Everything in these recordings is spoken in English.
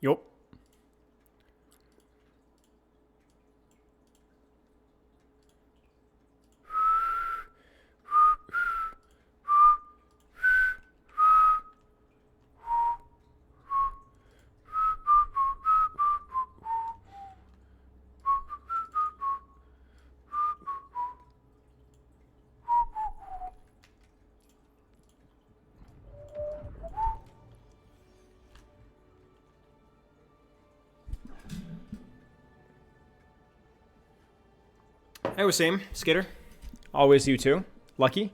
Yup. Hey, Wasim, Skitter. Always you too. Lucky.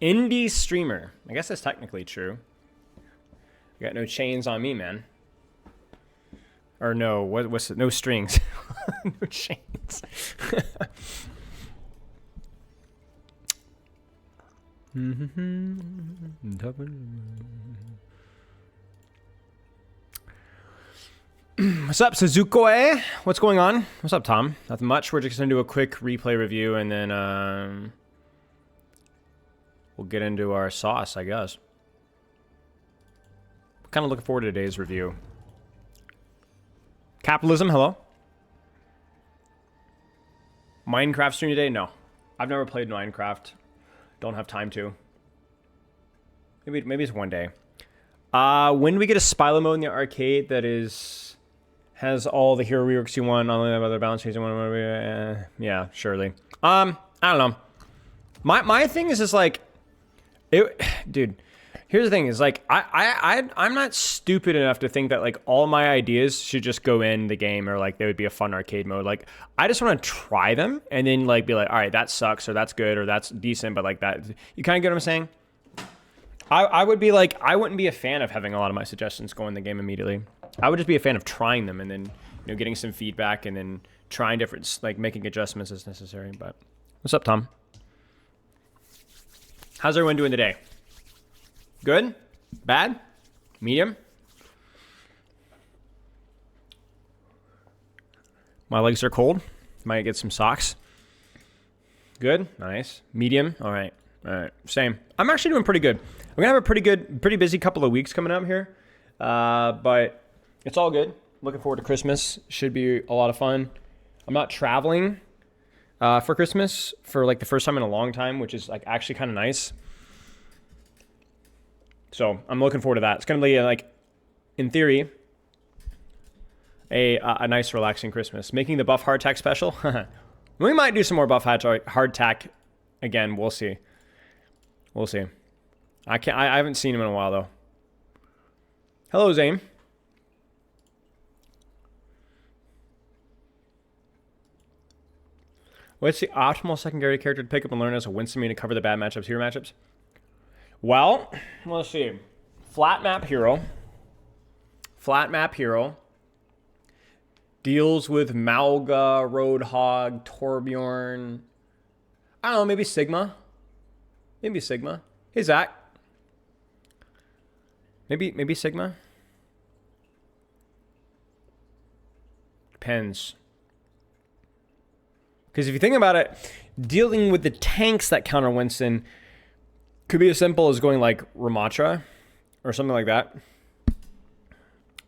Indie streamer. I guess that's technically true. You got no chains on me, man. Or no, what's it? No strings. No chains. What's up, Suzuko? What's going on? What's up, Tom? Nothing much. We're just going to do a quick replay review, and then we'll get into our sauce, I guess. Kind of looking forward to today's review. Capitalism, hello. Minecraft stream today? No. I've never played Minecraft. Don't have time to. Maybe it's one day. When do we get a Spilo mode in the arcade that has all the hero reworks you want, all the other balance changes you want? Yeah, surely. I don't know. My thing is just like, dude. Here's the thing: is like I'm not stupid enough to think that like all my ideas should just go in the game or like they would be a fun arcade mode. Like I just want to try them and then like be like, all right, that sucks or that's good or that's decent, but like that, you kind of get what I'm saying? I would be like, I wouldn't be a fan of having a lot of my suggestions go in the game immediately. I would just be a fan of trying them and then getting some feedback and then trying different, like making adjustments as necessary. But what's up, Tom? How's everyone doing today? Good? Bad? Medium? My legs are cold. Might get some socks. Good? Nice. Medium? All right. All right. Same. I'm actually doing pretty good. We're going to have a pretty busy couple of weeks coming up here. But it's all good. Looking forward to Christmas. Should be a lot of fun. I'm not traveling for Christmas for like the first time in a long time, which is like actually kind of nice. So I'm looking forward to that. It's going to be like, in theory, a nice relaxing Christmas. Making the buff hardtack special. We might do some more buff hardtack again. We'll see. We'll see. I haven't seen him in a while though. Hello, Zane. What's the optimal secondary character to pick up and learn as a Winston to cover the bad matchups, hero matchups? Well, let's see. Flat map hero. Flat map hero. Deals with Malga, Roadhog, Torbjorn. I don't know, maybe Sigma. Maybe Sigma. Hey, Zach. Maybe Sigma. Depends. Because if you think about it, dealing with the tanks that counter Winston could be as simple as going like Ramatra or something like that.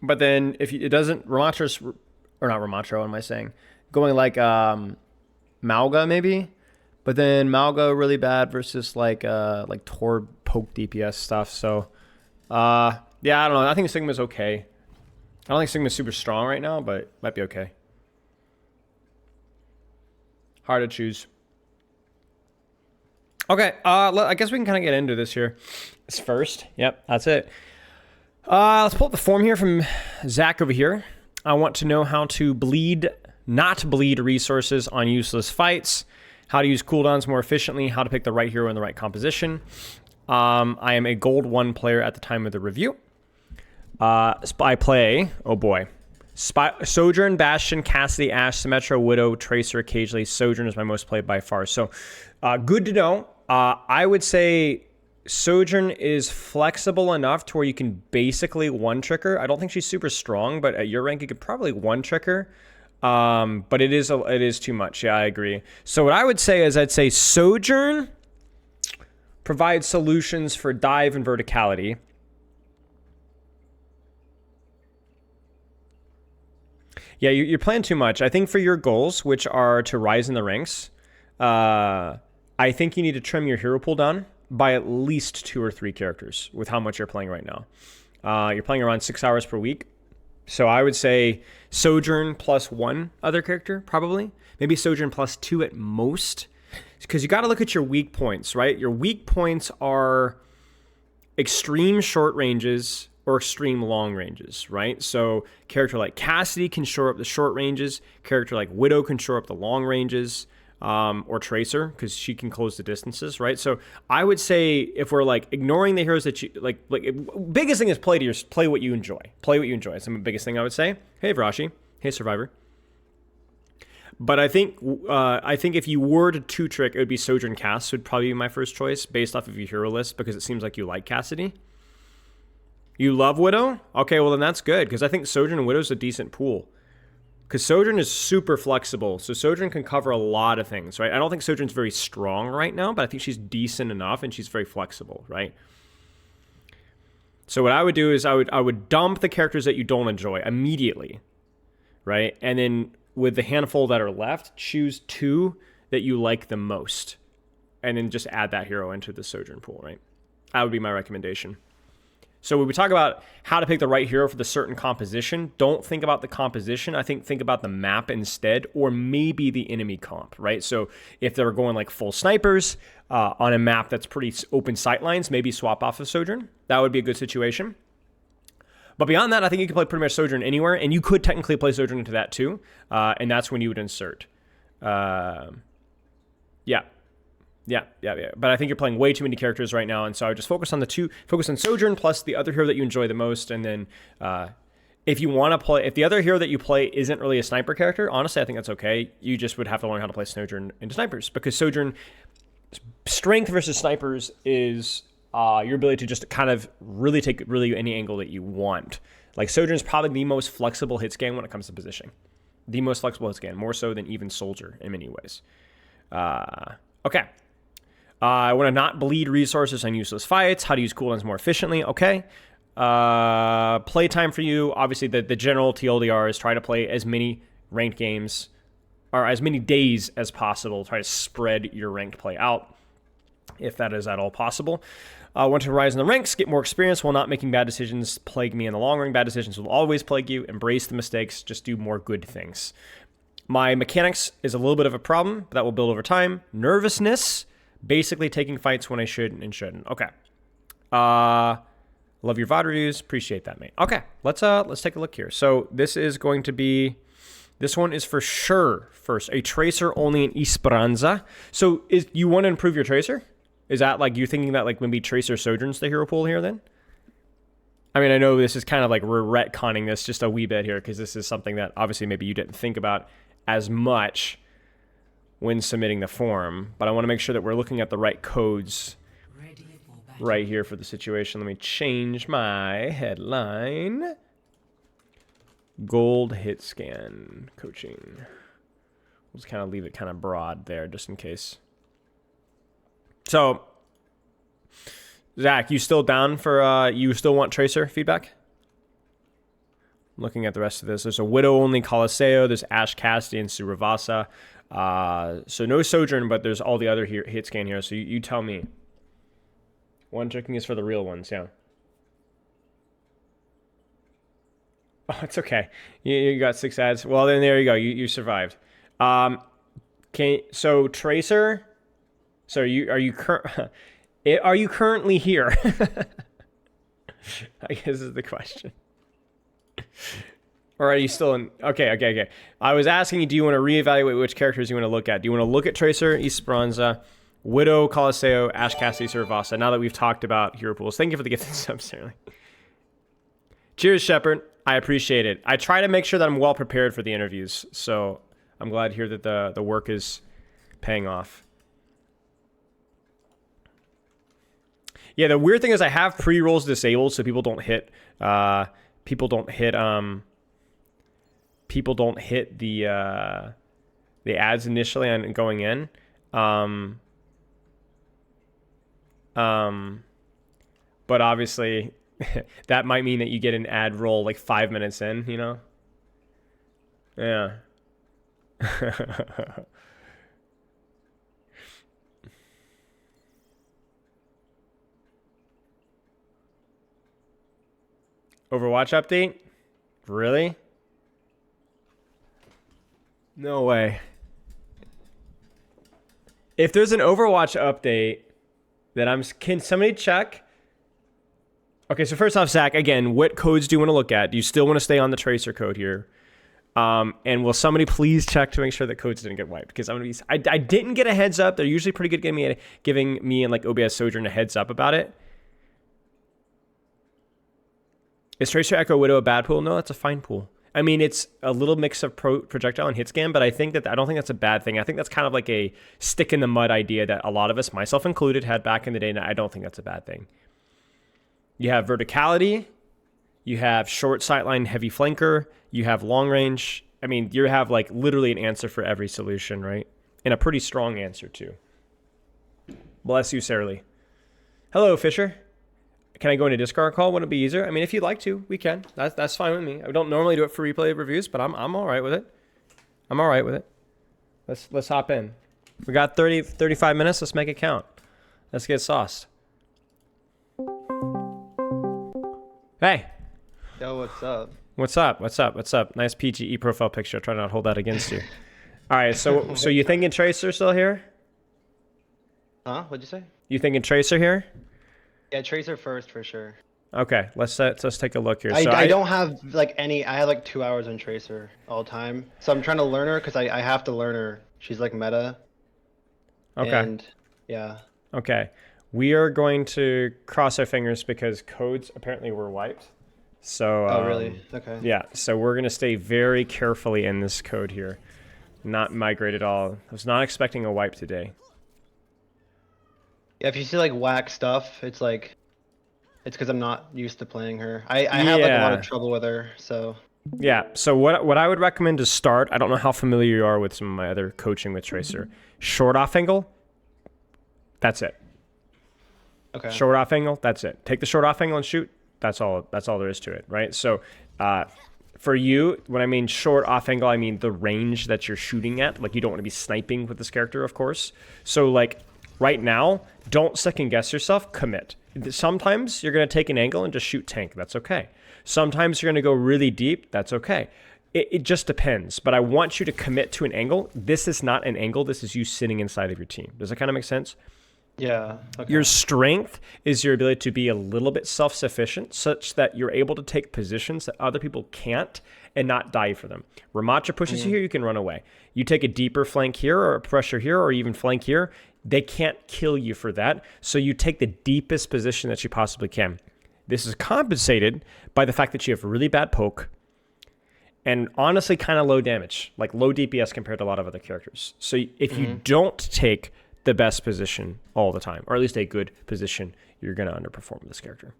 But then if it doesn't, Ramatra's, or not Ramatra, what am I saying? Going like Malga maybe. But then Malga really bad versus like Tor poke DPS stuff. So yeah, I don't know. I think Sigma's okay. I don't think Sigma's super strong right now, but might be okay. Hard to choose. Okay, I guess we can kind of get into this here. It's first. Yep, that's it. Let's pull up the form here from Zach over here. I want to know how to not bleed resources on useless fights, how to use cooldowns more efficiently, how to pick the right hero in the right composition. I am a gold 1 player at the time of the review. I play, oh boy, Sojourn, Bastion, Cassidy, Ashe, Symmetra, Widow, Tracer, occasionally. Sojourn is my most played by far. So good to know. I would say Sojourn is flexible enough to where you can basically one-trick her. I don't think she's super strong, but at your rank, you could probably one-trick her. But it is too much. Yeah, I agree. So what I would say is I'd say Sojourn provides solutions for dive and verticality. Yeah, you're playing too much. I think for your goals, which are to rise in the ranks, I think you need to trim your hero pool down by at least 2 or 3 characters with how much you're playing right now. You're playing around 6 hours per week. So I would say Sojourn plus 1 other character, probably. Maybe Sojourn plus 2 at most. Because you got to look at your weak points, right? Your weak points are extreme short ranges or extreme long ranges, right? So character like Cassidy can shore up the short ranges. Character like Widow can shore up the long ranges. Or Tracer, because she can close the distances, right? So I would say if we're like ignoring the heroes that you like biggest thing is play what you enjoy. Play what you enjoy. It's the biggest thing I would say. Hey Vrashi, hey Survivor. But I think if you were to 2-trick, it would be Sojourn Cass would probably be my first choice based off of your hero list because it seems like you like Cassidy. You love Widow? Okay, well then that's good because I think Sojourn and Widow is a decent pool. Because Sojourn is super flexible, so Sojourn can cover a lot of things, right? I don't think Sojourn's very strong right now, but I think she's decent enough and she's very flexible, right? So what I would do is I would dump the characters that you don't enjoy immediately, right? And then with the handful that are left, choose 2 that you like the most, and then just add that hero into the Sojourn pool, right? That would be my recommendation. So when we talk about how to pick the right hero for the certain composition, don't think about the composition. I think about the map instead, or maybe the enemy comp, right? So if they're going like full snipers on a map that's pretty open sightlines, maybe swap off of Sojourn. That would be a good situation. But beyond that, I think you can play pretty much Sojourn anywhere, and you could technically play Sojourn into that too, and that's when you would insert. Yeah. But I think you're playing way too many characters right now, and so I would just focus on Sojourn plus the other hero that you enjoy the most, and then if the other hero that you play isn't really a sniper character, honestly, I think that's okay. You just would have to learn how to play Sojourn into snipers, because Sojourn strength versus snipers is your ability to just kind of really take any angle that you want. Like Sojourn's probably the most flexible hit scan when it comes to positioning. The most flexible hit scan, more so than even Soldier in many ways. Okay. I want to not bleed resources on useless fights. How to use cooldowns more efficiently. Okay. Playtime for you. Obviously, the general TLDR is try to play as many ranked games or as many days as possible. Try to spread your ranked play out if that is at all possible. Want to rise in the ranks, get more experience while not making bad decisions plague me in the long run. Bad decisions will always plague you. Embrace the mistakes. Just do more good things. My mechanics is a little bit of a problem, but that will build over time. Nervousness. Basically taking fights when I should and shouldn't. Okay. Love your VOD reviews. Appreciate that, mate. Okay. Let's take a look here. So this one is for sure first. A Tracer only in Esperanza. So you want to improve your Tracer? Is that like you thinking that like maybe Tracer Sojourn's the hero pool here then? I mean, I know this is kind of like we're retconning this just a wee bit here because this is something that obviously maybe you didn't think about as much when submitting the form, but I want to make sure that we're looking at the right codes right here for the situation. Let me change my headline. Gold hit scan coaching. We'll just kind of leave it kind of broad there just in case. So, Zach, you still down for, you still want Tracer feedback? Looking at the rest of this, there's a Widow only Coliseo, there's Ash Cassidy and Suravasa. So no Sojourn, but there's all the other hit scan here. So you tell me. One tricking is for the real ones, yeah. Oh, it's okay. You got 6 ads. Well, then there you go. You survived. So Tracer. So are you currently here? I guess is the question. Or are you still in? Okay. I was asking you, do you want to reevaluate which characters you want to look at? Do you want to look at Tracer, Esperanza, Widow, Coliseo, Ash Cassidy, Suravasa? Now that we've talked about hero pools. Thank you for the gifted subs, Sterling. Cheers, Shepard. I appreciate it. I try to make sure that I'm well prepared for the interviews, so I'm glad to hear that the work is paying off. Yeah, the weird thing is I have pre-rolls disabled so people don't hit the ads initially on going in. But obviously that might mean that you get an ad roll like 5 minutes in, you know? Yeah. Overwatch update? Really? No way. If there's an Overwatch update that can somebody check? Okay, so first off, Zach, again, what codes do you want to look at? Do you still want to stay on the Tracer code here? And will somebody please check to make sure that codes didn't get wiped? Because I'm gonna be, I didn't get a heads up. They're usually pretty good giving me and like OBS Sojourn a heads up about it. Is Tracer Echo Widow a bad pool? No, that's a fine pool. I mean, it's a little mix of projectile and hit scan, but I don't think that's a bad thing. I think that's kind of like a stick in the mud idea that a lot of us, myself included, had back in the day, and I don't think that's a bad thing. You have verticality, you have short sightline, heavy flanker, you have long range. I mean, you have like literally an answer for every solution, right? And a pretty strong answer too. Bless you, Sarah Lee. Hello, Fisher. Can I go into Discord call? Wouldn't it be easier? I mean, if you'd like to, we can. That's fine with me. I don't normally do it for replay reviews, but I'm all right with it. I'm all right with it. Let's hop in. We got 35 minutes. Let's make it count. Let's get sauced. Hey. Yo, what's up? What's up? What's up? What's up? Nice PGE profile picture. Try not to hold that against you. All right. So you thinking Tracer still here? Huh? What'd you say? You thinking Tracer here? Yeah, Tracer first for sure. Okay, let's take a look here. I don't have like any. I have like 2 hours on Tracer all time, so I'm trying to learn her because I have to learn her. She's like meta. Okay. And yeah. Okay, we are going to cross our fingers because codes apparently were wiped. So. Oh really? Okay. Yeah. So we're gonna stay very carefully in this code here, not migrate at all. I was not expecting a wipe today. Yeah, if you see like whack stuff, it's because I'm not used to playing her. I have like a lot of trouble with her, so. Yeah, so what I would recommend to start, I don't know how familiar you are with some of my other coaching with Tracer. Short off angle, that's it. Okay. Short off angle, that's it. Take the short off angle and shoot. That's all there is to it, right? So for you, when I mean short off angle, I mean the range that you're shooting at. Like you don't want to be sniping with this character, of course. So like right now, don't second guess yourself, commit. Sometimes you're going to take an angle and just shoot tank. That's okay. Sometimes you're going to go really deep. That's okay. It just depends. But I want you to commit to an angle. This is not an angle. This is you sitting inside of your team. Does that kind of make sense? Yeah. Okay. Your strength is your ability to be a little bit self-sufficient such that you're able to take positions that other people can't and not die for them. Ramacha pushes you here, you can run away. You take a deeper flank here or a pressure here or even flank here, they can't kill you for that. So you take the deepest position that you possibly can. This is compensated by the fact that you have really bad poke and honestly kind of low damage, like low DPS compared to a lot of other characters. So if you don't take the best position all the time, or at least a good position, you're going to underperform this character.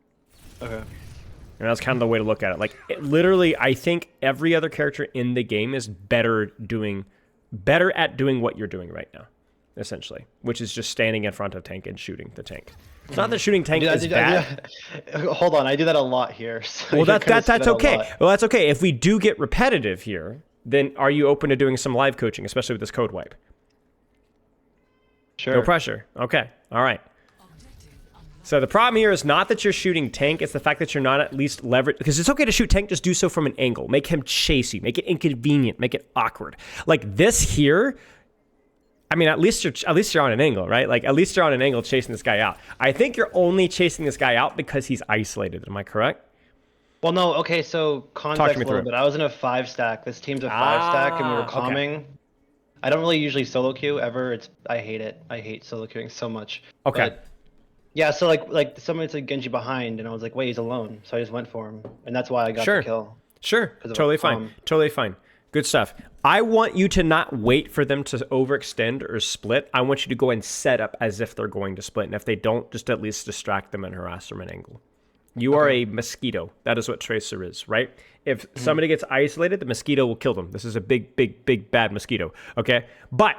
Okay. And that's kind of the way to look at it. Like literally, I think every other character in the game is better at doing what you're doing right now, essentially, which is just standing in front of tank and shooting the tank. It's not that shooting tank is bad. Hold on, I do that a lot here. So well, that's okay. Well, that's okay. If we do get repetitive here, then are you open to doing some live coaching, especially with this code wipe? Sure. No pressure. Okay. All right. So the problem here is not that you're shooting tank, it's the fact that you're not at least leverage, because it's okay to shoot tank, just do so from an angle. Make him chase you, make it inconvenient, make it awkward. Like this here, I mean, at least you're on an angle, right? Like at least you're on an angle chasing this guy out. I think you're only chasing this guy out because he's isolated. Am I correct? Well, no. Okay, so context a little bit. I was in a 5-stack. This team's a 5-stack, and we were calming. Okay. I don't really usually solo queue ever. I hate it. I hate solo queuing so much. Okay. But yeah, so like someone's like Genji behind, and I was like, wait, he's alone. So I just went for him, and that's why I got the kill. Sure. Totally fine. Totally fine. Good stuff. I want you to not wait for them to overextend or split. I want you to go and set up as if they're going to split. And if they don't, just at least distract them and harass them at an angle. You are a mosquito. That is what Tracer is, right? If somebody gets isolated, the mosquito will kill them. This is a big, big, big, bad mosquito, okay? But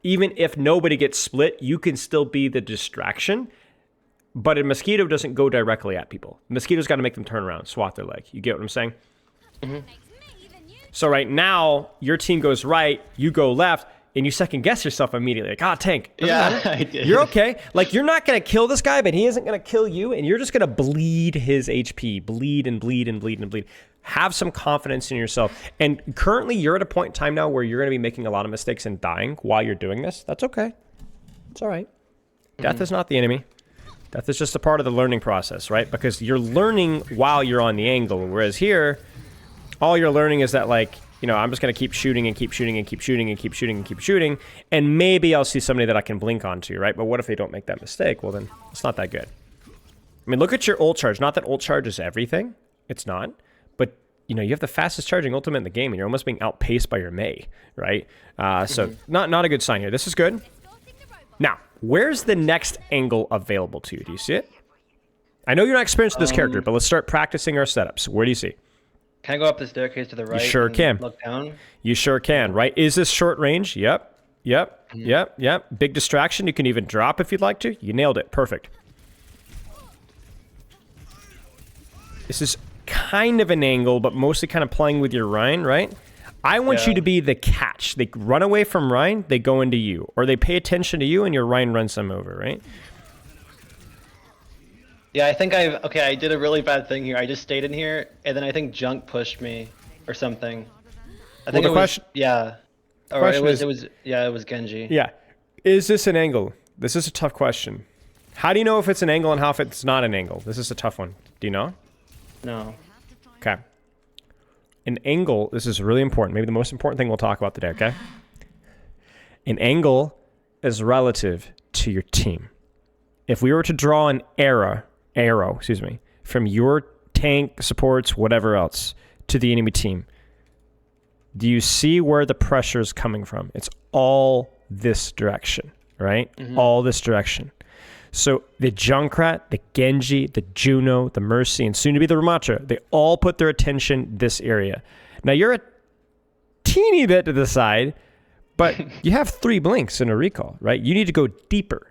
even if nobody gets split, you can still be the distraction. But a mosquito doesn't go directly at people. The mosquito's got to make them turn around, swat their leg. You get what I'm saying? So right now, your team goes right, you go left, and you second guess yourself immediately. Like, tank. Yeah, I did. You're okay. Like, you're not going to kill this guy, but he isn't going to kill you, and you're just going to bleed his HP. Bleed and bleed and bleed and bleed. Have some confidence in yourself. And currently, you're at a point in time now where you're going to be making a lot of mistakes and dying while you're doing this. That's okay. It's all right. Death is not the enemy. Death is just a part of the learning process, right? Because you're learning while you're on the angle, whereas here, all you're learning is that, like, you know, I'm just going to keep shooting and keep shooting and keep shooting and keep shooting and keep shooting, and maybe I'll see somebody that I can blink onto, right? But what if they don't make that mistake? Well, then it's not that good. I mean, look at your ult charge. Not that ult charge is everything. It's not. But, you know, you have the fastest charging ultimate in the game, and you're almost being outpaced by your Mei, right? So not a good sign here. This is good. Now, where's the next angle available to you? Do you see it? I know you're not experienced with this character, but let's start practicing our setups. Where do you see? Can I go up the staircase to the right? You sure can. Look down? You sure can, right? Is this short range? Yep. Big distraction. You can even drop if you'd like to. You nailed it. Perfect. This is kind of an angle, but mostly kind of playing with your Rhine, right? I want you to be the catch. They run away from Rhine, they go into you. Or they pay attention to you and your Rhine runs them over, right? Yeah, I think I did a really bad thing here. I just stayed in here, and then I think Junk pushed me or something. I think it was Genji. Yeah. Is this an angle? This is a tough question. How do you know if it's an angle and how if it's not an angle? This is a tough one. Do you know? No. Okay. An angle, this is really important. Maybe the most important thing we'll talk about today, okay? An angle is relative to your team. If we were to draw an arrow, from your tank, supports, whatever else, to the enemy team, do you see where the pressure is coming from? It's all this direction, right? All this direction. So the Junkrat, the Genji, the Juno, the Mercy, and soon to be the Ramattra, they all put their attention this area. Now you're a teeny bit to the side, but you have 3 blinks and a recall, right? You need to go deeper.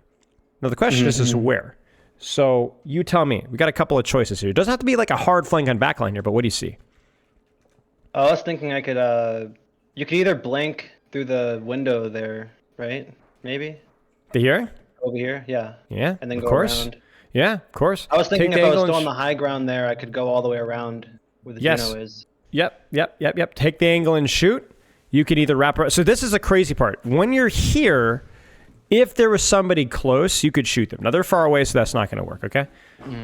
Now the question is where? So you tell me. We got a couple of choices here. It doesn't have to be like a hard flank on backline here, but what do you see? I was thinking I could, you could either blink through the window there, right? Maybe? The here? Over here, yeah. Yeah, and then go course. around. Yeah, of course. I was thinking if I was still on the high ground there, I could go all the way around where the Juno is. Yep. Take the angle and shoot. You can either wrap around. So this is a crazy part. When you're here, if there was somebody close, you could shoot them. Now they're far away, so that's not going to work, okay?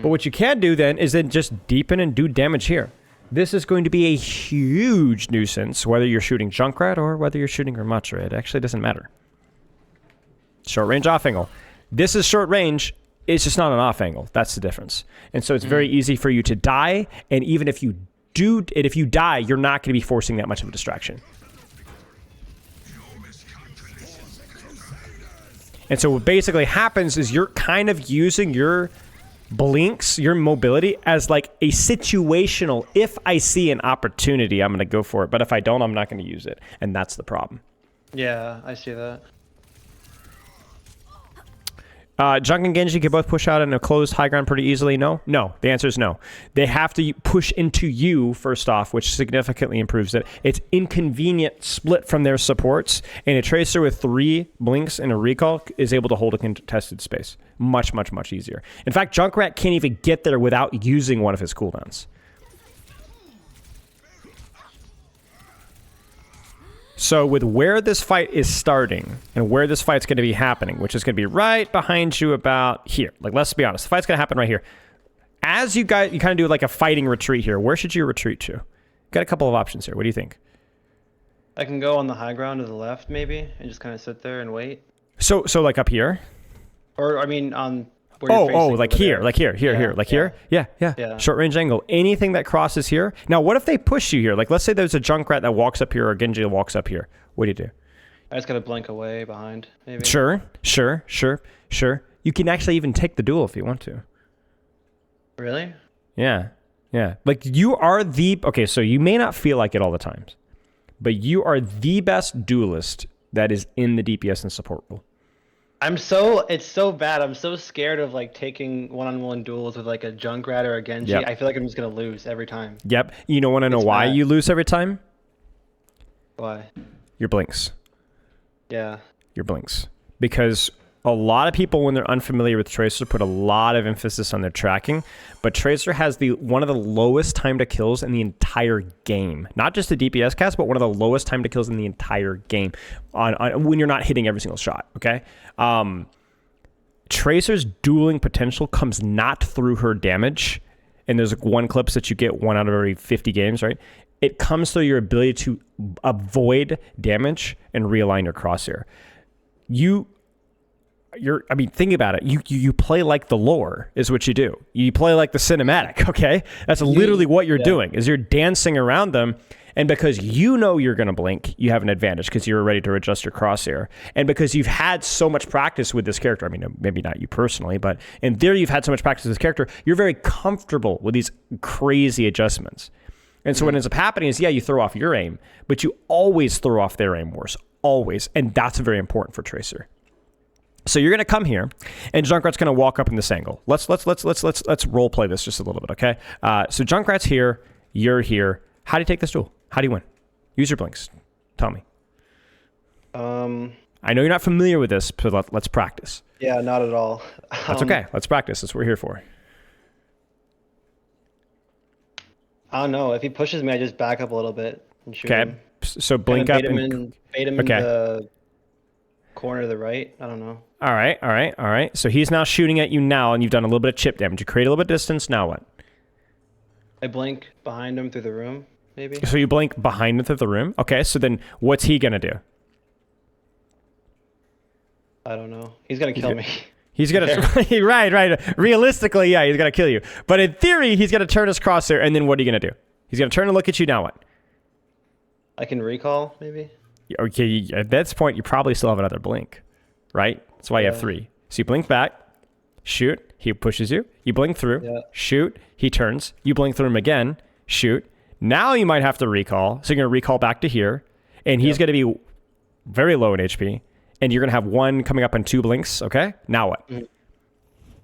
But what you can do then is then just deepen and do damage here. This is going to be a huge nuisance, whether you're shooting Junkrat or whether you're shooting Ramattra. It actually doesn't matter. Short range off angle. This is short range. It's just not an off angle. That's the difference. And so it's very easy for you to die. And even if you if you die, you're not going to be forcing that much of a distraction. And so what basically happens is you're kind of using your blinks, your mobility, as like a situational, if I see an opportunity, I'm going to go for it. But if I don't, I'm not going to use it. And that's the problem. Yeah, I see that. Junk and Genji can both push out in a closed high ground pretty easily. No? No. The answer is no. They have to push into you first off, which significantly improves it. It's inconvenient split from their supports, and a Tracer with 3 blinks and a recall is able to hold a contested space. Much, much, much easier. In fact, Junkrat can't even get there without using one of his cooldowns. So with where this fight is starting and where this fight's going to be happening, which is going to be right behind you about here. Like, let's be honest. The fight's going to happen right here. As you kind of do like a fighting retreat here, where should you retreat to? Got a couple of options here. What do you think? I can go on the high ground to the left, maybe, and just kind of sit there and wait. So like up here? Or, I mean, on... like here. Yeah. Short range angle. Anything that crosses here. Now, what if they push you here? Like, let's say there's a Junkrat that walks up here or Genji walks up here. What do you do? I just gotta blink away behind, maybe. Sure. You can actually even take the duel if you want to. Really? Yeah. Like, you are the... Okay, so you may not feel like it all the times, but you are the best duelist that is in the DPS and support role. It's so bad. I'm so scared of like taking one-on-one duels with like a Junkrat or a Genji. Yep. I feel like I'm just gonna lose every time. Yep. You know, want to know why you lose every time? Why? Your blinks. Yeah. Your blinks. Because a lot of people, when they're unfamiliar with Tracer, put a lot of emphasis on their tracking, but Tracer has one of the lowest time to kills in the entire game. Not just the DPS cast, but one of the lowest time to kills in the entire game on when you're not hitting every single shot, okay? Tracer's dueling potential comes not through her damage, and there's one clips that you get 1 out of every 50 games, right? It comes through your ability to avoid damage and realign your crosshair. I mean, think about it. You play like the lore is what you do. You play like the cinematic, okay? That's literally what you're doing, is you're dancing around them. And because you know you're going to blink, you have an advantage because you're ready to adjust your crosshair. And because you've had so much practice with this character, I mean, maybe not you personally, but in theory, you've had so much practice with this character, you're very comfortable with these crazy adjustments. And so what ends up happening is, yeah, you throw off your aim, but you always throw off their aim worse. Always. And that's very important for Tracer. So you're going to come here, and Junkrat's going to walk up in this angle. Let's role play this just a little bit, okay? So Junkrat's here, you're here. How do you take this duel? How do you win? Use your blinks. Tell me. I know you're not familiar with this, but let's practice. Yeah, not at all. That's okay. Let's practice. That's what we're here for. I don't know. If he pushes me, I just back up a little bit and shoot him. So blink up and bait him in the corner to the right. I don't know. All right. So he's now shooting at you now, and you've done a little bit of chip damage. You create a little bit of distance. Now what? I blink behind him through the room, maybe. So you blink behind him through the room? Okay, so then what's he going to do? I don't know. He's going to kill me. He's going to... Right. Realistically, yeah, he's going to kill you. But in theory, he's going to turn his crosshair, and then what are you going to do? He's going to turn and look at you. Now what? I can recall, maybe. Okay, at this point, you probably still have another blink, right? That's why you have 3. So you blink back, shoot, he pushes you. You blink through, shoot, he turns. You blink through him again, shoot. Now you might have to recall. So you're going to recall back to here, and he's going to be very low in HP, and you're going to have 1 coming up on 2 blinks, okay? Now what?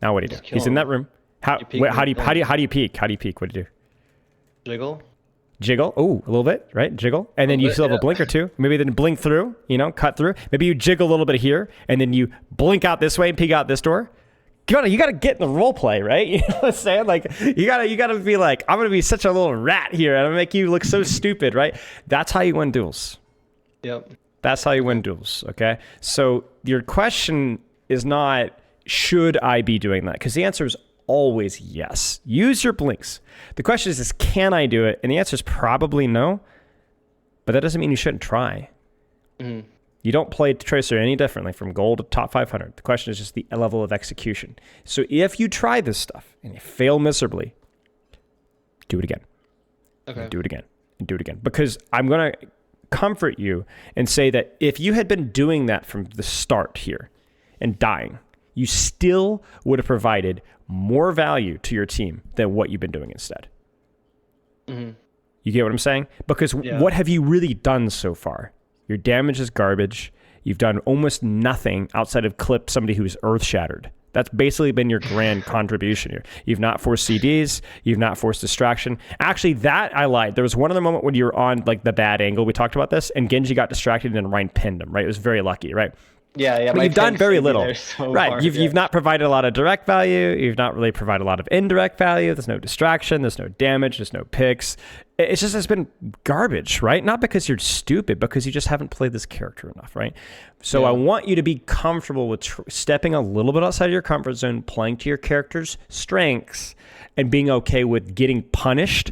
Now what do you do? He's in that room. How do you peek? How do you peek? What do you do? Jiggle. Oh, a little bit, right? Jiggle. And then you still have a blink or 2. Maybe then blink through, cut through. Maybe you jiggle a little bit here, and then you blink out this way and peek out this door. You gotta get in the role play, right? You know what I'm saying? Like, you gotta be like, I'm gonna be such a little rat here, and I'm gonna make you look so stupid, right? That's how you win duels. Yep. That's how you win duels, okay? So your question is not, should I be doing that? Because the answer is always yes. Use your blinks. The question is, can I do it? And the answer is probably no, but that doesn't mean you shouldn't try. You don't play Tracer any differently from gold to top 500. The question is just the level of execution. So if you try this stuff and you fail miserably, do it again. Okay. Do it again. And do it again. Because I'm going to comfort you and say that if you had been doing that from the start here and dying, you still would have provided more value to your team than what you've been doing instead. You get what I'm saying? Because what have you really done so far? Your damage is garbage. You've done almost nothing outside of clip somebody who's earth shattered. That's basically been your grand contribution here. You've not forced CDs. You've not forced distraction. Actually, that I lied. There was one other moment when you were on like the bad angle. We talked about this, and Genji got distracted and Ryan pinned him, right? It was very lucky, right? Yeah. But you've done very little, right? You've not provided a lot of direct value. You've not really provided a lot of indirect value. There's no distraction. There's no damage. There's no picks. It's been garbage, right? Not because you're stupid, because you just haven't played this character enough, right? So I want you to be comfortable with stepping a little bit outside of your comfort zone, playing to your character's strengths, and being okay with getting punished.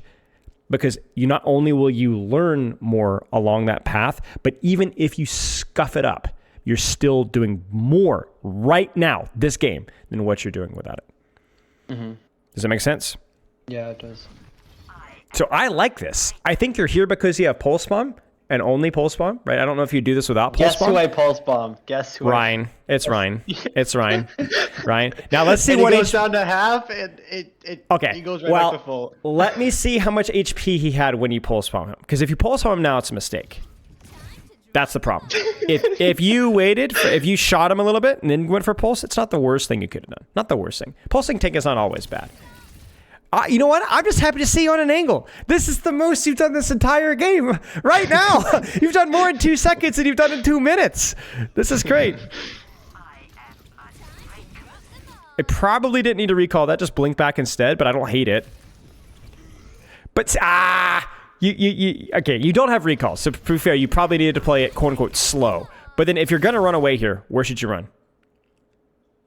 Because you not only will you learn more along that path, but even if you scuff it up, you're still doing more right now, this game, than what you're doing without it. Does that make sense? Yeah, it does. So I like this. I think you're here because you have pulse bomb and only pulse bomb, right? I don't know if you do this without pulse bomb. Guess who I pulse bomb? Guess who? Ryan. It's Ryan. It's Ryan. Ryan. Now let's see and what he goes down to half, and he goes right back to full. Let me see how much HP he had when you pulse bomb him. Because if you pulse bomb him now, it's a mistake. That's the problem. If you waited, if you shot him a little bit and then went for pulse, it's not the worst thing you could have done. Not the worst thing. Pulsing tank is not always bad. You know what? I'm just happy to see you on an angle. This is the most you've done this entire game right now. You've done more in 2 seconds than you've done in 2 minutes. This is great. I probably didn't need to recall that. Just blink back instead, but I don't hate it. But, okay, you don't have recall. So, to be fair, you probably needed to play it, quote-unquote, slow. But then if you're going to run away here, where should you run?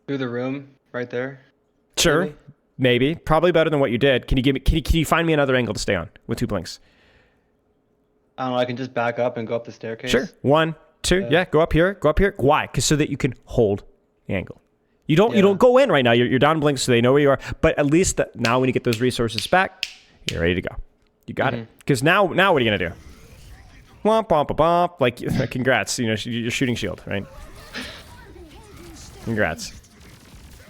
Through the room, right there. Sure, maybe. Probably better than what you did. Can you find me another angle to stay on with 2 blinks? I don't know, I can just back up and go up the staircase. Sure. 1, 2, yeah, go up here. Why? Because so that you can hold the angle. You don't go in right now. You're down blinks, so they know where you are. But at least now when you get those resources back, you're ready to go. You got it. Because now what are you gonna do? Womp womp womp. Like, congrats. You know, you're shooting shield, right? Congrats.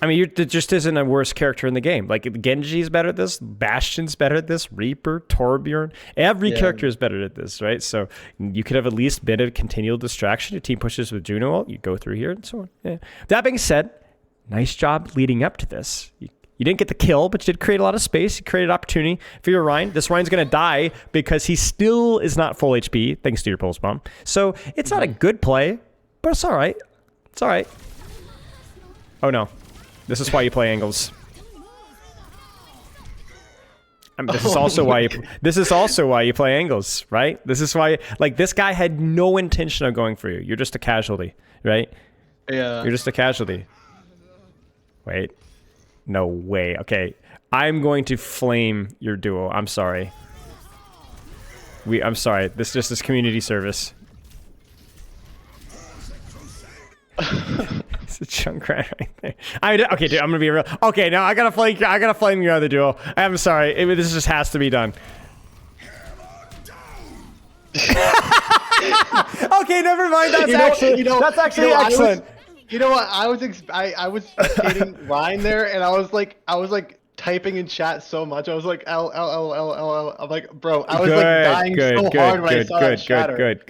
I mean, there just isn't a worse character in the game. Like, Genji's better at this. Bastion's better at this. Reaper, Torbjorn. Every character is better at this, right? So you could have at least been a continual distraction. Your team pushes with Juno ult. You go through here and so on. Yeah. That being said, nice job leading up to this. You didn't get the kill, but you did create a lot of space. You created opportunity for your Rein. This Rein's going to die because he still is not full HP, thanks to your pulse bomb. So it's not a good play, but it's all right. It's all right. Oh, no. This is why you play angles. I mean, this is also why you play angles, right? This is why, like, this guy had no intention of going for you. You're just a casualty, right? Yeah. You're just a casualty. Wait. No way. Okay. I'm going to flame your duo. I'm sorry. I'm sorry. This just is community service. It's a Junkrat right there. Okay, dude, I'm gonna be real. Okay, now I gotta flame your other duo. I'm sorry. This just has to be done. Okay, never mind. That's actually excellent. You know what? I was skating Ryan there, and I was like typing in chat so much. I was like, L. I'm like, bro, I was dying so hard when I saw that shatter. Good.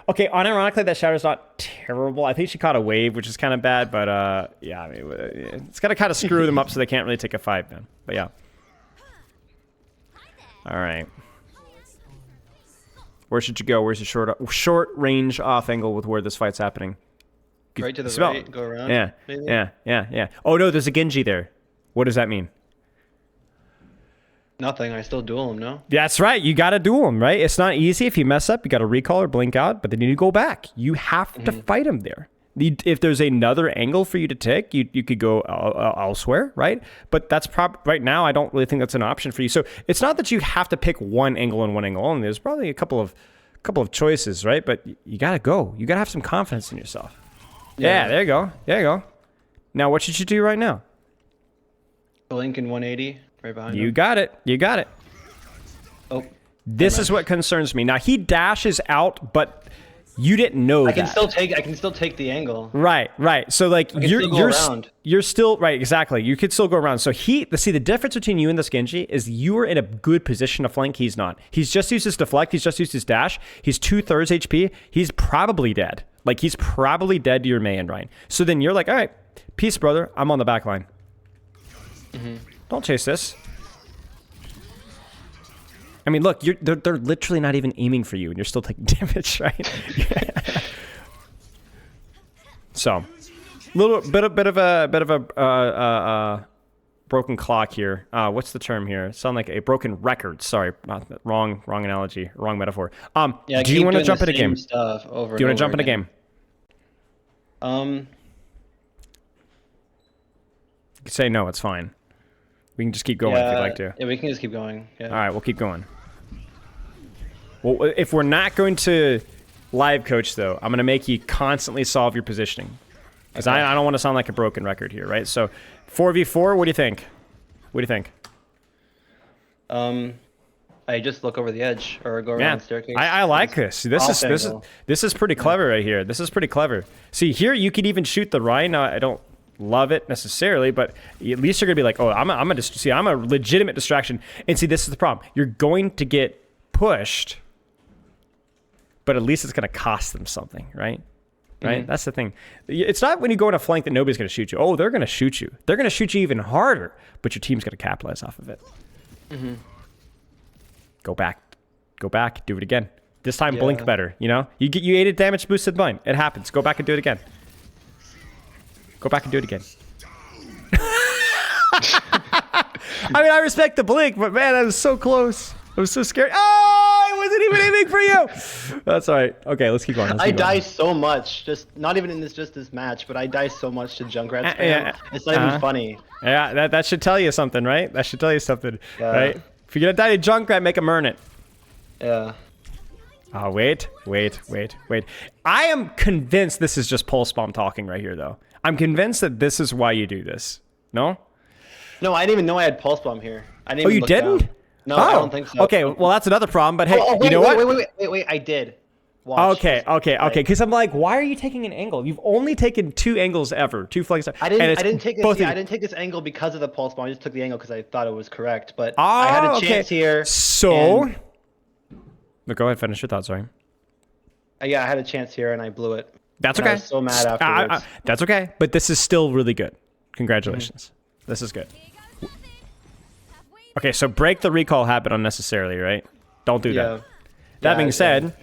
Okay, unironically, that shatter's not terrible. I think she caught a wave, which is kind of bad, but yeah, I mean, it's gonna kind of screw them up, so they can't really take a fight, man. But yeah. All right. Where should you go? Where's the short range off angle with where this fight's happening? Right to the right, go around. Yeah. Oh no, there's a Genji there. What does that mean? Nothing. I still duel him, no? That's right. You got to duel him, right? It's not easy. If you mess up, you got to recall or blink out, but then you go back. You have to fight him there. If there's another angle for you to take, you could go elsewhere, right? But that's right now. I don't really think that's an option for you. So it's not that you have to pick one angle and one angle only. There's probably a couple of choices, right? But you got to go. You got to have some confidence in yourself. Yeah, there you go. Now, what should you do right now? Blink in 180, right behind him. You got it. Oh. This is what concerns me. Now, he dashes out, but you didn't know that. I can still take the angle. Right. So, like, you're still right. Exactly. You could still go around. So the difference between you and this Genji is you are in a good position to flank. He's not. He's just used his deflect. He's just used his dash. He's 2/3 HP. He's probably dead. Like, he's probably dead to your Mei and Ryan. So then you're like, all right, peace, brother. I'm on the back line. Don't chase this. I mean, look, they're literally not even aiming for you, and you're still taking damage, right? So, bit of a broken clock here. What's the term here? Sound like a broken record. Sorry, wrong analogy, wrong metaphor. Yeah, do you want to jump in a game? Do you want to jump in a game? You could say no. It's fine. We can just keep going if you'd like to. Yeah, we can just keep going. Yeah. All right, we'll keep going. Well, if we're not going to live coach, though, I'm going to make you constantly solve your positioning. Because I don't want to sound like a broken record here, right? So, 4v4, what do you think? I just look over the edge or go around the staircase. I like this. This is pretty clever right here. This is pretty clever. See, here you could even shoot the Rhine. I don't love it necessarily, but at least you're gonna be like, oh, I'm a legitimate distraction. And see, this is the problem. You're going to get pushed, but at least it's gonna cost them something, right? right? That's the thing. It's not when you go on a flank that nobody's going to shoot you. Oh, they're going to shoot you. They're going to shoot you even harder, but your team's going to capitalize off of it. Go back. Go back. Do it again. This time, blink better, you know? You ate a damage boosted mine. It happens. Go back and do it again. Go back and do it again. I mean, I respect the blink, but man, that was so close. I was so scared. Oh, I wasn't even aiming for you. That's all right. Okay, let's keep going. I die so much. Just not even in this match, but I die so much to Junkrat spam. Yeah. It's not even funny. Yeah, that should tell you something, right? That should tell you something, right? If you're gonna die to Junkrat, make him earn it. Yeah. Oh, wait. I am convinced this is just pulse bomb talking right here, though. I'm convinced that this is why you do this. No? No, I didn't even know I had pulse bomb here. I didn't. Oh, even you look didn't? Down. No, I don't think so. Okay, well, that's another problem, but hey, wait, you know what? Wait, I did. Watch. Okay, because I'm like, why are you taking an angle? You've only taken 2 angles ever, 2 flanks. I didn't take this angle because of the pulse bomb. I just took the angle because I thought it was correct. But I had a chance here. So, but go ahead, finish your thoughts, sorry. Yeah, I had a chance here and I blew it. That's okay. I was so mad afterwards. That's okay, but this is still really good. Congratulations. This is good. Okay, so break the recall habit unnecessarily, right? Don't do that. That being said,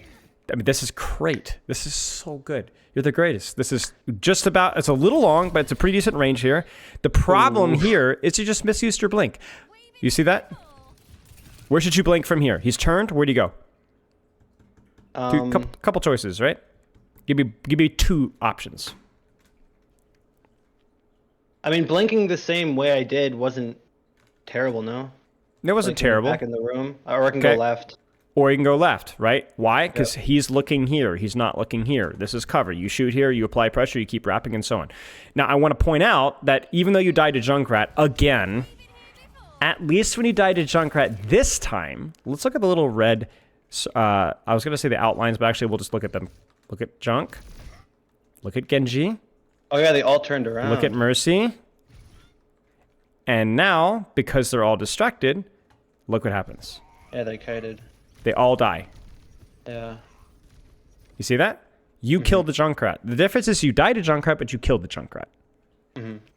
I mean, this is great. This is so good. You're the greatest. This is just about, it's a little long, but it's a pretty decent range here. The problem here is you just misused your blink. You see that? Where should you blink from here? He's turned. Where'd he go? Couple choices, right? Give me 2 options. I mean, blinking the same way I did wasn't terrible, no? It wasn't terrible. Back in the room, or I can go left. Or you can go left, right? Why? Because he's looking here. He's not looking here. This is cover. You shoot here, you apply pressure, you keep wrapping, and so on. Now, I want to point out that even though you died to Junkrat, again, at least when you died to Junkrat this time, let's look at the little red, I was going to say the outlines, but actually we'll just look at them. Look at Junk. Look at Genji. Oh yeah, they all turned around. Look at Mercy. And now, because they're all distracted, look what happens. Yeah, they kited. They all die. Yeah. You see that? You killed the Junkrat. The difference is you died to Junkrat, but you killed the Junkrat.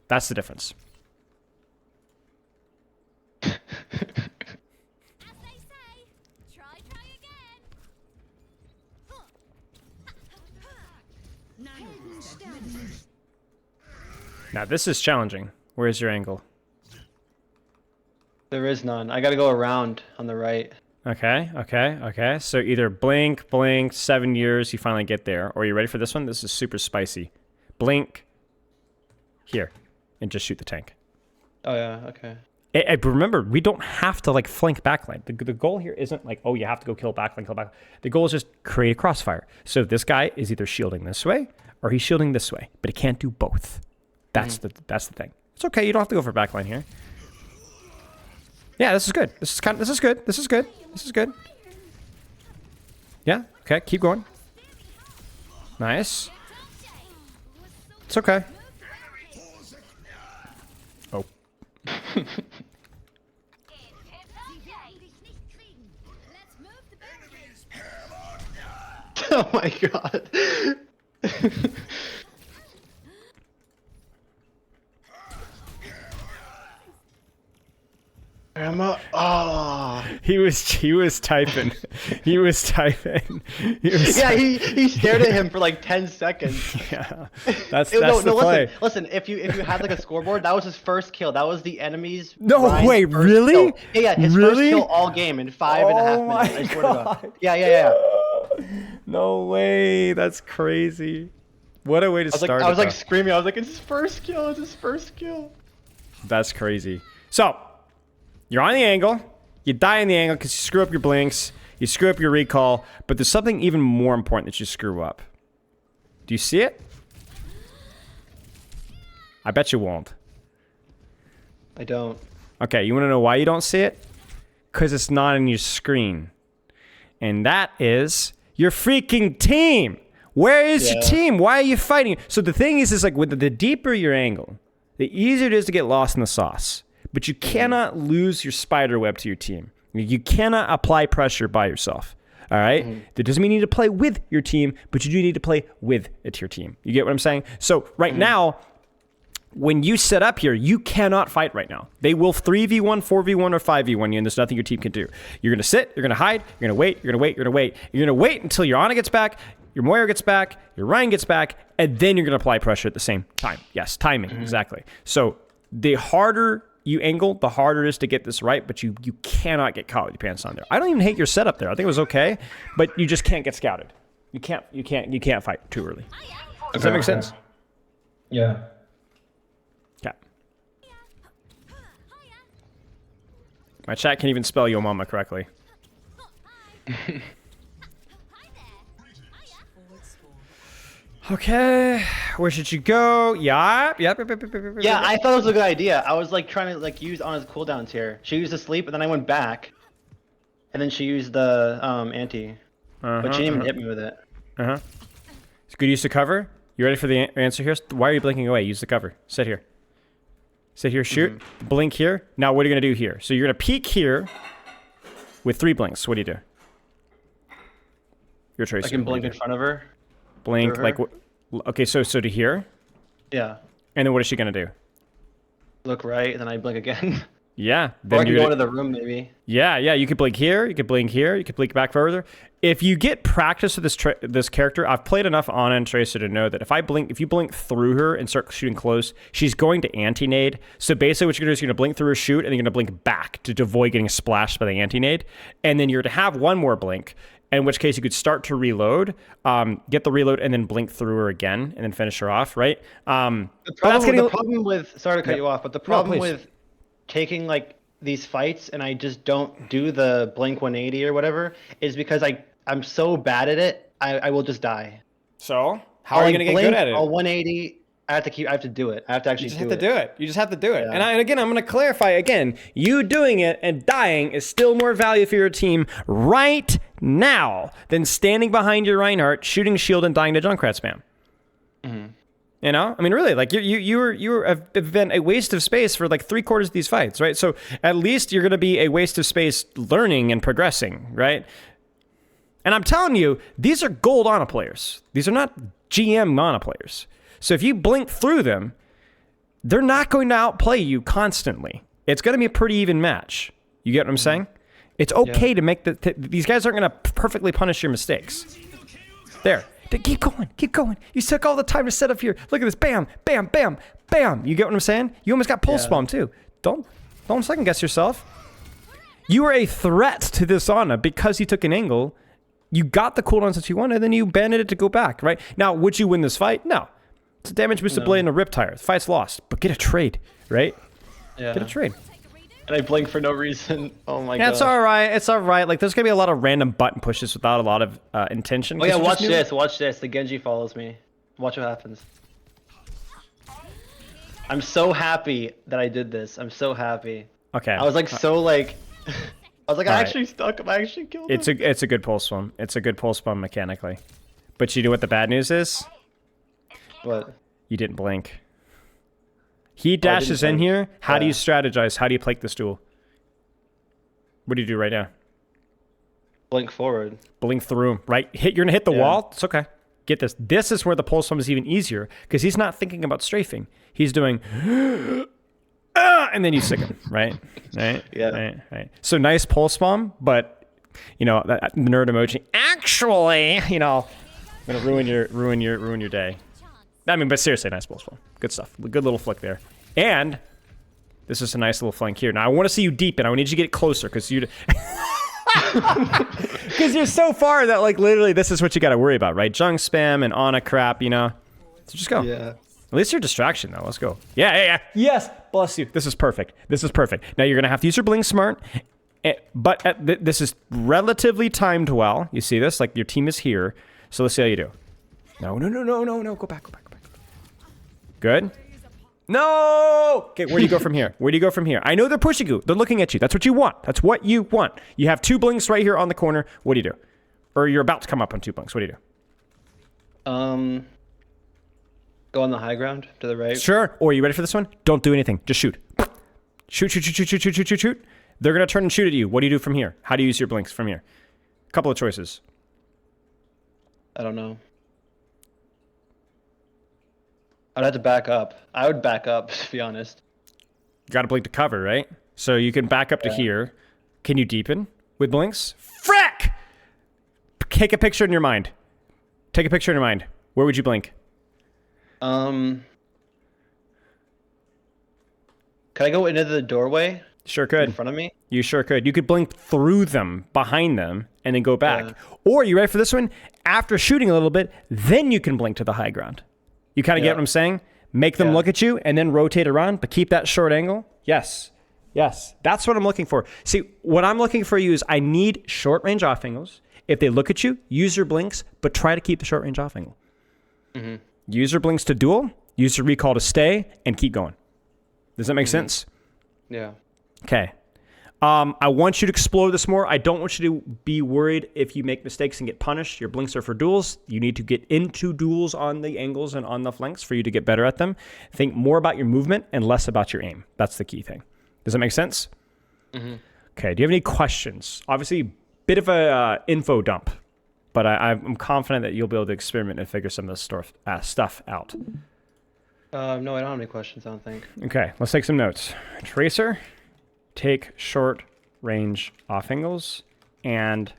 That's the difference. Now this is challenging. Where's your angle? There is none. I gotta go around on the right. Okay. So either blink, 7 years, you finally get there. Or are you ready for this one? This is super spicy. Blink. Here. And just shoot the tank. Oh yeah, okay. Remember, we don't have to like flank backline. The goal here isn't like, oh, you have to go kill backline. The goal is just create a crossfire. So this guy is either shielding this way or he's shielding this way, but he can't do both. That's the thing. It's okay. You don't have to go for backline here. Yeah, this is good. This is good. Yeah. Okay. Keep going. Nice. It's okay. Oh. Oh my god. Grandma, He was typing. He stared at him for like 10 seconds. Yeah, that's the play. Listen, if you had like a scoreboard, that was his first kill. That was the enemy's. Wait, really? Kill. Yeah, his first kill all game in 5.5 minutes. I swear to God. Yeah. No way, that's crazy. What a way to start. I was like screaming. I was like, it's his first kill. It's his first kill. That's crazy. So. You're on the angle, you die in the angle because you screw up your blinks, you screw up your recall, but there's something even more important that you screw up. Do you see it? I bet you won't. I don't. Okay, you want to know why you don't see it? Because it's not on your screen. And that is your freaking team. Where is your team? Why are you fighting? So the thing is like with the deeper your angle, the easier it is to get lost in the sauce. But you cannot lose your spider web to your team. You cannot apply pressure by yourself. All right. That doesn't mean you need to play with your team, but you do need to play with a tier team. You get what I'm saying? So right now, when you set up here, you cannot fight right now. They will 3v1, 4v1, or 5v1 you, and there's nothing your team can do. You're going to sit, you're going to hide, you're going to wait, you're going to wait, you're going to wait. You're going to wait until your Ana gets back, your Moira gets back, your Ryan gets back, and then you're going to apply pressure at the same time. Yes, timing, exactly. So the harder you angle, the harder it is to get this right, but you cannot get caught with your pants on there. I don't even hate your setup there. I think it was okay, but you just can't get scouted. You can't fight too early. Does that make sense? Yeah. Okay. My chat can't even spell Yo Mama correctly. Okay, where should you go? Yep. Yeah, I thought it was a good idea. I was like trying to like use Ana's cooldowns here. She used the sleep, and then I went back, and then she used the anti, but she didn't even hit me with it. It's good use of cover. You ready for the answer here? Why are you blinking away? Use the cover. Sit here. Sit here, shoot. Blink here. Now what are you gonna do here? So you're gonna peek here with 3 blinks. What do you do? Your choice. I can blink in front of her. Blink like okay, so to here. Yeah. And then what is she gonna do? Look right, and then I blink again. Yeah. Then or I can go into the room maybe. Yeah. You could blink here. You could blink here. You could blink back further. If you get practice with this character, I've played enough Ana and Tracer to know that if you blink through her and start shooting close, she's going to anti-nade. So basically what you're gonna do is you're gonna blink through her shoot, and then you're gonna blink back to avoid getting splashed by the anti-nade. And then you're to have one more blink, in which case you could start to reload, get the reload, and then blink through her again, and then finish her off, right? The problem with, sorry to cut you off, but the problem with taking like these fights and I just don't do the blink 180 or whatever is because I'm so bad at it, I will just die. So how are you gonna get good at it? A 180. I have to do it. I have to actually do it. You just have to do it. Yeah. And again, I'm going to clarify again. You doing it and dying is still more value for your team right now than standing behind your Reinhardt, shooting shield, and dying to Junkrat spam. You know, I mean, really, like have been a waste of space for like 3/4 of these fights, right? So at least you're going to be a waste of space learning and progressing, right? And I'm telling you, these are gold Ana players. These are not GM Ana players. So if you blink through them, they're not going to outplay you constantly. It's going to be a pretty even match. You get what I'm saying? It's okay to make these guys aren't going to perfectly punish your mistakes. There. Keep going. You took all the time to set up here. Look at this. Bam, bam, bam, bam. You get what I'm saying? You almost got pulse bomb too. Don't second guess yourself. You were a threat to this Ana because he took an angle. You got the cooldowns that you wanted, then you banded it to go back, right? Now, would you win this fight? No. It's a damage boosted blade and a rip tire. The fight's lost, but get a trade, right? Yeah. Get a trade. And I blink for no reason. Oh my god. It's all right. It's all right. Like there's gonna be a lot of random button pushes without a lot of intention. Oh yeah, watch this. Watch this. The Genji follows me. Watch what happens. I'm so happy that I did this. I'm so happy. Okay. I was like so like. I was like, I actually stuck him. I actually killed him. It's a good pulse bomb. It's a good pulse bomb mechanically. But you know what the bad news is? What? You didn't blink. He dashes in here. How do you strategize? How do you play this duel? What do you do right now? Blink forward. Blink through him. Right? You're going to hit the wall. It's okay. Get this. This is where the pulse bomb is even easier because he's not thinking about strafing. He's doing... and then you sick him, right? Right? Yeah. Right. So nice pulse bomb, but, you know, that nerd emoji. Actually, you know, I'm going to ruin your day. I mean, but seriously, nice pulse bomb. Good stuff. Good little flick there. And this is a nice little flank here. Now, I want to see you deepen. I need you to get closer because you're so far that, like, literally this is what you got to worry about, right? Junk spam and Ana crap, you know? So just go. Yeah. At least your distraction, though. Let's go. Yeah. Yes. Bless you. This is perfect. Now, you're going to have to use your blink smart, but this is relatively timed well. You see this? Like, your team is here. So let's see how you do. No. Go back. Good. No! Okay, where do you go from here? I know they're pushing you. They're looking at you. That's what you want. You have 2 blinks right here on the corner. What do you do? Or you're about to come up on 2 blinks. What do you do? Go on the high ground to the right. Sure. Or are you ready for this one? Don't do anything. Just shoot. Shoot. They're going to turn and shoot at you. What do you do from here? How do you use your blinks from here? Couple of choices. I don't know. I'd have to back up. I would back up, to be honest. Got to blink to cover, right? So you can back up to here. Can you deepen with blinks? Frick! Take a picture in your mind. Take a picture in your mind. Where would you blink? Can I go into the doorway? Sure could. In front of me? You sure could. You could blink through them, behind them, and then go back. Yeah. Or, you ready for this one? After shooting a little bit, then you can blink to the high ground. You kind of get what I'm saying? Make them look at you, and then rotate around, but keep that short angle. Yes. Yes. That's what I'm looking for. See, what I'm looking for you is I need short range off angles. If they look at you, use your blinks, but try to keep the short range off angle. Mm-hmm. Use your blinks to duel, use your recall to stay, and keep going. Does that make sense? Yeah. Okay. I want you to explore this more. I don't want you to be worried if you make mistakes and get punished. Your blinks are for duels. You need to get into duels on the angles and on the flanks for you to get better at them. Think more about your movement and less about your aim. That's the key thing. Does that make sense? Mm-hmm. Okay. Do you have any questions? Obviously, bit of a info dump, but I'm confident that you'll be able to experiment and figure some of this stuff out. No, I don't have any questions, I don't think. Okay, let's take some notes. Tracer, take short range off angles and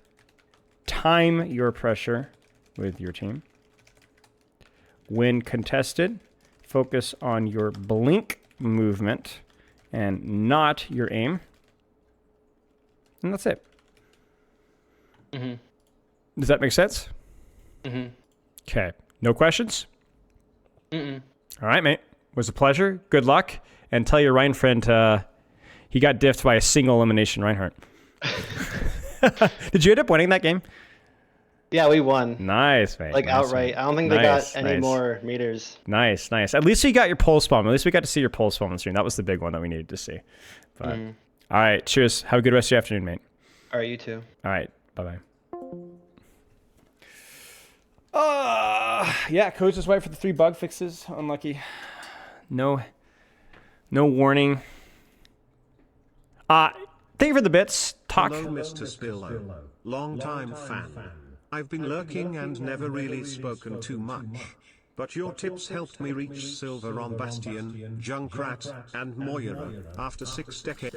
time your pressure with your team. When contested, focus on your blink movement and not your aim. And that's it. Mm-hmm. Does that make sense? Mm-hmm. Okay. No questions? Mm-mm. All right, mate. It was a pleasure. Good luck. And tell your Ryan friend he got diffed by a single elimination Reinhardt. Did you end up winning that game? Yeah, we won. Nice, mate. Like nice, outright. mate. I don't think they got any more meters. Nice, nice. At least you got your pulse bomb. At least we got to see your pulse bomb on the stream. That was the big one that we needed to see. But, all right, cheers. Have a good rest of your afternoon, mate. All right, you too. All right, bye-bye. Yeah, coach is white for the 3 bug fixes. Unlucky. No warning. Thank you for the bits. Talk. Hello, Mr. Spillo. Long-time fan. I've been lurking and never really spoken too much. But your tips helped me reach silver on Bastion, Junkrat, and Moira after 6 decades.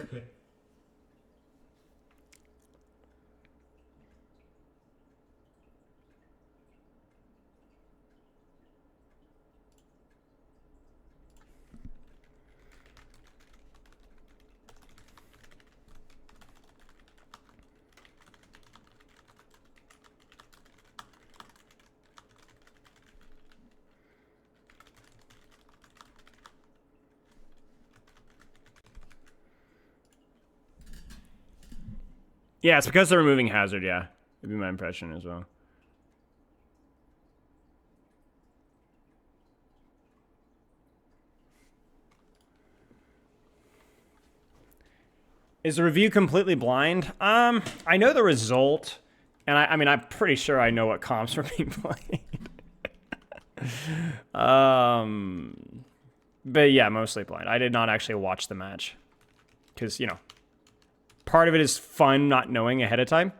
Yeah, it's because they're removing Hazard, yeah. It'd be my impression as well. Is the review completely blind? I know the result, and I mean, I'm pretty sure I know what comps were being played. But yeah, mostly blind. I did not actually watch the match. Because, you know, part of it is fun not knowing ahead of time.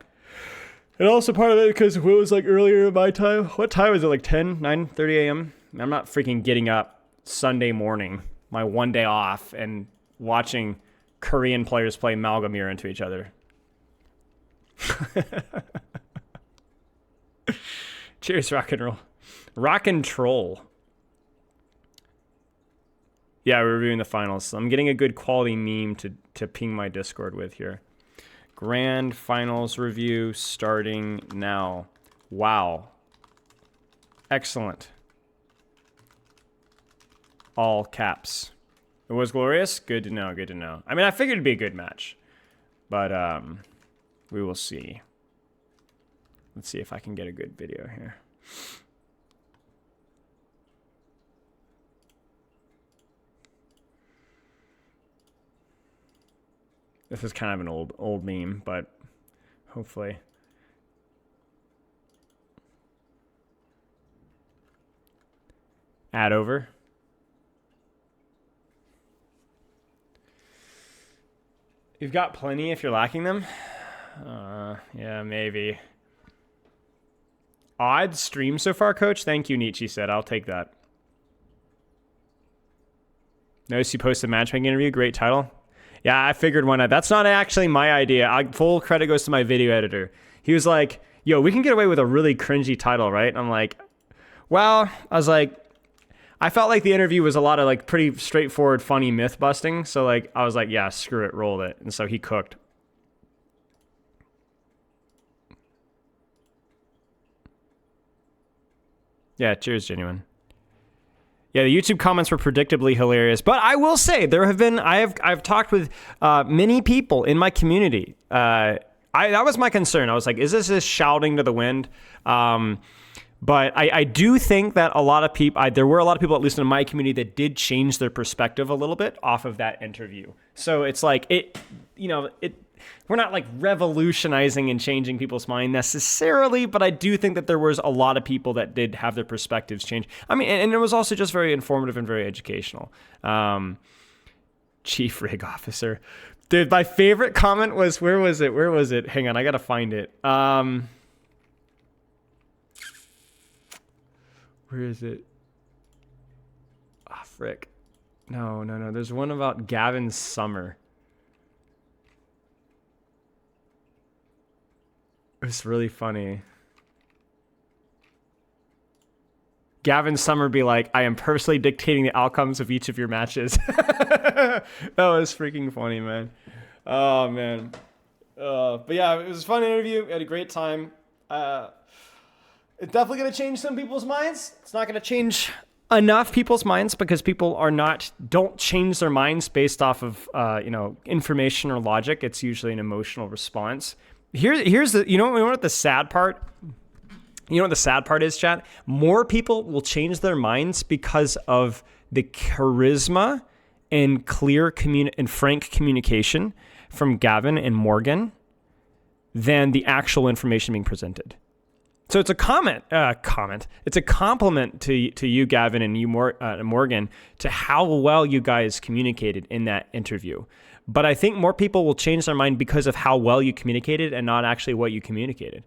And also part of it because it was like earlier in my time. What time was it? Like 9:30 a.m.? I'm not freaking getting up Sunday morning, my one day off, and watching Korean players play Malgamir into each other. Cheers, rock and roll. Rock and troll. Yeah, we're reviewing the finals. I'm getting a good quality meme to ping my Discord with here. Grand finals review starting now. Wow. Excellent. All caps. It was glorious? Good to know, good to know. I mean, I figured it'd be a good match. But we will see. Let's see if I can get a good video here. This is kind of an old meme, but hopefully. Add over. You've got plenty if you're lacking them. Yeah, maybe. Odd stream so far, Coach. Thank you, Nietzsche said. I'll take that. Notice you posted a matchmaking interview. Great title. Yeah, I figured why not. That's not actually my idea. Full credit goes to my video editor. He was like, yo, we can get away with a really cringy title, right? And I'm like, well, I was like, I felt like the interview was a lot of like pretty straightforward, funny myth busting. So like, I was like, yeah, screw it, roll it. And so he cooked. Yeah, cheers, Genuine. Yeah, the YouTube comments were predictably hilarious, but I will say there have been I've talked with many people in my community. That was my concern. I was like, is this just shouting to the wind? But I do think that a lot of people, there were a lot of people, at least in my community, that did change their perspective a little bit off of that interview. So it's like we're not like revolutionizing and changing people's mind necessarily, but I do think that there was a lot of people that did have their perspectives change. I mean, and it was also just very informative and very educational. Chief Rig Officer. Dude, my favorite comment was, where was it? Hang on, I gotta find it. Where is it? Ah, frick. No. There's one about Gavin Summer. It was really funny. Gavin Summer be like, I am personally dictating the outcomes of each of your matches. That was freaking funny, man. Oh, man. But yeah, it was a fun interview. We had a great time. It's definitely going to change some people's minds. It's not going to change enough people's minds because people don't change their minds based off of, information or logic. It's usually an emotional response. Here's the, you know what the sad part? You know what the sad part is, chat? More people will change their minds because of the charisma and clear and frank communication from Gavin and Morgan than the actual information being presented. So it's a comment. It's a compliment to you, Gavin, and you, Morgan, to how well you guys communicated in that interview. But I think more people will change their mind because of how well you communicated and not actually what you communicated.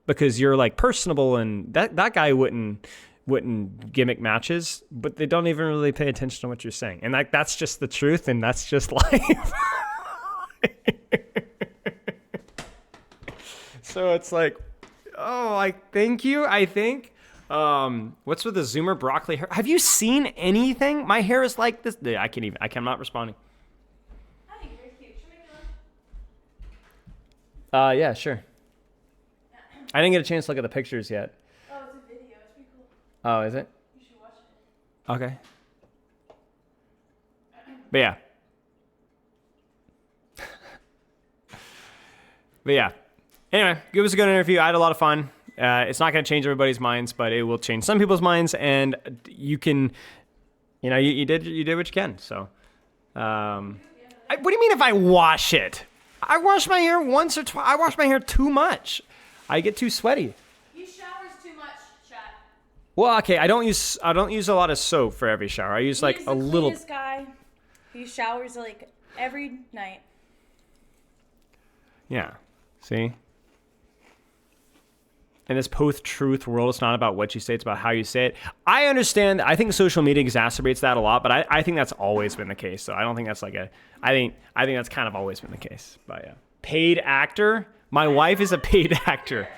Because you're like personable, and that guy wouldn't gimmick matches, but they don't even really pay attention to what you're saying. And that's just the truth, and that's just life. So it's like, oh, I think. What's with the Zoomer broccoli hair? Have you seen anything? My hair is like this. I'm not responding. I think you're cute. Should we make one? Yeah, sure. I didn't get a chance to look at the pictures yet. Oh, it's a video. It's pretty cool. Oh, is it? You should watch it. Okay. But yeah. Anyway, it was a good interview. I had a lot of fun. It's not going to change everybody's minds, but it will change some people's minds, and you can, you did what you can. So, what do you mean if I wash it? I wash my hair once or twice. I wash my hair too much. I get too sweaty. He showers too much, chat. Well, okay, I don't use a lot of soap for every shower. I use like a little. He's the cleanest guy. He showers like every night. Yeah. See? In this post-truth world, it's not about what you say, it's about how you say it. I understand. I think social media exacerbates that a lot, but I think that's always been the case. So I don't think that's I think that's kind of always been the case. But yeah. Paid actor? My wife is a paid actor.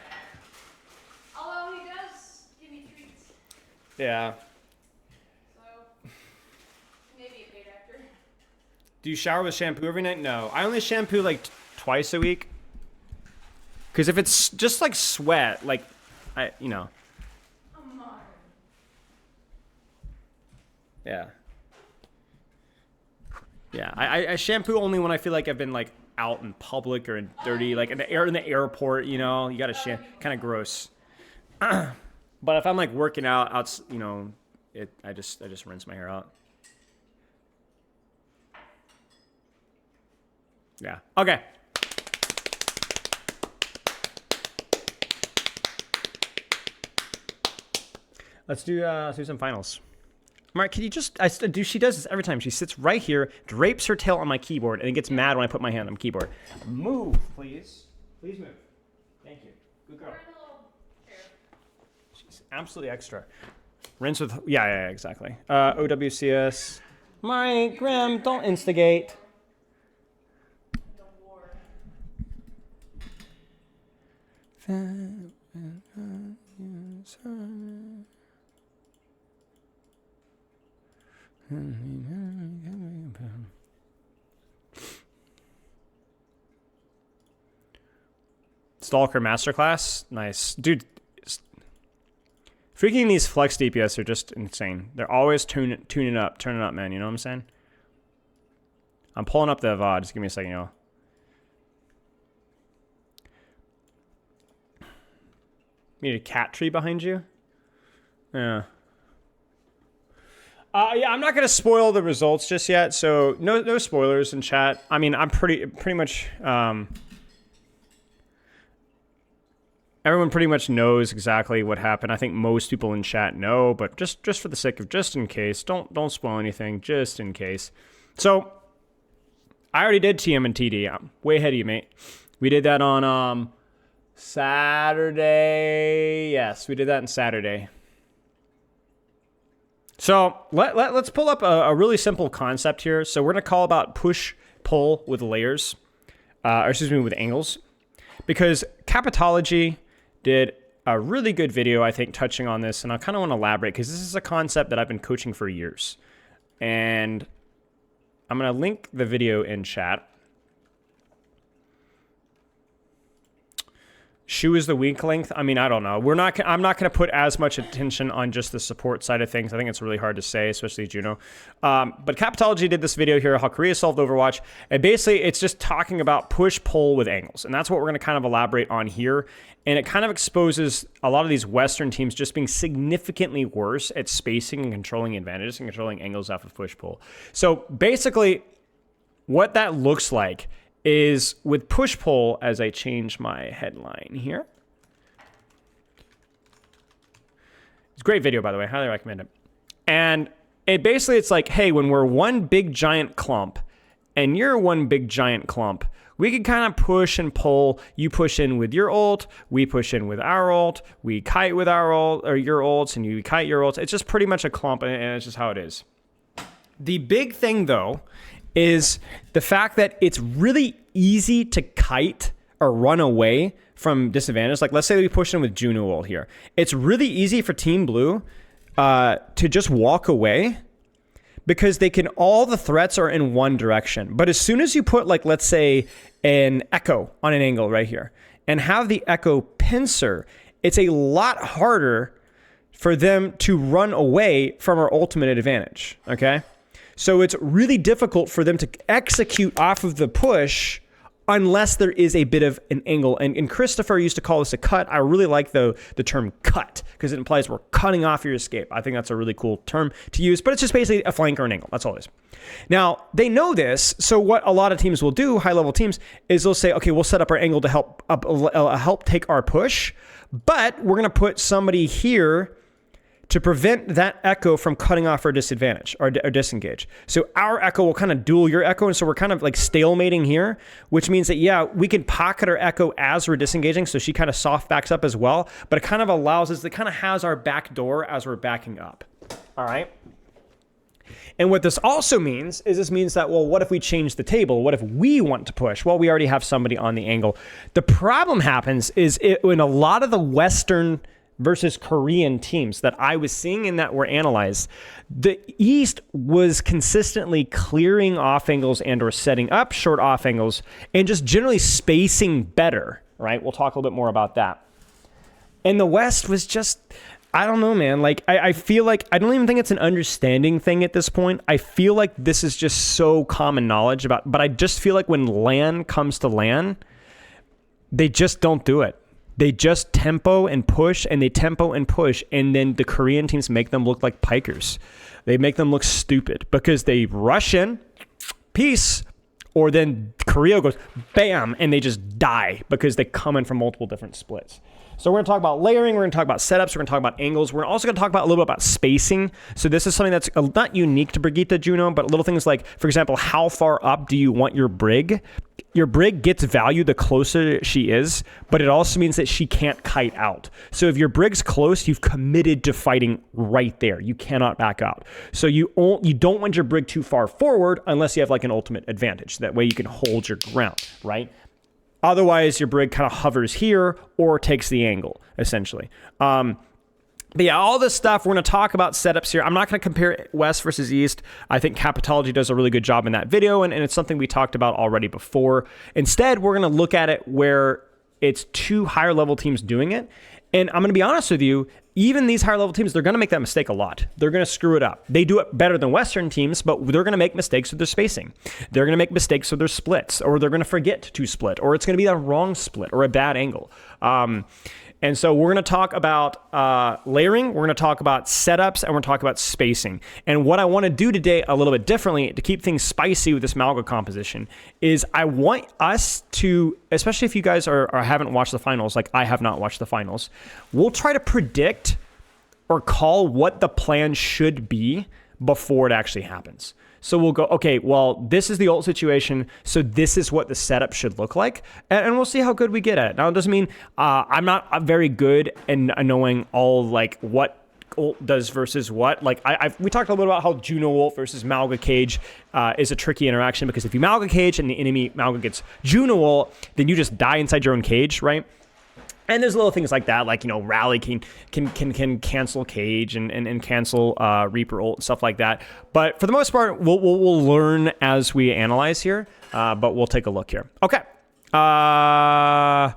Although he does give me treats. Yeah. So, maybe a paid actor. Do you shower with shampoo every night? No. I only shampoo like twice a week. Because if it's just like sweat, like, Yeah. Yeah, I shampoo only when I feel like I've been like out in public or in dirty, like in the airport, you gotta shampoo, kind of gross. But if I'm like working out, I just rinse my hair out. Yeah. Okay. Let's do some finals. Mark, can you she does this every time. She sits right here, drapes her tail on my keyboard, and it gets mad when I put my hand on the keyboard. Move, please. Please move. Thank you. Good girl. Absolutely extra. Rinse with, yeah, exactly. OWCS. Mike, Grim, don't instigate. Stalker Masterclass. Nice. Dude, freaking these flex DPS are just insane. They're always turning up, man. You know what I'm saying? I'm pulling up the VOD. Just give me a second, y'all. You need a cat tree behind you? Yeah. Yeah, I'm not gonna spoil the results just yet, so no spoilers in chat. I mean, I'm pretty much everyone pretty much knows exactly what happened. I think most people in chat know, but just for the sake of just in case, don't spoil anything, just in case. So I already did TM and TD. I'm way ahead of you, mate. We did that on Saturday. Yes, we did that on Saturday. So let's pull up a really simple concept here. So we're going to call about push-pull with layers, with angles, because Capitology did a really good video, I think, touching on this, and I kind of want to elaborate because this is a concept that I've been coaching for years. And I'm going to link the video in chat. Shoe is the weak length. I mean, I don't know. I'm not going to put as much attention on just the support side of things. I think it's really hard to say, especially Juno. But Capitology did this video here, how Korea solved Overwatch. And basically, it's just talking about push-pull with angles. And that's what we're going to kind of elaborate on here. And it kind of exposes a lot of these Western teams just being significantly worse at spacing and controlling advantages and controlling angles off of push-pull. So basically, what that looks like is with push-pull, as I change my headline here. It's a great video, by the way. Highly recommend it. And it's like, hey, when we're one big giant clump and you're one big giant clump, we can kind of push and pull. You push in with your ult, we push in with our ult, we kite with our ult, or your ults, and you kite your ults. It's just pretty much a clump, and it's just how it is. The big thing, though, is the fact that it's really easy to kite or run away from disadvantage. Like, let's say we push in with Juno ult here. It's really easy for Team Blue to just walk away because all the threats are in one direction. But as soon as you put, like, let's say an Echo on an angle right here and have the Echo pincer, it's a lot harder for them to run away from our ultimate advantage, okay? So it's really difficult for them to execute off of the push unless there is a bit of an angle. And Christopher used to call this a cut. I really like the term cut because it implies we're cutting off your escape. I think that's a really cool term to use, but it's just basically a flank or an angle. That's all it is. Now, they know this, so what a lot of teams will do, high-level teams, is they'll say, okay, we'll set up our angle to help take our push, but we're going to put somebody here to prevent that Echo from cutting off our disadvantage or disengage. So our Echo will kind of duel your Echo, and so we're kind of like stalemating here, which means that, yeah, we can pocket our Echo as we're disengaging, so she kind of soft backs up as well, but it kind of allows us, it kind of has our back door as we're backing up. All right? And what this also means is this means that, well, what if we change the table? What if we want to push? Well, we already have somebody on the angle. The problem happens is in a lot of the Western versus Korean teams that I was seeing and that were analyzed, the East was consistently clearing off angles and or setting up short off angles and just generally spacing better, right? We'll talk a little bit more about that. And the West was just, I don't know, man. Like, I feel like, I don't even think it's an understanding thing at this point. I feel like this is just so common knowledge but I just feel like when LAN comes to LAN, they just don't do it. They just tempo and push, and they tempo and push, and then the Korean teams make them look like pikers. They make them look stupid because they rush in, peace, or then Korea goes bam, and they just die because they come in from multiple different splits. So we're going to talk about layering. We're going to talk about setups. We're going to talk about angles. We're also going to talk about a little bit about spacing. So this is something that's not unique to Brigitte Juno, but little things like, for example, how far up do you want your brig? Your brig gets value the closer she is, but it also means that she can't kite out. So if your brig's close, you've committed to fighting right there. You cannot back out. So you don't want your brig too far forward unless you have like an ultimate advantage. That way you can hold your ground, right? Otherwise, your brig kind of hovers here or takes the angle, essentially. But yeah, all this stuff, we're going to talk about setups here. I'm not going to compare West versus East. I think Capitology does a really good job in that video, and it's something we talked about already before. Instead, we're going to look at it where it's two higher level teams doing it. And I'm going to be honest with you, even these higher level teams, they're going to make that mistake a lot. They're going to screw it up. They do it better than Western teams, but they're going to make mistakes with their spacing. They're going to make mistakes with their splits, or they're going to forget to split, or it's going to be a wrong split or a bad angle. And so we're going to talk about layering, we're going to talk about setups, and we're going to talk about spacing. And what I want to do today a little bit differently to keep things spicy with this Malga composition is I want us to, especially if you guys haven't watched the finals, like I have not watched the finals, we'll try to predict or call what the plan should be before it actually happens. So we'll go, okay, well, this is the ult situation, so this is what the setup should look like, and we'll see how good we get at it. Now, it doesn't mean I'm not very good in knowing all, like, what ult does versus what. Like, we talked a little bit about how Juno ult versus Malga cage is a tricky interaction, because if you Malga cage and the enemy Malga gets Juno ult, then you just die inside your own cage, right? And there's little things like that, like, you know, Rally can cancel Cage and cancel Reaper ult and stuff like that. But for the most part, we'll learn as we analyze here. But we'll take a look here. Okay. Yeah.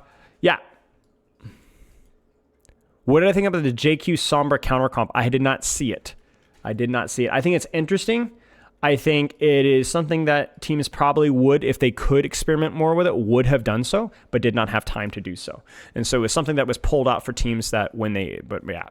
What did I think about the JQ Sombra counter comp? I did not see it. I think it's interesting. I think it is something that teams probably would, if they could experiment more with it, would have done so, but did not have time to do so. And so it was something that was pulled out for teams that but yeah.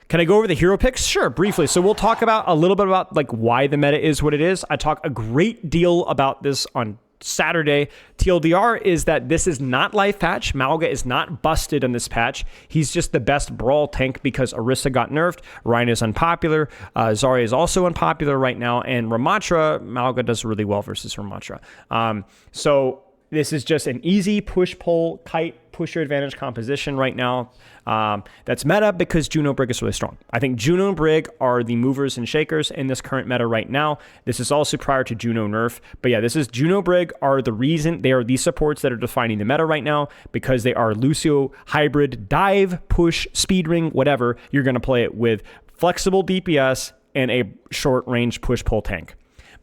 Can I go over the hero picks? Sure, briefly. So we'll talk about a little bit about like why the meta is what it is. I talk a great deal about this on Saturday. TLDR is that this is not life patch. Malga is not busted in this patch. He's just the best brawl tank because Orisa got nerfed. Ryan is unpopular. Zarya is also unpopular right now. And Ramatra, Malga does really well versus Ramatra. So this is just an easy push-pull, kite, push your advantage composition right now. That's meta because Juno Brig is really strong. I think Juno and Brig are the movers and shakers in this current meta right now. This is also prior to Juno nerf. But yeah, this is Juno Brig are the reason. They are the supports that are defining the meta right now because they are Lucio hybrid, dive, push, speed ring, whatever. You're going to play it with flexible DPS and a short range push-pull tank.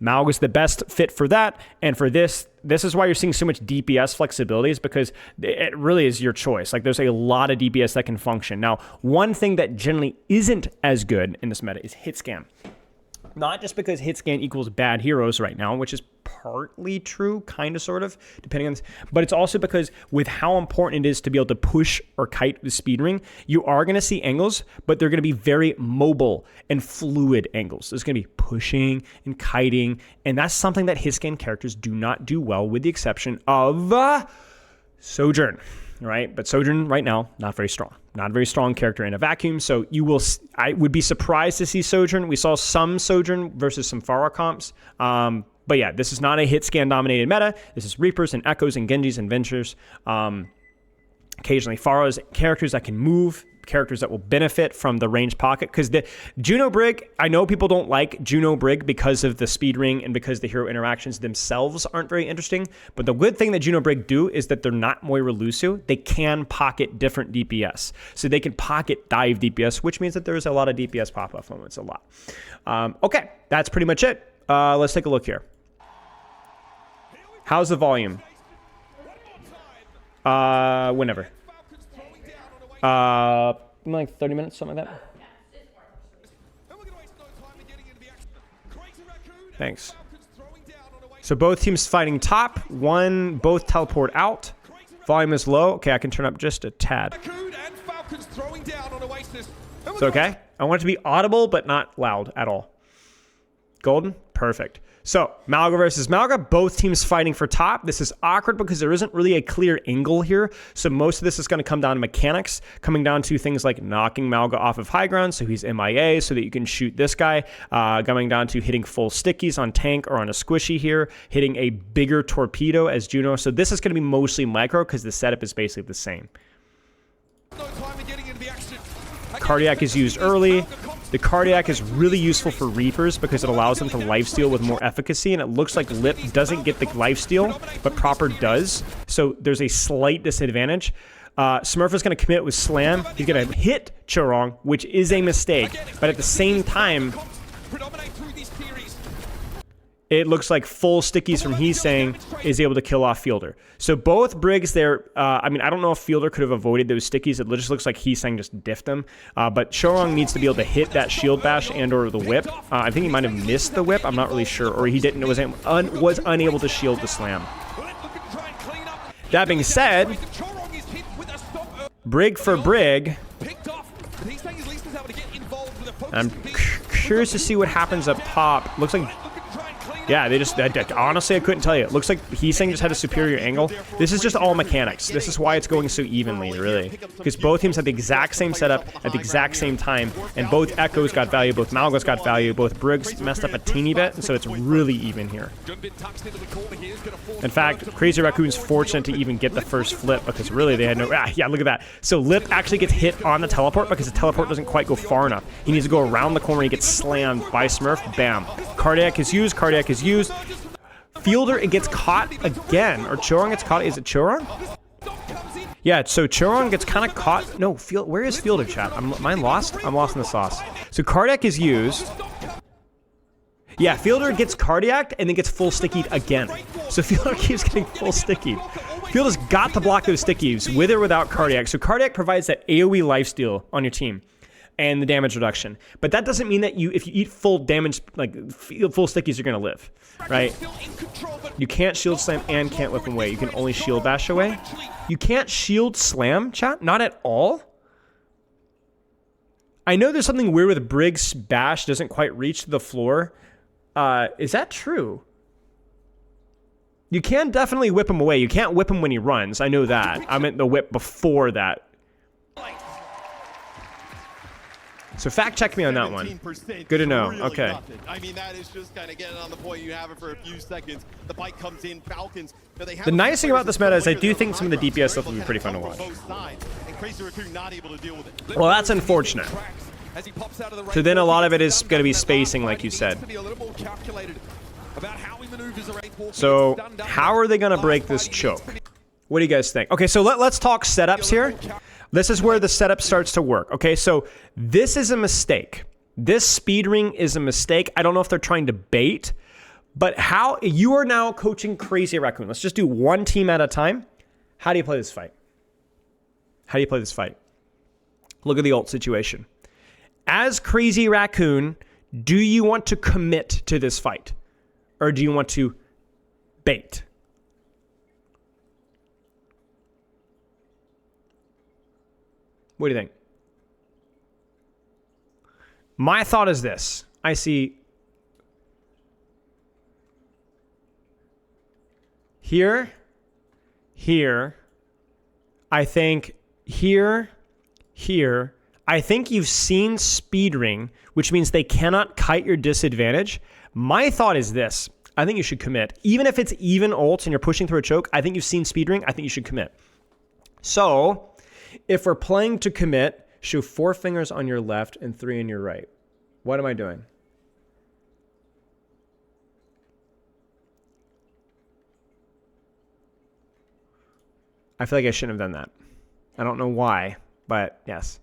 Malga is the best fit for that, and for this is why you're seeing so much DPS flexibility, is because it really is your choice. Like, there's a lot of DPS that can function. Now, one thing that generally isn't as good in this meta is hit scan. Not just because hit scan equals bad heroes right now, which is partly true, kind of, sort of, depending on this, but it's also because with how important it is to be able to push or kite with speed ring, you are going to see angles, but they're going to be very mobile and fluid angles. There's going to be pushing and kiting, and that's something that hit scan characters do not do well, with the exception of Sojourn. Right? But Sojourn right now, not very strong. Not a very strong character in a vacuum. So I would be surprised to see Sojourn. We saw some Sojourn versus some Pharah comps. But yeah, this is not a hit scan dominated meta. This is Reapers and Echoes and Genjis and Ventures. Occasionally Pharahs, characters that can move, characters that will benefit from the range pocket, because the Juno Brig, I know people don't like Juno Brig because of the speed ring and because the hero interactions themselves aren't very interesting, but the good thing that Juno Brig do is that they're not Moira Lucio. They can pocket different DPS, so they can pocket dive DPS, which means that there's a lot of DPS pop-off moments, a lot. Okay, that's pretty much it. Let's take a look here. How's the volume? Whenever. Like 30 minutes, something like that. Thanks. So both teams fighting top. Both teleport out. Volume is low. Okay, I can turn up just a tad. It's okay. I want it to be audible, but not loud at all. Golden? Perfect. So, Malga versus Malga, both teams fighting for top. This is awkward because there isn't really a clear angle here. So most of this is going to come down to mechanics, coming down to things like knocking Malga off of high ground so he's MIA so that you can shoot this guy, coming down to hitting full stickies on tank or on a squishy here, hitting a bigger torpedo as Juno. So this is going to be mostly micro because the setup is basically the same. Cardiac is used early. The Cardiac is really useful for Reapers because it allows them to lifesteal with more efficacy, and it looks like Lip doesn't get the lifesteal, but Proper does, so there's a slight disadvantage. Smurf is going to commit with Slam. He's going to hit Chorong, which is a mistake, but at the same time, it looks like full stickies from Heesang is able to kill off Fielder. So both Briggs there, I mean, I don't know if Fielder could have avoided those stickies. It just looks like Heesang just diffed them. But Chorong needs to be able to hit that shield bash and or the whip. I think he might have missed the whip. I'm not really sure. Or he didn't, was unable to shield the slam. That being said, Brig for Brig. I'm curious to see what happens up top. Looks like... Yeah, they just, honestly, I couldn't tell you. It looks like Heesang just had a superior angle. This is just all mechanics. This is why it's going so evenly, really. Because both teams had the exact same setup at the exact same time, and both Echoes got value, both Malgas got value, both Briggs messed up a teeny bit, and so it's really even here. In fact, Crazy Raccoon's fortunate to even get the first flip, because really they had no... yeah, look at that. So Lip actually gets hit on the teleport, because the teleport doesn't quite go far enough. He needs to go around the corner, he gets slammed by Smurf, bam. Cardiac is used, Cardiac is used. Fielder, it gets caught again. Or Chorong gets caught. Is it Chorong? Yeah, so Chorong gets kind of caught. No, where is Fielder, chat? Am I lost? I'm lost in the sauce. So Cardiac is used. Yeah, Fielder gets Cardiac and then gets full stickied again. So Fielder keeps getting full stickied. Fielder's got to block those stickies with or without Cardiac. So Cardiac provides that AoE lifesteal on your team and the damage reduction. But that doesn't mean that if you eat full damage, like full stickies, you're going to live, right? You can't shield slam and can't whip away. You can only shield bash away. You can't shield slam, chat? Not at all? I know there's something weird with Briggs' bash doesn't quite reach the floor. Is that true? You can definitely whip him away. You can't whip him when he runs. I know that. I meant the whip before that. So fact check me on that one. Good to know. Okay. I mean, that is just kind of getting on the point. You have it for a few seconds. The bike comes in. Falcons. The nice thing about this meta is I do think some of the DPS stuff will be pretty fun to watch. Well, that's unfortunate. So then a lot of it is going to be spacing, like you said. So how are they going to break this choke? What do you guys think? Okay, so let's talk setups here. This is where the setup starts to work. Okay, so this is a mistake. This speed ring is a mistake. I don't know if they're trying to bait, but how you are now coaching Crazy Raccoon. Let's just do one team at a time. How do you play this fight? How do you play this fight? Look at the ult situation. As Crazy Raccoon, do you want to commit to this fight? Or do you want to bait? What do you think? My thought is this. I see here, here, I think here, here. I think you've seen speed ring, which means they cannot kite your disadvantage. My thought is this. I think you should commit. Even if it's even ult and you're pushing through a choke, I think you've seen speed ring. I think you should commit. So if we're playing to commit, show 4 fingers on your left and 3 on your right. What am I doing? I feel like I shouldn't have done that. I don't know why, but yes.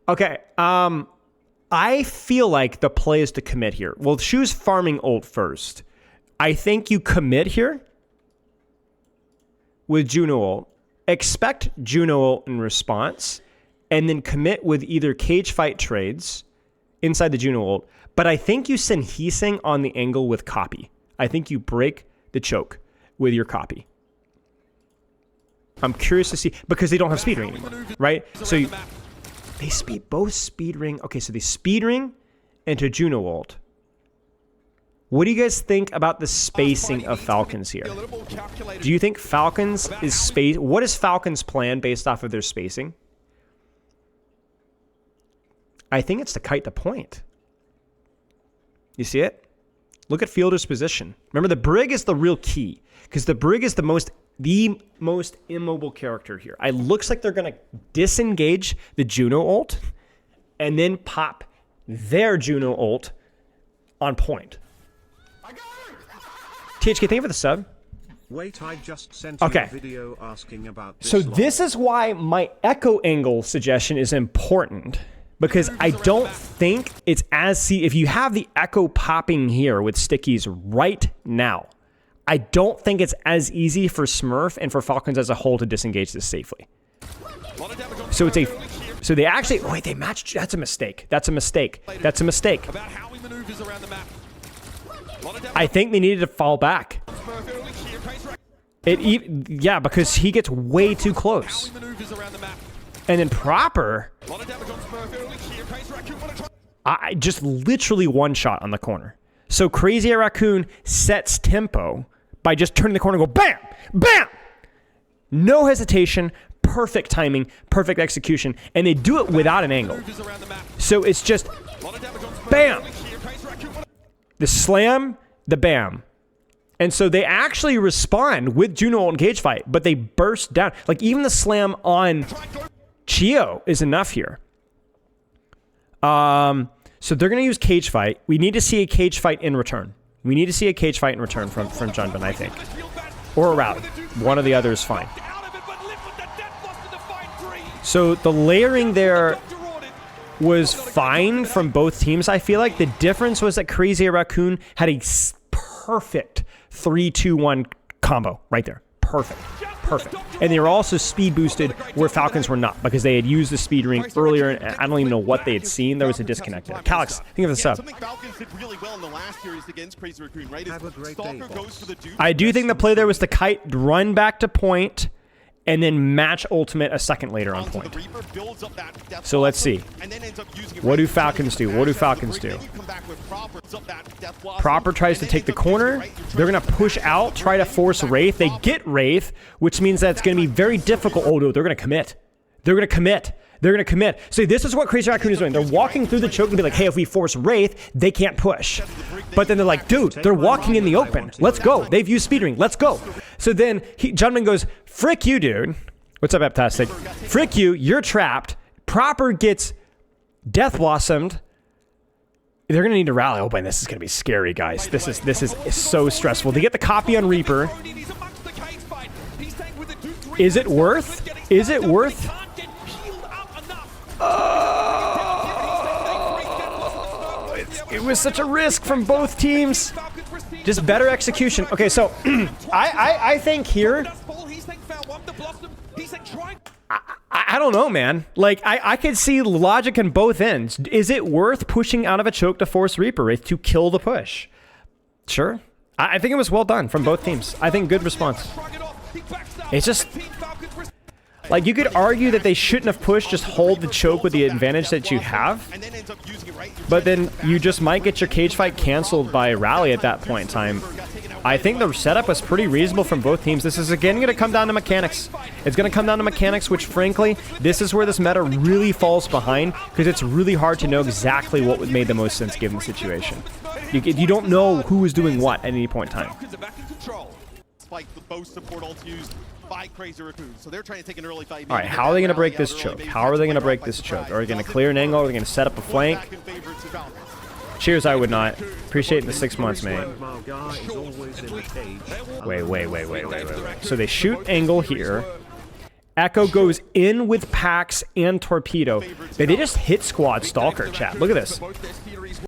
Okay, I feel like the play is to commit here. Well, choose farming ult first. I think you commit here with Juno ult. Expect Juno ult in response, and then commit with either cage fight trades inside the Juno ult. But I think you send Heesang on the angle with copy. I think you break the choke with your copy. I'm curious to see, because they don't have speed ring anymore, right? So they both speed ring. Okay, so they speed ring into Juno ult. What do you guys think about the spacing of Falcons here? Do you think Falcons is space? What is Falcons' plan based off of their spacing? I think it's to kite the point. You see it? Look at Fielder's position. Remember, the Brig is the real key because the Brig is the most immobile character here. It looks like they're going to disengage the Juno ult and then pop their Juno ult on point. THK, thank you for the sub. Wait, I just sent you a video asking about this. So this is why my echo angle suggestion is important. Because I don't think it's as... if you have the echo popping here with stickies right now, I don't think it's as easy for Smurf and for Falcons as a whole to disengage this safely. So it's a... so they actually... wait, they matched... that's a mistake. That's a mistake. That's a mistake. I think they needed to fall back. Yeah, because he gets way too close. And then Proper... I just literally one shot on the corner. So Crazy Raccoon sets tempo by just turning the corner and go BAM! BAM! No hesitation, perfect timing, perfect execution, and they do it without an angle. So it's just BAM! The slam, the BAM. And so they actually respond with Juno ult and cage fight, but they burst down. Like even the slam on Chio is enough here. So they're going to use cage fight. We need to see a cage fight in return. We need to see a cage fight in return from Junbin, I think. Or a rally. One or the other is fine. So the layering there was fine from both teams, I feel like. The difference was that Crazy Raccoon had a perfect 3-2-1 combo right there. Perfect. Perfect. And they were also speed boosted where Falcons were not because they had used the speed ring earlier and I don't even know what they had seen. There was a disconnect there. Calyx, think of the sub. I do think the play there was to kite, run back to point, and then match ultimate a second later on point. So let's see. What do Falcons do? What do Falcons do? Proper tries to take the corner. They're going to push out, try to force Wraith. They get Wraith, which means that it's going to be very difficult. Oh, no, they're going to commit. They're going to commit. They're going to commit. So this is what Crazy Raccoon is doing. They're walking through the choke and be like, hey, if we force Wraith, they can't push. But then they're like, dude, they're walking in the open. Let's go. They've used speed ring. Let's go. So then Junman goes, frick you, dude. What's up, Aptastic? Frick you. You're trapped. Proper gets Death Blossomed. They're going to need to rally. Oh, man, this is going to be scary, guys. This is so stressful. They get the copy on Reaper. Is it worth? Is it worth? It was such a risk from both teams. Just better execution. Okay, so I think here... I don't know, man. Like, I could see logic on both ends. Is it worth pushing out of a choke to force Reaper Wraith to kill the push? Sure. I think it was well done from both teams. I think good response. It's just... like, you could argue that they shouldn't have pushed, just hold the choke with the advantage that you have. But then you just might get your cage fight canceled by rally at that point in time. I think the setup was pretty reasonable from both teams. This is again going to come down to mechanics. It's going to come down to mechanics, which frankly, this is where this meta really falls behind because it's really hard to know exactly what made the most sense given the situation. You don't know who is doing what at any point in time. Alright, how are they going to break this choke? How are they going to break this choke? Are they going to clear an angle? Are they going to set up a flank? Cheers, I would not. Appreciate the 6 months, mate. Wait. So they shoot angle here. Echo goes in with Pax and Torpedo. They just hit squad Stalker, chat. Look at this.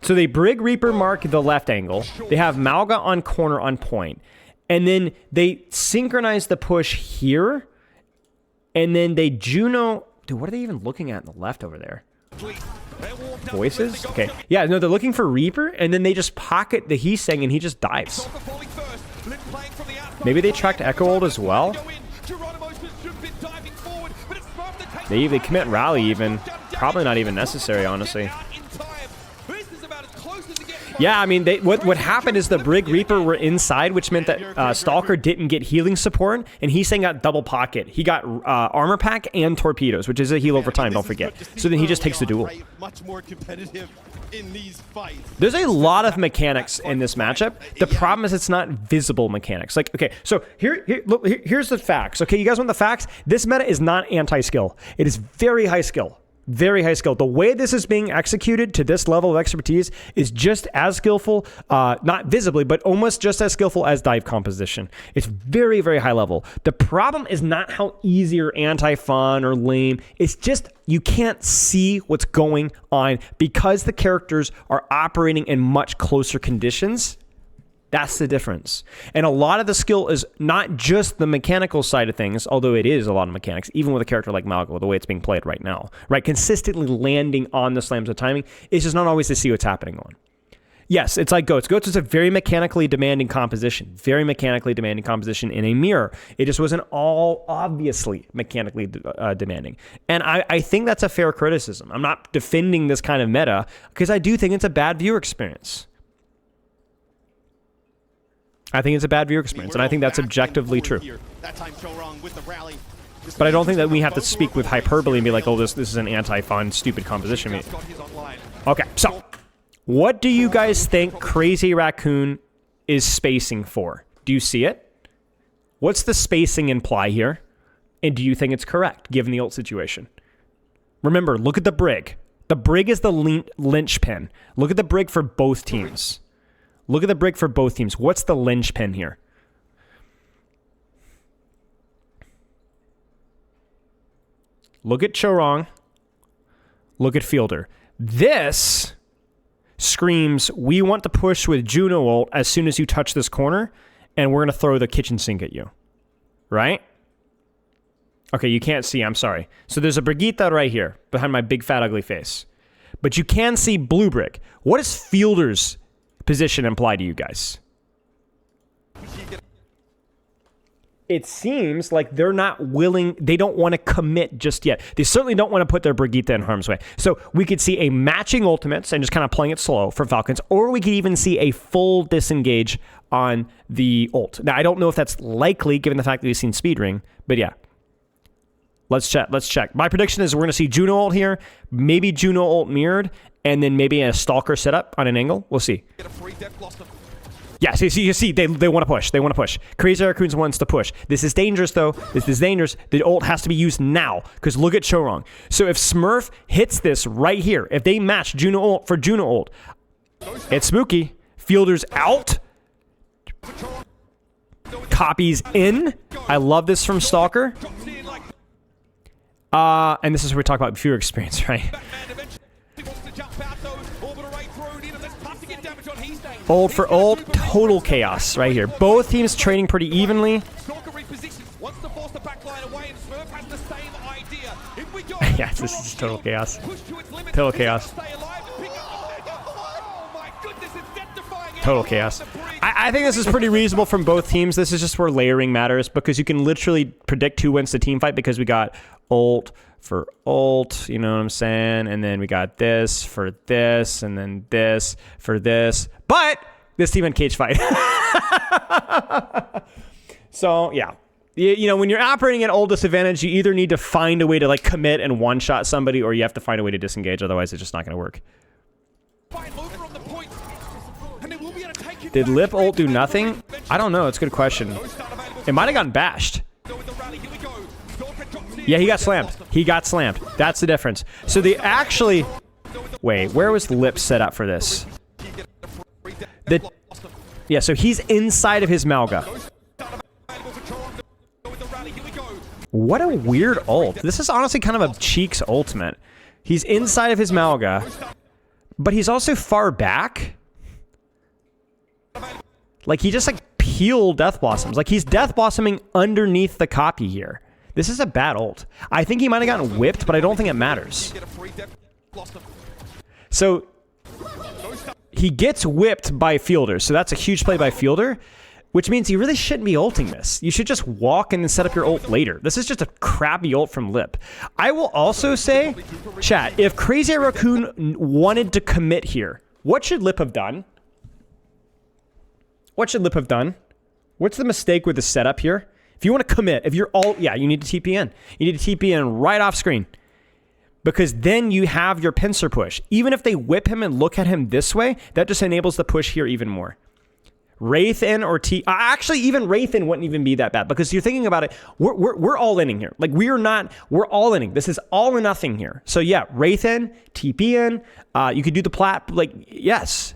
So they Brig Reaper mark the left angle. They have Malga on corner on point. And then they synchronize the push here. And then they Juno... dude, what are they even looking at in the left over there? Voices? Okay. Yeah, no, they're looking for Reaper, and then they just pocket the Heesang, and he just dives. Maybe they tracked Echo ult as well? They commit rally even. Probably not even necessary, honestly. Yeah, I mean, what happened is the Brig Reaper were inside, which meant that Stalker didn't get healing support, and he's saying got double pocket. He got armor pack and torpedoes, which is a heal over time, don't forget. So then he just takes the duel. Much more competitive in these fights. There's a lot of mechanics in this matchup. The problem is it's not visible mechanics. Like, okay, so here's the facts. Okay, you guys want the facts? This meta is not anti-skill. It is very high skill. Very high skill. The way this is being executed to this level of expertise is just as skillful, not visibly, but almost just as skillful as dive composition. It's very, very high level. The problem is not how easy or anti-fun or lame. It's just you can't see what's going on because the characters are operating in much closer conditions. That's the difference. And a lot of the skill is not just the mechanical side of things, although it is a lot of mechanics, even with a character like Malgo, the way it's being played right now, right? Consistently landing on the slams of timing is just not always to see what's happening on. Yes, it's like Goats. Goats is a very mechanically demanding composition, very mechanically demanding composition in a mirror. It just wasn't all obviously mechanically demanding. And I think that's a fair criticism. I'm not defending this kind of meta because I do think it's a bad viewer experience. I think it's a bad viewer experience, and I think that's objectively true. But I don't think that we have to speak with hyperbole and be like, oh, this is an anti-fun, stupid composition. Okay, so what do you guys think Crazy Raccoon is spacing for? Do you see it? What's the spacing imply here? And do you think it's correct, given the ult situation? Remember, look at the Brig. The Brig is the linchpin. Look at the Brig for both teams. Look at the Brig for both teams. What's the linchpin here? Look at Chorong. Look at Fielder. This screams, we want to push with Juno ult as soon as you touch this corner, and we're going to throw the kitchen sink at you. Right? Okay, you can't see. I'm sorry. So there's a Brigitte right here, behind my big, fat, ugly face. But you can see Blue Brig. What is Fielder's position imply to you guys? It seems like they're not willing, they don't want to commit just yet. They certainly don't want to put their Brigitte in harm's way. So we could see a matching ultimates and just kind of playing it slow for Falcons, or we could even see a full disengage on the ult. Now, I don't know if that's likely given the fact that we've seen speed ring, but yeah. Let's check. My prediction is we're going to see Juno ult here, maybe Juno ult mirrored, and then maybe a Stalker setup on an angle. We'll see. Yeah, you see, they want to push. They want to push. Crazy Raccoons wants to push. This is dangerous, though. This is dangerous. The ult has to be used now, because look at Chorong. So if Smurf hits this right here, if they match Juno ult for Juno ult, it's spooky. Fielder's out. Copies in. I love this from Stalker. And this is where we talk about viewer experience, right? Ult for ult, total chaos right here. Both teams trading pretty evenly. Yes, this is total chaos. Total chaos. Total chaos. I think this is pretty reasonable from both teams. This is just where layering matters, because you can literally predict who wins the team fight, because we got ult for ult, you know what I'm saying? And then we got this for this, and then this for this. But this team in cage fight. So, yeah. You know, when you're operating at ult disadvantage, you either need to find a way to, like, commit and one-shot somebody, or you have to find a way to disengage. Otherwise, it's just not going to work. Did Lip ult do nothing? I don't know. It's a good question. It might have gotten bashed. Yeah, he got slammed. He got slammed. That's the difference. So they actually... Wait, where was Lip set up for this? Yeah, so he's inside of his Malga. What a weird ult. This is honestly kind of a Cheeks ultimate. He's inside of his Malga, but he's also far back. Like, he just, like, peeled Death Blossoms. Like, he's Death Blossoming underneath the copy here. This is a bad ult. I think he might have gotten whipped, but I don't think it matters. So, he gets whipped by Fielder, so that's a huge play by Fielder, which means you really shouldn't be ulting this. You should just walk and then set up your ult later. This is just a crappy ult from Lip. I will also say, chat, if Crazy Raccoon wanted to commit here, what should Lip have done? What should Lip have done? What's the mistake with the setup here? If you want to commit, if you're all, yeah, you need to TP in. You need to TP in right off screen. Because then you have your pincer push. Even if they whip him and look at him this way, that just enables the push here even more. Wraith in or actually even Wraith in wouldn't even be that bad, because you're thinking about it, we're all inning here. Like we're all inning. This is all or nothing here. So yeah, Wraith in, TP in, you could do the plat, like yes.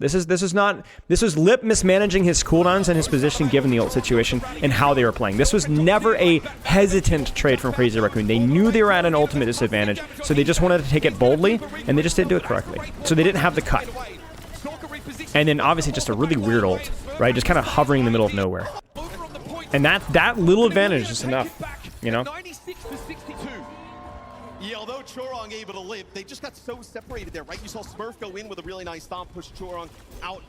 This was Lip mismanaging his cooldowns and his position given the ult situation and how they were playing. This was never a hesitant trade from Crazy Raccoon. They knew they were at an ultimate disadvantage, so they just wanted to take it boldly, and they just didn't do it correctly. So they didn't have the cut. And then obviously just a really weird ult, right? Just kind of hovering in the middle of nowhere. And that little advantage is enough, you know? 96 to 62. Yeah, although Chorong able to live, they just got so separated there, right? You saw Smurf go in with a really nice stomp, push Chorong out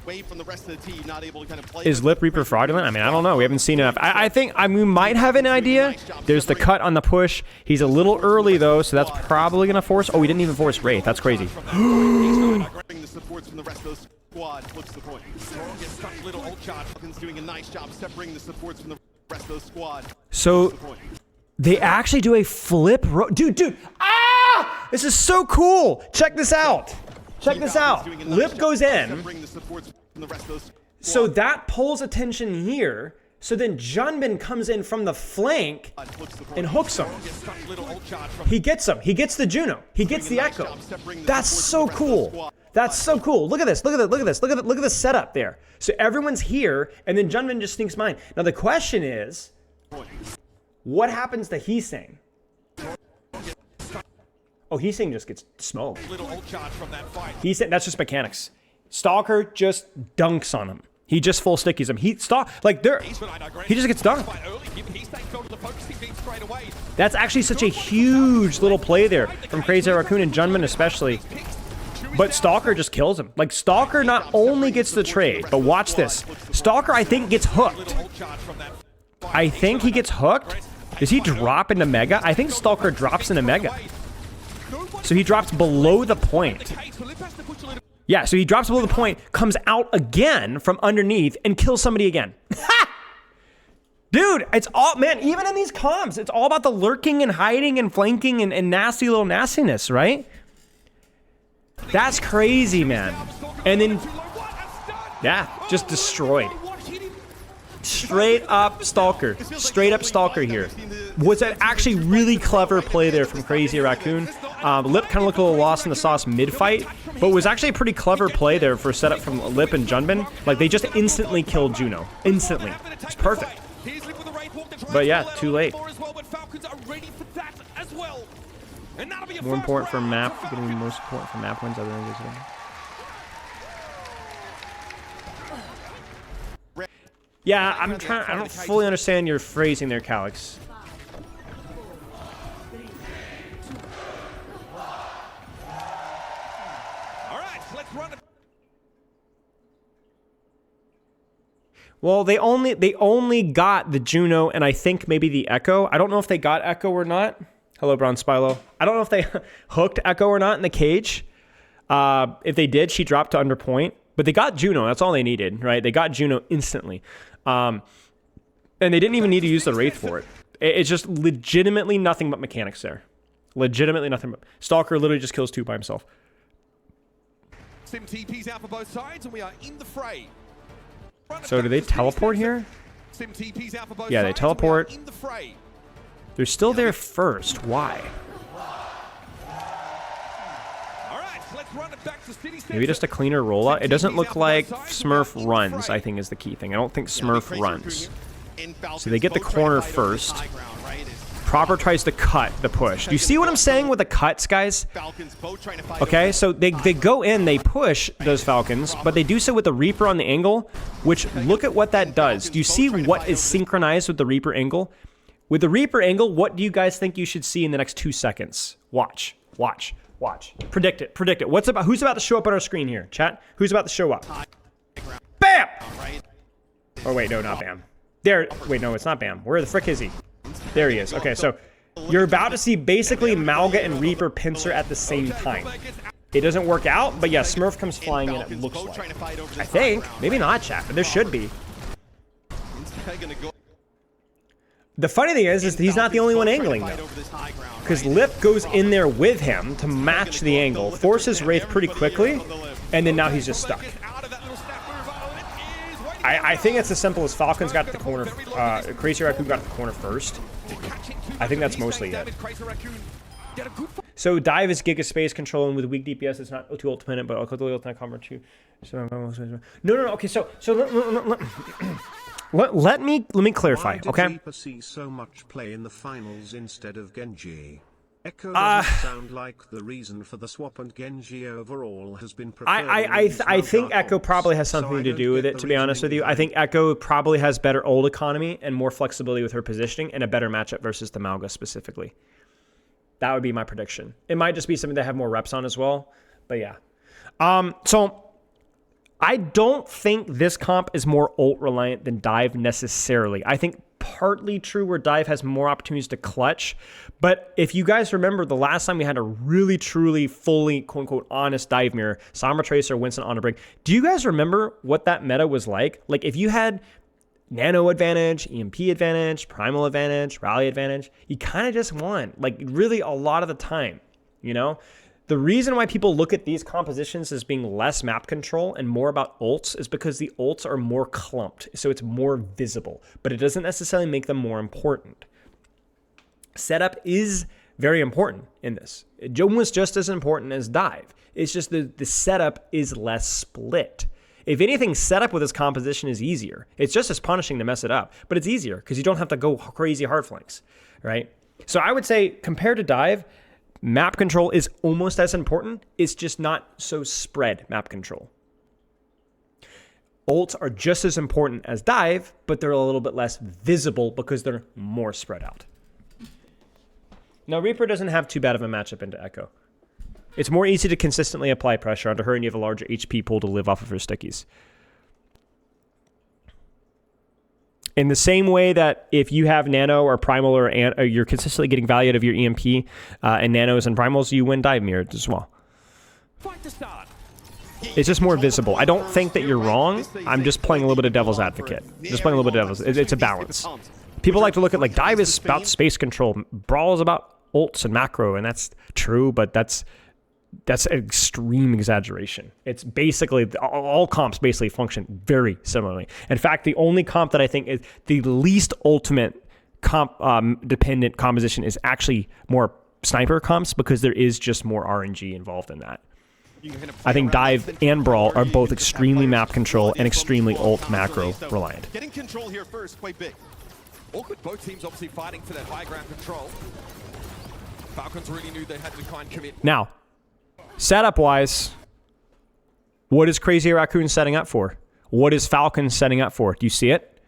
away from the rest of the team, not able to kind of play. Is Lip Reaper fraudulent? I mean, I don't know. We haven't seen enough. I think we might have an idea. There's the cut on the push. He's a little early, though, so that's probably going to force... Oh, he didn't even force Wraith. That's crazy. The supports from the rest of the squad flips the point. Chorong gets stuck, little ult charge. Falcons doing a nice job separating the supports from the rest of the squad. So... They actually do a flip dude. Ah! This is so cool. Check this out. Lip goes in. So that pulls attention here. So then Junbin comes in from the flank and hooks him. He gets him. He gets the Juno. He gets the Echo. That's so cool. That's so cool. Look at this. Look at the setup there. So everyone's here, and then Junbin just sneaks mine. Now the question is, what happens to Heesang? Oh, Heesang just gets smoked. Heesang, that's just mechanics. Stalker just dunks on him. He just full stickies him. He just gets done. That's actually such a huge little play there from Crazy Raccoon and Junman especially. But Stalker just kills him. Like, Stalker not only gets the trade, but watch this. Stalker, I think, gets hooked. I think he gets hooked. Does he drop into Mega? I think Stalker drops into Mega. So he drops below the point. Yeah, so he drops below the point, comes out again from underneath, and kills somebody again. Dude, it's all, man, even in these comps, it's all about the lurking and hiding and flanking and nasty little nastiness, right? That's crazy, man. And then, yeah, just destroyed. Straight up Stalker. Straight up Stalker here. Was an actually really clever play there from Crazy Raccoon. Lip kind of looked a little lost in the sauce mid-fight, but was actually a pretty clever play there for a setup from Lip and Junbin. Like, they just instantly killed Juno. Instantly. It's perfect. But yeah, too late. More important for map, getting more support for map wins other than visiting. Yeah, I don't fully understand your phrasing there, Calix. Well, they only got the Juno and I think maybe the Echo. I don't know if they got Echo or not. Hello, Bronze Spylo. I don't know if they hooked Echo or not in the cage. If they did, she dropped to under point. But they got Juno. That's all they needed, right? They got Juno instantly. And they didn't even need to use the Wraith for it. It's just legitimately nothing but mechanics there. Legitimately nothing but... Stalker literally just kills 2 by himself. Sim TP's out for both sides, and we are in the fray. So do they teleport here? Yeah, they teleport. They're still there first. Why? Maybe just a cleaner rollout. It doesn't look like Smurf runs, I think is the key thing. I don't think Smurf runs. So they get the corner first. Proper tries to cut the push. Do you see what I'm saying with the cuts, guys? Okay, so they go in, they push those Falcons, but they do so with the Reaper on the angle, which look at what that does. Do you see what is synchronized with the Reaper angle? With the Reaper angle, what do you guys think you should see in the next 2 seconds? Watch. Predict it. Who's about to show up on our screen here, chat? Who's about to show up? Bam! Oh, wait, no, not Bam. There, wait, no, it's not Bam. Where the frick is he? There he is. Okay, so you're about to see basically Malga and Reaper pincer at the same time. it doesn't work out. But yeah, Smurf comes flying in, it looks like. I think. Maybe not, chat, but there should be. The funny thing is he's not the only one angling, though. Because Lip goes in there with him to match the angle, forces Wraith pretty quickly, and then now he's just stuck. I think it's as simple as Falcons got to the corner, Crazy Raccoon got to the corner first. I think that's mostly it. So Dive is Giga Space Control, and with weak DPS, it's not too ult dependent, but I'll call the ultimate combo too. So no. Okay, so let me clarify. Okay. Why did Reaper see so much play in the finals instead of Genji? Echo doesn't sound like the reason for the swap, and Genji overall has been preferred. I think Echo probably has something to do with it, to be honest with you. I think Echo probably has better ult economy and more flexibility with her positioning and a better matchup versus the Malga specifically. That would be my prediction. It might just be something they have more reps on as well, but yeah. So I don't think this comp is more ult reliant than Dive necessarily. I think partly true where Dive has more opportunities to clutch, but if you guys remember the last time we had a really truly fully quote-unquote honest Dive mirror, Sombra Tracer, Winston on a break, do you guys remember what that meta was like? Like if you had Nano advantage, EMP advantage, Primal advantage, Rally advantage, you kind of just won, like really a lot of the time, you know? The reason why people look at these compositions as being less map control and more about ults is because the ults are more clumped, so it's more visible, but it doesn't necessarily make them more important. Setup is very important in this. Joan was just as important as Dive. It's just the setup is less split. If anything, setup with this composition is easier. It's just as punishing to mess it up, but it's easier because you don't have to go crazy hard flanks, right? So I would say compared to Dive, map control is almost as important. It's just not so spread map control. Ults are just as important as Dive, but they're a little bit less visible because they're more spread out. Now, Reaper doesn't have too bad of a matchup into Echo. It's more easy to consistently apply pressure onto her, and you have a larger HP pool to live off of her stickies. In the same way that if you have Nano or Primal or you're consistently getting value out of your EMP and Nanos and Primals, you win Dive mirrored as well. It's just more visible. I don't think that you're wrong. I'm just playing a little bit of devil's advocate. Just playing a little bit of devil's. It's a balance. People like to look at like Dive is about space control. Brawl is about ults and macro, and that's true, but that's an extreme exaggeration. It's basically, all comps basically function very similarly. In fact, the only comp that I think is the least ultimate comp dependent composition is actually more sniper comps because there is just more RNG involved in that. I think Dive and Brawl are both extremely map control and extremely ult macro reliant. Getting control here first, quite big. Awkward, both teams obviously fighting for that high ground control. Falcons really knew they had to kind of commit. Now, setup-wise, what is Crazy Raccoon setting up for? What is Falcon setting up for? Do you see it?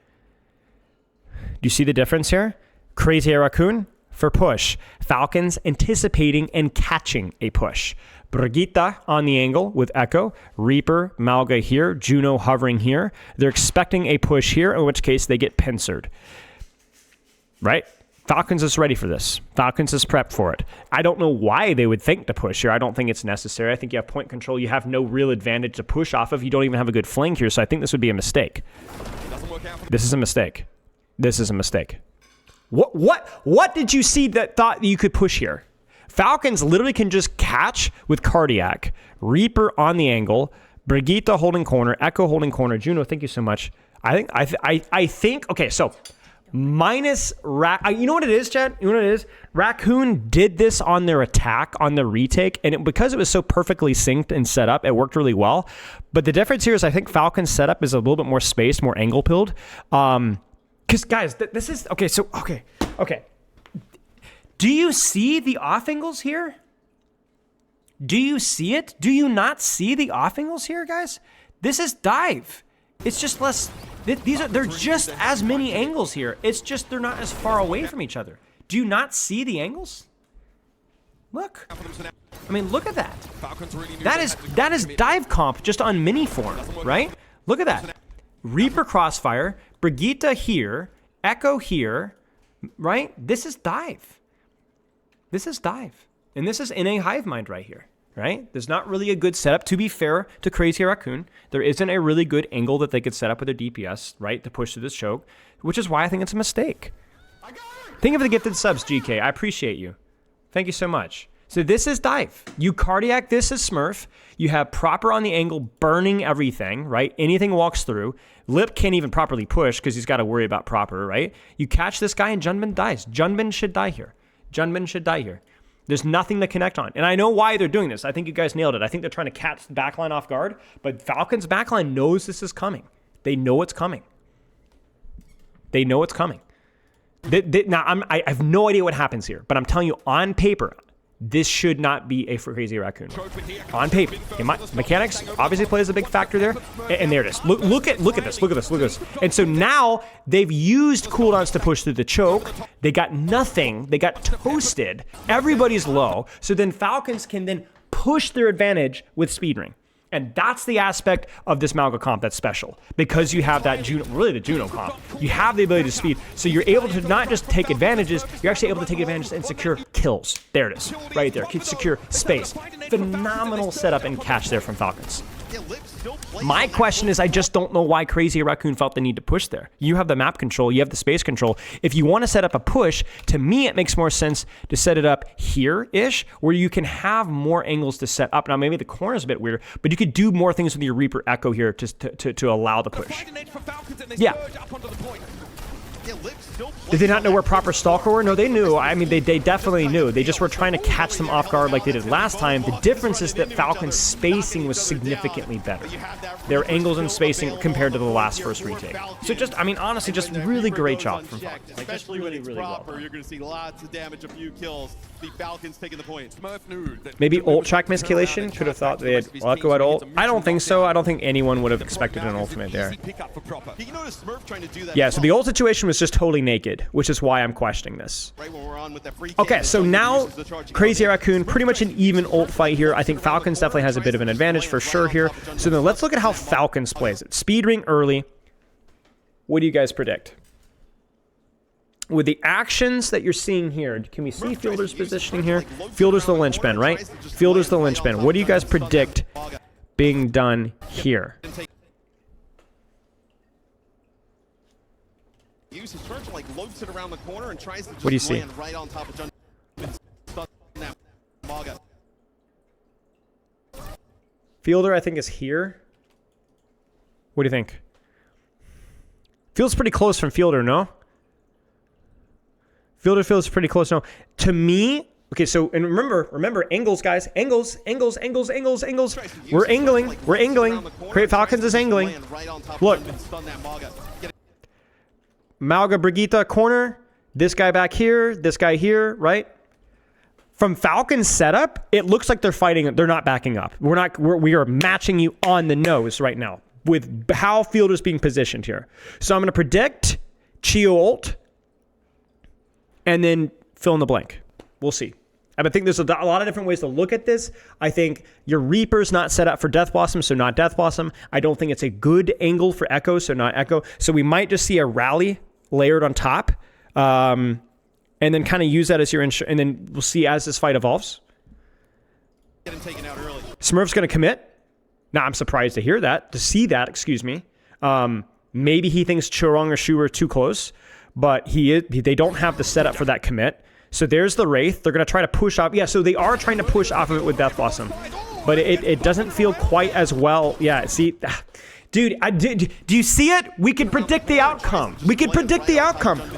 Do you see the difference here? Crazy Raccoon for push. Falcons anticipating and catching a push. Brigitte on the angle with Echo. Reaper, Malga here. Juno hovering here. They're expecting a push here, in which case they get pincered. Right? Falcons is ready for this. Falcons is prepped for it. I don't know why they would think to push here. I don't think it's necessary. I think you have point control. You have no real advantage to push off of. You don't even have a good flank here, so I think this would be a mistake. This is a mistake. This is a mistake. What did you see that thought you could push here? Falcons literally can just catch with Cardiac. Reaper on the angle. Brigitte holding corner. Echo holding corner. Juno, thank you so much. I think, okay, so minus you know what it is, Chad? You know what it is? Raccoon did this on their attack, on the retake, and because it was so perfectly synced and set up, it worked really well. But the difference here is I think Falcon's setup is a little bit more spaced, more angle pilled. Because guys, this is okay. So okay. Do you see the off angles here? Do you see it? Do you not see the off angles here, guys? This is Dive. It's just less. They're just as many angles here. It's just they're not as far away from each other. Do you not see the angles? Look. I mean, look at that. That is Dive comp just on mini form, right? Look at that. Reaper Crossfire, Brigitte here, Echo here, right? This is Dive. This is Dive. And this is in a hive mind right here. right? There's not really a good setup. To be fair to Crazy Raccoon, there isn't a really good angle that they could set up with their DPS, right, to push through this choke, which is why I think it's a mistake. Think of the gifted subs, GK. I appreciate you. Thank you so much. So this is dive. You cardiac this is Smurf. You have proper on the angle burning everything, right? Anything walks through. Lip can't even properly push because he's got to worry about proper, right? You catch this guy and Junbin dies. Junbin should die here. Junbin should die here. There's nothing to connect on. And I know why they're doing this. I think you guys nailed it. I think they're trying to catch the backline off guard, but Falcon's backline knows this is coming. They know it's coming. They know it's coming. Now, I have no idea what happens here, but I'm telling you on paper, this should not be a Crazy Raccoon. On paper. Mechanics obviously plays a big factor there. And there it is. Look at this. And so now they've used cooldowns to push through the choke. They got nothing. They got toasted. Everybody's low. So then Falcons can then push their advantage with speed ring. And that's the aspect of this Malga comp that's special. Because you have that Juno, really the Juno comp. You have the ability to speed. So you're able to not just take advantages, you're actually able to take advantages and secure kills. There it is. Right there. Secure space. Phenomenal setup and catch there from Falcons. My question is, I just don't know why Crazy Raccoon felt the need to push there. You have the map control, you have the space control. If you want to set up a push, to me it makes more sense to set it up here-ish, where you can have more angles to set up. Now maybe the corner is a bit weirder, but you could do more things with your Reaper Echo here to allow the push. Yeah. Did they not know where proper Stalker were? No, they knew. I mean, they definitely knew. They just were trying to catch them off guard like they did last time. The difference is that Falcon's spacing was significantly better. Their angles and spacing compared to the last first retake. So just, I mean, honestly, just really great job from Falcons. Like, just really, really well done. You're going to see lots of damage, a few kills. The Falcons taking the point. Maybe ult track miscalculation? Could have thought they had Echo at ult. I don't think so. I don't think anyone would have expected an ultimate there. Yeah, so the ult situation was just totally naked, which is why I'm questioning this. Okay, so now Crazy Raccoon, pretty much an even ult fight here. I think Falcons definitely has a bit of an advantage for sure here. So then let's look at how Falcons plays it. Speed ring early. What do you guys predict? With the actions that you're seeing here, can we see Fielder's positioning here? Fielder's the linchpin, right? Fielder's the linchpin. What do you guys predict being done here? What do you see? Fielder, I think, is here. What do you think? Feels pretty close from Fielder, no? Fielder feels pretty close now. To me, okay, so, and remember, angles, guys. Angles. We're angling. Great Falcons is angling. Look. Malga, Brigitte, corner. This guy back here. This guy here, right? From Falcon's setup, it looks like they're fighting. They're not backing up. We are matching you on the nose right now with how Fielder's being positioned here. So I'm going to predict Chio ult. And then fill in the blank. We'll see. I think there's a lot of different ways to look at this. I think your Reaper's not set up for Death Blossom, so not Death Blossom. I don't think it's a good angle for Echo, so not Echo. So we might just see a rally layered on top, and then kind of use that as your and then we'll see as this fight evolves. Smurf's going to commit. Now, I'm surprised to see that, excuse me. Maybe he thinks Chorong or Shu are too close. But they don't have the setup for that commit. So there's the Wraith. They're going to try to push off. Yeah, so they are trying to push off of it with Death Blossom. But it doesn't feel quite as well. Yeah, see, dude, do you see it? We can predict the outcome.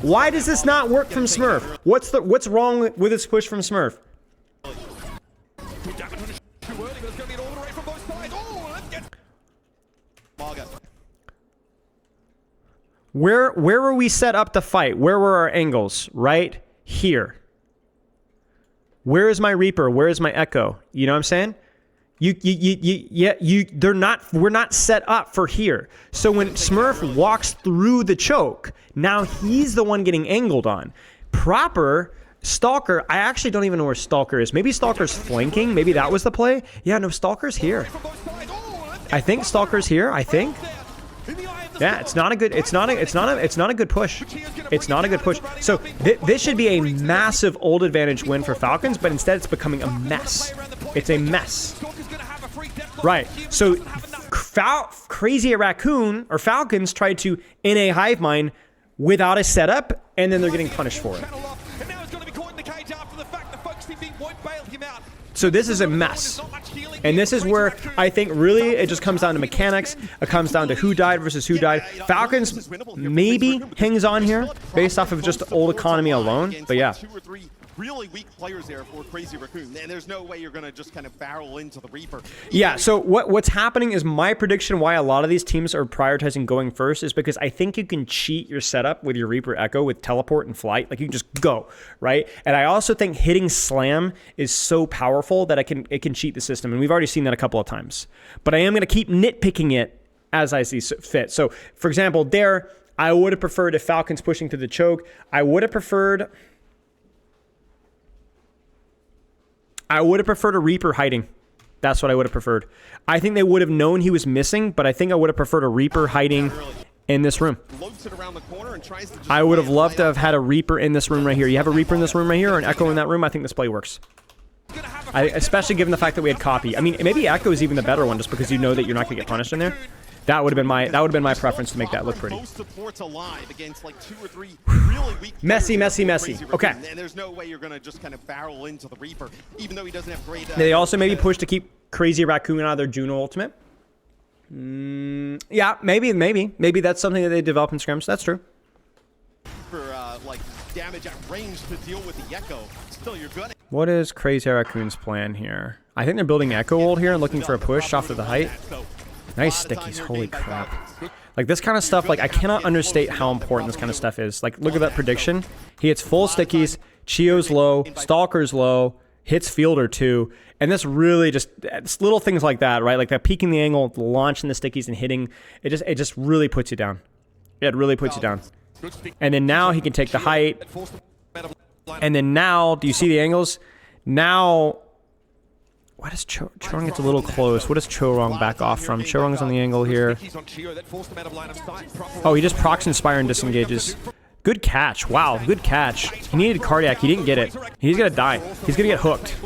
Why does this not work from Smurf? What's wrong with this push from Smurf? Where were we set up to fight? Where were our angles? Right here. Where is my Reaper? Where is my Echo? You know what I'm saying? We're not set up for here. So when Smurf walks through the choke, now he's the one getting angled on. Proper Stalker, I actually don't even know where Stalker is. Maybe Stalker's flanking. Maybe that was the play. Yeah, no, Stalker's here. I think Stalker's here. Yeah, it's not a good push. It's not a good push. So this should be a massive ult advantage win for Falcons, but instead it's becoming a mess. It's a mess. Right. So Crazy Raccoon or Falcons tried to NA hive mind without a setup, and then they're getting punished for it. So this is a mess. And this is where I think really it just comes down to mechanics. It comes down to who died versus who died. Falcons maybe hangs on here based off of just old economy alone. But yeah. Really weak players there for Crazy Raccoon, and there's no way you're gonna just kind of barrel into the Reaper. Yeah, so what's happening is my prediction why a lot of these teams are prioritizing going first is because I think you can cheat your setup with your Reaper Echo with teleport and flight. Like you can just go, right? And I also think hitting slam is so powerful that it can cheat the system, and we've already seen that a couple of times. But I am gonna keep nitpicking it as I see fit. So for example, there, I would have preferred if Falcons pushing through the choke. I would have preferred a Reaper hiding. That's what I would have preferred. I think they would have known he was missing, but I think I would have preferred a Reaper hiding in this room. I would have loved to have had a Reaper in this room right here. You have a Reaper in this room right here or an Echo in that room, I think this play works. Especially given the fact that we had copy. I mean, maybe Echo is even the better one just because you know that you're not going to get punished in there. That would have been my preference to make that look pretty. Messy. Okay. And there's no way you're gonna just kind of barrel into the Reaper, even though he doesn't have great. They also maybe push to keep Crazy Raccoon out of their Juno ultimate. Yeah, maybe that's something that they develop in scrims. That's true. For like damage at range to deal with the Echo. Still, you're gonna. What is Crazy Raccoon's plan here? I think they're building Echo ult here and looking for a push off of the height. Nice stickies, holy crap. Like this kind of stuff, like I cannot understate how important this kind of stuff is. Like look at that prediction. He hits full stickies, Chio's low, Stalker's low, hits Fielder too. And this really just, it's little things like that, right? Like that peeking the angle, launching the stickies and hitting, it just really puts you down. It really puts you down. And then now he can take the height. And then now, do you see the angles? Now, what is Chorong gets a little close. What does Chorong back off from? Chorong's on the angle here. Oh, he just procs Inspire and disengages. Good catch. Wow, good catch. He needed cardiac. He didn't get it. He's going to die. He's going to get hooked.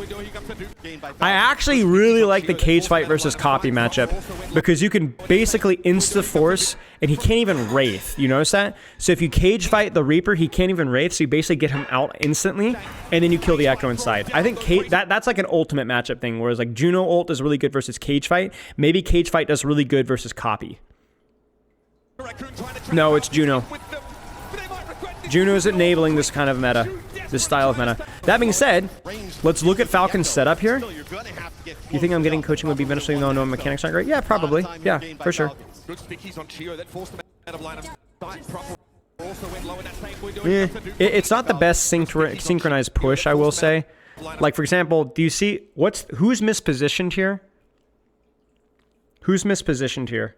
I actually really like the cage fight versus copy matchup because you can basically insta-force and he can't even wraith. You notice that? So if you cage fight the Reaper, he can't even wraith, so you basically get him out instantly and then you kill the Echo inside. I think that's like an ultimate matchup thing, whereas like Juno ult is really good versus cage fight. Maybe cage fight does really good versus copy. No, it's Juno. Juno is enabling this kind of meta, this style of meta. That being said, let's look at Falcon's setup here. You think I'm getting coaching would be beneficial even though no mechanics aren't great? Yeah, probably. Yeah, for sure. Yeah, it's not the best synchronized push, I will say. Like, for example, do you see, who's mispositioned here? Who's mispositioned here?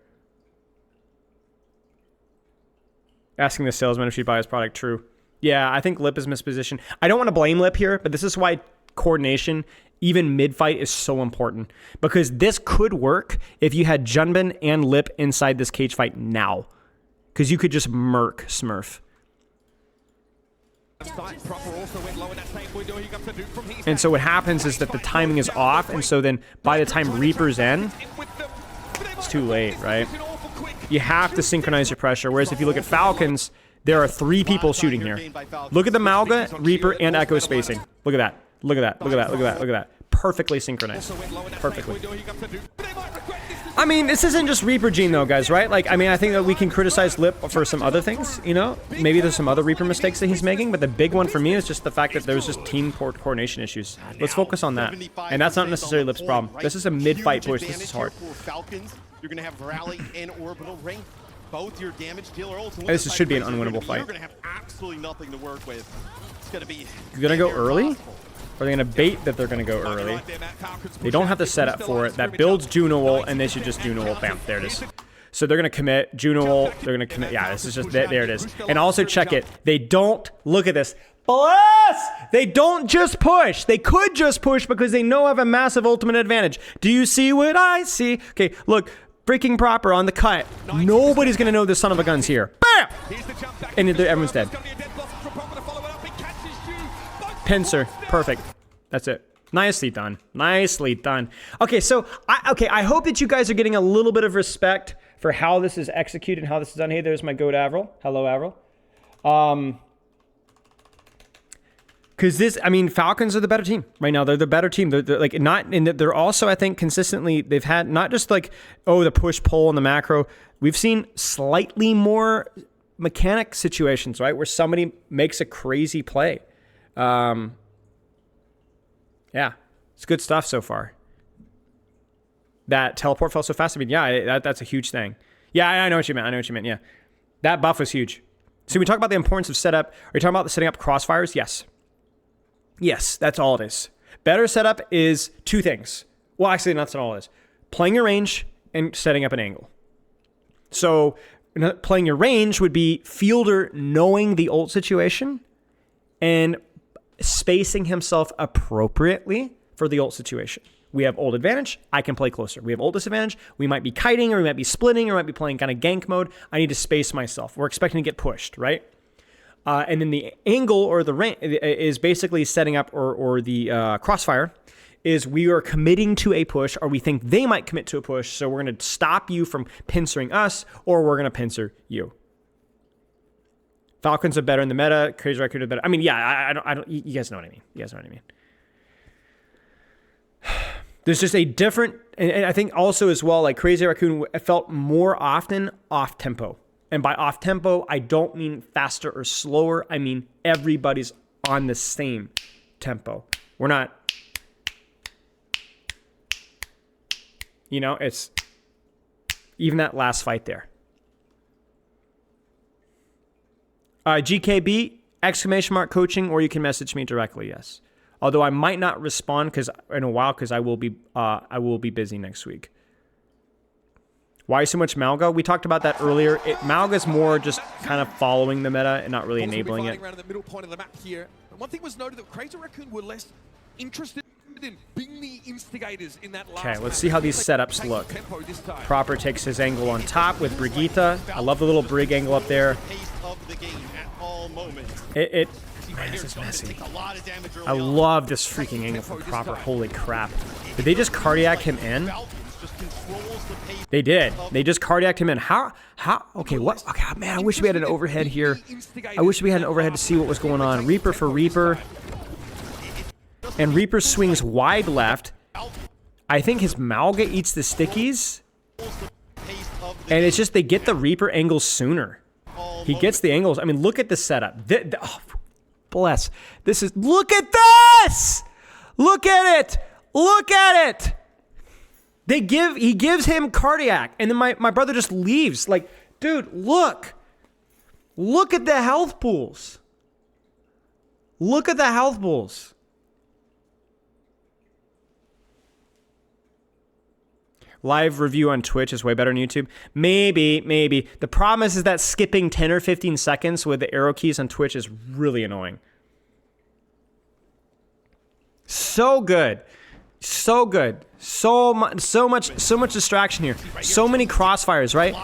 Asking the salesman if she'd buy his product. True. Yeah, I think Lip is mispositioned. I don't want to blame Lip here, but this is why coordination, even mid-fight, is so important. Because this could work if you had Junbin and Lip inside this cage fight now. Because you could just murk Smurf. And so what happens is that the timing is off, and so then by the time Reaper's in, it's too late, right? You have to synchronize your pressure. Whereas if you look at Falcons, there are 3 people shooting here. Look at the Malga, Reaper, and Echo spacing. Look at that. Look at that. Look at that. Look at that. Look at that. Perfectly synchronized. Perfectly. I mean, this isn't just Reaper Gene though, guys, right? Like, I mean, I think that we can criticize Lip for some other things, you know? Maybe there's some other Reaper mistakes that he's making, but the big one for me is just the fact that there's just team coordination issues. Let's focus on that. And that's not necessarily Lip's problem. This is a mid-fight push. This is hard. You're going to have Rally and Orbital Ring. Both your damage dealer ultimately. This should be an unwinnable fight. You're going to have absolutely nothing to work with. It's going to be. You're going to go early? Or are they going to bait that they're going to go early? They don't have to set up for it. That builds Juno ult, and they should just Juno ult. Bam, there it is. So they're going to commit Juno ult. They're going to commit. Yeah, this is just, there it is. And also check it. They don't, look at this. Bless! They don't just push. They could just push because they know I have a massive ultimate advantage. Do you see what I see? Okay, look. freaking proper on the cut. Nobody's going to know this son of a gun's here. Bam! And everyone's dead. Pincer. Perfect. That's it. Nicely done. Nicely done. Okay, so I hope that you guys are getting a little bit of respect for how this is executed and how this is done. Hey, there's my goat Avril. Hello, Avril. Because this, I mean, Falcons are the better team right now. They're the better team. They're like not in that. They're also, I think, consistently. They've had not just like the push pull and the macro. We've seen slightly more mechanic situations, right, where somebody makes a crazy play. Yeah, it's good stuff so far. That teleport fell so fast. I mean, yeah, that's a huge thing. Yeah, I know what you meant. Yeah, that buff was huge. So we talk about the importance of setup. Are you talking about the setting up crossfires? Yes. Yes, that's all it is. Better setup is two things. Well, actually, that's not all it is. Playing your range and setting up an angle. So playing your range would be fielder knowing the ult situation and spacing himself appropriately for the ult situation. We have ult advantage, I can play closer. We have ult disadvantage, we might be kiting or we might be splitting or we might be playing kind of gank mode. I need to space myself. We're expecting to get pushed, right? And then the angle or the range is basically setting up, or the crossfire is we are committing to a push, or we think they might commit to a push, so we're going to stop you from pincering us, or we're going to pincer you. Falcons are better in the meta. Crazy Raccoon are better. I mean, yeah, I don't. You guys know what I mean. There's just a different, and I think also as well, like Crazy Raccoon felt more often off tempo. And by off tempo, I don't mean faster or slower. I mean everybody's on the same tempo. We're not, it's even that last fight there. GKB, exclamation mark coaching, or you can message me directly, yes. Although I might not respond in a while because I will be busy next week. Why so much Malga? We talked about that earlier. Malga's more just kind of following the meta and not really enabling it. Around the middle point of the map here. And one thing was noted that Crazy Raccoon were less interested in being the instigators in that last. Okay, let's see how these setups look. Proper takes his angle on top with Brigitte. I love the little Brig angle up there. Man, this is messy. I love this freaking angle from Proper. Holy crap. Did they just cardiac him in? They did. They just cardiaced him in. How? Okay, what? Okay, man, I wish we had an overhead here. I wish we had an overhead to see what was going on. Reaper for Reaper. And Reaper swings wide left. I think his Malga eats the stickies. And it's just they get the Reaper angles sooner. He gets the angles. I mean, look at the setup. Oh, bless. Look at this! Look at it! Look at it! He gives him cardiac, and then my brother just leaves. Like, dude, look. Look at the health pools. Look at the health pools. Live review on Twitch is way better than YouTube. Maybe. The problem is that skipping 10 or 15 seconds with the arrow keys on Twitch is really annoying. So good. So good. So much distraction here. So many crossfires, right?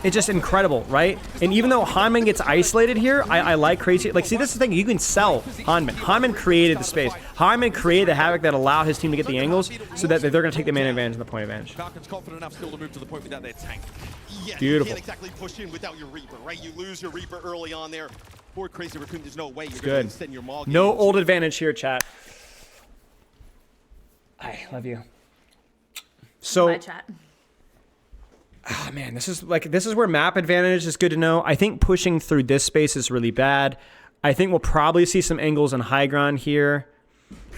It's just incredible, right? And even though Hanman gets isolated here, I like Crazy. Like, see, this is the thing. You can sell Hanman. Hanman created the space. Hanman created the havoc that allowed his team to get the angles so that they're going to take the main advantage and the point advantage. Falcons confident enough still to move to the point without their tank. Yes, beautiful. You can't exactly push in without your Reaper, right? You lose your Reaper early on there. For Crazy Raccoon, there's no way you're going to extend your Maul. No old advantage here, chat. I love you. So, my chat. Oh man, this is where map advantage is good to know. I think pushing through this space is really bad. I think we'll probably see some angles on high ground here,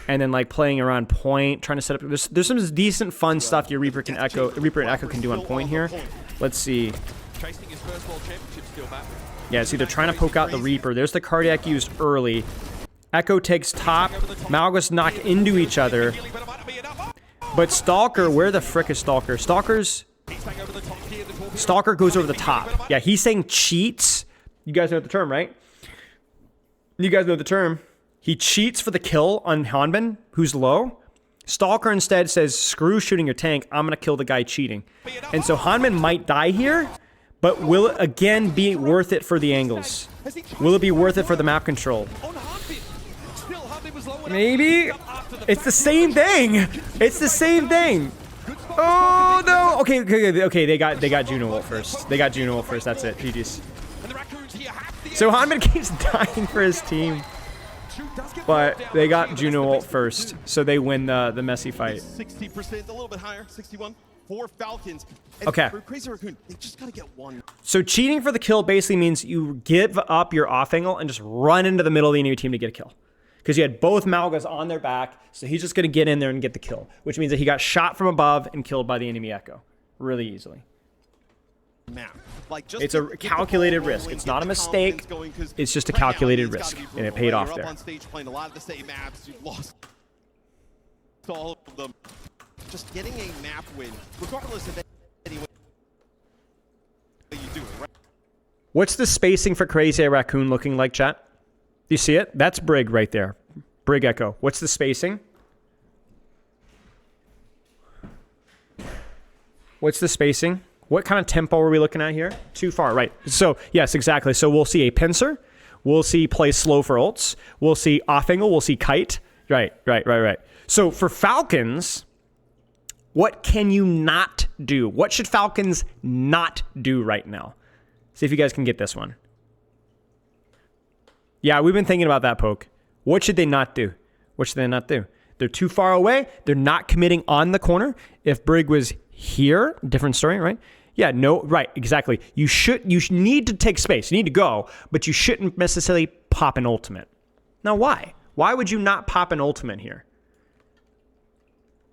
and then like playing around point, trying to set up. There's some decent fun stuff your Reaper and Echo can do on point here. Let's see. Chasing his first world championship still back. Yeah, see, they're trying to poke out the Reaper. There's the cardiac used early. Echo takes top. Malgus knocked into each other. But Stalker, where the frick is Stalker? Stalker goes over the top. Yeah, he's saying cheats. You guys know the term, right? You guys know the term. He cheats for the kill on Hanban, who's low. Stalker instead says, screw shooting your tank, I'm going to kill the guy cheating. And so Hanman might die here, but will it again be worth it for the angles? Will it be worth it for the map control? Maybe? It's the same thing. It's the same thing. Oh no! Okay. They got Juno ult first. They got Juno ult first. That's it. GG's. So Hanman keeps dying for his team, but they got Juno ult first, so they win the messy fight. 60%, a little bit higher, 61 for Falcons. And Okay. For Crazy Raccoon, they just gotta get one. So cheating for the kill basically means you give up your off angle and just run into the middle of the enemy team to get a kill. Because you had both Malgas on their back, so he's just going to get in there and get the kill, which means that he got shot from above and killed by the enemy Echo really easily. Map. Like just It's a calculated risk. It's not a mistake. It's just a calculated risk, and it paid off there. Up on stage playing a lot of the same maps. You've lost all of them. Just getting a map win, regardless of any way you do it, right? What's the spacing for Crazy Raccoon looking like, chat? Do you see it? That's Brig right there. Brig Echo. What's the spacing? What's the spacing? What kind of tempo are we looking at here? Too far, right. So, yes, exactly. So we'll see a pincer. We'll see play slow for ults. We'll see off angle. We'll see kite. Right. So for Falcons, what can you not do? What should Falcons not do right now? See if you guys can get this one. Yeah, we've been thinking about that, Poke. What should they not do? What should they not do? They're too far away. They're not committing on the corner. If Brig was here, different story, right? Yeah, no, right, exactly. You need to take space. You need to go, but you shouldn't necessarily pop an ultimate. Now, why? Why would you not pop an ultimate here?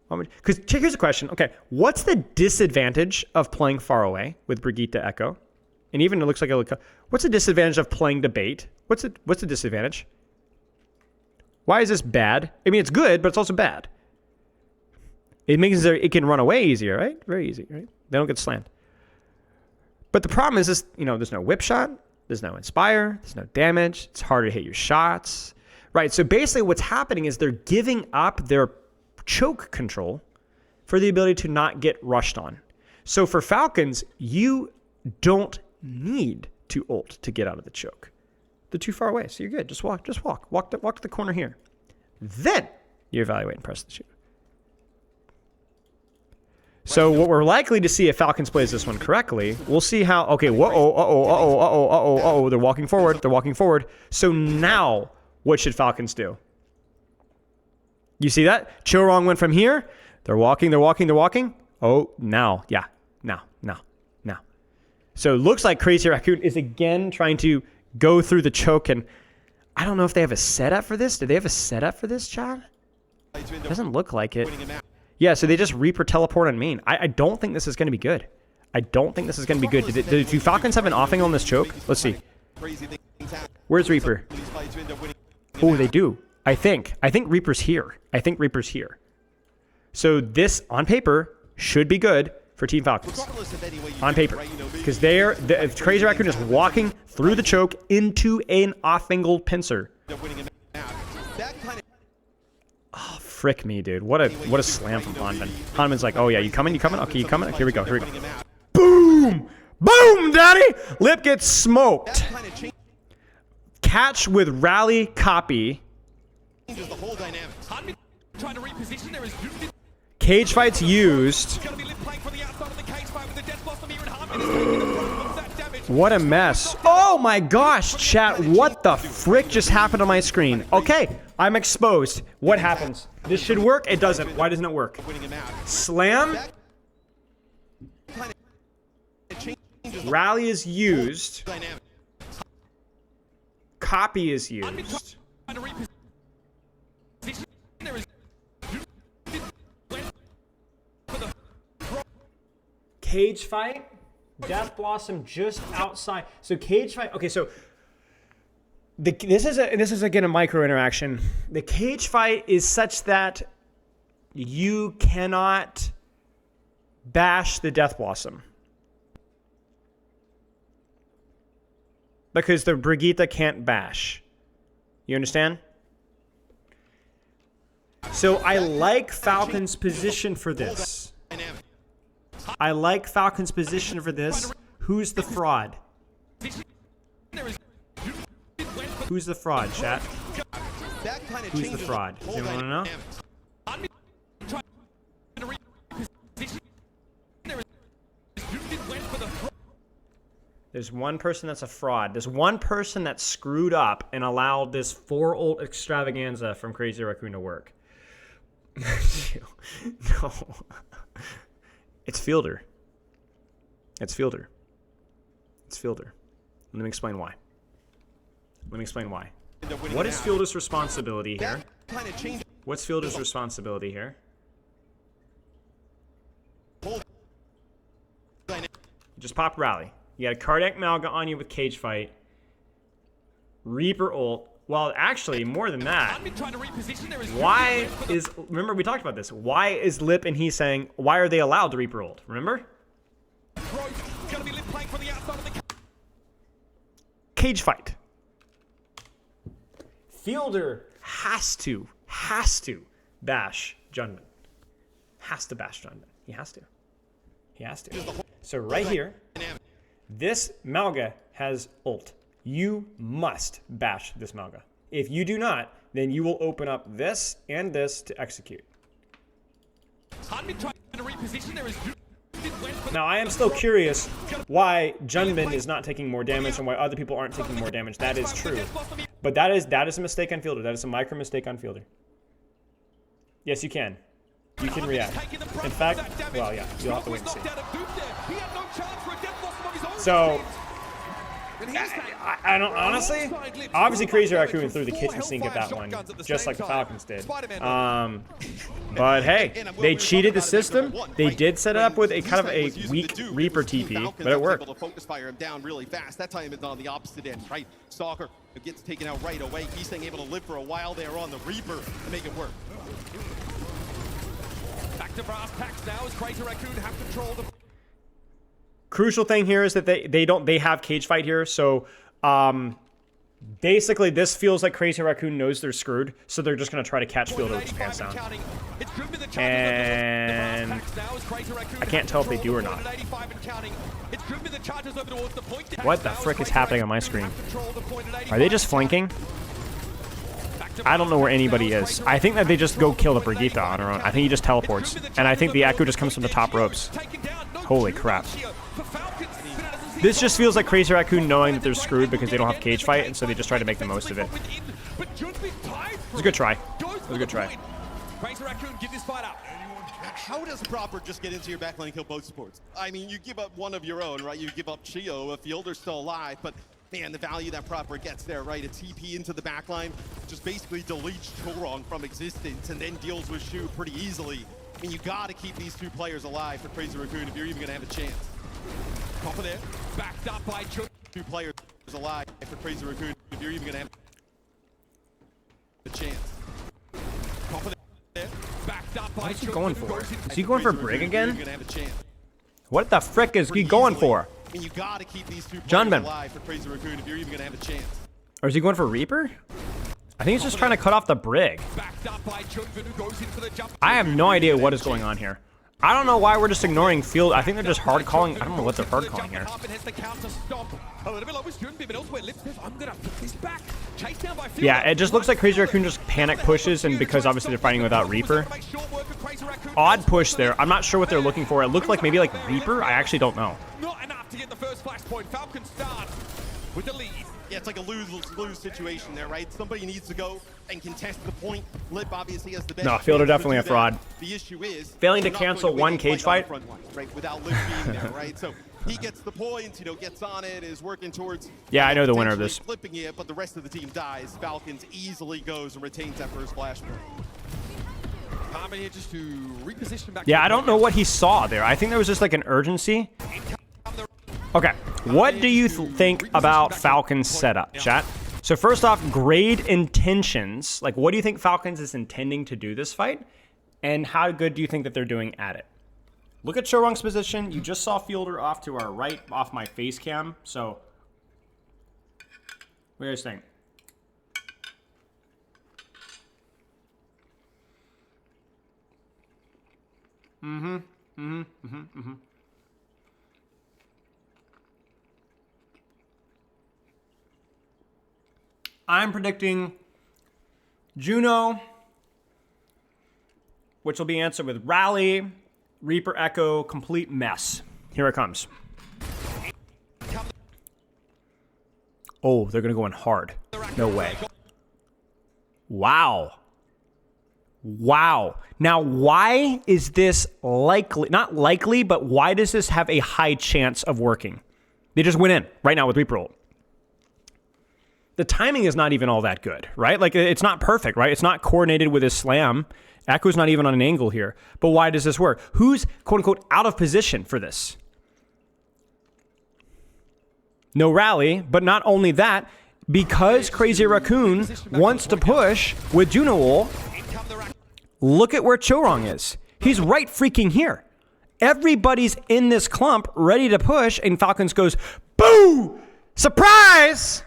Because here's a question. Okay, what's the disadvantage of playing far away with Brigitte Echo? And even it looks like what's the disadvantage of playing debate? What's the disadvantage? Why is this bad? I mean, it's good, but it's also bad. It makes it can run away easier, right? Very easy, right? They don't get slammed. But the problem is this, there's no whip shot, there's no inspire, there's no damage. It's harder to hit your shots, right? So basically what's happening is they're giving up their choke control for the ability to not get rushed on. So for Falcons, you don't need to ult to get out of the choke. They're too far away, so you're good. Just walk to the corner here. Then you evaluate and press the shoot. So what we're likely to see if Falcons plays this one correctly, we'll see how. Okay, they're walking forward. So now, what should Falcons do? You see that? Chorong went from here. They're walking. Oh, now, yeah, now. So it looks like Crazy Raccoon is again trying to go through the choke, and I don't know if they have a setup for this. Do they have a setup for this, Chad? Doesn't look like it. Yeah, so they just Reaper teleport on main. I don't think this is going to be good. Do Falcons have an offing on this choke? Let's see. Where's Reaper? Oh, they do. I think Reaper's here. So this, on paper, should be good for Team Falcons. On paper. Because if Crazy Raccoon is walking through the choke into an off-angled pincer. Oh, frick me, dude. What a slam from Hanman. Hanman's like, oh yeah, you coming? Okay, you coming? Here we go. Boom! Boom, daddy! Lip gets smoked. Catch with rally copy. Cage fights used. What a mess. Oh my gosh, chat. What the frick just happened on my screen? Okay, I'm exposed. What happens? This should work? It doesn't. Why doesn't it work? Slam. Rally is used. Copy is used. Cage fight. Death Blossom just outside. So cage fight. Okay, so this is again a micro interaction. The cage fight is such that you cannot bash the Death Blossom because the Brigitte can't bash. You understand? So I like Falcon's position for this. I like Falcon's position for this. Who's the fraud? Who's the fraud, chat? Who's the fraud? Does anyone want to know? There's one person that's a fraud. There's one person that screwed up and allowed this 4-ult extravaganza from Crazy Raccoon to work. No. It's Fielder. It's Fielder. It's Fielder. Let me explain why. What is Fielder's responsibility here? What's Fielder's responsibility here? Just pop rally. You got a Cardiac Malga on you with Cage Fight. Reaper ult. Well, actually, more than that. Why is... Remember, we talked about this. Why is Lip and he saying, why are they allowed to Reaper ult? Remember? Cage Fight. Fielder has to bash Junman. Has to bash Junman. He has to. So right here, this Malga has ult. You must bash this Malga. If you do not, then you will open up this and this to execute. Now, I am still curious why Junman is not taking more damage and why other people aren't taking more damage. That is true. But that is a mistake on Fielder. That is a micro mistake on Fielder. Yes, you can. You can react. In fact, well, yeah, you'll have to wait and see. So, I don't, honestly, obviously Crazy Raccoon threw the kitchen sink at that one, just like the Falcons did. But hey, they cheated the system. They did set it up with a kind of a weak Reaper TP, but it worked. Focus fire him down really fast. That time it's on the opposite end, right? Stalker gets taken out right away. He's staying able to live for a while there on the Reaper to make it work. Back to brass tacks now as Crazy Raccoon have control the... Crucial thing here is that they have Cage Fight here, so basically this feels like Crazy Raccoon knows they're screwed, so they're just gonna try to catch Fielder with his pants down. And I can't tell if they do or not. What the frick is happening on my screen? Are they just flanking? I don't know where anybody is. I think that they just go kill the Brigitte on her own. I think he just teleports. And I think the Echo just comes from the top ropes. Holy crap. This just feels like Crazy Raccoon knowing that they're screwed because they don't have Cage Fight, and so they just try to make the most of it. It was a good try. It was a good try. Crazy Raccoon, give this fight up. How does Proper just get into your backline and kill both supports? I mean, you give up one of your own, right? You give up Chio, a Fielder's still alive, but man, the value that Proper gets there, right? A TP into the backline just basically deletes Chorong from existence and then deals with Shu pretty easily. I mean, you gotta keep these two players alive for Crazy Raccoon if you're even gonna have a chance. Top of there, backed up by Chun. Two players alive for Crazy Raccoon if you're even gonna have a chance. Top of there, backed up by What is he going for? Is he going for Brig again? You're gonna have a chance. What the frick is he going for? I mean, you gotta keep these two players Junman. alive for Crazy Raccoon if you're even gonna have a chance. Or is he going for Reaper? I think he's just trying to cut off the Brig. I have no idea what is going on here. I don't know why we're just ignoring Field. I think they're just hard calling. I don't know what they're hard calling here. Yeah, it just looks like Crazy Raccoon just panic pushes, and because obviously they're fighting without Reaper. Odd push there. I'm not sure what they're looking for. It looked like maybe like Reaper. I actually don't know. Not enough to get the first flashpoint. Falcons start with the lead. Yeah, it's like a lose-lose situation there, right? Somebody needs to go and contest the point. Lip obviously has the best. No, Fielder definitely a fraud. The issue is failing to cancel one cage fight, right? Without Lip being there, right? So he gets the points, you know, gets on it, is working towards. Yeah, I know the winner of this. Flipping it, but the rest of the team dies. Falcons easily goes and retains that first flashpoint. Here just to reposition back. Yeah, I don't know what he saw there. I think there was just like an urgency. Okay, what do you think about Falcons setup, chat? So first off, grade intentions. Like, what do you think Falcons is intending to do this fight? And how good do you think that they're doing at it? Look at Chorong's position. You just saw Fielder off to our right, off my face cam. So, what do you guys think? I'm predicting Juno, which will be answered with Rally, Reaper Echo, complete mess. Here it comes. Oh, they're going to go in hard. No way. Wow. Wow. Now, why is this likely? Not likely, but why does this have a high chance of working? They just went in right now with Reaper ult. The timing is not even all that good, right? Like, it's not perfect, right? It's not coordinated with his slam. Echo's not even on an angle here. But why does this work? Who's, quote-unquote, out of position for this? No Rally, but not only that, because Crazy Raccoon wants to push with Juno ult, look at where Chorong is. He's right freaking here. Everybody's in this clump ready to push, and Falcons goes, boo! Surprise!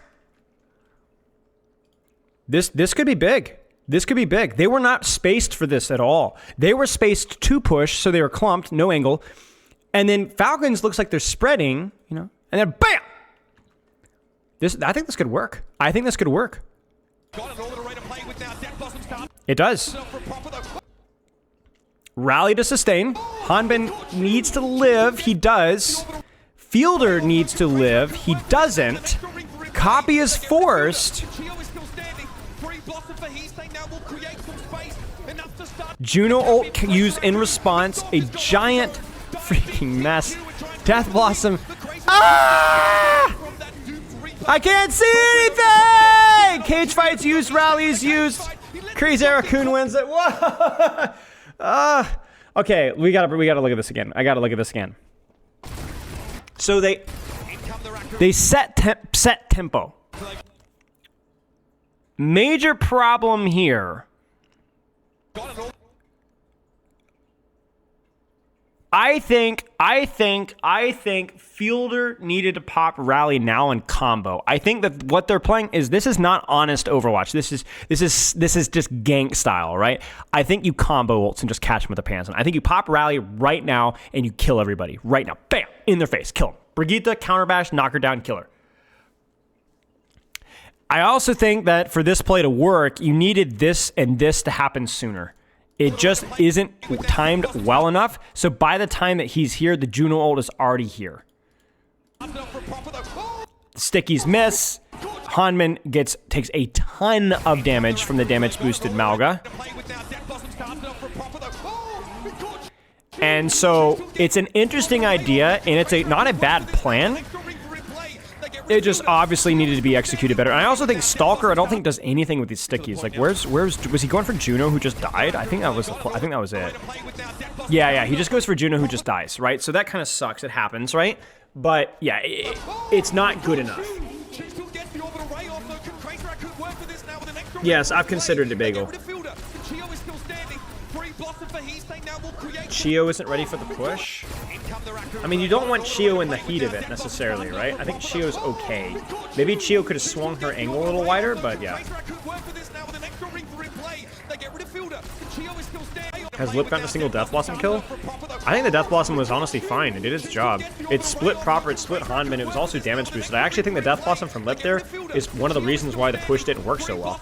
This could be big. This could be big. They were not spaced for this at all. They were spaced to push, so they were clumped, no angle. And then Falcons looks like they're spreading, you know, and then bam! I think this could work. I think this could work. It does. Rally to sustain. Hanbin needs to live. He does. Fielder needs to live. He doesn't. Copy is forced. Juno ult used in response. A giant freaking mess. Death Blossom. Ah! I can't see anything! Cage fights used, rallies used. Crazy Raccoon wins it. Whoa! Okay, we gotta look at this again. I gotta look at this again. So they set tempo. Major problem here. I think Fielder needed to pop Rally now in combo. I think that what they're playing is, this is not honest Overwatch. This is just gank style, right? I think you combo ults and just catch them with the pants on. I think you pop Rally right now and you kill everybody right now. Bam! In their face. Kill them. Brigitte, counterbash, knock her down, kill her. I also think that for this play to work, you needed this and this to happen sooner. It just isn't timed well enough. So by the time that he's here, the Juno ult is already here. Stickies miss. Hanman takes a ton of damage from the damage boosted Malga. And so it's an interesting idea, and it's not a bad plan. It just obviously needed to be executed better. And I also think Stalker, I don't think does anything with these stickies. Like, was he going for Juno who just died? I think that was it. Yeah, he just goes for Juno who just dies, right? So that kind of sucks. It happens, right? But yeah, it's not good enough. Yes, I've considered it bagel. Chio isn't ready for the push. I mean, you don't want Chio in the heat of it necessarily, right? I think Chio's okay. Maybe Chio could have swung her angle a little wider, but yeah. Has Lip gotten a single Death Blossom kill? I think the Death Blossom was honestly fine. It did its job. It split proper, it split Hanman, it was also damage boosted. I actually think the Death Blossom from Lip there is one of the reasons why the push didn't work so well.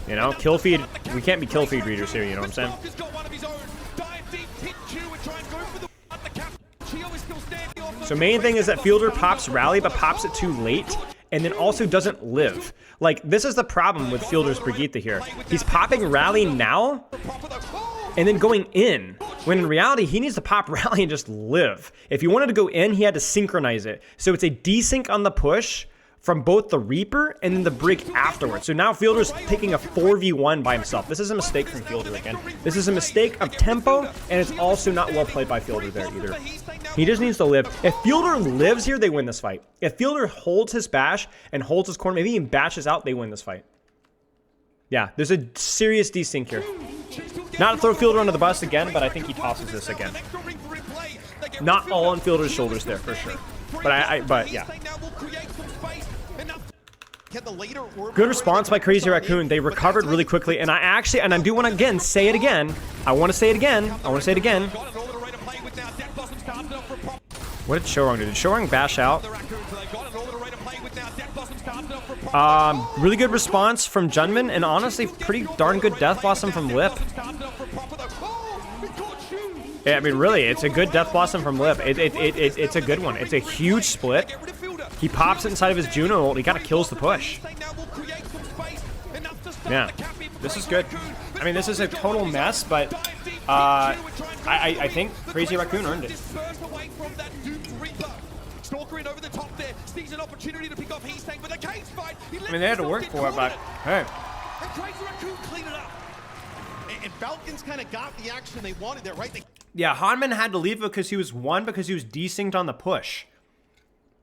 You know, kill feed, we can't be kill feed readers here, you know what I'm saying? So main thing is that Fielder pops Rally, but pops it too late, and then also doesn't live. Like, this is the problem with Fielder's Brigitte here. He's popping Rally now, and then going in, when in reality, he needs to pop Rally and just live. If he wanted to go in, he had to synchronize it. So it's a desync on the push from both the Reaper and then the Brig afterwards. So now Fielder's taking a 4v1 by himself. This is a mistake from Fielder again. This is a mistake of tempo, and it's also not well played by Fielder there either. He just needs to live. If Fielder lives here, they win this fight. If Fielder holds his bash and holds his corner, maybe even bashes out, they win this fight. Yeah, there's a serious desync here. Not to throw Fielder under the bus again, but I think he tosses this again. Not all on Fielder's shoulders there, for sure. But but yeah. Can the later orbital Good array response that by can Crazy push on Raccoon. in, They but recovered that's really how quickly, and I do want to again say it again. I want to say it again. Got an orbital array to play with now. Death Blossom started off for a prop. What did Shorong do? Did Shorong bash out? The Raccoons, they got an orbital array to play with now. Death Blossom started off for a prop. Really good response from Junman, and honestly, pretty darn good Death Blossom from Lip. Yeah, I mean, really, it's a good Death Blossom from Lip. It's a good one. It's a huge split. He pops it inside of his Juno ult. He kind of kills the push. Yeah, this is good. I mean, this is a total mess, but I think Crazy Raccoon earned it. I mean, they had to work for it, but hey. And Falcons kind of got the action they wanted there, right? Yeah, Hanman had to leave because he was desynced on the push.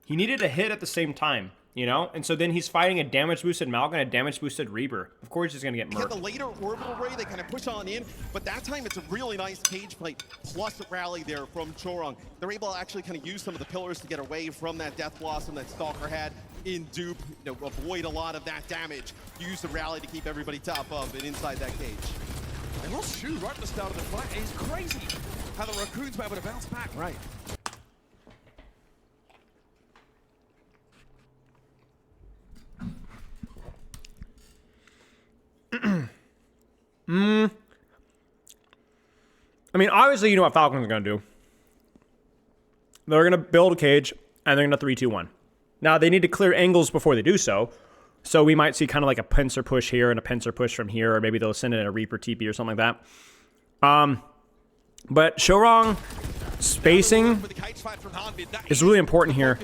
He needed a hit at the same time, you know? And so then he's fighting a damage boosted Malga and a damage boosted Reaper. Of course he's gonna get murked. The later orbital ray, they kind of push on in, but that time it's a really nice cage fight plus a rally there from Chorong. They're able to actually kind of use some of the pillars to get away from that Death Blossom that Stalker had in dupe, you know, avoid a lot of that damage, use the rally to keep everybody top of and inside that cage. They lost Shu right at the start of the fight. It's crazy how the Raccoons were able to bounce back. Right. I mean, obviously, you know what Falcons are going to do. They're going to build a cage, and they're going to 3-2-1. Now, they need to clear angles before they do so. So we might see kind of like a pincer push here and a pincer push from here, or maybe they'll send in a Reaper TP or something like that. But Shorong spacing is really important here.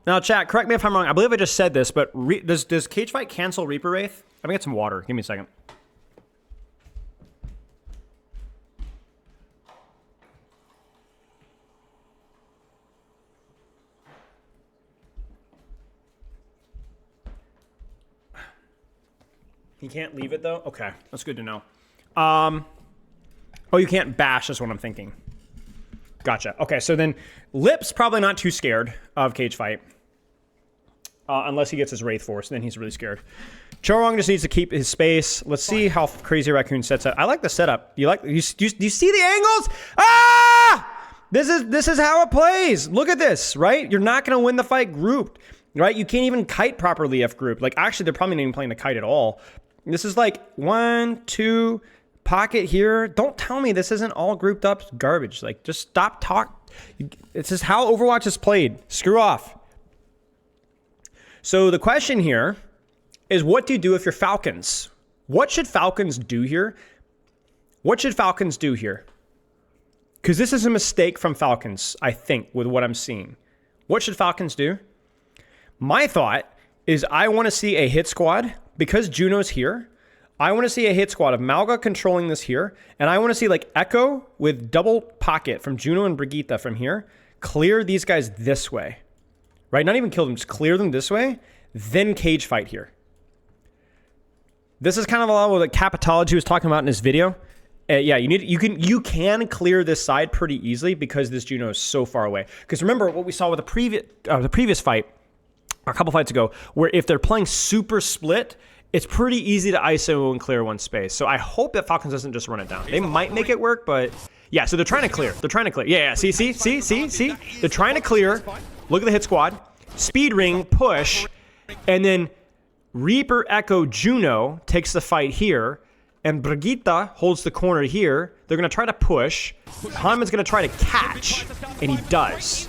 Now, chat, correct me if I'm wrong. I believe I just said this, but does Cage Fight cancel Reaper Wraith? I'm going to get some water. Give me a second. You can't leave it, though? Okay, that's good to know. Oh, you can't bash is what I'm thinking. Gotcha. Okay, so then Lip's probably not too scared of Cage Fight. Unless he gets his Wraith Force, then he's really scared. Chorong just needs to keep his space. Let's see how Crazy Raccoon sets up. I like the setup. Do you see the angles? Ah! This is how it plays. Look at this, right? You're not going to win the fight grouped, right? You can't even kite properly if grouped. Like, actually, they're probably not even playing the kite at all. This is like 1, 2, pocket here. Don't tell me this isn't all grouped up garbage. Like, just stop talk. This is how Overwatch is played. Screw off. So the question here is, what do you do if you're Falcons? What should Falcons do here? What should Falcons do here? Because this is a mistake from Falcons, I think, with what I'm seeing. What should Falcons do? My thought is I want to see a hit squad. Because Juno's here, I want to see a hit squad of Malga controlling this here, and I want to see like Echo with double pocket from Juno and Brigitte from here, clear these guys this way, right? Not even kill them, just clear them this way, then cage fight here. This is kind of a lot of what Capitology was talking about in his video. Yeah, you can clear this side pretty easily because this Juno is so far away. Because remember what we saw with the previous fight, a couple fights ago, where if they're playing super split, it's pretty easy to ISO and clear one space. So I hope that Falcons doesn't just run it down. They might make it work, but yeah, so they're trying to clear. They're trying to clear. Yeah, see? They're trying to clear. Look at the hit squad. Speed ring, push, and then Reaper, Echo, Juno takes the fight here, and Brigitte holds the corner here. They're going to try to push. Hanman's going to try to catch, and he does.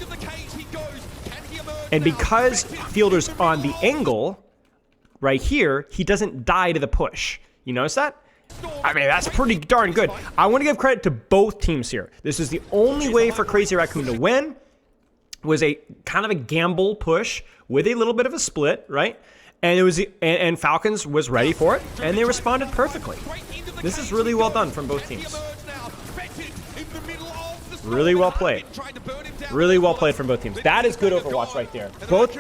And because Fielder's on the angle right here, he doesn't die to the push. You notice that? I mean, that's pretty darn good. I want to give credit to both teams here. This is the only way for Crazy Raccoon to win. Was a kind of a gamble push with a little bit of a split, right? And it was and Falcons was ready for it, and they responded perfectly. This is really well done from both teams. Really well played. Really well played from both teams. That is good Overwatch right there. Both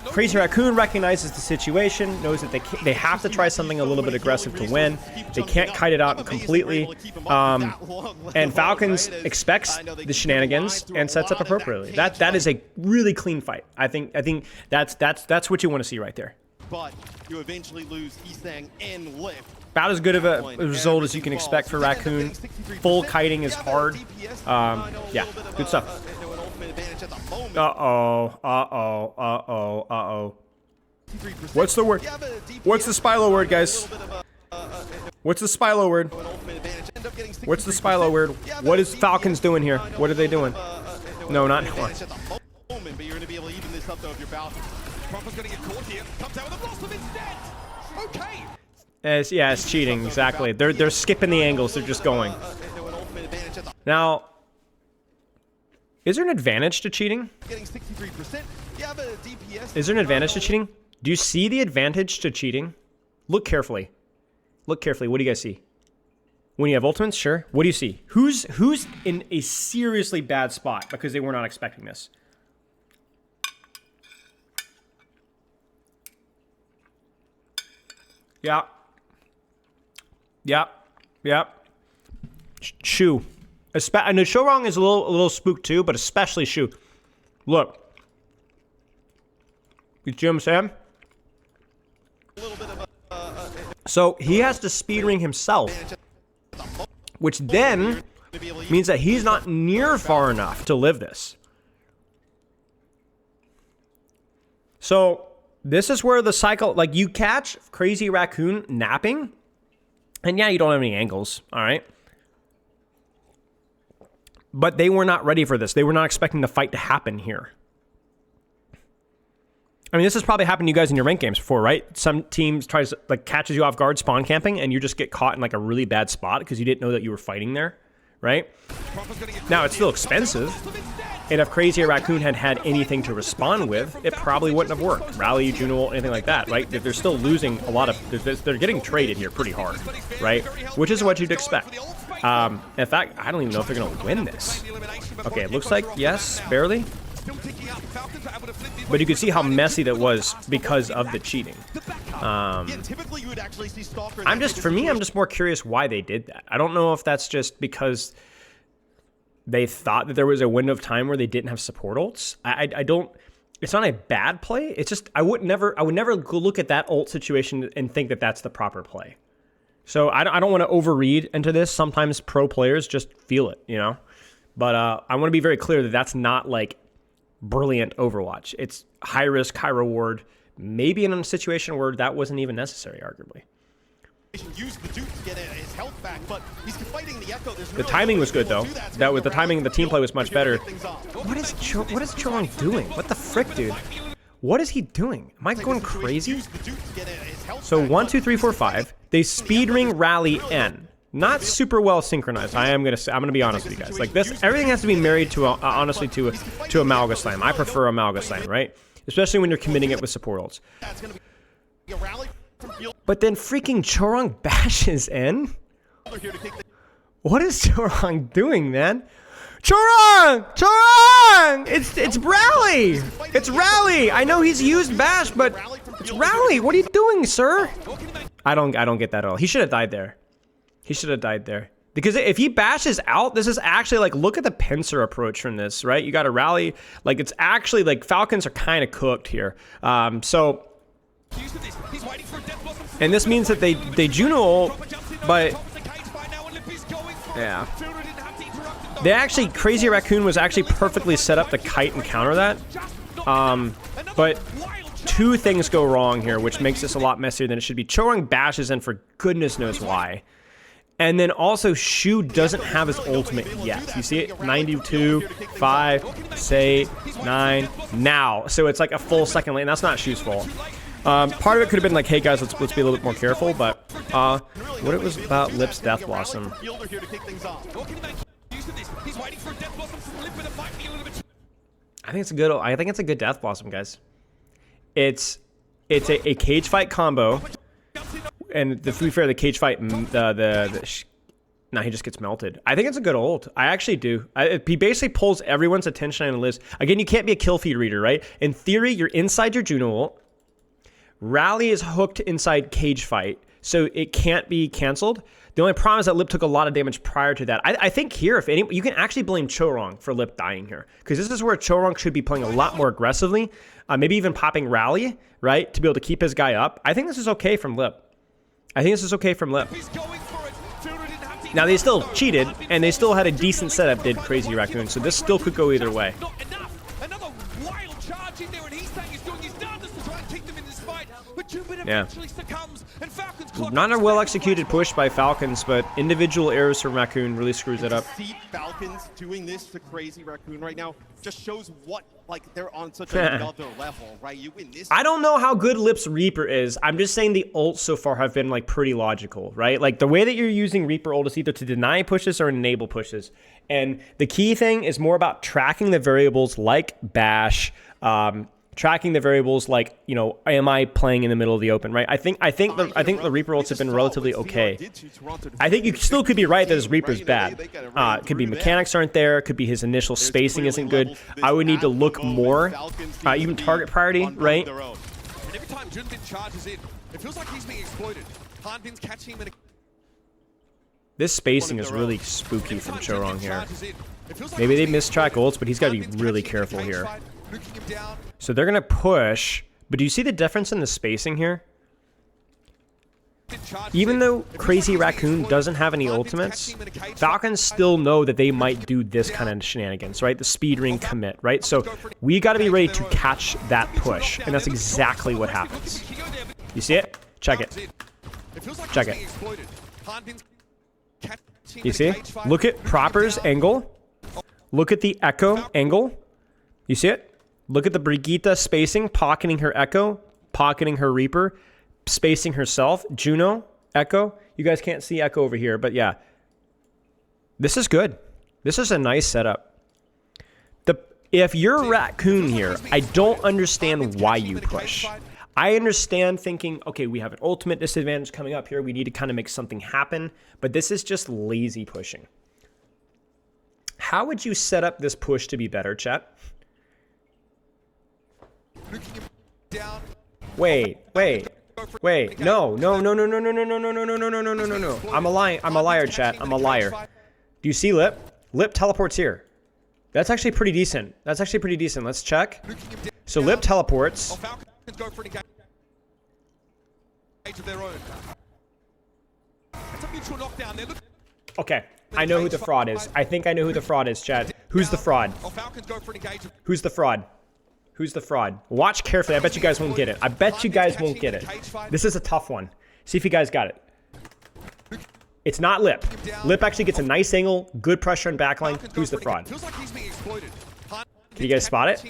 Crazy Raccoon recognizes the situation, knows that they have to try something a little bit aggressive to win. They can't kite it out completely. And Falcons expects the shenanigans and sets up appropriately. That is a really clean fight. I think that's what you want to see right there. but you eventually lose Isang and Lift. About as good of a result as you can expect for Raccoon. Full kiting is hard. Yeah, good stuff. Uh-oh, uh-oh, uh-oh, uh-oh. What's the word? What's the Spilo word, guys? What's the Spilo word? What's the Spilo word? What is Falcons doing here? What are they doing? No, not one. But you're going to be able to even this up though if you're Falcons. Proper's going to get caught here. Comes out with a blossom instead. Okay. Yeah, it's cheating, exactly. They're skipping the angles, they're just going. Now, is there an advantage to cheating? Is there an advantage to cheating? Do you see the advantage to cheating? Look carefully. Look carefully. What do you guys see? When you have ultimates, sure. What do you see? Who's in a seriously bad spot because they were not expecting this? Yeah. Yeah. Yeah. Shu. I know Shorong is a little spooked too, but especially Shu. Look. You see what I'm saying? So he has to speedring himself, which then means that he's not near far enough to live this. So this is where the cycle, like you catch Crazy Raccoon napping, and yeah, you don't have any angles, all right? But they were not ready for this. They were not expecting the fight to happen here. I mean, this has probably happened to you guys in your ranked games before, right? Some teams tries like catches you off guard spawn camping, and you just get caught in like a really bad spot because you didn't know that you were fighting there, right? Now it's still expensive, and if Crazy Raccoon had had anything to respond with, it probably wouldn't have worked. Rally, Juno, anything like that, right? They're still losing a lot of. They're getting traded here pretty hard, right? Which is what you'd expect. In fact, I don't even know if they're gonna win this. Okay, it looks like yes, barely. But you can see how messy that was because of the cheating. I'm just more curious why they did that. I don't know if that's just because they thought that there was a window of time where they didn't have support ults. I don't. It's not a bad play. It's just I would never go look at that ult situation and think that that's the proper play. So I don't want to overread into this. Sometimes pro players just feel it, you know. But I want to be very clear that that's not like brilliant Overwatch. It's high risk, high reward. Maybe in a situation where that wasn't even necessary, arguably. The timing was good though. That with the timing, the team play was much better. What is Chorong doing? What the frick, dude? What is he doing? Am I going crazy? So 1, 2, 3, 4, 5. They speed ring rally N. Not super well synchronized. I'm gonna be honest with you guys. Like this, everything has to be married to honestly to a Amalga Slam. I prefer Amalga Slam, right? Especially when you're committing it with support ults. But then freaking Chorong bashes in. What is Chorong doing, man? Chorong! It's rally! It's rally! I know he's used bash, but it's rally! What are you doing, sir? I don't get that at all. He should have died there. He should have died there. Because if he bashes out, this is actually like, look at the pincer approach from this, right? You got to rally. Like, it's actually like Falcons are kind of cooked here. And this means that they Juno ult, but yeah. They actually, Crazy Raccoon was actually perfectly set up to kite and counter that. But two things go wrong here, which makes this a lot messier than it should be. Chorong bashes in for goodness knows why. And then also, Shu doesn't have his ultimate yet. You see it? 92, 5, 6, 9, now. So it's like a full second lane. That's not Shu's fault. Part of it could have been like, hey guys, let's be a little bit more careful. But what it was about Lip's Death Blossom. I think it's a good Death Blossom, guys. It's a cage fight combo. And to be fair, the cage fight, he just gets melted. I think it's a good ult. I actually do. He basically pulls everyone's attention and lives. Again, you can't be a kill feed reader, right? In theory, you're inside your Juno ult. Rally is hooked inside cage fight. so it can't be canceled. The only problem is that Lip took a lot of damage prior to that. I think here, if any, you can actually blame Chorong for Lip dying here, because this is where Chorong should be playing a lot more aggressively, maybe even popping Rally, right, to be able to keep his guy up. I think this is okay from Lip. I think this is okay from Lip. Now, they still cheated, and they still had a decent setup, did Crazy Raccoon, so this still could go either way. Yeah. Not a well-executed push by Falcons, but individual errors from Raccoon really screws it up. See Falcons doing this to Crazy Raccoon right now just shows what, like, they're on such another level, right? You win this. I don't know how good Lip's Reaper is. I'm just saying the ults so far have been, like, pretty logical, right? Like, the way that you're using Reaper ult is either to deny pushes or enable pushes. And the key thing is more about tracking the variables like bash, tracking the variables like, you know, am I playing in the middle of the open, right? I think the Reaper ults have been relatively okay. I think you still could be right that his Reaper's bad. It could be mechanics aren't there. It could be his initial spacing isn't good. I would need to look more, even target priority, right? And every time Junbin charges in, it feels like he's being exploited. Hanbin's catching him in a... This spacing is really spooky from Chorong here. Maybe they mistrack ults, but he's got to be really careful here. So they're going to push, but do you see the difference in the spacing here? Even though Crazy Raccoon doesn't have any ultimates, Falcons still know that they might do this kind of shenanigans, right? The speed ring commit, right? So we got to be ready to catch that push, and that's exactly what happens. You see it? Check it. Check it. You see? Look at Proper's angle. Look at the Echo angle. You see it? Look at the Brigitte spacing, pocketing her Echo, pocketing her Reaper, spacing herself. Juno, Echo. You guys can't see Echo over here, but yeah. This is good. This is a nice setup. If you're Raccoon here, I don't understand why you push. I understand thinking, okay, we have an ultimate disadvantage coming up here. We need to kind of make something happen, but this is just lazy pushing. How would you set up this push to be better, chat? Wait. No. I'm a liar, chat. I'm a liar. Do you see Lip? Lip teleports here. That's actually pretty decent. Let's check. So Lip teleports. Okay, I know who the fraud is. I think I know who the fraud is, Chad. Who's the fraud? Who's the fraud? Who's the fraud? Watch carefully. I bet you guys won't get it. This is a tough one. See if you guys got it. It's not Lip. Lip actually gets a nice angle, good pressure on backline. Who's the fraud? Can you guys spot it?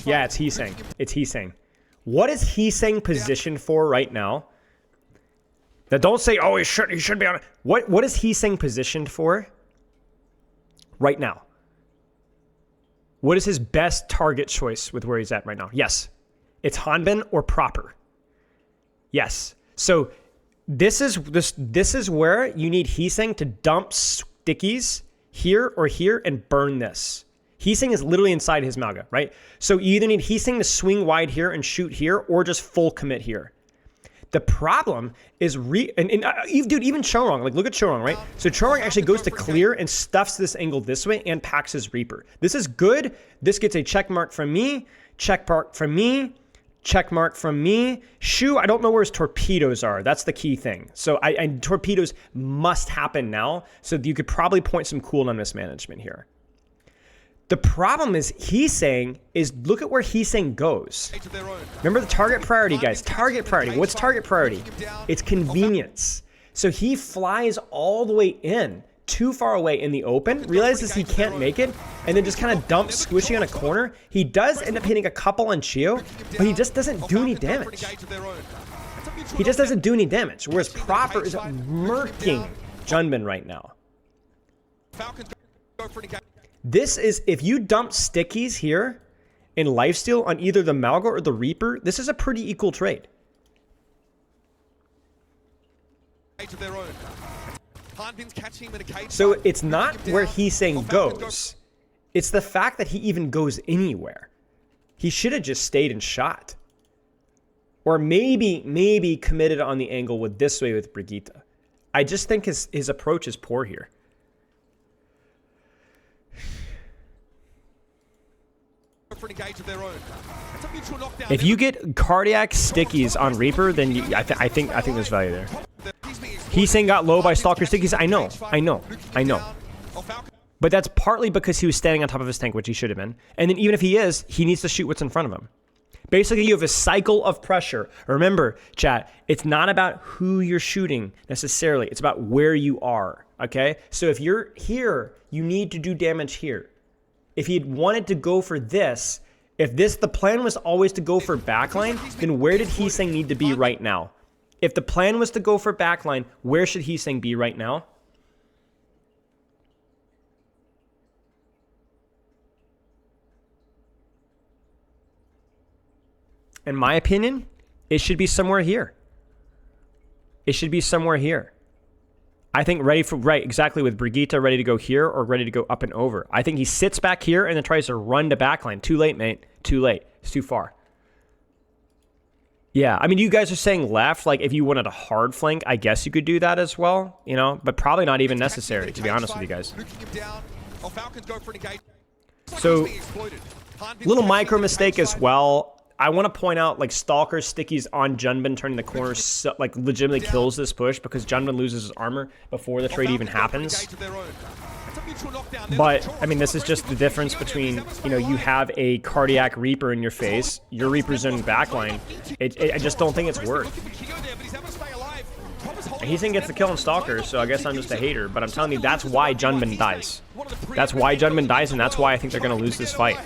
Yeah, it's Heesang. What is Heesang positioned for right now? Now don't say, oh, he should be on it. What is Heesang positioned for right now? What is his best target choice with where he's at right now? Yes. It's Hanbin or Proper. Yes. So this is where you need Heesang to dump stickies here or here and burn this. Heesang is literally inside his Malga, right? So you either need Heesang to swing wide here and shoot here or just full commit here. The problem is, dude, even Chorong, like look at Chorong, right? So Chorong actually goes to clear and stuffs this angle this way and packs his Reaper. This is good. This gets a check mark from me, check mark from me, check mark from me. Shu, I don't know where his torpedoes are. That's the key thing. So torpedoes must happen now. So you could probably point some cooldown mismanagement here. The problem is Heesang is, look at where Heesang goes. Remember the target priority, guys. Target priority. What's target priority? It's convenience. So he flies all the way in, too far away in the open, realizes he can't make it, and then just kind of dumps Squishy on a corner. He does end up hitting a couple on Chio, but he just doesn't do any damage. Whereas Proper is murking Junbin right now. This is, if you dump stickies here in lifesteal on either the Malga or the Reaper, this is a pretty equal trade. So it's not where Heesang goes. It's the fact that he even goes anywhere. He should have just stayed and shot. Or maybe committed on the angle with this way with Brigitte. I just think his approach is poor here. If you get cardiac stickies on Reaper, then I think there's value there. Heesang got low by Stalker stickies. I know. But that's partly because he was standing on top of his tank, which he should have been. And then even if he is, he needs to shoot what's in front of him. Basically, you have a cycle of pressure. Remember, chat, it's not about who you're shooting necessarily. It's about where you are, okay? So if you're here, you need to do damage here. If he wanted to go for this, the plan was always to go for backline, then where did Heesang need to be right now? If the plan was to go for backline, where should Heesang be right now? In my opinion, it should be somewhere here. It should be somewhere here. I think exactly with Brigitte ready to go here or ready to go up and over. I think he sits back here and then tries to run to backline. Too late, mate. Too late. It's too far. Yeah, I mean, you guys are saying left. Like, if you wanted a hard flank, I guess you could do that as well, you know, but probably not even necessary, to be honest with you guys. So, little micro mistake as well. I want to point out, like, Stalker stickies on Junbin turning the corner, like, legitimately kills this push because Junbin loses his armor before the trade even happens. But, I mean, this is just the difference between, you know, you have a cardiac Reaper in your face, your Reaper's in backline. I just don't think it's worth. Heesang gets the kill on Stalker, so I guess I'm just a hater, but I'm telling you, that's why Junbin dies. That's why Junbin dies, and that's why I think they're going to lose this fight.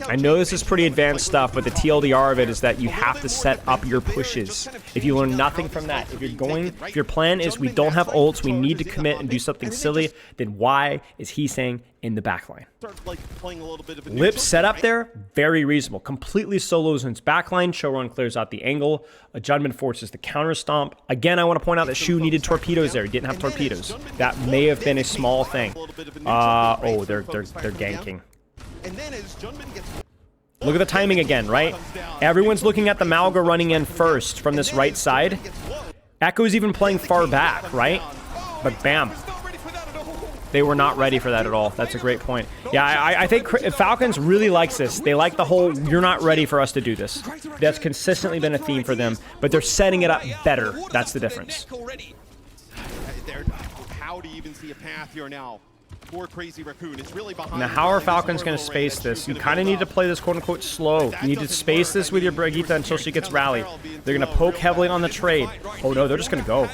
I know this is pretty advanced stuff, but the TLDR of it is that you have to set up your pushes. If you learn nothing from that, if your plan is we don't have ults, we need to commit and do something silly, then why is Heesang in the backline? Lip setup there, very reasonable. Completely solos in his backline. Choron clears out the angle. Junbin forces the counter stomp. Again, I want to point out that Shu needed torpedoes there. He didn't have torpedoes. That may have been a small thing. Oh, they're ganking. Look at the timing again, right? Everyone's looking at the Malga running in first from this right side. Echo's even playing far back, right? But bam. They were not ready for that at all. That's a great point. Yeah, I think Falcons really likes this. They like the whole, you're not ready for us to do this. That's consistently been a theme for them, but they're setting it up better. That's the difference. How do you even see a path here now? Poor Crazy Raccoon. It's really behind. Now, how are Falcons going to space this? You kind of need to play this quote-unquote slow. You need to space this with your Brigitte until she gets rallied. They're going to poke heavily on the trade. Oh, no, they're just going to go.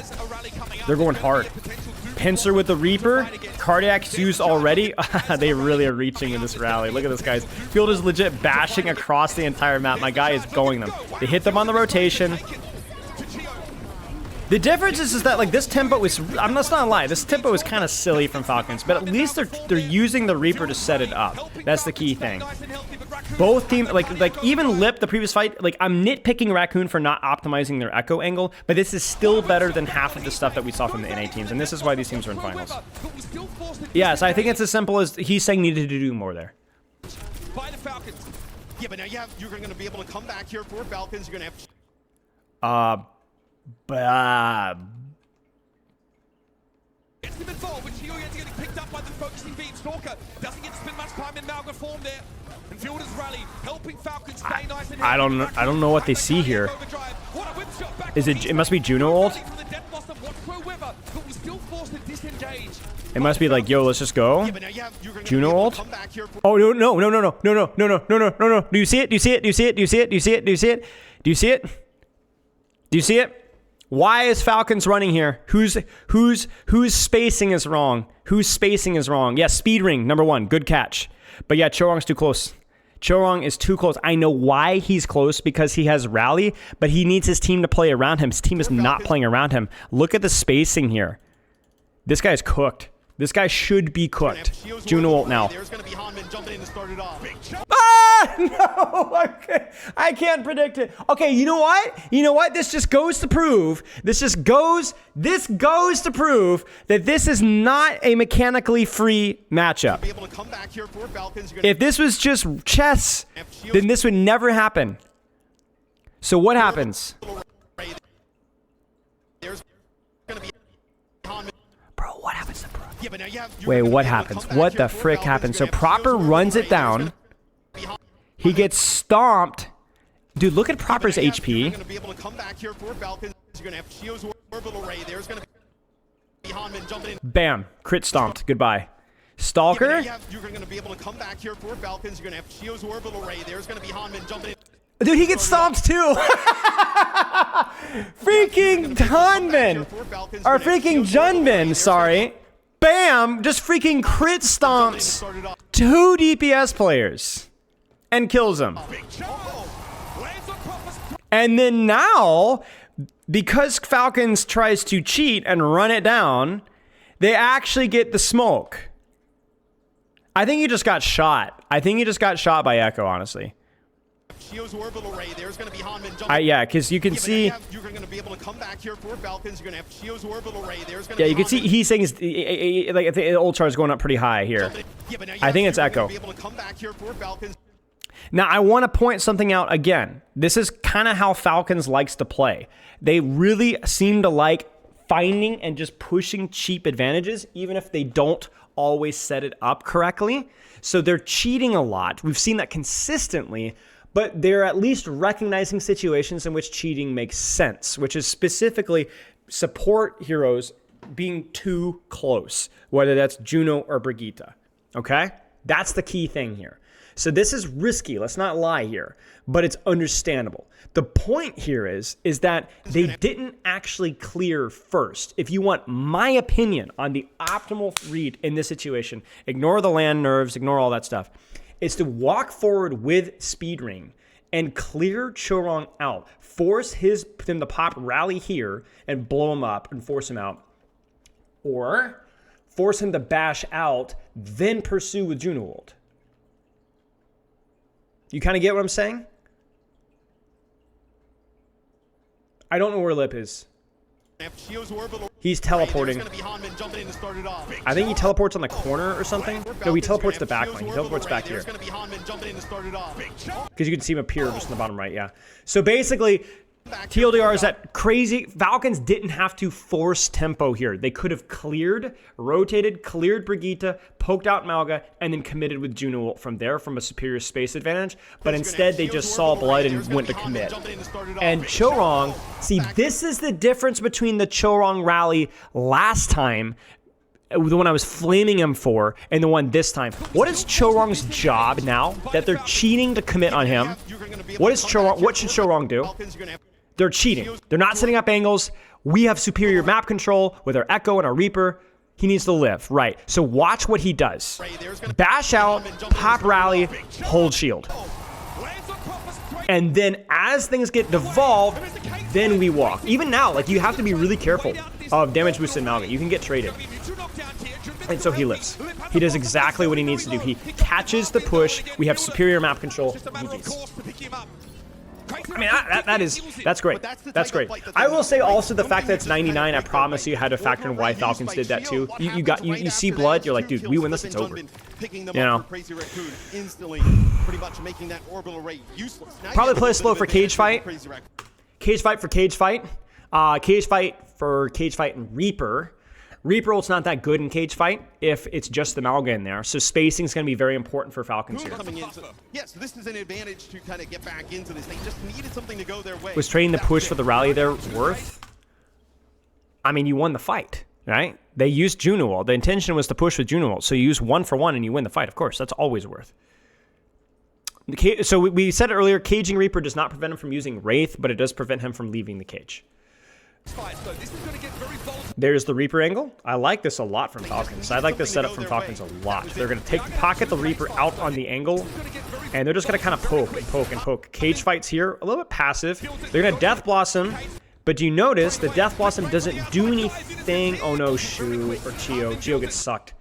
They're going hard. Pincer with the Reaper. Cardiac's used already. They really are reaching in this rally. Look at this, guys. Field is legit bashing across the entire map. My guy is going them. They hit them on the rotation. The difference is that, like, this tempo is, I'm not gonna lie, this tempo is kind of silly from Falcons, but at least they're using the Reaper to set it up. That's the key thing. Both teams, like even Lip, the previous fight, like, I'm nitpicking Raccoon for not optimizing their echo angle, but this is still better than half of the stuff that we saw from the NA teams, and this is why these teams are in finals. Yes, I think it's as simple as he's saying needed to do more there. By the Falcons. Yeah, but now you're going to be able to come back here for Falcons. You're going to have... Gets him involved, but Chio getting picked up by the focusing beam. Stalker doesn't get to spend much time in Malga form there. And Fielder's rally, helping Falcons stay nice and I don't know what they see here. Is it must be Juno ult? It must be like, yo, let's just go. Juno ult? Oh, no. Do you see it? Do you see it? Do you see it? Do you see it? Do you see it? Do you see it? Do you see it? Do you see it? Why is Falcons running here? Whose spacing is wrong? Whose spacing is wrong? Yeah, speed ring, number one. Good catch. But yeah, Chorong's too close. Chorong is too close. I know why he's close, because he has rally, but he needs his team to play around him. His team is not playing around him. Look at the spacing here. This guy's cooked. This guy should be cooked. Juno ult now. Ah! No, I can't predict it. Okay, you know what? You know what? This goes to prove that this is not a mechanically free matchup. Be able to come back here for Falcons. You're If this was just chess, then this would never happen. So what happens? There's going to be Bro, what happens to Pro? yeah, but now you have, Wait, what happens? What the frick happens? So Proper runs it down. He gets stomped. Dude, look at Proper's You're HP. going to be able to come back here for Falcons. You're going to have Chio's orbital array. There's going to be Hanman jumping in. Bam. Crit stomped. Goodbye. Stalker. You're going to be able to come back here for Falcons. You're going to have Chio's orbital array. There's going to be Hanman jumping in. Dude, he gets stomped too. Freaking Hunman. Or freaking Junbin, sorry. Bam. Just freaking crit stomps 2 DPS players. And kills them. And then now, because Falcons tries to cheat and run it down, they actually get the smoke. I think he just got shot. I think he just got shot by Echo, honestly. Chio's orbital array. There's going to be Hanman jumping. Yeah, because you can see. You're going to be able to come back here for Falcons. You're going to have Chio's orbital array. There's going to Yeah, be you can see he's saying his, like the ult chart is going up pretty high here. I think it's Echo. Be able to come back here for Falcons. Now, I want to point something out again. This is kind of how Falcons likes to play. They really seem to like finding and just pushing cheap advantages, even if they don't always set it up correctly. So they're cheating a lot. We've seen that consistently, but they're at least recognizing situations in which cheating makes sense, which is specifically support heroes being too close, whether that's Juno or Brigitte. Okay? That's the key thing here. So this is risky, let's not lie here, but it's understandable. The point here is that they didn't actually clear first. If you want my opinion on the optimal read in this situation, ignore the land nerves, ignore all that stuff, is to walk forward with Speed Ring and clear Chorong out. Force him to pop rally here and blow him up and force him out. Or force him to bash out, then pursue with Juno ult. You kind of get what I'm saying? I don't know where Lip is. He's teleporting. I think he teleports on the corner or something. No, he teleports to back lane. He teleports back here. Because you can see him appear just in the bottom right, yeah. So basically, TLDR is that crazy. Falcons didn't have to force tempo here. They could have cleared, rotated, cleared Brigitte, poked out Malga, and then committed with Juno ult from there from a superior space advantage. But instead, they just saw blood and went to commit. And Chorong, see, this is the difference between the Chorong rally last time, the one I was flaming him for, and the one this time. What is Chorong's job now that they're cheating to commit on him? What should Chorong do? They're cheating. They're not setting up angles. We have superior map control with our Echo and our Reaper. He needs to live, right? So watch what he does. Bash out, pop rally, hold shield. And then as things get devolved, then we walk. Even now, like, you have to be really careful of damage boosted Malga. You can get traded. And so he lives. He does exactly what he needs to do. He catches the push. We have superior map control. I mean, that's great. That's great. I will say also the fact that it's 99, I promise you had to factor in why Falcons did that too. You see blood, you're like, dude, we win this, it's over. You know. Probably play slow for cage fight. Cage fight for cage fight. Cage fight for cage fight and Reaper. Reaper ult's not that good in cage fight if it's just the Malga in there. So spacing is going to be very important for Falcons here. Yeah, so this is an advantage to kind of get back into this. They just needed something to go their way. Was trading the push for the rally there worth? I mean, you won the fight, right? They used Juno ult. The intention was to push with Juno ult. So you use 1 for 1 and you win the fight. Of course, that's always worth. So we said it earlier, caging Reaper does not prevent him from using Wraith, but it does prevent him from leaving the cage. There's the Reaper angle. I like this a lot from Falcons. I like this setup from Falcons a lot. They're going to pocket the Reaper out on the angle, and they're just going to kind of poke and poke and poke. Cage fights here, a little bit passive. They're going to Death Blossom, but do you notice the Death Blossom doesn't do anything? Oh no, Shu or Chio. Chio gets sucked.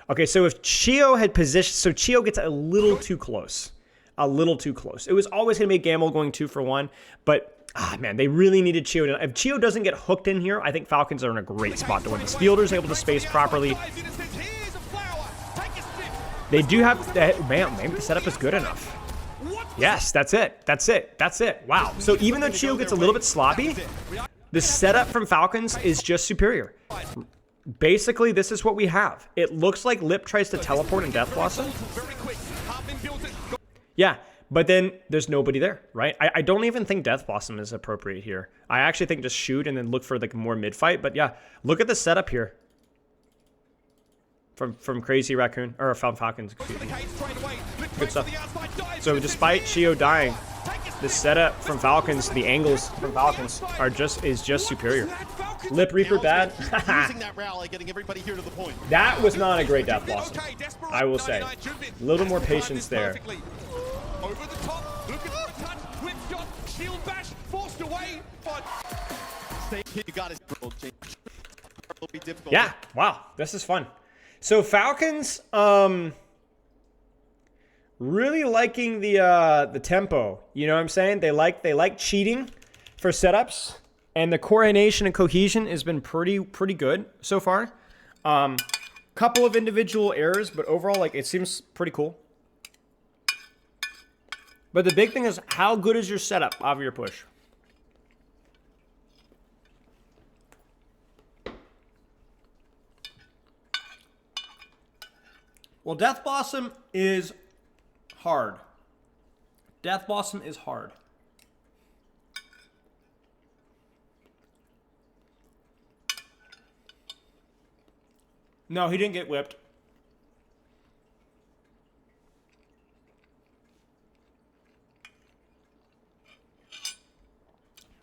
Okay, so if Chio had positioned, so Chio gets a little too close. a little too close. It was always going to be a gamble going 2 for 1, but man, they really needed Chio. If Chio doesn't get hooked in here, I think Falcons are in a great spot to win this. Fielder's able to space properly. They do have, man, maybe the setup is good enough. Yes, that's it. That's it. That's it. Wow. So even though Chio gets a little bit sloppy, the setup from Falcons is just superior. Basically, this is what we have. It looks like Lip tries to teleport in Death Blossom. Yeah, but then there's nobody there, right? I don't even think Death Blossom is appropriate here. I actually think just shoot and then look for like more mid-fight. But yeah, look at the setup here. From Crazy Raccoon, or from Falcons, excuse me. Good stuff. So despite Chio dying, the setup from Falcons, the angles from Falcons is just superior. Lip Reaper bad. That was not a great Death Blossom, I will say. A little more patience there. Over the top, look at the touch, whip shot, shield bash, forced away, but You got it. It'll be difficult. Yeah, wow, this is fun. So Falcons, really liking the tempo. You know what I'm saying? They like cheating for setups, and the coordination and cohesion has been pretty good so far. Couple of individual errors, but overall, like, it seems pretty cool. But the big thing is, how good is your setup of your push? Well, Death Blossom is hard. Death Blossom is hard. No, he didn't get whipped.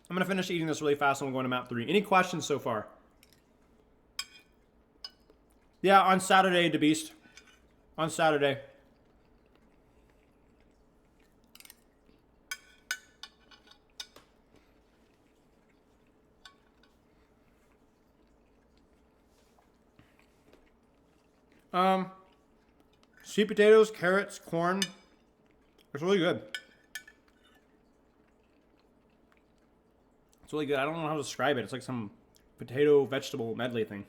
I'm going to finish eating this really fast and we'll go into map 3. Any questions so far? Yeah, on Saturday, DeBeast. On Saturday. Sweet potatoes, carrots, corn. It's really good. It's really good. I don't know how to describe it. It's like some potato vegetable medley thing.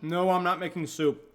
No, I'm not making soup.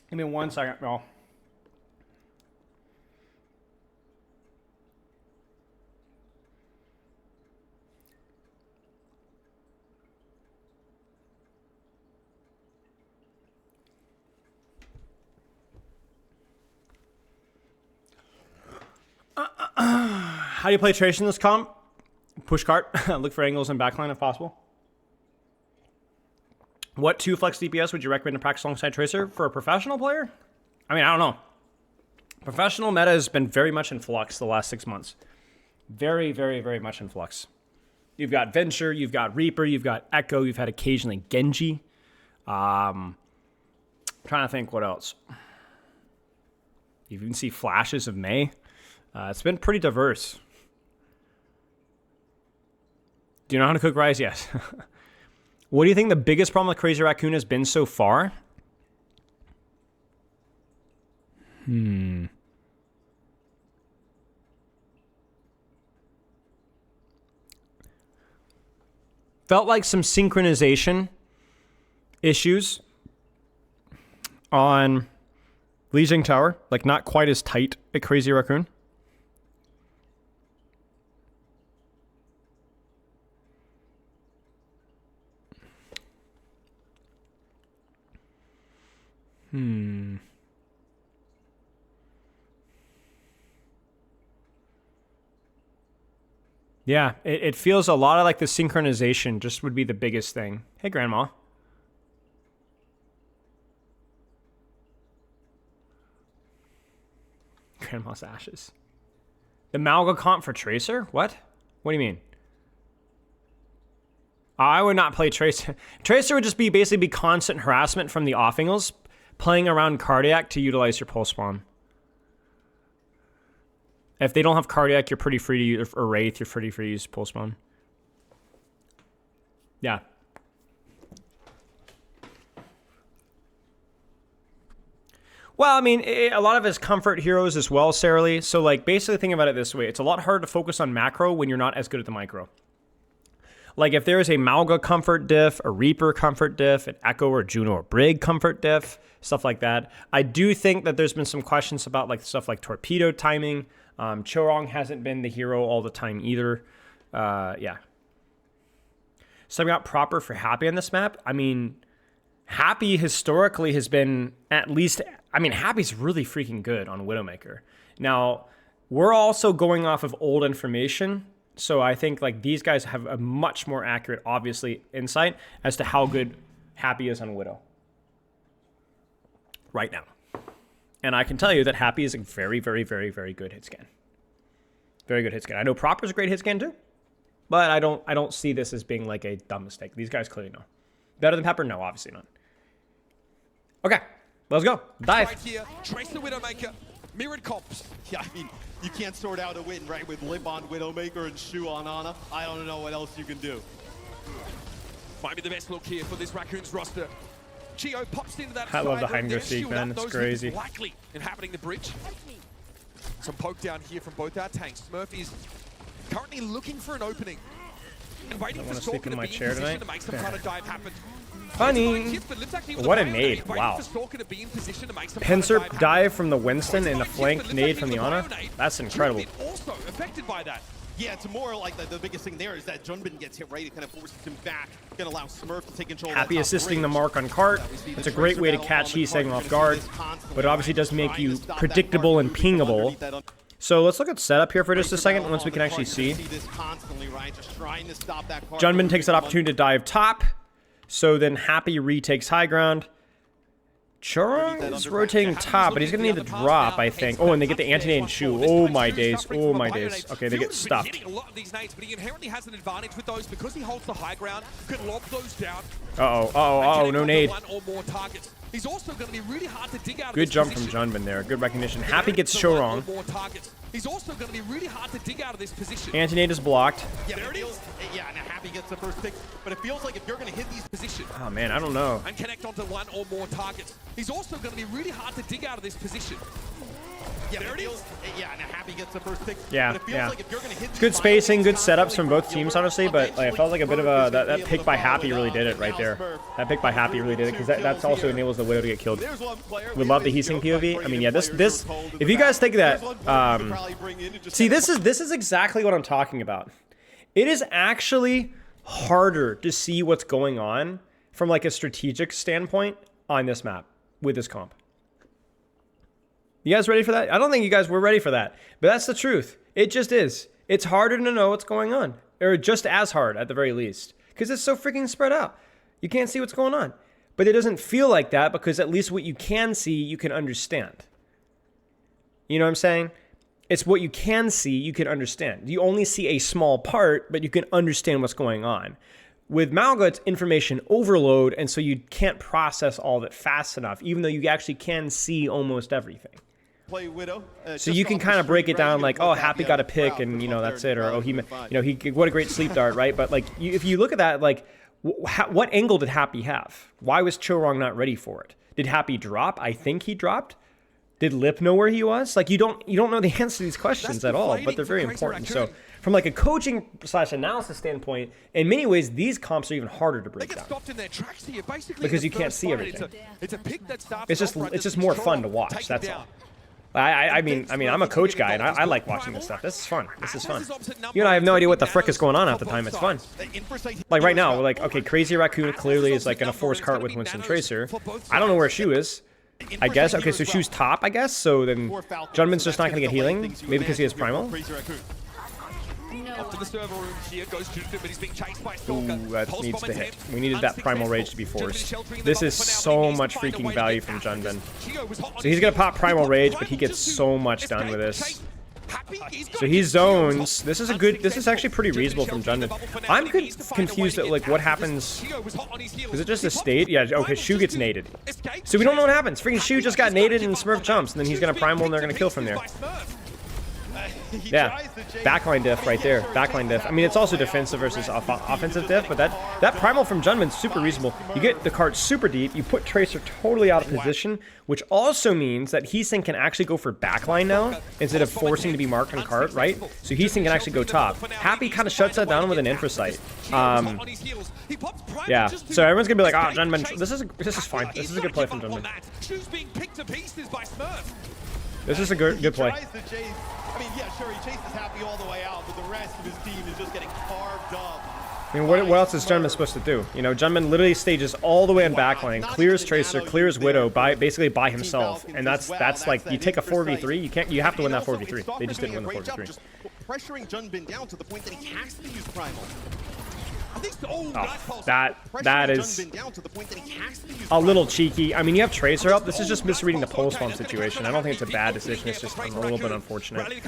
Give me 1 second, y'all. How do you play Trace in this comp? Push cart. Look for angles and backline if possible. What 2 flex DPS would you recommend to practice alongside Tracer for a professional player? I mean, I don't know. Professional meta has been very much in flux the last 6 months. Very, very, very much in flux. You've got Venture, you've got Reaper, you've got Echo, you've had occasionally Genji. Trying to think what else. You can see flashes of Mei. It's been pretty diverse. Do you know how to cook rice? Yes. What do you think the biggest problem with Crazy Raccoon has been so far? Felt like some synchronization issues on Lijiang Tower, like not quite as tight at Crazy Raccoon. Yeah, it feels a lot of like the synchronization just would be the biggest thing. Hey, Grandma. Grandma's ashes. The Malga comp for Tracer? What? What do you mean? I would not play Tracer. Tracer would just basically be constant harassment from the offangles, playing around Cardiac to utilize your pulse bomb. If they don't have Cardiac, you're pretty free to use, or Wraith, you're pretty free to use pulse bomb. Yeah. Well, I mean, a lot of his comfort heroes as well, Sarah Lee. So, like, basically think about it this way. It's a lot harder to focus on macro when you're not as good at the micro. Like, if there is a Malga comfort diff, a Reaper comfort diff, an Echo or Juno or Brig comfort diff, stuff like that. I do think that there's been some questions about, like, stuff like torpedo timing. Chorong hasn't been the hero all the time either. Yeah. Something out proper for Happy on this map. I mean, Happy historically has been at least... I mean, Happy's really freaking good on Widowmaker. Now, we're also going off of old information, so I think like these guys have a much more accurate, obviously, insight as to how good Happy is on Widow right now. And I can tell you that Happy is a very, very, very, very good hit scan. Very good hit scan. I know Proper's a great hit scan too, but I don't see this as being like a dumb mistake. These guys clearly know. Better than Pepper? No, obviously not. Okay. Let's go. Dive. Right here, trace the Widowmaker, mirrored comps. Yeah, I mean, you can't sort out a win, right? With Lip on Widowmaker and Shu on Ana. I don't know what else you can do. Might be the best look here for this Raccoons roster. Chio pops into that. I love the side, Hydro Seek, man. It's crazy. Likely inhabiting the bridge. Some poke down here from both our tanks. Smurf is currently looking for an opening and waiting for Stalker to be in position to make some kind of dive happen. Funny. What a nade. Wow. Pincer dive from the Winston and a flank nade from the Ana. That's incredible. Also affected by that. Yeah, it's more like the biggest thing there is that Junbin gets hit right. It kind of forces him back. Gonna allow Smurf to take control. Happy assisting the mark on Cart. It's a great way to catch Heesang off guard, but it obviously does make you predictable and pingable. So let's look at setup here for just a second once we can actually see. Junbin takes that opportunity to dive top. So then Happy retakes high ground. Chorong is rotating top, but he's going to need to drop, I think. Oh, and they get the anti-nade and Shu. Oh, my days. Oh, my days. Okay, they get stuffed. A lot of these nades, but he inherently has an advantage with those because he holds the high ground, can lob those down. Uh-oh, uh-oh, no nade. One or more targets. He's also going to be really hard to dig out. Good jump from Junbin there. Good recognition. Happy gets Chorong. He's also going to be really hard to dig out of this position. Anti-nade is blocked. Yeah, there it is. Yeah, and Happy gets the first pick, but it feels like if you're going to hit these positions. Oh, man, I don't know. And connect onto one or more targets. He's also going to be really hard to dig out of this position. Yeah, there it is. Yeah, and Happy gets the first pick. Yeah, but it feels like if you're gonna hit good spacing, good setups from both teams, honestly, but like, I felt like a bit of a, that pick by Happy really did it right there. That pick by Happy really did it, because that's also enables the Widow to get killed. Would love the Heesing POV. I mean, yeah, this, if you guys think that, see, this is exactly what I'm talking about. It is actually harder to see what's going on from like a strategic standpoint on this map with this comp. You guys ready for that? I don't think you guys were ready for that, but that's the truth. It just is. It's harder to know what's going on, or just as hard at the very least, because it's so freaking spread out. You can't see what's going on, but it doesn't feel like that because at least what you can see, you can understand. You know what I'm saying? It's what you can see, you can understand. You only see a small part, but you can understand what's going on. With Malga, it's information overload, and so you can't process all of it fast enough, even though you actually can see almost everything. Play Widow. So you can kind of break it down like, oh, Happy got a pick, and you know that's it, or oh, he what a great sleep dart, right? But like, if you look at that, like, what angle did Happy have? Why was Chorong not ready for it? Did Happy drop? I think he dropped. Did Lip know where he was? Like, you don't know the answer to these questions at all, but they're very important. So from like a coaching / analysis standpoint, in many ways, these comps are even harder to break They get down. stopped in their tracks here, basically. Because you can't see everything. It's a pick that starts It's just more fun to watch. That's all. I mean, I'm a coach guy, and I like watching this stuff. This is fun. This is fun. You and I have no idea what the frick is going on half the time. It's fun. Like right now, we're like, okay, Crazy Raccoon clearly is like gonna force cart with Winston Tracer. I don't know where Shu is. I guess. Okay, so Shu's top, I guess. So then Junman's just not gonna get healing, maybe because he has Primal. Up to the server room here goes Jundin, but he's being chased by Stalker. Ooh, that needs to hit. We needed that Primal Rage to be forced. This is so much freaking value from Junbin. So he's gonna pop Primal Rage, but he gets so much done with this. So he zones. This is a good. This is actually pretty reasonable from Junbin. I'm confused at like what happens. Is it just a state? Yeah. Okay. Shu gets naded. So we don't know what happens. Freaking Shu just got naded and Smurf jumps, and then he's gonna Primal and they're gonna kill from there. Yeah, backline diff right there. Backline diff. I mean, it's also defensive versus offensive diff, but that Primal from Junman's super reasonable. You get the cart super deep, you put Tracer totally out of position, which also means that Heesyn can actually go for backline now, instead of forcing to be marked on cart, right? So Heesyn can actually go top. Happy kind of shuts that down with an Infrasight. Yeah, so everyone's gonna be like, oh, Junman, this is fine. This is a good play from Junman. This is a good play. I mean, yeah, sure, he chases Happy all the way out, but the rest of his team is just getting carved up. I mean, what else is Junman supposed to do? You know, Junman literally stages all the way in backline, clears Tracer, clears Widow basically by himself, and that's like you take a 4v3, you have to win that 4v3. They just didn't win the 4v3. Pressuring Junbin down to the point that he has to use Primal. Oh, that is a little cheeky. I mean, you have Tracer up. This is just misreading the pulse bomb situation. I don't think it's a bad decision. It's just a little bit unfortunate.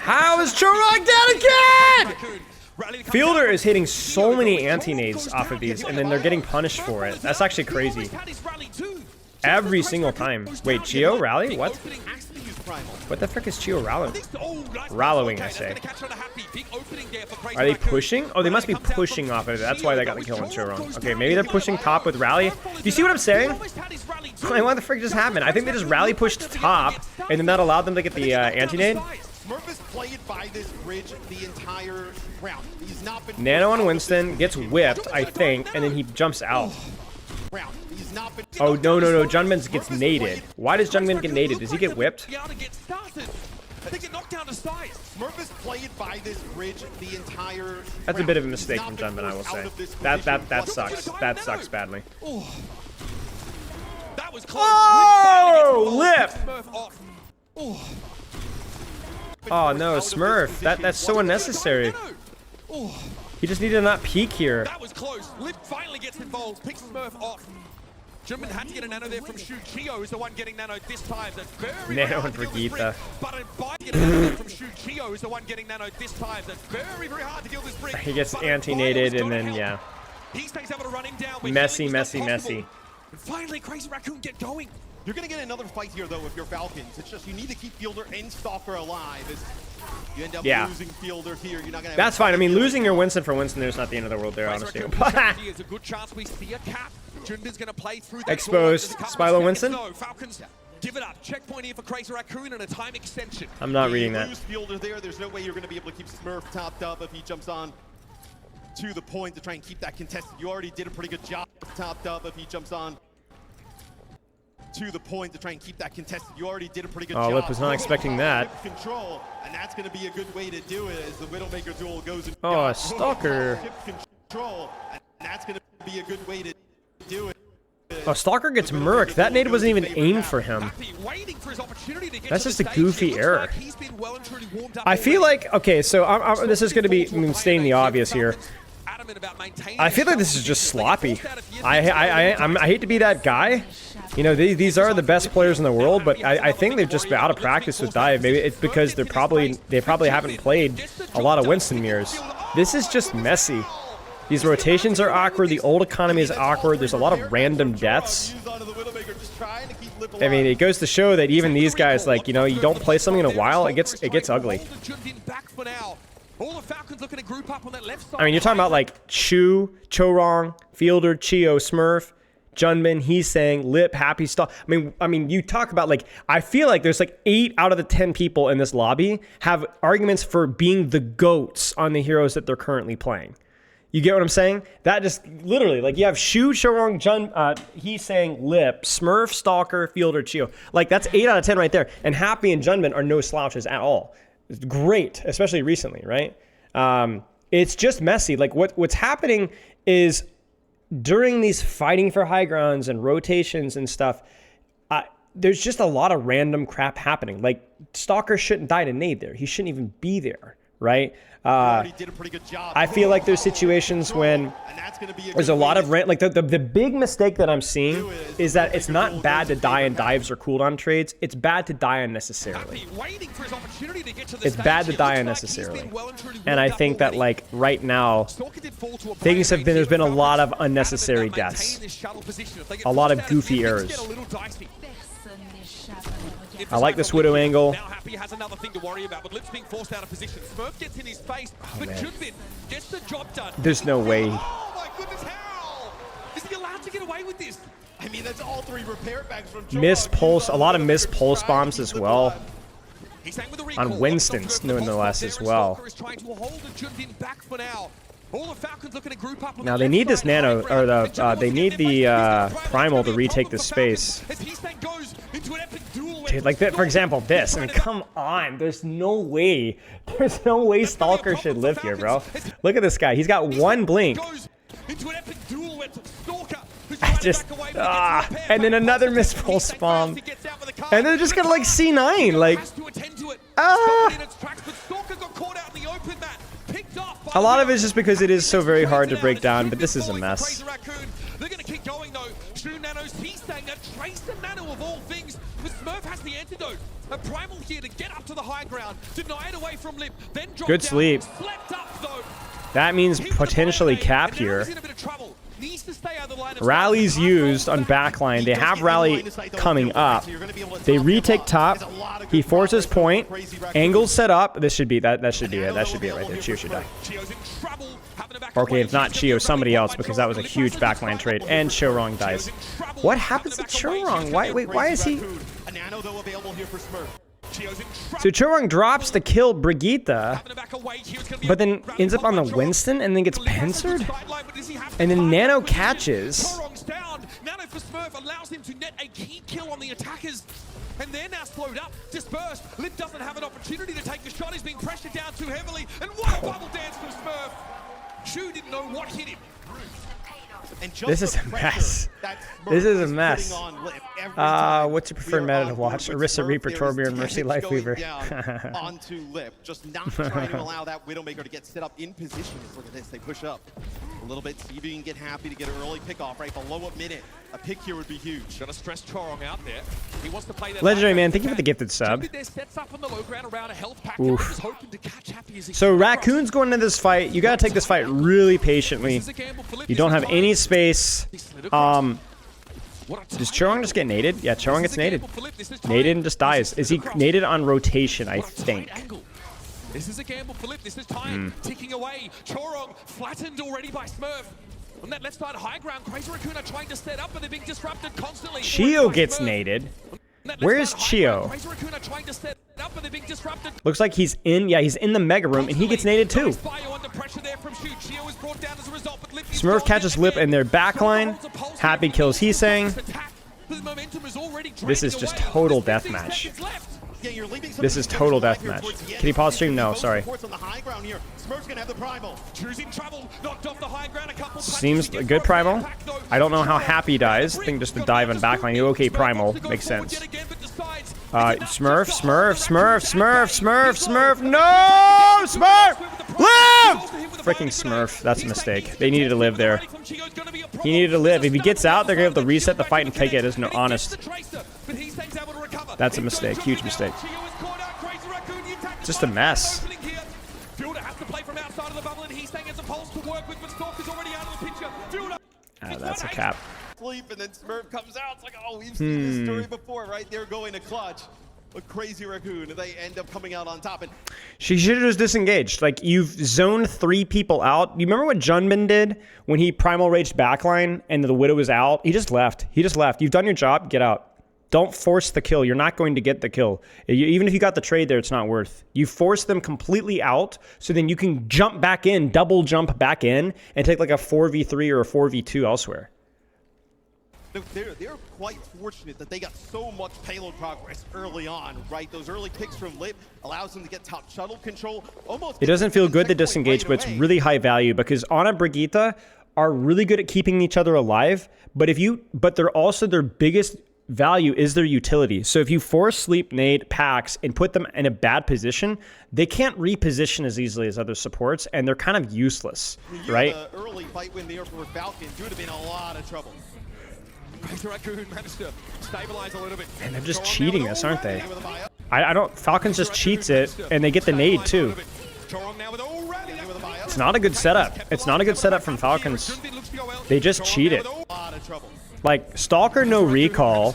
How is Chorog dead again? Fielder is hitting so many anti-nades off of these, and then they're getting punished for it. That's actually crazy. Every single time. Wait, Chio rally? What? What the frick is Chio rallying? Rallying, I say. Are they pushing? Oh, they must be pushing off of it. That's why they got the kill on Chorong. Okay, maybe they're pushing top with rally. Do you see what I'm saying? Like, what the frick just happened? I think they just rally pushed top, and then that allowed them to get the anti-nade. Nano on Winston, gets whipped, I think, and then he jumps out. Oh, no. Junman gets naded. Why does Junman get naded? Does he get whipped? That's a bit of a mistake from Junman, I will say. That sucks. That sucks badly. Oh, lip! Oh no, Smurf. That's so unnecessary. He just needed to not peek here. That was close. Lip finally gets involved, picks Smurf off. Junman had to get a nano there from Shu. Chio is the one getting nano this time. That's very nano and Brigitte. But by getting a nano from Shu, Chio is the one getting nano this time. That's very hard to kill this brick. He gets anti-naded and then, yeah. He stays able to run him down. Messy. And finally, Crazy Raccoon get going. You're going to get another fight here, though, if you're Falcons. It's just you need to keep Fielder and Stalker alive. You end up losing Fielder here. You're not gonna have That's fine. I mean, losing your Winston for Winston, there's not the end of the world there, honestly. There's a good chance we see a cap. Junbin's going to play through that Exposed. Spylo Winston? No, Falcons give it up. Checkpoint here for Crazy Raccoon and a time extension. I'm not reading that. Lose Fielder there. There's no way you're going to be able to keep Smurf topped up if he jumps on to the point to try and keep that contested. You already did a pretty good job topped up if he jumps on to the point to try and keep that contested. You already did a pretty good job. Oh, Lip was not expecting that. Control, and that's going to be a good way to do it as the Widowmaker duel goes. Oh, a Stalker. Control, and that's going to be a good way to do it. Oh, Stalker gets murked. That nade wasn't even aimed for him. That's just a goofy error. I feel like, okay, so this is going to be stating the obvious here. I feel like this is just sloppy. I hate to be that guy. You know, these are the best players in the world, but I think they've just been out of practice with dive. Maybe it's because they probably haven't played a lot of Winston mirrors. This is just messy. These rotations are awkward. The old economy is awkward. There's a lot of random deaths. I mean, it goes to show that even these guys, like, you know, you don't play something in a while, it gets ugly. I mean, you're talking about like Chu, Chorong, Fielder, Chio, Smurf, Junbin, he's saying, Lip, Happy, Stalk. I mean, you talk about like, I feel like there's like 8 out of the 10 people in this lobby have arguments for being the GOATs on the heroes that they're currently playing. You get what I'm saying? That just literally, like you have Shu, Chorong, Jun, he's saying Lip, Smurf, Stalker, Fielder, Chio. Like that's 8 out of 10 right there. And Happy and Junbin are no slouches at all. It's great, especially recently, right? It's just messy. Like what's happening is during these fighting for high grounds and rotations and stuff, there's just a lot of random crap happening. Like Stalker shouldn't die to nade there. He shouldn't even be there, right? Did a pretty good job. I feel like there's situations when there's a lot of like the big mistake that I'm seeing is that it's not bad to die in dives or cooldown trades. It's bad to die unnecessarily. It's bad to die unnecessarily. And I think that like right now, there's been a lot of unnecessary deaths. A lot of goofy errors. I like this Widow angle. Now Happy has another thing to worry about, but Lip's being forced out of position. Smurf gets in his face, but Junbin gets the job done. There's no way. Oh my goodness, how? Is he allowed to get away with this? I mean, that's all 3 repair bags from Missed pulse, a lot of missed pulse bombs as well. On Winston's, nonetheless, as well. Now they need this nano, or they need the primal to retake this space. Dude, like that, for example, this. I mean, come on. There's no way Stalker should live here, bro. Look at this guy. He's got 1 blink. Just and then another missed pulse bomb, and they're just gonna like C9, like a lot of it's just because it is so very hard to break down, but this is a mess. They're gonna keep going though. True Nanos, he's saying that Trace the Nano of all things, but Smurf has the antidote. A primal here to get up to the high ground, deny it away from Lip, then drop good down, sleep. slept up though. That means potentially cap here. Rally's used on backline. They have Rally coming up. They retake top. He forces point. Angles set up. This should be that. That should be it. That should be it right there. Chio should die. Okay, if not Chio, somebody else, because that was a huge backline trade. And Chorong dies. What happens to Chorong? Why is he? So Chorong drops to kill Brigitte, but then ends up on the Winston and then gets pincered? And then Nano catches. Nano for Smurf allows him to net a key kill on the attackers. And they're now slowed up, dispersed. Lip doesn't have an opportunity to take the shot. He's being pressured down too heavily. And what a bubble dance from Smurf. Shu didn't know what hit him. This is a mess. This is a mess. What's your preferred meta to watch? Orisa, Reaper, Torbjorn, Mercy, Lifeweaver. Onto Lip, just not trying to allow that Widowmaker to get set up in position. Look at this, they push up a little bit. See if you can get Happy to get an early pick off right below a minute. A pick here would be huge. Gonna stress Chorong out there. He wants to play that Legendary man, thank you for the gifted sub. So Raccoon's going into this fight. You gotta take this fight really patiently. You don't have any space. Does Chorong just get naded? Yeah, Chorong gets naded. Naded and just dies. Is he naded on rotation, I think? This is a gamble for Lip. This is time ticking away. Chorong flattened already by Smurf. On that left side high ground, Crazy Raccoon are trying to set up, but they're being disrupted constantly. Chio gets naded. Where is Chio? Looks like he's in, yeah, he's in the mega room, and he gets naded too. Smurf catches Lip in their backline. Happy kills Heesang. This is just total deathmatch. This is total deathmatch. Can you pause stream? No, sorry. Seems a good primal. I don't know how Happy dies. I think just the dive on backline. Okay, primal. Makes sense. Smurf. No! Smurf! Live! Freaking Smurf. That's a mistake. They needed to live there. He needed to live. If he gets out, they're going to have to reset the fight and take it as no honest. That's a mistake. Huge mistake. Just a mess. That's a cap. Sleep and then Smurf comes out. It's like, oh, we've seen this story before, right? They're going to clutch. a crazy raccoon, and they end up coming out on top. And she should have just disengaged. Like, you've zoned 3 people out. You remember what Junbin did when he primal raged backline and the Widow was out? He just left. He just left. You've done your job. Get out. Don't force the kill. You're not going to get the kill. Even if you got the trade there, it's not worth. You force them completely out, so then you can jump back in, double jump back in, and take like a 4v3 or a 4v2 elsewhere. They're quite fortunate that they got so much payload progress early on, right? Those early picks from Lit allows them to get top shuttle control. Almost. It doesn't feel good to disengage, but it's really high value because Ana and Brigitte are really good at keeping each other alive. But they're also their biggest value is their utility. So if you force sleep, nade, packs, and put them in a bad position, they can't reposition as easily as other supports, and they're kind of useless, right? The early fight win there for Falcon, you would have been in a lot of trouble. Raccoon managed to stabilize a little bit. And they're just cheating us, aren't they? I don't. Falcons just cheats it, and they get the nade too. It's not a good setup. It's not a good setup from Falcons. They just cheat it. Like, Stalker no recall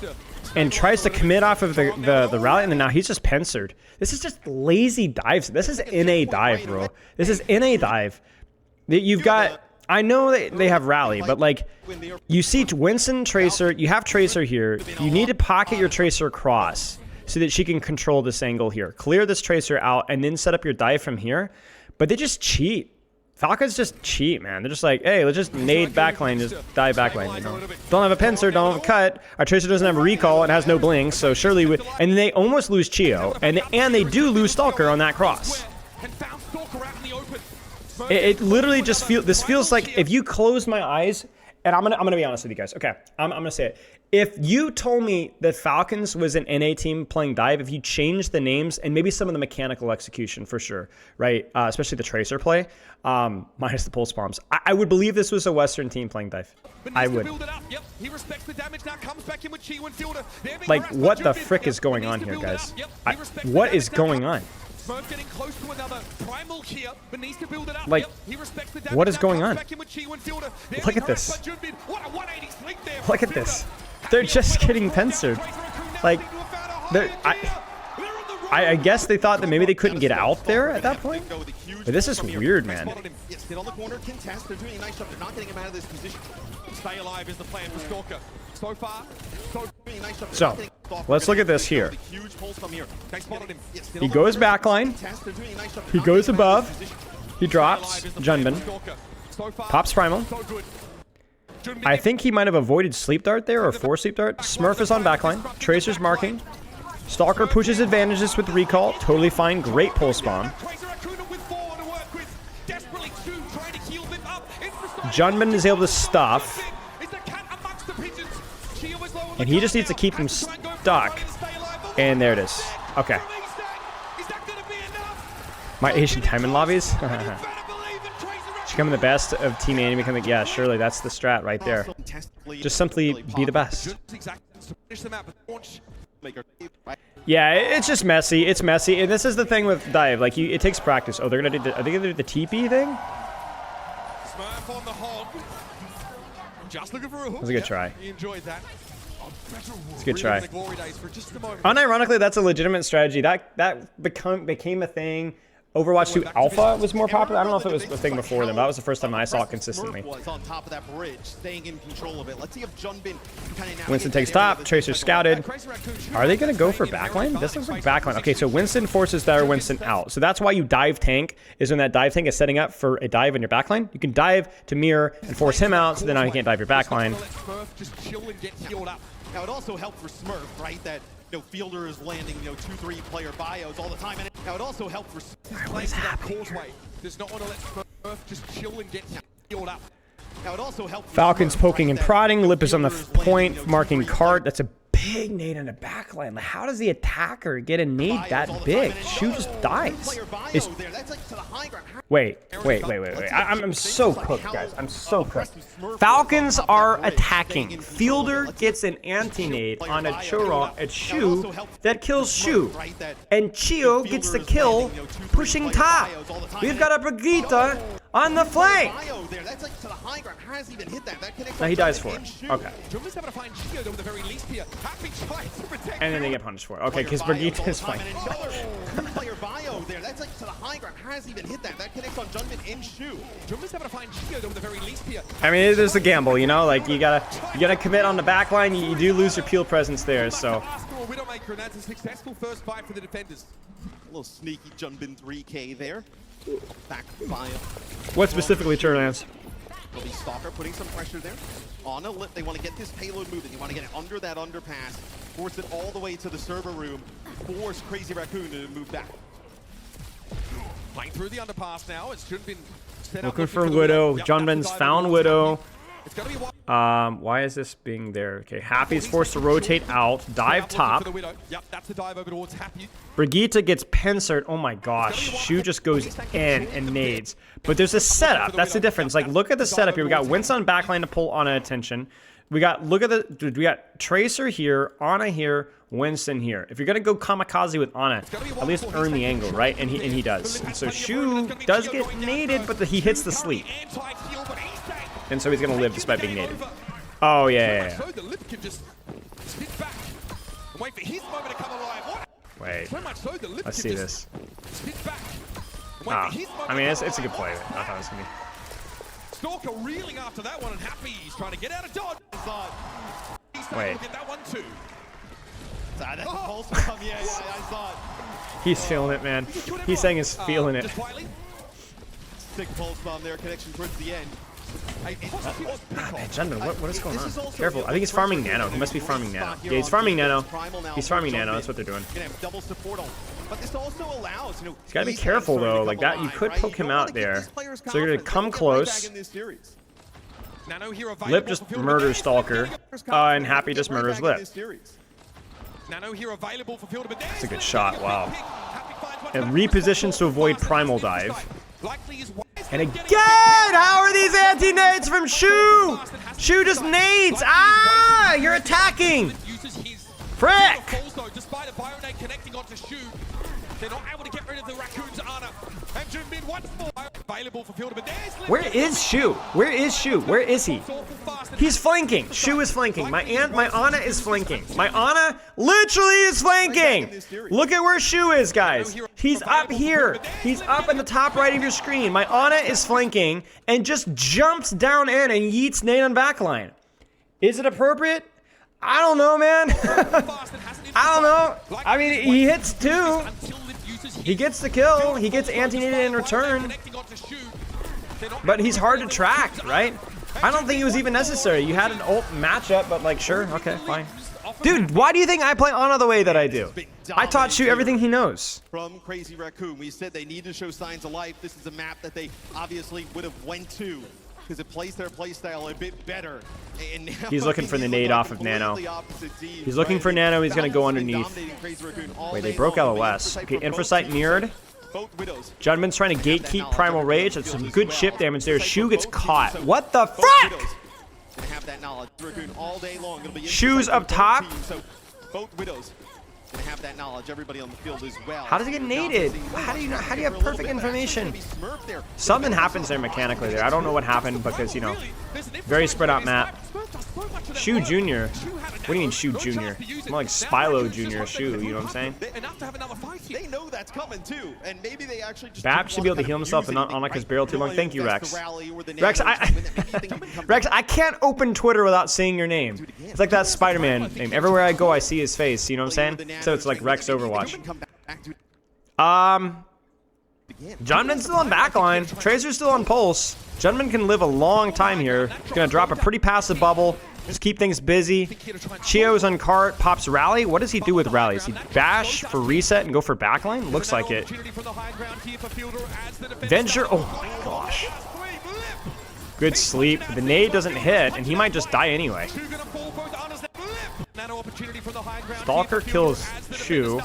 and tries to commit off of the rally, and then now he's just pincered. This is just lazy dives. This is NA dive, bro. This is NA dive. You've got... I know they have rally, but like, you see Winston Tracer, you have Tracer here. You need to pocket your Tracer across so that she can control this angle here. Clear this Tracer out and then set up your dive from here. But they just cheat. Falcons just cheat, man. They're just like, hey, let's just nade backline, just dive backline, you know. Don't have a pincer, don't have a cut. Our Tracer doesn't have a recall, it has no bling, so surely we... And they almost lose Chio, and they do lose Stalker on that cross. It literally just feels like if you close my eyes, and I'm gonna be honest with you guys. Okay, I'm gonna say it. If you told me that Falcons was an NA team playing dive, if you changed the names and maybe some of the mechanical execution for sure, right? Especially the Tracer play, minus the pulse bombs, I would believe this was a Western team playing dive. I would. Like, what the frick is going on here, guys? What is going on? Getting close to another primal here, but needs to build it up. Like, what is going on? Look at this. Look at this. They're just getting pincered. Like, I guess they thought that maybe they couldn't get out there at that point. But this is weird, man. Stay alive is the plan for Stalker. So far, so let's look at this here. He goes backline. He goes above. He drops Junbin. Pops primal. I think he might have avoided sleep dart there or 4 sleep dart. Smurf is on backline. Tracer's marking. Stalker pushes advantages with recall. Totally fine. Great pulse spawn. Junbin is able to stuff. And he just needs to keep him stuck. And there it is. Okay. My Asian Diamond lobbies? Becoming the best of Team A and becoming... Yeah, surely that's the strat right there. Just simply be the best. Yeah, it's just messy. It's messy. And this is the thing with dive. Like, it takes practice. Oh, they're going to do... Are they going to do the TP thing? Smurf on the hog. Just looking for a hook. That was a good try. He enjoyed that. It's a good try. Unironically, that's a legitimate strategy. That became a thing. Overwatch 2 Alpha was more popular. I don't know if it was a thing before then, but that was the first time I saw it consistently. Winston takes top. Tracer scouted. Are they going to go for backline? This looks like backline. Okay, so Winston forces their Winston out. So that's why you dive tank, is when that dive tank is setting up for a dive in your backline. You can dive to mirror and force him out, so then now he can't dive your backline. Now it also helped for Smurf, right? That Fielder is landing 2-3 player bios all the time, and now it also helped for what is happening? Does not want to let Smurf just chill and get healed up. Now it also helped. Falcons poking and prodding. Lip is on the point, marking cart. That's a big nade on the backline. Like, how does the attacker get a nade that big? Shu just dies. Wait. I'm so cooked, guys. I'm so cooked. Falcons are attacking. Fielder gets an anti-nade on a Shu that kills Shu. And Chio gets the kill pushing top. We've got a Brigitte On the flank! Bio there. That's like to the high ground. Hasn't even hit that. That connects No, he on dies Jumpman for and it. Shu. Okay. Jumpman's having to find Shio though, at the very least here. Happy trying to protect. And then they get punished for it. Okay, because Brigitte is fine. Two-player bio there. That's like to the high ground. Hasn't even hit that. That connects on Jumpman and Shu. Jumpman's having to find Shio though, at the very least here. I mean, it is a gamble, you know? Like, you gotta commit on the back line. You do lose your peel presence there, so. Widowmaker, and that's a successful first fight for the defenders. A little sneaky Jumpman 3K there. Back bio. What specifically, Turlance? Will be Stalker putting some pressure there. On a lip, they want to get this payload moving. They want to get it under that underpass. Force it all the way to the server room. Force Crazy Raccoon to move back. Playing through the underpass now. It should have been set up. Looking for Widow. Yep, Johnman's that's the found dive Widow. It's gonna be one. Why is this being there? Okay, Happy's forced to rotate out, dive top. Yep, that's the dive over towards Happy. Brigitte gets pincered. Oh my gosh. Shu just goes in and nades. But there's a setup. That's the difference. Like, look at the setup here. We got Winston backline to pull Ana attention. We got, look at the, dude, we got Tracer here, Ana here, Winston here. If you're going to go kamikaze with Ana, at least earn the angle, right? And he does. And so Shu does get naded, but he hits the sleep. And so he's going to live despite being naded. Oh, yeah. So the lip can just spit back and wait for his moment to come alive. Wait. So much so the lip Let's can see just this. spit back and wait Ah, for his moment I mean, to it's come a good play. alive. I thought it was going to be. Stalker reeling after that one, and Happy he's trying to get out of dodge. He's trying to get that one too. That's pulse bomb. Yeah, I saw it. He's feeling it, man. He's saying he's feeling it. Just quietly. Sick pulse bomb there. Connection towards the end. Man, Jundman, what is going on? Careful. I think he's farming Nano. He must be farming Nano. Yeah, he's farming Nano. He's farming Nano. That's what they're doing. Gonna have double support on. But this also allows, He's got to be careful, though. Like that, you could poke him out there. So you're going to come close. Lip just murders Stalker. And Happy just murders Lip. Nano here available for field, but That's a good shot. Wow. And repositions to avoid Primal Dive. And again, how are these anti-nades from Shu? Shu just nades. Ah, you're attacking. Frick. Despite a Bionade connecting onto Shu, they're not able to get rid of the Raccoon's Ana. And Junmin once more available for field, but there's Where is Shu? Where is Shu? Where is he? He's flanking. Shu is flanking. My Ana is flanking. My Ana literally is flanking. Look at where Shu is, guys. He's up here. He's up in the top right of your screen. My Ana is flanking and just jumps down in and yeets nade on backline. Is it appropriate? I don't know, man. I don't know. I mean, he hits two. He gets the kill. He gets anti-naded in return. But he's hard to track, right? I don't think it was even necessary. You had an ult matchup, but like, sure, okay, fine. Dude, why do you think I play Ana the way that I do? I taught Shu everything he knows. From Crazy Raccoon, we said they need to show signs of life. This is a map that they obviously would have went to because it plays their playstyle a bit better. And now He's looking for the nade off of Nano. He's looking for Nano. He's going to go underneath. Wait, they broke LOS. Okay, Infrasight mirrored. Judgment's trying to gatekeep Primal Rage. That's some good chip damage there. Shu gets caught. What the frick? Shu's up top. Both Widows gonna have that knowledge. Everybody on the field as well. How does it get naded? How do you have perfect information? Something happens there mechanically there. I don't know what happened because, you know, very spread out map. Shu Jr. What do you mean Shu Jr.? It's more like Spylo Jr. Shu, you know what I'm saying? They know that's coming too, and maybe they actually just Bap should be able to heal himself and not unlock his barrel too long. Thank you, Rex. Rex, Rex, I can't open Twitter without seeing your name. It's like that Spider-Man name. Everywhere I go, I see his face. You know what I'm saying? So it's like Rex Overwatch. Junman's still on backline. Tracer's still on pulse. Junman can live a long time here. He's gonna drop a pretty passive bubble. Just keep things busy. Chio's on cart, pops rally. What does he do with rally? Does he bash for reset and go for backline? Looks like it. Venture, oh my gosh. Good sleep. The nade doesn't hit, and he might just die anyway. Stalker kills Shu.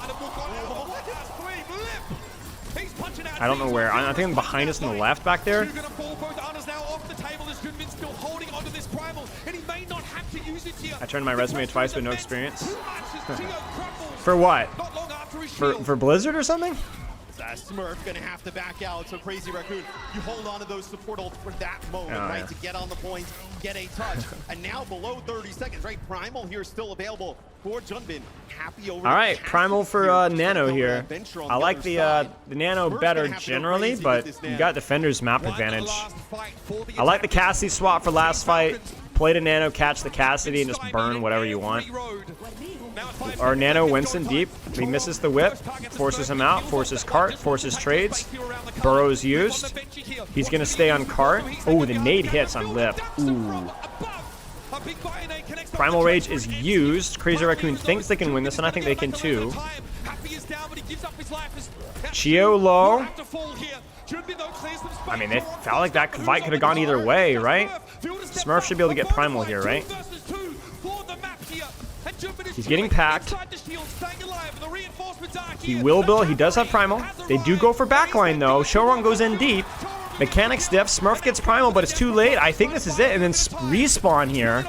I don't know where. I think behind us on the left back there. I turned my resume twice with no experience. For what? For Blizzard or something? Smurf gonna have to back out. So Crazy Raccoon, you hold on to those support ults for that moment, Oh, right? yeah. To get on the point, get a touch. And now below 30 seconds, right? Primal here still available for Junbin. Happy over. All right, Primal for Nano here. I like the Nano better generally, but you got Defender's map advantage. I like the Cassidy swap for last fight. Play the Nano, catch the Cassidy, and just burn whatever you want. Or Nano Winston deep. He misses the whip, forces him out, forces cart, forces trades. Burrow's used. He's going to stay on cart. Oh, the nade hits on lip. Ooh. Primal Rage is used. Crazy Raccoon thinks they can win this, and I think they can too. Chio low. I mean, it felt like that fight could have gone either way, right? Smurf should be able to get Primal here, right? He's getting packed. He will build. He does have Primal. They do go for backline, though. Showrun goes in deep. Mechanics diff. Smurf gets Primal, but it's too late. I think this is it. And then respawn here.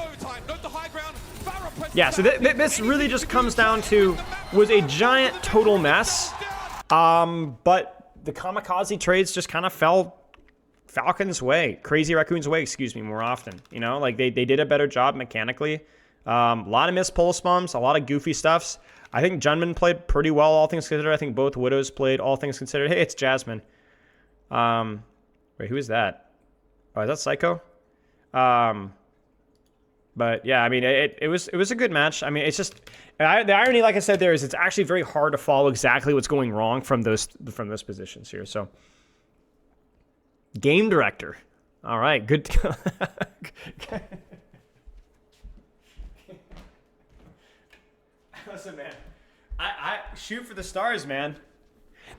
Yeah, so this really just comes down to was a giant total mess. But the kamikaze trades just kind of fell Falcon's way. Crazy Raccoon's way, excuse me, more often. You know, like they did a better job mechanically. A lot of missed pulse bombs, a lot of goofy stuffs. I think Junman played pretty well, all things considered. I think both Widows played, all things considered. Hey, it's Jasmine. Wait, who is that? Oh, is that Psycho? But yeah, I mean, it was a good match. I mean, it's just the irony, like I said, there is it's actually very hard to follow exactly what's going wrong from those positions here. So, game director. All right, good. Listen, man, I shoot for the stars, man.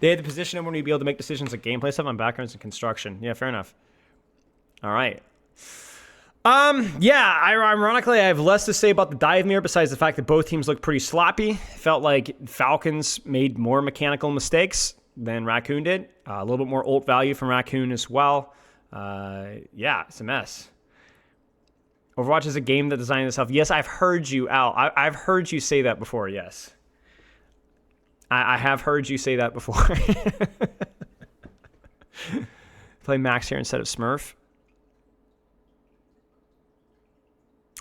They had the position when we'd be able to make decisions like gameplay stuff on backgrounds and construction. Yeah, fair enough. All right. Yeah, ironically, I have less to say about the dive mirror besides the fact that both teams looked pretty sloppy. Felt like Falcons made more mechanical mistakes than Raccoon did. A little bit more ult value from Raccoon as well. Yeah, it's a mess. Overwatch is a game that designed itself. Yes, I've heard you, Al. I've heard you say that before, yes. I have heard you say that before. Play Max here instead of Smurf.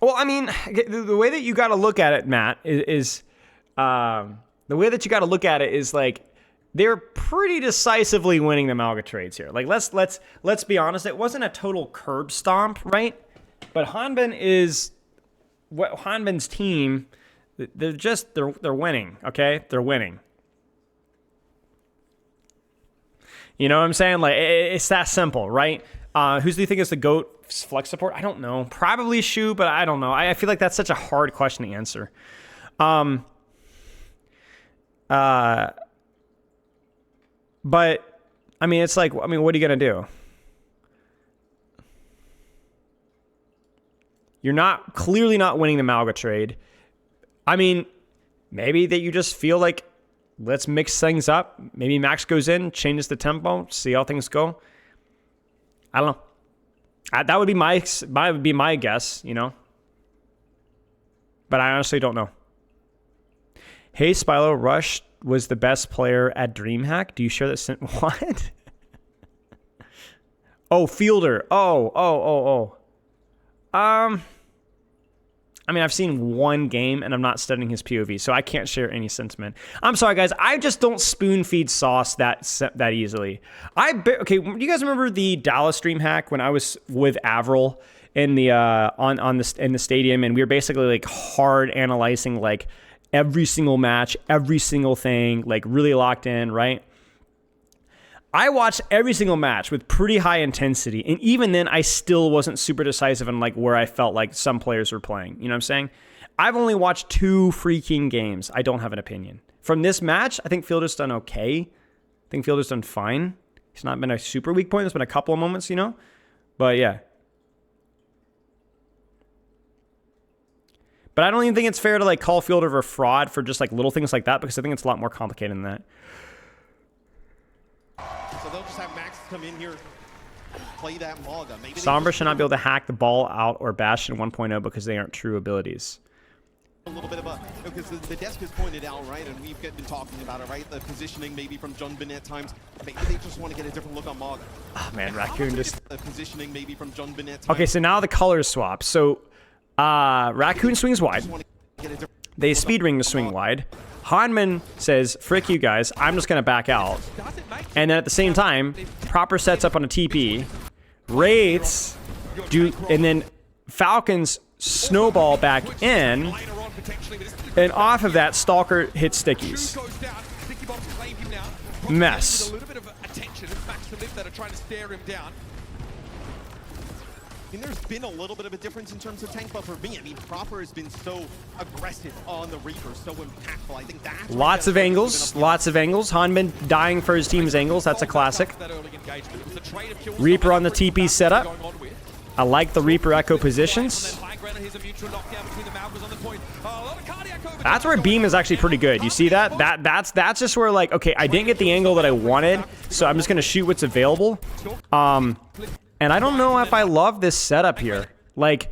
Well, I mean, the way that you got to look at it, Matt, is the way that you got to look at it is like they're pretty decisively winning the Malga trades here. Like let's be honest, it wasn't a total curb stomp, right? But Hanbin's team, they're winning, okay? They're winning. You know what I'm saying? Like it's that simple, right? Who do you think is the GOAT flex support? I don't know. Probably Shu, but I don't know. I feel like that's such a hard question to answer. But I mean, it's like, I mean, what are you gonna do? You're clearly not winning the Malga trade. I mean, maybe that you just feel like let's mix things up. Maybe Max goes in, changes the tempo, see how things go. I don't know. That would be my guess, you know. But I honestly don't know. Hey, Spilo, Rush was the best player at DreamHack. Do you share that? What? Oh, Fielder. Oh. I mean, I've seen one game, and I'm not studying his POV, so I can't share any sentiment. I'm sorry, guys. I just don't spoon-feed sauce that easily. Okay, do you guys remember the Dallas Dream Hack when I was with Avril in the in the stadium, and we were basically like hard analyzing like every single match, every single thing, like really locked in, right? I watched every single match with pretty high intensity, and even then, I still wasn't super decisive in like where I felt like some players were playing. You know what I'm saying? I've only watched 2 freaking games. I don't have an opinion. From this match, I think Fielder's done okay. I think Fielder's done fine. He's not been a super weak point. There's been a couple of moments, you know? But yeah. But I don't even think it's fair to like call Fielder a fraud for just like little things like that, because I think it's a lot more complicated than that. So they'll just have Max come in here, play that Malga. Maybe Sombra should not be able to hack the ball out or Bastion 1.0 because they aren't true abilities. a little bit of a, because the desk has pointed out, right, and we've been talking about it, right, the positioning maybe from Junbin at times. Maybe they just want to get a different look on Mog. Oh man, Raccoon just... The positioning maybe from Junbin at times. Okay, so now the colors swap. So Raccoon swings wide. They speed ring to swing wide. Hanman says, frick you guys, I'm just going to back out. And then at the same time, Proper sets up on a TP. Wraiths do, and then Falcons snowball back in. And off of that, Stalker hits Stickies. Mess. I mean, there's been a little bit of a difference in terms of tank, but for me, I mean, Proper has been so aggressive on the Reaper, so impactful. I think that's lots of angles, lots of angles. Hanman dying for his team's angles. That's a classic. Reaper on the TP setup. I like the Reaper Echo positions. That's where Beam is actually pretty good. You see that? That's just where, like, okay, I didn't get the angle that I wanted, so I'm just gonna shoot what's available. And I don't know if I love this setup here. Like,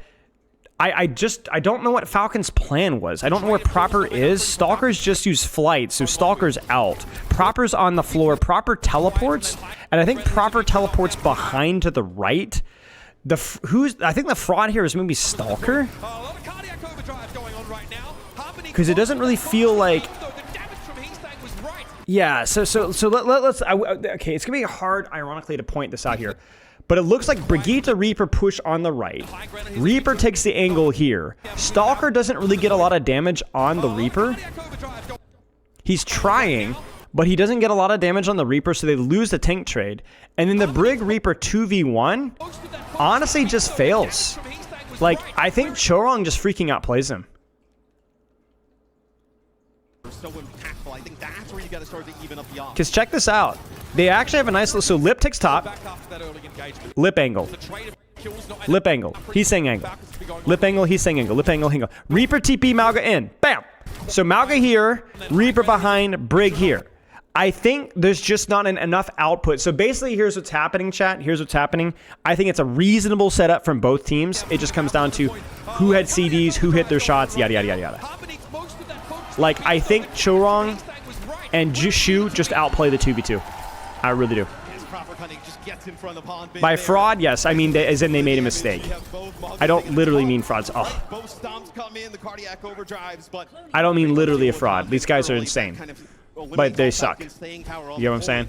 I don't know what Falcon's plan was. I don't know where Proper is. Stalkers just use flight, so Stalker's out. Proper's on the floor. Proper teleports, and I think Proper teleports behind to the right. I think the fraud here is maybe Stalker, because it doesn't really feel like. Yeah. So let's. Okay, it's gonna be hard, ironically, to point this out here. But it looks like Brigitte Reaper push on the right. Reaper takes the angle here. Stalker doesn't really get a lot of damage on the Reaper. He's trying, but he doesn't get a lot of damage on the Reaper, so they lose the tank trade. And then the Brig Reaper 2v1 honestly just fails. Like, I think Chorong just freaking out plays him. So impactful. I think that's where you got to start to even up the odds. Because check this out. They actually have a nice little... So Lip takes top. Lip angle. Lip angle. He's saying angle. Lip angle. He's saying angle. Lip angle. Angle. Reaper TP Malga in. Bam! So Malga here. Reaper behind. Brig here. I think there's just not enough output. So basically, here's what's happening, chat. Here's what's happening. I think it's a reasonable setup from both teams. It just comes down to who had CDs, who hit their shots, yada, yada, yada, yada. Like, I think Chorong and Shu just outplay the 2v2. I really do. By fraud, yes. I mean, as in they made a mistake. I don't literally mean frauds. Oh. I don't mean literally a fraud. These guys are insane. But they suck. You know what I'm saying?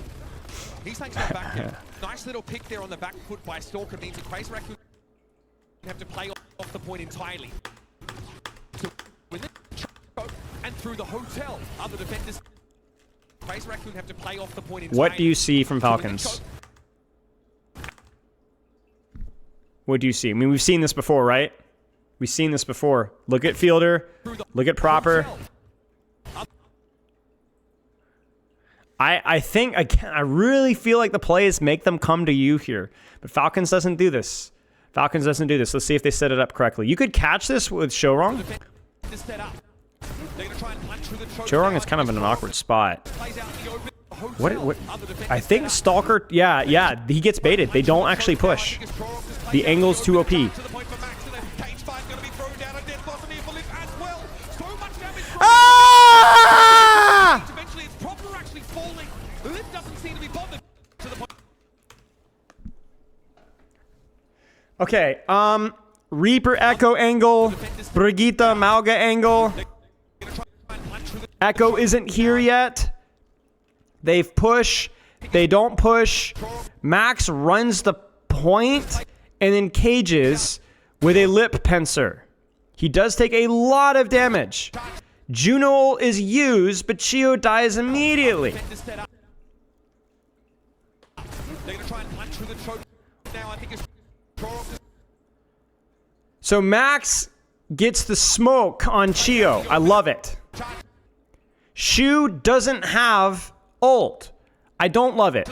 Nice little pick there on the back foot by Stalker means that Crazy Raccoon have to play off the point entirely. So with it, and through the hotel, other defenders, Crazy Raccoon have to play off the point entirely. What do you see from Falcons? What do you see? I mean, we've seen this before, right? We've seen this before. Look at Fielder. Look at Proper. I think, again, I really feel like the plays make them come to you here. But Falcons doesn't do this. Falcons doesn't do this. Let's see if they set it up correctly. You could catch this with Chorong. Chorong is kind of in an awkward spot. What? I think Stalker, yeah, he gets baited. They don't actually push. The angle's too OP. Ah! Okay, Reaper Echo angle, Brigitte Malga angle. Echo isn't here yet. They've pushed. They don't push. Max runs the point and then cages with a lip pincer. He does take a lot of damage. Juno is used, but Chio dies immediately. So Max gets the smoke on Chio. I love it. Shu doesn't have ult. I don't love it.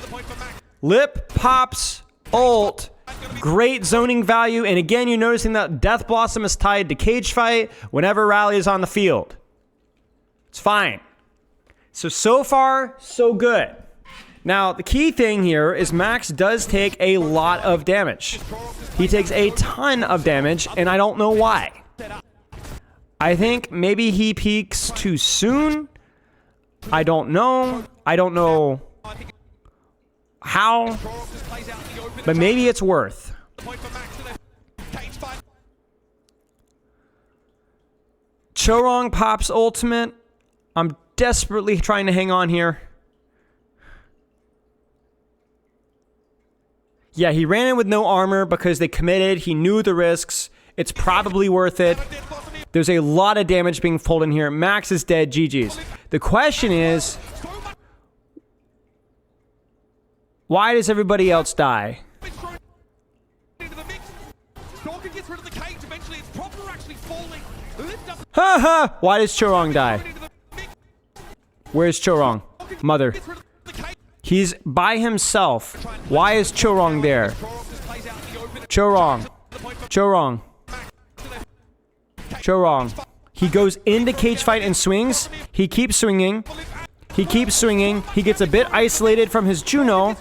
Lip pops ult. Great zoning value. And again, you're noticing that Death Blossom is tied to cage fight whenever Rally is on the field. It's fine. So far, so good. Now, the key thing here is Max does take a lot of damage. He takes a ton of damage, and I don't know why. I think maybe he peaks too soon. I don't know. I don't know how, but maybe it's worth. Chorong pops ultimate. I'm desperately trying to hang on here. Yeah, he ran in with no armor because they committed. He knew the risks. It's probably worth it. There's a lot of damage being pulled in here. Max is dead. GG's. The question is, why does everybody else die? Ha! Why does Chorong die? Where's Chorong? Mother. He's by himself. Why is Chorong there? Chorong. Chorong. Chorong. He goes into cage fight and swings. He keeps swinging. He keeps swinging. He gets a bit isolated from his Juno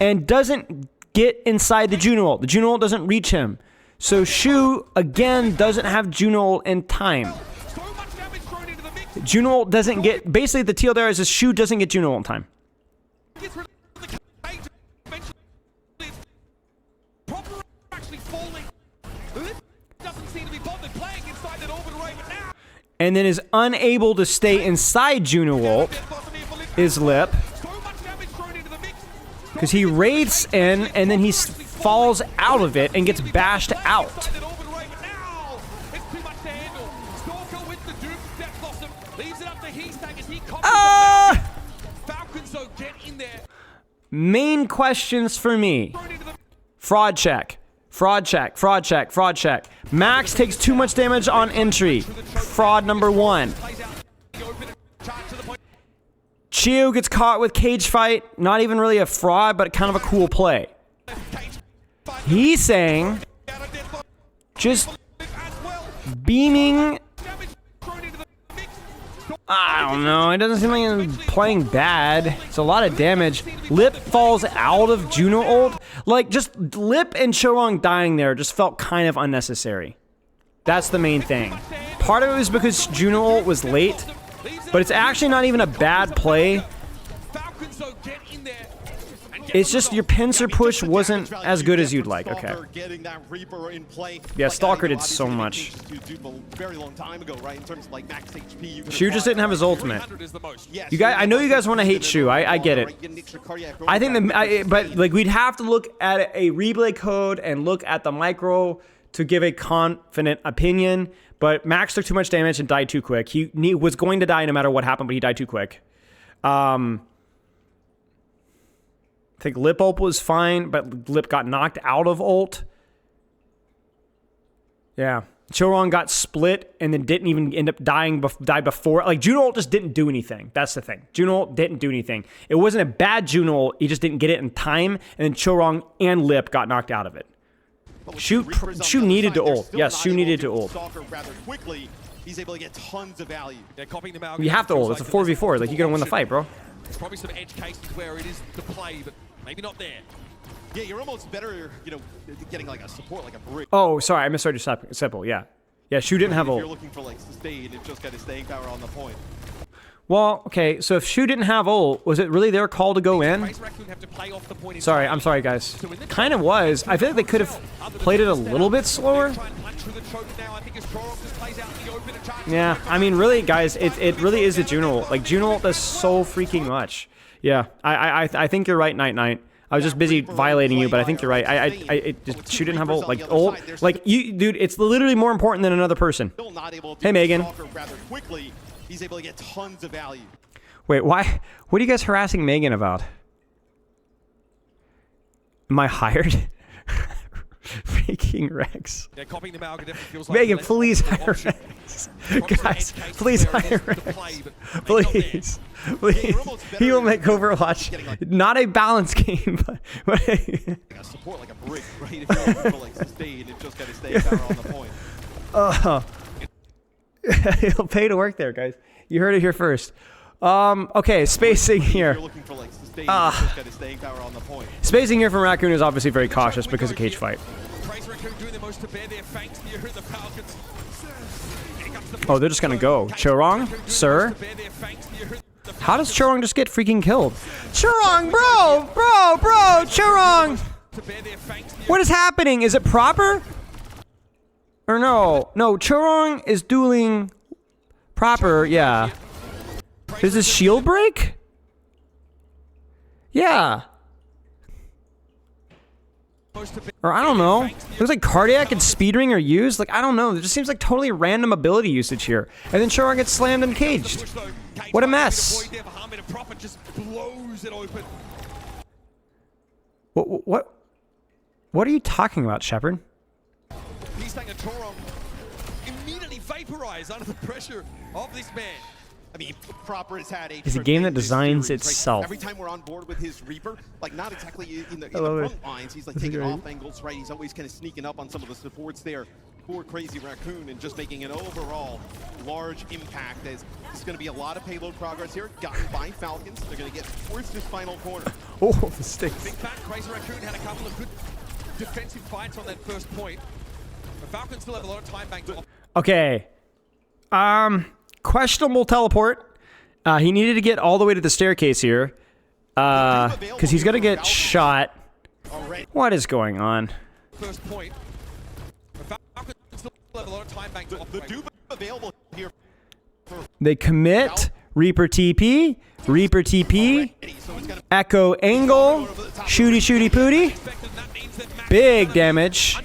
and doesn't get inside the Juno ult. The Juno ult doesn't reach him. So Shu, again, doesn't have Juno ult in time. Juno ult doesn't get... Basically, the deal there is Shu doesn't get Juno ult in time. And then is unable to stay inside Juno ult is Lip. Because he wraiths in and then he falls out of it and gets bashed out. Main questions for me. Fraud check. Fraud check. Fraud check. Fraud check. Max takes too much damage on entry. Fraud number 1. Chiyo gets caught with cage fight. Not even really a fraud, but kind of a cool play. He's saying just beaming. I don't know. It doesn't seem like I'm playing bad. It's a lot of damage. Lip falls out of Juno ult. Like, just Lip and Chorong dying there just felt kind of unnecessary. That's the main thing. Part of it was because Juno ult was late, but it's actually not even a bad play. It's just your pincer push wasn't as good as you'd like. Okay. Yeah, Stalker did so much. Shu just didn't have his ultimate. You guys, I know you guys want to hate Shu. I get it. I think but like we'd have to look at a replay code and look at the micro to give a confident opinion. But Max took too much damage and died too quick. He was going to die no matter what happened, but he died too quick. I think Lip ult was fine, but Lip got knocked out of ult. Yeah. Chorong got split and then didn't even end up die before. Like, Juno ult just didn't do anything. That's the thing. Juno ult didn't do anything. It wasn't a bad Juno ult. He just didn't get it in time, and then Chorong and Lip got knocked out of it. Shu needed to ult. Yes, Shu needed to ult. He's able to get tons of value. You have to ult. It's a 4v4. Like, you're going to win the fight, bro. There's probably some edge cases where it is the play, but maybe not there. Yeah, you're almost better, you know, getting like a support, like a brick. Oh, sorry, I misheard you. Simple, yeah. Yeah, Shu didn't have ult. If you're looking for like sustain, it just got his staying power on the point. Well, okay, so if Shu didn't have ult, was it really their call to go in? Sorry, I'm sorry, guys. Kind of was. I feel like they could have played it a little bit slower. Yeah, I mean, really, guys, it really is a Juno ult. Like, Juno ult does so freaking much. Yeah, I think you're right, Night. I was just busy violating you, but I think you're right. Shu didn't have ult. Like, ult, like, you, dude, it's literally more important than another person. Hey, Megan. He's able to get tons of value. Wait, why? What are you guys harassing Megan about? Am I hired? Freaking Rex. Yeah, copying the Malga definitely feels like Megan, please hire Rex. Guys, please hire Rex. Please. Please. He will make Overwatch not a balanced game, but a support like a brick, right? If you're looking for like sustain, it just got to stay power on the point. He'll pay to work there, guys. You heard it here first. Okay, spacing here. Spacing here from Raccoon is obviously very cautious because of cage fight. Oh, they're just gonna go. Chorong, sir. How does Chorong just get freaking killed? Chorong, bro, Chorong. What is happening? Is it proper? Or no? No, Chorong is dueling proper, yeah. Does his shield break? Yeah. Or I don't know. Looks like Cardiac and Speed Ring are used. Like, I don't know. It just seems like totally random ability usage here. And then Chorong gets slammed and caged. What a mess. What are you talking about, Shepard? He's saying a Chorong immediately vaporize under the pressure of this man. I mean, Proper has had It's a game that designs series, itself. Right? Every time we're on board with his Reaper, like not exactly in the front lines, he's like taking off angles, right? He's always kind of sneaking up on some of the supports there for Crazy Raccoon and just making an overall large impact. As it's going to be a lot of payload progress here, gotten by Falcons. They're going to get towards this final corner. Oh, the sticks. Big Fat Crazy Raccoon had a couple of good defensive fights on that first point. The Falcons still have a lot of time back to... Okay. Questionable teleport. He needed to get all the way to the staircase here. Because he's going to get shot. What is going on? First point. The Falcons still have a lot of time back to operate. The dupe available here. They commit. Reaper TP. Reaper TP. Echo angle. Shooty pooty. Big damage.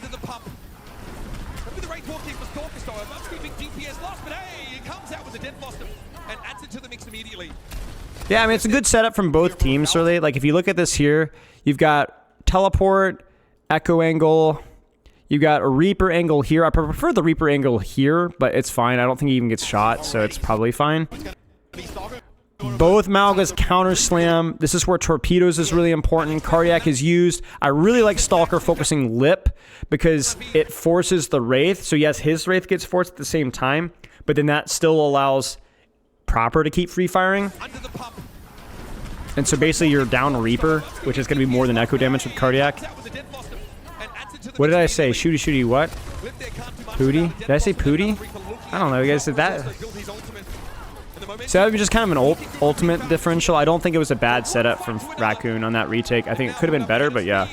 Yeah, I mean, it's a good setup from both teams, really. Like, if you look at this here, you've got teleport, echo angle, you've got a Reaper angle here. I prefer the Reaper angle here, but it's fine. I don't think he even gets shot, so it's probably fine. Both Malgas counter slam. This is where torpedoes is really important. Cardiac is used. I really like Stalker focusing lip because it forces the Wraith. So yes, his Wraith gets forced at the same time, but then that still allows Proper to keep free firing. And so basically you're down Reaper, which is going to be more than echo damage with Cardiac. What did I say? Shooty what? Pooty? Did I say Pooty? I don't know, you guys did that. So that would be just kind of an ultimate differential. I don't think it was a bad setup from Raccoon on that retake. I think it could have been better, but yeah.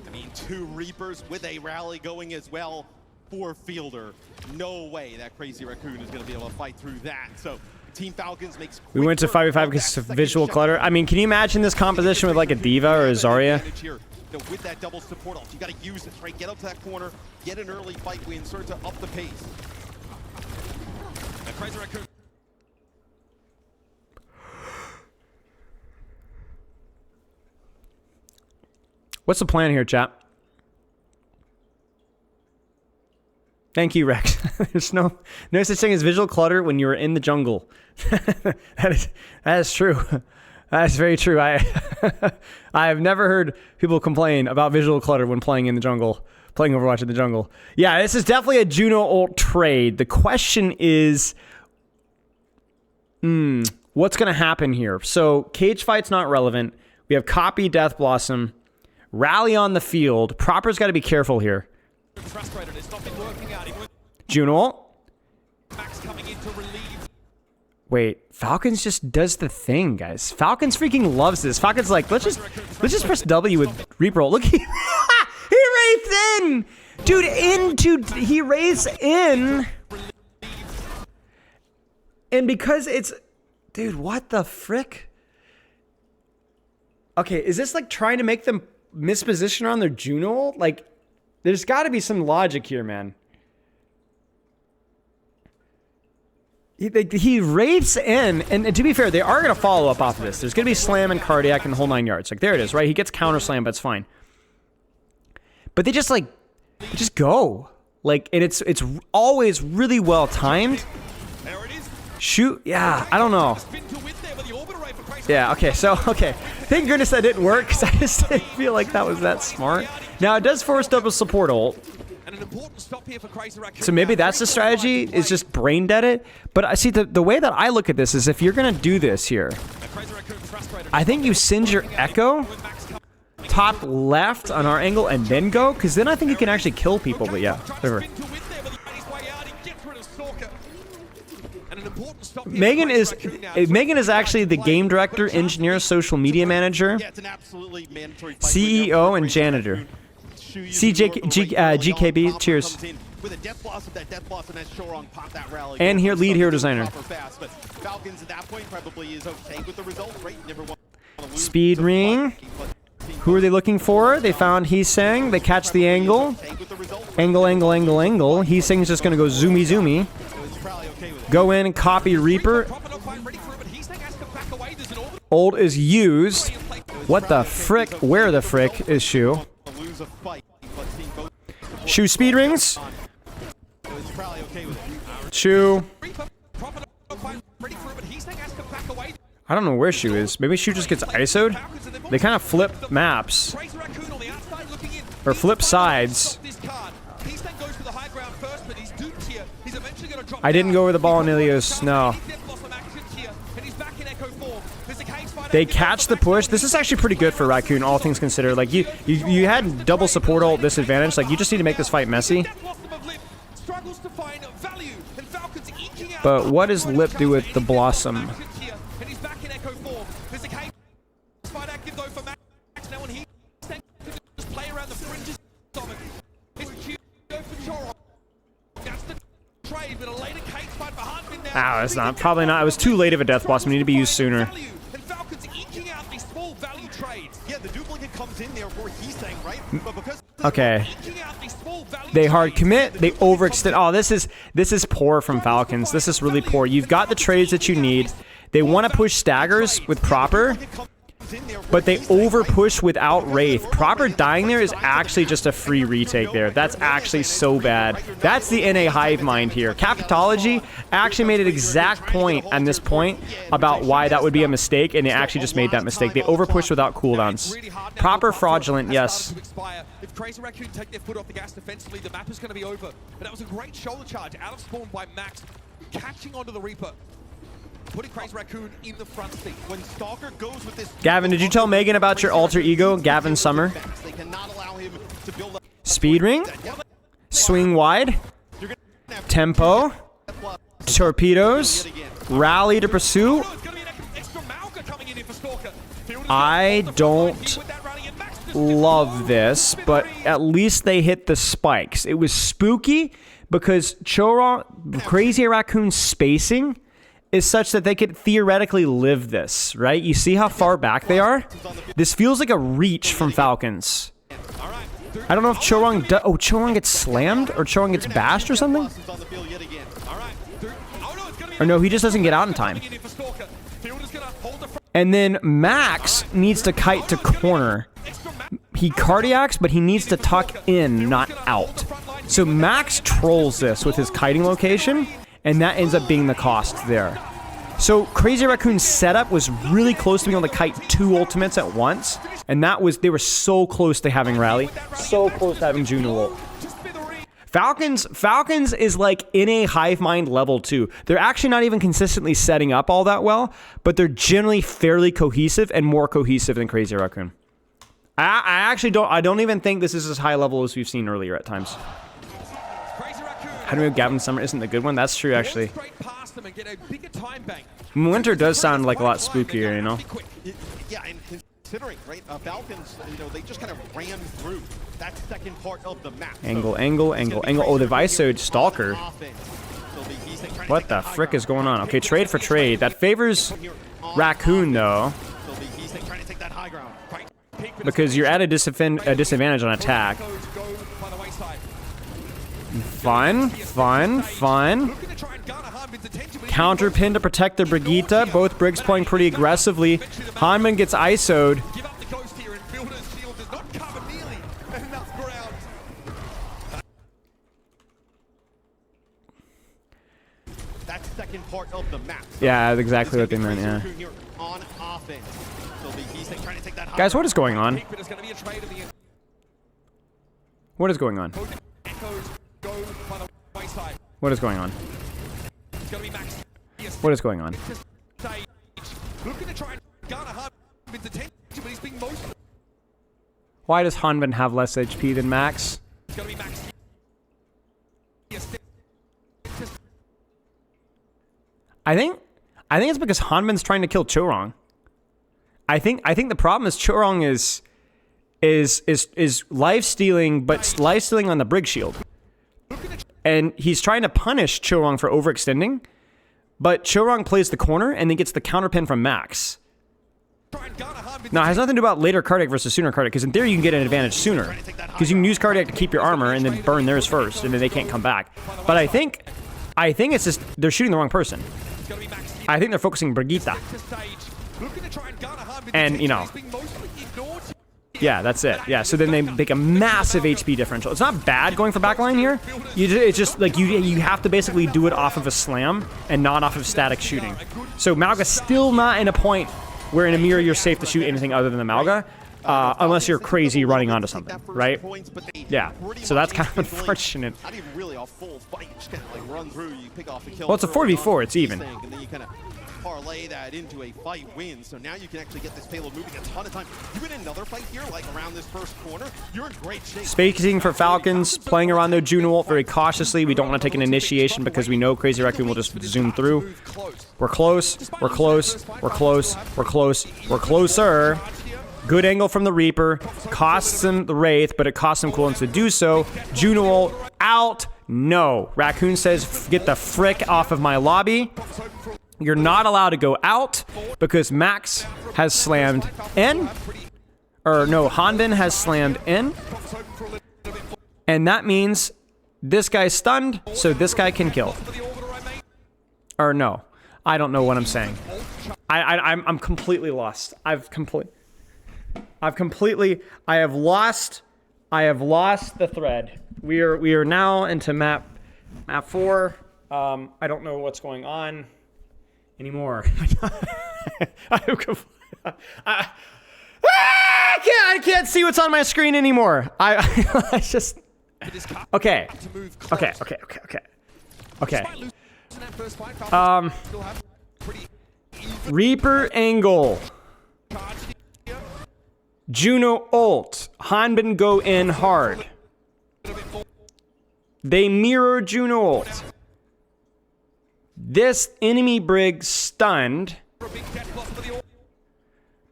I mean, 2 Reapers with a rally going as well for Fielder. No way that Crazy Raccoon is going to be able to fight through that. So Team Falcons makes... We went to 5v5 because of visual clutter. I mean, can you imagine this composition with like a D.Va or a Zarya? With that double support ult, you got to use it, right? Get up to that corner, get an early fight win, start to up the pace. Crazy Raccoon. What's the plan here, chat? Thank you, Rex. There's no such thing as visual clutter when you're in the jungle. that is true. That is very true. I have never heard people complain about visual clutter when playing in the jungle, playing Overwatch in the jungle. Yeah, this is definitely a Juno ult trade. The question is, what's going to happen here? So cage fight's not relevant. We have copy Death Blossom, rally on the field. Proper's got to be careful here. Juno ult. Wait, Falcons just does the thing, guys. Falcons freaking loves this. Falcons like, let's just press W with Reaper ult. Look, he raised in, dude. He raised in, and because it's, dude, what the frick? Okay, is this like trying to make them misposition on their Juno ult? Like, there's got to be some logic here, man. He wraiths in, and to be fair, they are going to follow up off of this. There's going to be slam and Cardiac and the whole 9 yards. Like, there it is, right? He gets counter slam, but it's fine. But they just, like, go. Like, and it's always really well timed. Shoot, yeah, I don't know. Yeah, okay, so, okay. Thank goodness that didn't work, because I just didn't feel like that was that smart. Now, it does force double support ult. So maybe that's the strategy, is just brain dead it. But I see the way that I look at this is if you're going to do this here, I think you send your Echo top left on our angle and then go, because then I think you can actually kill people, but yeah, whatever. Megan is actually the game director, engineer, social media manager, Yeah, it's an absolutely mandatory fight. CEO, and janitor. GKB, cheers. With a death blossom, that death blossom has Shorong pop that rally. And here, lead hero designer. Fast, but Falcons at that point probably is okay with the result, right? Never want to lose Speed to ring. fight, but Who are they looking for? They found Heesang. They catch the angle. Angle, angle, angle, angle. Heesang's just going to go zoomy, zoomy. Go in and copy Reaper. Ult is used. What the frick? Where the frick is Shu? Shu speed rings. Shu. I don't know where Shu is. Maybe Shu just gets ISO'd? They kind of flip maps. Or flip sides. I didn't go over the ball in Ilios, no. They catch the push. This is actually pretty good for Raccoon, all things considered. Like, you had double support ult disadvantage. Like, you just need to make this fight messy. But what does Lip do with the Blossom? Ah, it's not. Probably not. It was too late of a Death Blossom. It needed to be used sooner. Okay. They hard commit. They overextend. Oh, this is poor from Falcons. This is really poor. You've got the trades that you need. They want to push staggers with proper, but they over push without Wraith. Proper dying there is actually just a free retake there. That's actually so bad. That's the NA hive mind here. Capitology actually made an exact point on this point about why that would be a mistake, and they actually just made that mistake. They over push without cooldowns. Proper fraudulent, yes. If Crazy Raccoon take their foot off the gas defensively, the map is going to be over. And that was a great shoulder charge out of spawn by Max, catching onto the Reaper. Putting Crazy Raccoon in the front seat. When Stalker goes with this. Gavin, did you tell Megan about your alter ego, Gavin Summer? Speed ring. Swing wide. Tempo. Torpedoes. Rally to pursue. I don't love this, but at least they hit the spikes. It was spooky because Crazy Raccoon's spacing is such that they could theoretically live this, right? You see how far back they are? This feels like a reach from Falcons. I don't know if Chorong Chorong gets slammed or Chorong gets bashed or something? Or no, he just doesn't get out in time. And then Max needs to kite to corner. He cardiacs, but he needs to tuck in, not out. So Max trolls this with his kiting location, and that ends up being the cost there. So Crazy Raccoon's setup was really close to being able to kite 2 ultimates at once, and they were so close to having Rally, so close to having Juno ult. Falcons is like in a hive mind level 2. They're actually not even consistently setting up all that well, but they're generally fairly cohesive and more cohesive than Crazy Raccoon. I don't even think this is as high level as we've seen earlier at times. How do we have Gavin Summer isn't the good one? That's true, actually. Winter does sound like a lot spookier, you know? Yeah, and considering, right, Falcons, they just kind of ran through that second part of the map. Angle, angle, angle, angle. Oh, they've ISO'd Stalker. What the frick is going on? Okay, trade for trade. That favors Raccoon, though. Because you're at a disadvantage on attack. Fun, fun, fun. Counter pin to protect the Brigitte. Both Brigs playing pretty aggressively. Hanman gets ISO'd. That second part of the map. Yeah, that's exactly what they meant, yeah. Guys, what is going on? What is going on? What is going on? What is going on? Why does Hanman have less HP than Max? I think it's because Hanbin's trying to kill Chorong. I think the problem is Chorong is life stealing, but life stealing on the Brig Shield. And he's trying to punish Chorong for overextending, but Chorong plays the corner and then gets the counterpin from Max. Now, it has nothing to do about later Cardiac versus sooner Cardiac, because in theory you can get an advantage sooner. Because you can use Cardiac to keep your armor and then burn theirs first, and then they can't come back. But I think it's just they're shooting the wrong person. I think they're focusing Brigitte. And, you know, yeah, that's it. Yeah, so then they make a massive HP differential. It's not bad going for backline here. It's just like you have to basically do it off of a slam and not off of static shooting. So Malga's still not in a point where in a mirror you're safe to shoot anything other than the Malga, unless you're crazy running onto something, right? Yeah, so that's kind of unfortunate. Well, it's a 4v4, it's even. Parlay that into a fight win, so now you can actually get this payload moving a ton of time. You win another fight here, like around this first corner, you're in great shape. Spacing for Falcons, playing around their Juno ult very cautiously. We don't want to take an initiation because we know Crazy Raccoon will just zoom through. We're close, we're close, we're close, we're close, we're closer. Good angle from the Reaper, costs him the Wraith, but it costs him cooldown to do so. Juno ult out, no. Raccoon says, get the frick off of my lobby. You're not allowed to go out because Max has slammed in. Or no, Hanbin has slammed in. And that means this guy's stunned, so this guy can kill. Or no, I don't know what I'm saying. I'm completely lost. I have lost the thread. We are now into map 4. I don't know what's going on anymore. I can't see what's on my screen anymore. I just okay. Reaper angle. Juno ult. Hanbin go in hard. They mirror Juno ult. This enemy Brig stunned.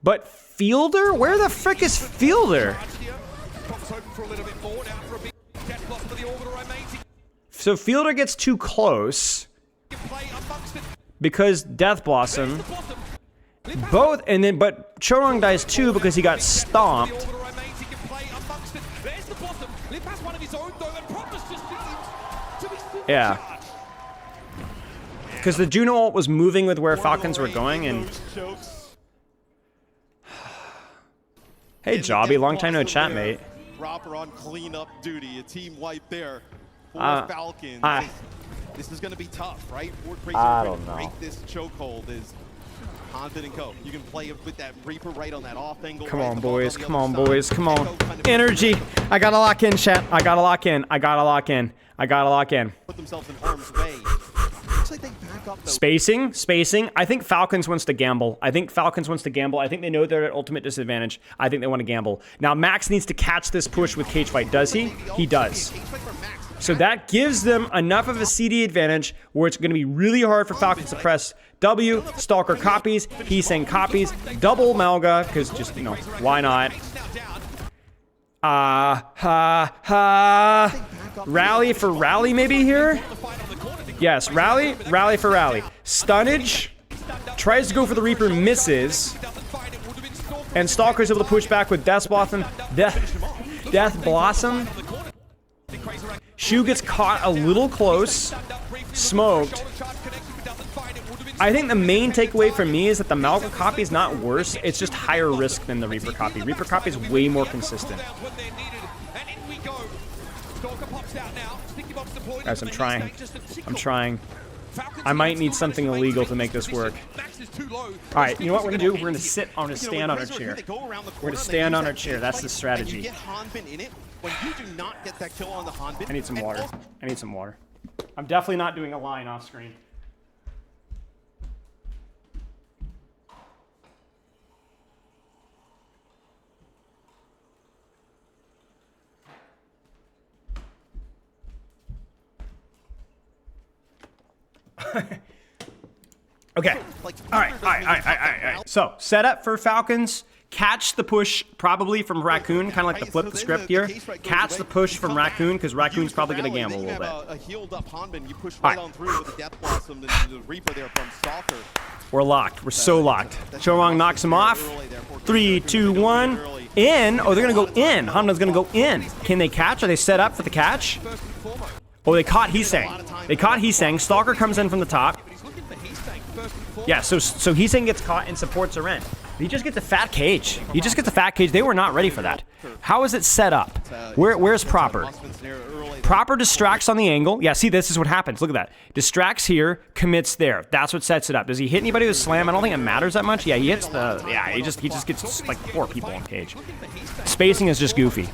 But Fielder? Where the frick is Fielder? So Fielder gets too close because Death Blossom. Both, and then, but Chorong dies too because he got stomped. Yeah. Because the Juno ult was moving with where Falcons were going, and... Hey, Jobby, long time no chat, mate. Proper on cleanup duty, a team wipe there for Falcons. This is going to be tough, right? I don't know. Break this chokehold is Hanbin and Co. You can play with that Reaper right on that off angle. Come on, boys. Come on, boys. Come on. Energy. I gotta lock in, chat. I gotta lock in. I gotta lock in. I gotta lock in. Put themselves in harm's way. Looks like they back up, though. Spacing. I think Falcons wants to gamble. I think they know they're at ultimate disadvantage. I think they want to gamble. Now, Max needs to catch this push with Cage Fight. Does he? He does. So that gives them enough of a CD advantage where it's going to be really hard for Falcons to press W. Stalker copies. Heesang copies. Double Malga, because just, you know, why not? Rally for rally maybe here? Yes, rally for rally. Stunnage. Tries to go for the Reaper, misses. And Stalker's able to push back with Death Blossom. Death Blossom. Shu gets caught a little close. Smoked. I think the main takeaway for me is that the Malga copy is not worse. It's just higher risk than the Reaper copy. Reaper copy is way more consistent. Guys, I'm trying. I might need something illegal to make this work. Alright, you know what we're gonna do? We're gonna stand on our chair. We're gonna stand on our chair. That's the strategy. I need some water. I'm definitely not doing a line off screen. Okay. All right. So, setup for Falcons. Catch the push probably from Raccoon, kind of like the flip the script here. Catch the push from Raccoon because Raccoon's probably going to gamble a little bit. All right. We're locked. We're so locked. Chorong knocks him off. 3, 2, 1. In. Oh, they're going to go in. Hanben's going to go in. Can they catch? Are they set up for the catch? Oh, they caught Heesang. They caught Heesang. Stalker comes in from the top. Yeah, so Heesang gets caught and supports Aren. He just gets a fat cage. He just gets a fat cage. They were not ready for that. How is it set up? Where's Proper? Proper distracts on the angle. Yeah, see, this is what happens. Look at that. Distracts here, commits there. That's what sets it up. Does he hit anybody with slam? I don't think it matters that much. Yeah, he hits the... Yeah, he just gets like 4 people on cage. Spacing is just goofy.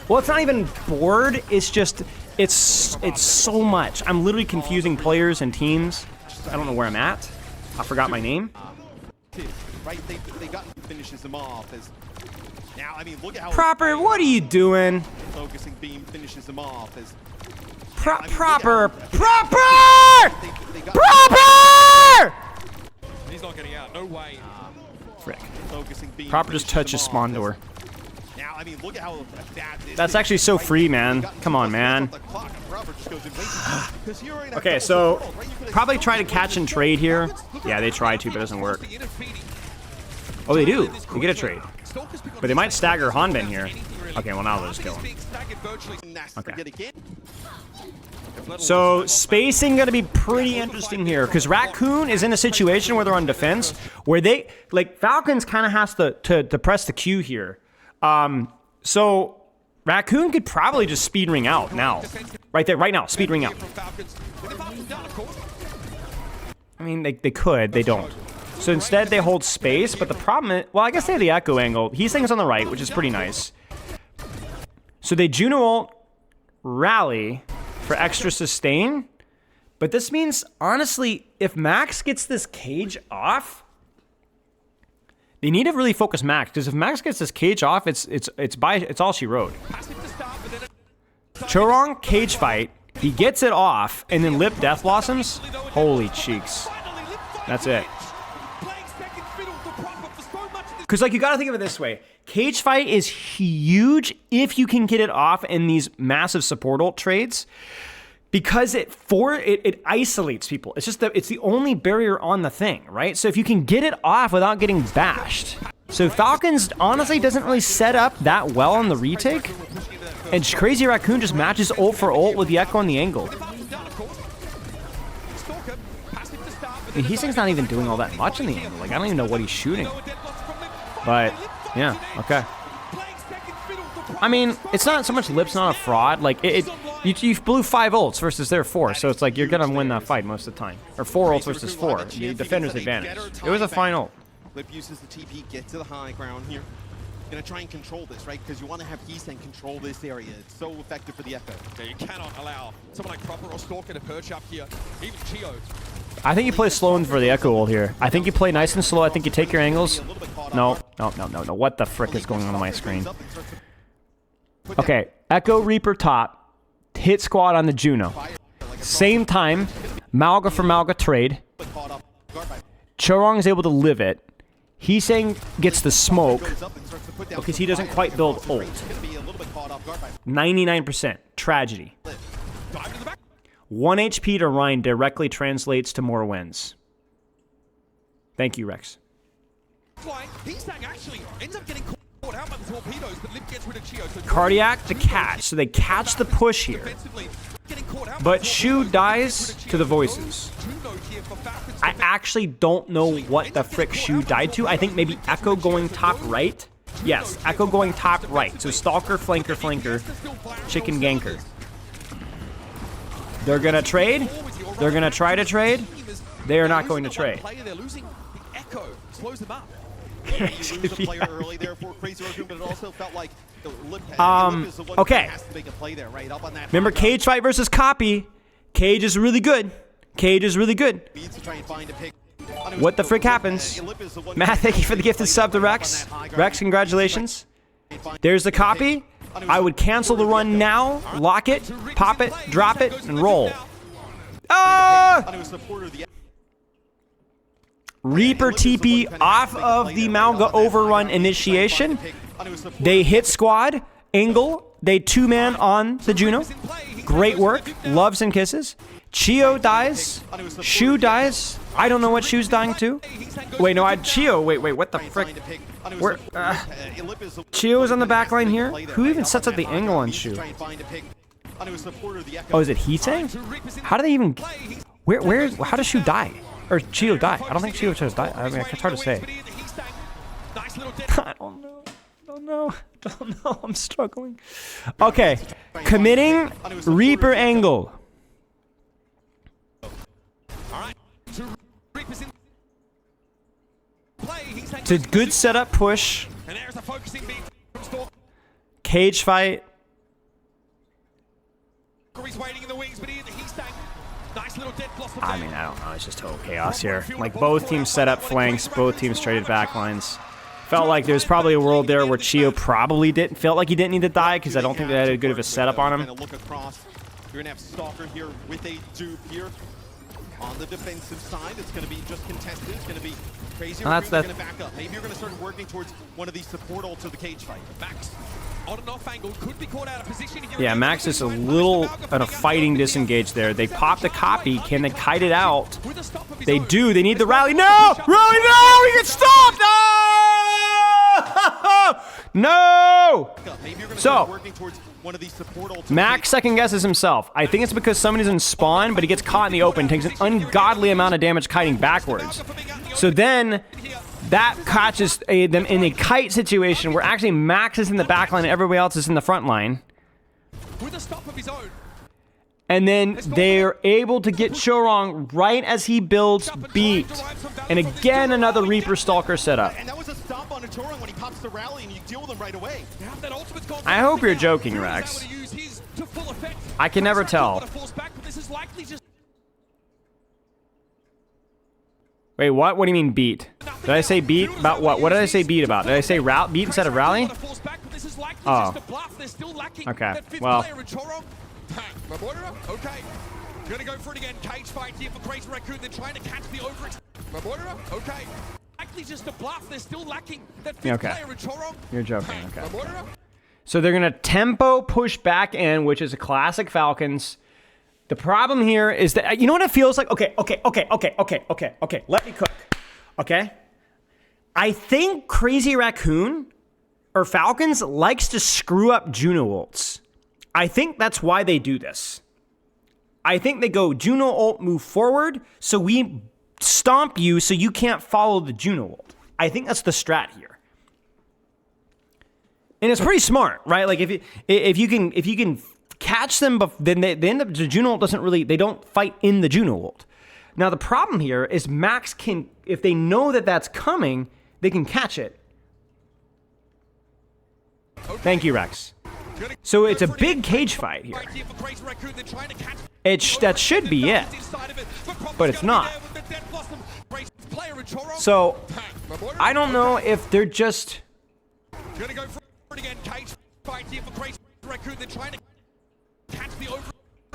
Well, it's not even bored. It's just... It's so much. I'm literally confusing players and teams. I don't know where I'm at. I forgot my name. Right, they got finishes him off as now. I mean, look at how Proper. What are you doing? Focusing beam finishes him off as Proper. He's not getting out. No way. Frick. Focusing beam. Proper just touches spawn door. Now, I mean, look at how that's actually so free, man. Come on, man. Okay, so probably try to catch and trade here. Yeah, they try to, but it doesn't work. Oh, they do. They get a trade. But they might stagger Hanben here. Okay, well, now they'll just kill him. Okay. So spacing going to be pretty interesting here because Raccoon is in a situation where they're on defense where they, like, Falcons kind of has to press the Q here. So Raccoon could probably just speed ring out now. Right there, right now, speed ring out. I mean, they could, they don't. So instead they hold space, but the problem is, well, I guess they have the echo angle. He's on the right, which is pretty nice. So they Juno ult rally for extra sustain. But this means, honestly, if Max gets this cage off, they need to really focus Max, because if Max gets this cage off, it's all she wrote. Chorong cage fight, he gets it off, and then Lip Death Blossoms. Holy cheeks. That's it. Because, like, you got to think of it this way. Cage fight is huge if you can get it off in these massive support ult trades. Because it isolates people. It's just it's the only barrier on the thing, right? So if you can get it off without getting bashed. So Falcons honestly doesn't really set up that well on the retake. And Crazy Raccoon just matches ult for ult with the echo on the angle. I mean, Heesing's not even doing all that much in the angle. Like, I don't even know what he's shooting. But, yeah, okay. I mean, it's not so much Lip's not a fraud. Like, you blew 5 ults versus their 4, so it's like you're gonna win that fight most of the time. Or 4 ults versus 4. The defender's advantage. It was a fine ult. Lip uses the TP, get to the high ground here. Gonna try and control this, right? Because you want to have Heesang control this area. It's so effective for the Echo. Yeah, you cannot allow someone like Proper or Stalker to perch up here. Even Chio. I think you play slow for the echo ult here. I think you play nice and slow. I think you take your angles. No. What the frick is going on my screen? Okay, Echo Reaper top, hit squad on the Juno. Same time, Malga for Malga trade. Chorong is able to live it. Heesang gets the smoke because he doesn't quite build ult. 99%. Tragedy. 1 HP to Ryan directly translates to more wins. Thank you, Rex. Heesang actually ends up getting caught out by the torpedoes, but Lip gets rid of Chio. So Cardiac to catch, so they catch the push here. But Shu dies to the voices. I actually don't know what the frick Shu died to. I think maybe Echo going top right. Yes, Echo going top right. So Stalker, Flanker, Chicken Ganker. They're gonna trade. They're gonna try to trade. They are not going to trade. They're losing the Echo. Slows them up. Okay. Remember Cage fight versus Copy. Cage is really good. Cage is really good. What the frick happens? Matt, thank you for the gifted sub to Rex. Rex, congratulations. There's the Copy. I would cancel the run now, lock it, pop it, drop it, and roll. Ah! Reaper TP off of the Malga overrun initiation. They hit squad. Angle. They 2-man on the Juno. Great work. Loves and kisses. Chio dies. Shu dies. I don't know what Shu's dying to. Wait, no, Chio. Wait, what the frick? Where? Chio is on the back line here. Who even sets up the angle on Shu? Oh, is it Heatang? How do they even... How does Shu die? Or Chio die? I don't think Chio chose die. I mean, it's hard to say. I don't know. I'm struggling. Okay. Committing Reaper angle. It's a good setup push. Cage fight. I mean, I don't know. It's just total chaos here. Like, both teams set up flanks. Both teams traded backlines. Felt like there's probably a world there where Chio probably felt like he didn't need to die because I don't think they had a good of a setup on him. Look across. You're gonna have Stalker here with a dupe here. On the defensive side, it's going to be just contested. It's going to be crazy. You're going to back up. Maybe you're going to start working towards one of these support ults of the cage fight. Max on and off angle could be caught out of position here. Yeah, Max is a little at a fighting disengage there. They pop the copy. Can they kite it out? They do. They need the rally. No! Rally, no! He gets stopped! No! So, Max second guesses himself. I think it's because somebody's in spawn, but he gets caught in the open, takes an ungodly amount of damage kiting backwards. So then, that catches them in a kite situation where actually Max is in the back line and everybody else is in the front line. And then they're able to get Chorong right as he builds beat. And again, another Reaper Stalker setup. And that was a stop on a Chorong when he pops the rally and you deal with him right away. I hope you're joking, Rex. I can never tell. Wait, what? What do you mean beat? Did I say beat? About what? What did I say beat about? Did I say beat instead of rally? Oh. Okay, well. Okay. Gonna go for it again. Cage fight here for Crazy Raccoon. They're trying to catch the okay. Actually just a bluff. They're still lacking that fifth player in Chorong. You're joking, okay. So they're gonna tempo push back in, which is a classic Falcons. The problem here is that, you know what it feels like? Okay. Let me cook, okay? I think Crazy Raccoon, or Falcons, likes to screw up Juno ults. I think that's why they do this. I think they go Juno ult, move forward, so we stomp you so you can't follow the Juno ult. I think that's the strat here. And it's pretty smart, right? Like if you can catch them, then they end up, the Juno ult doesn't really, they don't fight in the Juno ult. Now the problem here is Max can, if they know that that's coming, they can catch it. Thank you, Rex. So it's a big cage fight here. That should be it, but it's not. So I don't know if they're just.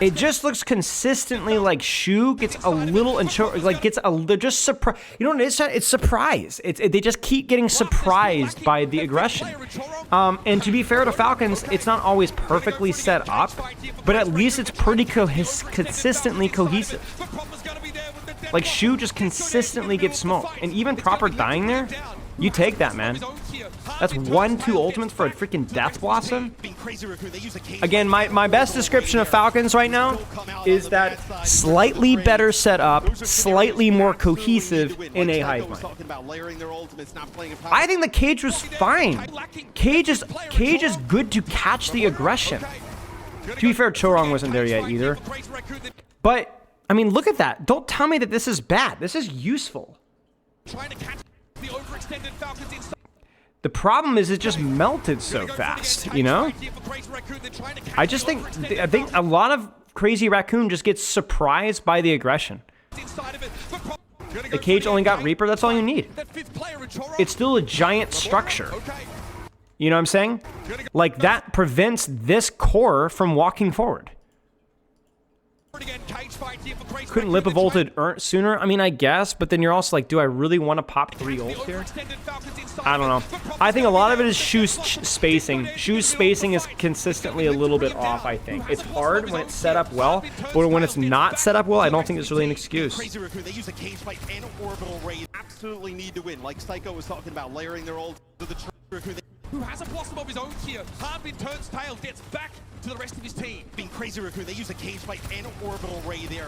It just looks consistently like Shu gets a little they're just surprised. You know what it is? It's surprise. They just keep getting surprised by the aggression. And to be fair to Falcons, it's not always perfectly set up, but at least it's pretty consistently cohesive. Like Shu just consistently gets smoked, and even proper dying there, you take that, man. That's 1-2 ultimates for a freaking Death Blossom. Again, my best description of Falcons right now is that slightly better set up, slightly more cohesive in a hive mind. I think the cage was fine. Cage is good to catch the aggression. To be fair, Chorong wasn't there yet either. But, I mean, look at that. Don't tell me that this is bad. This is useful. The problem is it just melted so fast, you know? I think a lot of Crazy Raccoon just gets surprised by the aggression. The cage only got Reaper, that's all you need. It's still a giant structure. You know what I'm saying? Like, that prevents this core from walking forward. Again, cage fight here for Crazy Couldn't Raccoon. Lip have The ulted sooner? I mean, I guess, but then you're also like, do I really want to pop 3 trade- ults here? overextended Falcons inside, I don't know. but Prophet's I think a lot of it is gonna Shu's get spacing. Shu's spacing is consistently a little bit off, I think. It's hard when it's set up well, but when it's not set up well, I don't think it's really an excuse. Crazy Raccoon, they use a cage fight and orbital raid. Absolutely need to win. Like Psycho was talking about, layering their ult to the Raccoon. who has a blossom of his own here. Harbin turns tail, gets back to the rest of his team. Being Crazy Raccoon, they use a cage fight and orbital ray there.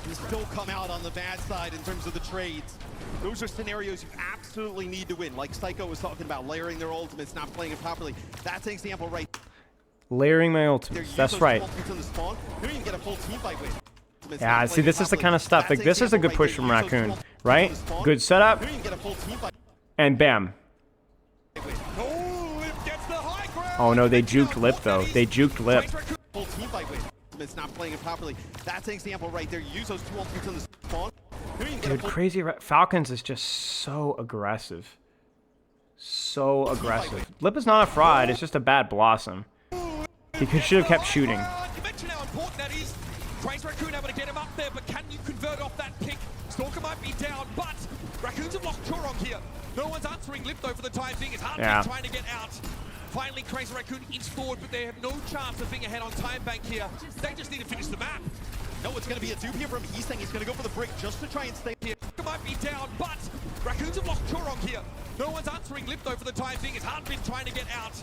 And still come out on the bad side in terms of the trades. Those are scenarios you absolutely need to win. Like Psycho was talking about, layering their ultimates, not playing it properly. That's an example right Layering my there. ultimates. That's right. In the spawn. You don't even get a full team fight win. Yeah, see, this is the kind of stuff. Like, this is a good push from Raccoon, right? Good setup, and bam. Oh no, they juked Lip though. They juked Lip. Full team fight win. It's not playing it properly. That's an example right there. You use those 2 ultimates in the spawn. Dude, Crazy Falcons is just so aggressive. So aggressive. Lip is not a fraud, it's just a bad Blossom. He should have kept shooting. You mentioned how important that is. Crazy Raccoon able to get him up there, but can you convert off that pick? Stalker might be down, but Raccoons have lost Chorong here. No one's answering Lip though for the time being. It's hard trying to get out. Finally, Crazy Raccoon inch forward, but they have no chance of being ahead on time bank here. They just need to finish the map. No, it's going to be a dupe here from East, he's going to go for the brick just to try and stay Here, might be down, but Raccoons have lost Chorong here. No one's answering Lip though for the time being. It's hard been trying to get out.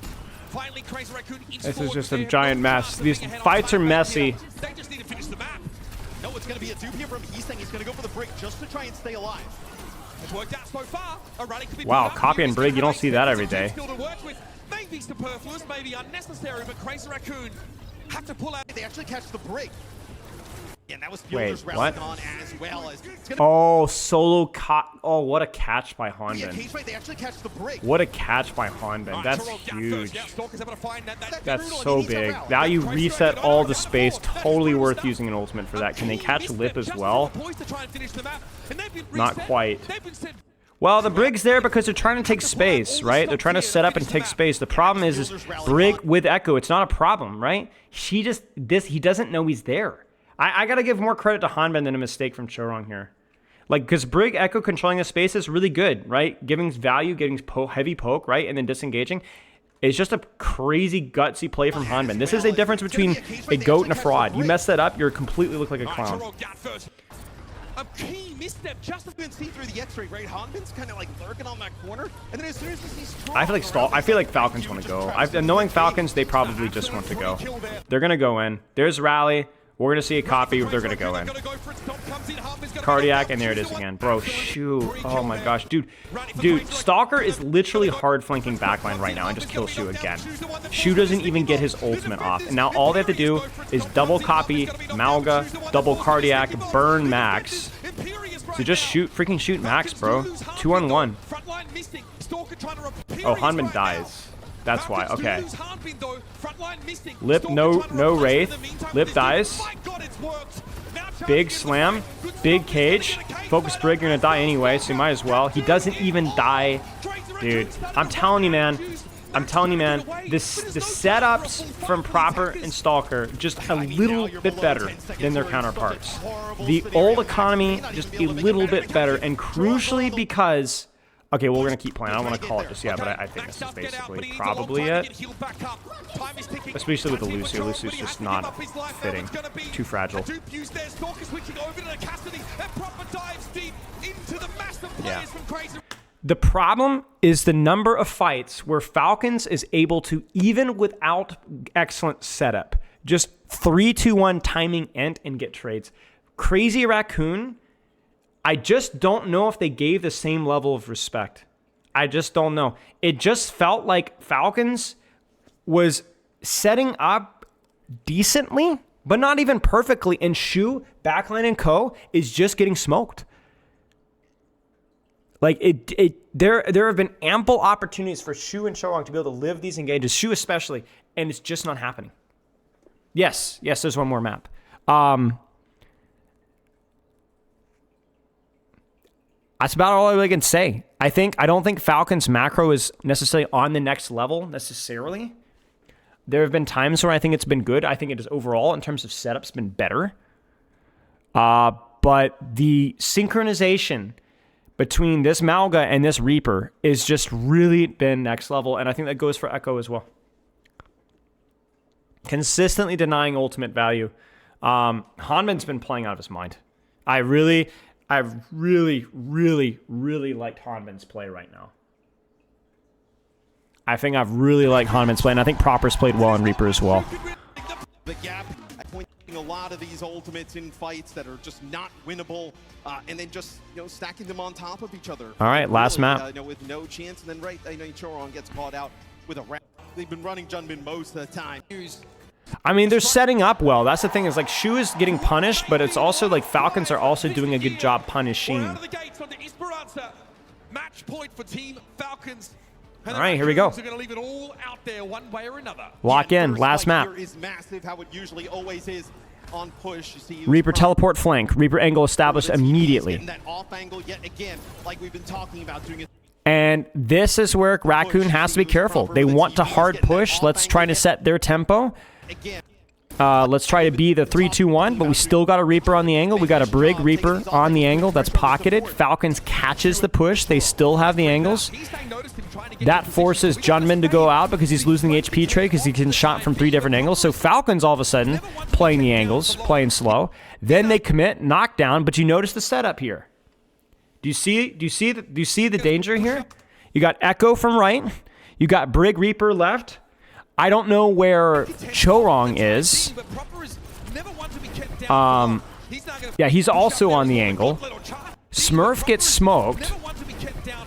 Finally, Crazy Raccoon inch This forward, is just but a they have giant no mess. chance of These being ahead on fights are time bank messy. here. They just need to finish the map. No, it's going to be a dupe here from East, he's going to go for the brick just to try and stay alive. It's worked out so far. A rally could be Wow, pulled up. copy and brig, you don't see that every day. Still to work with. Maybe superfluous, maybe unnecessary, but Crazy Raccoon have to pull out. They actually catch the brick. And that was Wait, Fielder's what? round on as well as it's gonna Oh, solo oh, what a catch by be a Honbin. cage fight. They actually catch the brick. What a catch by Honbin. That's huge. That's so big. Now you reset all the space. Totally worth using an ultimate for that. Can they catch Lip as well? Not quite. Well, the Brig's there because they're trying to take space, right? They're trying to set up and take space. The problem is Brig with Echo, it's not a problem, right? He doesn't know he's there. I gotta give more credit to Honbin than a mistake from Chorong here. Like, because Brig Echo controlling the space is really good, right? Giving value, getting heavy poke, right? And then disengaging. It's just a crazy gutsy play from Honbin. This is a difference between a goat and a fraud. You mess that up, you completely look like a clown. A key misstep just You can see through the X-ray, right? Honbin's kind of like lurking on that corner, and then as soon as he sees Strong, I feel like Falcons want to go. Knowing Falcons, they probably just want to go. They're gonna go in. There's Rally. We're gonna see a copy. They're gonna go in. Cardiac, and there it is again. Bro, Shu. Oh my gosh, dude. Stalker is literally hard flanking backline right now and just kill Shu again. Shu doesn't even get his ultimate off. And now all they have to do is double copy Malga, double Cardiac, burn Max. So just freaking shoot Max, bro. 2-on-1. Oh, Honbin dies. That's why. Okay. Lip, no Wraith. Lip dies. Big slam. Big cage. Focus Brig, you're gonna die anyway, so you might as well. He doesn't even die. Dude, I'm telling you, man. The setups from Proper and Stalker just a little bit better than their counterparts. The old economy just a little bit better, and crucially because... Okay, well, we're going to keep playing. I don't want to call it just yet, but I think this is basically probably it. Especially with the Lucio. Lucio's just not fitting. Too fragile. Yeah. The problem is the number of fights where Falcons is able to, even without excellent setup, just 3-2-1 timing ent and get trades. Crazy Raccoon... I just don't know if they gave the same level of respect. I just don't know. It just felt like Falcons was setting up decently, but not even perfectly. And Shu, Backline, and Co. is just getting smoked. Like, there have been ample opportunities for Shu and Chorong to be able to live these engages, Shu especially, and it's just not happening. Yes, there's one more map. That's about all I really can say. I don't think Falcons macro is necessarily on the next level necessarily. There have been times where I think it's been good. I think it is overall in terms of setups been better. But the synchronization between this Malga and this Reaper is just really been next level, and I think that goes for Echo as well. Consistently denying ultimate value. Hanman's been playing out of his mind. I've really liked Hanman's play right now. I think I've really liked Hanman's play, and I think Proper's played well on Reaper as well. The gap, pointing a lot of these ultimates in fights that are just not winnable, and then just stacking them on top of each other. All right, last map. With no chance, and then Choron gets caught out with a wrap. They've been running Junbin most of the time. I mean, they're setting up well. That's the thing, is like Shu is getting punished, but it's also like Falcons are also doing a good job punishing. Match point for Team Falcons. All right, here we go. Are going to leave it all out there one way or another. Lock in, last map. Is massive, how it usually always is on push. You see Reaper teleport flank. Reaper angle established immediately. That off angle yet again, like we've been talking about doing it. And this is where Raccoon has to be careful. They want to hard push. Let's try to set their tempo. Let's try to be the 3-2-1, but we still got a Reaper on the angle. We got a Brig Reaper on the angle that's pocketed. Falcons catches the push. They still have the angles. That forces Junmin to go out because he's losing the HP trade because he can shot from 3 different angles. So Falcons all of a sudden playing the angles, playing slow. Then they commit knockdown, but you notice the setup here. Do you see the danger here? You got Echo from right. You got Brig Reaper left. I don't know where Chorong is. Yeah, he's also on the angle. Smurf gets smoked.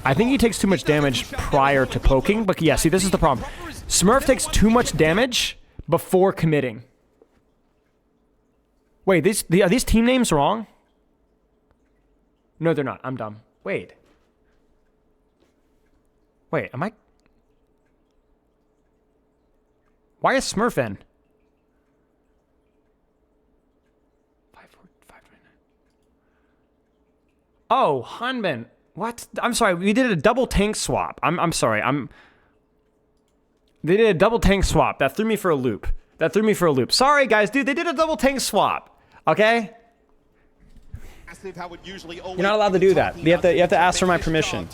I think he takes too much damage prior to poking, but yeah, see, this is the problem. Smurf takes too much damage before committing. Wait, are these team names wrong? No, they're not. I'm dumb. Wait, am I? Why is Smurf in? 529. Oh, Hanman. What? I'm sorry. We did a double tank swap. I'm sorry. They did a double tank swap. That threw me for a loop. Sorry, guys, dude. They did a double tank swap. Okay. You're not allowed to do that. You have to ask for my permission.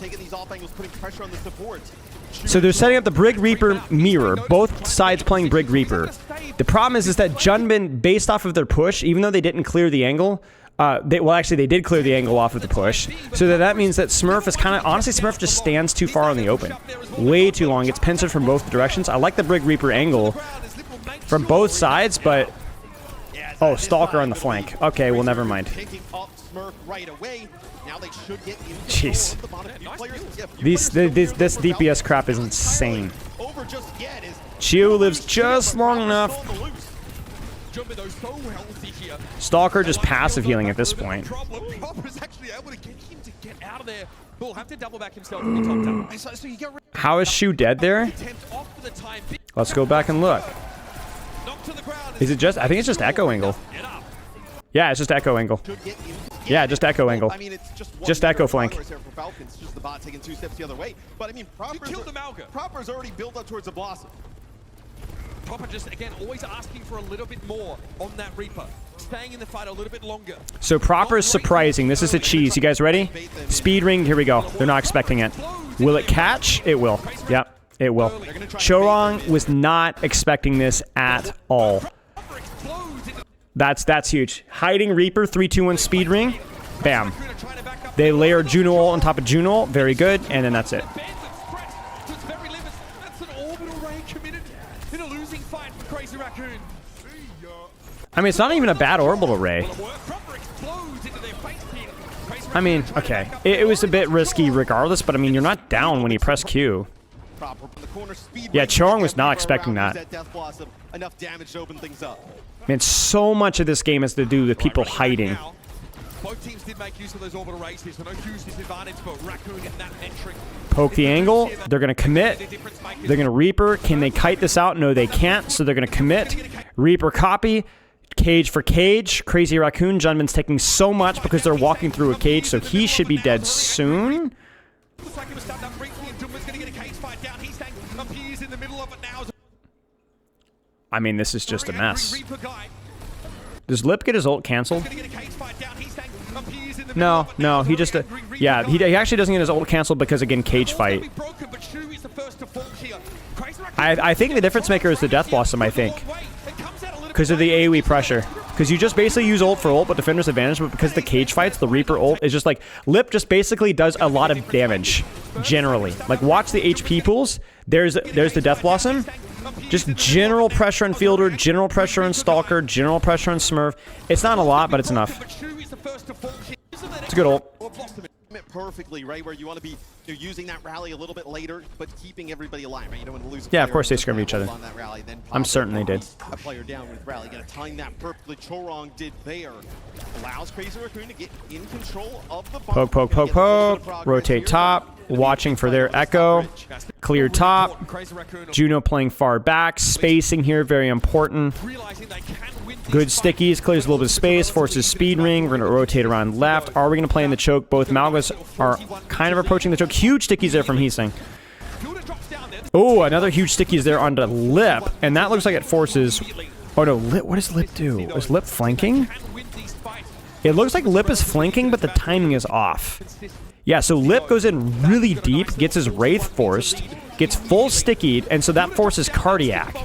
So they're setting up the Brig Reaper mirror, both sides playing Brig Reaper. The problem is that Junbin, based off of their push, even though they didn't clear the angle, they did clear the angle off of the push. So that means that Smurf is kind of, honestly, Smurf just stands too far in the open. Way too long. Gets pincered from both directions. I like the Brig Reaper angle from both sides, but... Oh, Stalker on the flank. Okay, well, never mind. Jeez. This DPS crap is insane. Chiu lives just long enough. Stalker just passive healing at this point. How is Shu dead there? Let's go back and look. Is it just? I think it's just Echo angle. Yeah, it's just Echo angle. Yeah, just Echo angle. Just Echo flank. Just the bot taking 2 steps the other way. But I mean, Proper's already built up towards a Blossom. Proper just, again, always asking for a little bit more on that Reaper. Staying in the fight a little bit longer. So Proper is surprising. This is a cheese. You guys ready? Speed ring. Here we go. They're not expecting it. Will it catch? It will. Yep. It will. Chorong was not expecting this at all. That's huge. Hiding Reaper, 3-2-1 speed ring. Bam. They layer Juno ult on top of Juno ult. Very good. And then that's it. I mean, it's not even a bad orbital array. I mean, okay. It was a bit risky regardless, but I mean, you're not down when you press Q. Yeah, Chorong was not expecting that. Man, so much of this game has to do with people hiding. Both teams did make use of those orbital rays here, so no huge disadvantage for Raccoon in that metric. Poke the angle. They're going to commit. They're going to Reaper. Can they kite this out? No, they can't, so they're going to commit. Reaper copy. Cage for cage. Crazy Raccoon. Junman's taking so much because they're walking through a cage, so he should be dead soon. Looks like he was stunned up briefly, and Junman's going to get a cage fight down. He's staying appears in the middle of it now. I mean, this is just a mess. Does Lip get his ult canceled? No, he just... yeah, he actually doesn't get his ult canceled because, again, cage fight. I think the difference maker is the Death Blossom, I think. Because of the AoE pressure. Because you just basically use ult for ult, but defender's advantage, but because the cage fights, the Reaper ult is just like... Lip just basically does a lot of damage, generally. Like, watch the HP pools. There's the Death Blossom. Just general pressure on Fielder, general pressure on Stalker, general pressure on Smurf. It's not a lot, but it's enough. It's a good ult. Perfectly, right? Where you want to be using that rally a little bit later, but keeping everybody alive, right? You don't want to lose. Yeah, of course they scrim each other. On that rally, then I'm certain they did. A player down with rally. Got to time that perfectly. Chorong did there. Allows Crazy Raccoon to get in control of the bomb. Poke. Rotate top. Watching for their echo. Clear top. Juno playing far back. Spacing here, very important. Good stickies. Clears a little bit of space. Forces speed ring. We're going to rotate around left. Are we going to play in the choke? Both Malgas are kind of approaching the choke. Huge stickies there from Heesing. Oh, another huge stickies there onto Lip. And that looks like it forces... Oh no, Lip, what does Lip do? Is Lip flanking? It looks like Lip is flanking, but the timing is off. Yeah, so Lip goes in really deep, gets his Wraith forced, gets full stickied, and so that forces Cardiac.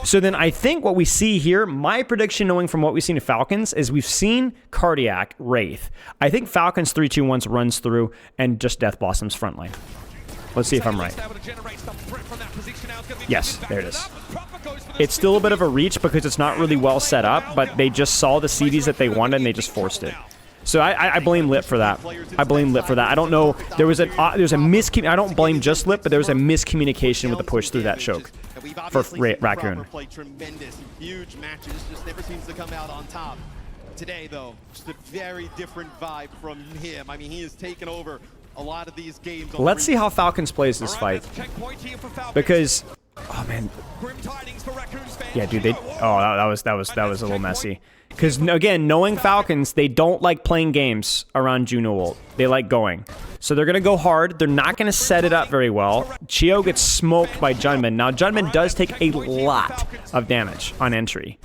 So then I think what we see here, my prediction knowing from what we've seen of Falcons, is we've seen Cardiac, Wraith. I think Falcons 3-2-1 runs through and just Death Blossoms frontline. Let's see if I'm right. Yes, there it is. It's still a bit of a reach because it's not really well set up, but they just saw the CDs that they wanted and they just forced it. So I blame Lip for that. I blame Lip for that. I don't know. There's a miscommunication. I don't blame just Lip, but there was a miscommunication with the push through that choke for Raccoon. Huge matches, just never seems to come out on top. Today, though, just a very different vibe from him. I mean, he has taken over a lot of these games. Let's see how Falcons plays this fight. Because, oh man, yeah, dude, they. Oh, that was a little messy. Because again, knowing Falcons, they don't like playing games around Juno ult. They like going. So they're gonna go hard. They're not gonna set it up very well. Chio gets smoked by Junman. Now Junman does take a lot of damage on entry.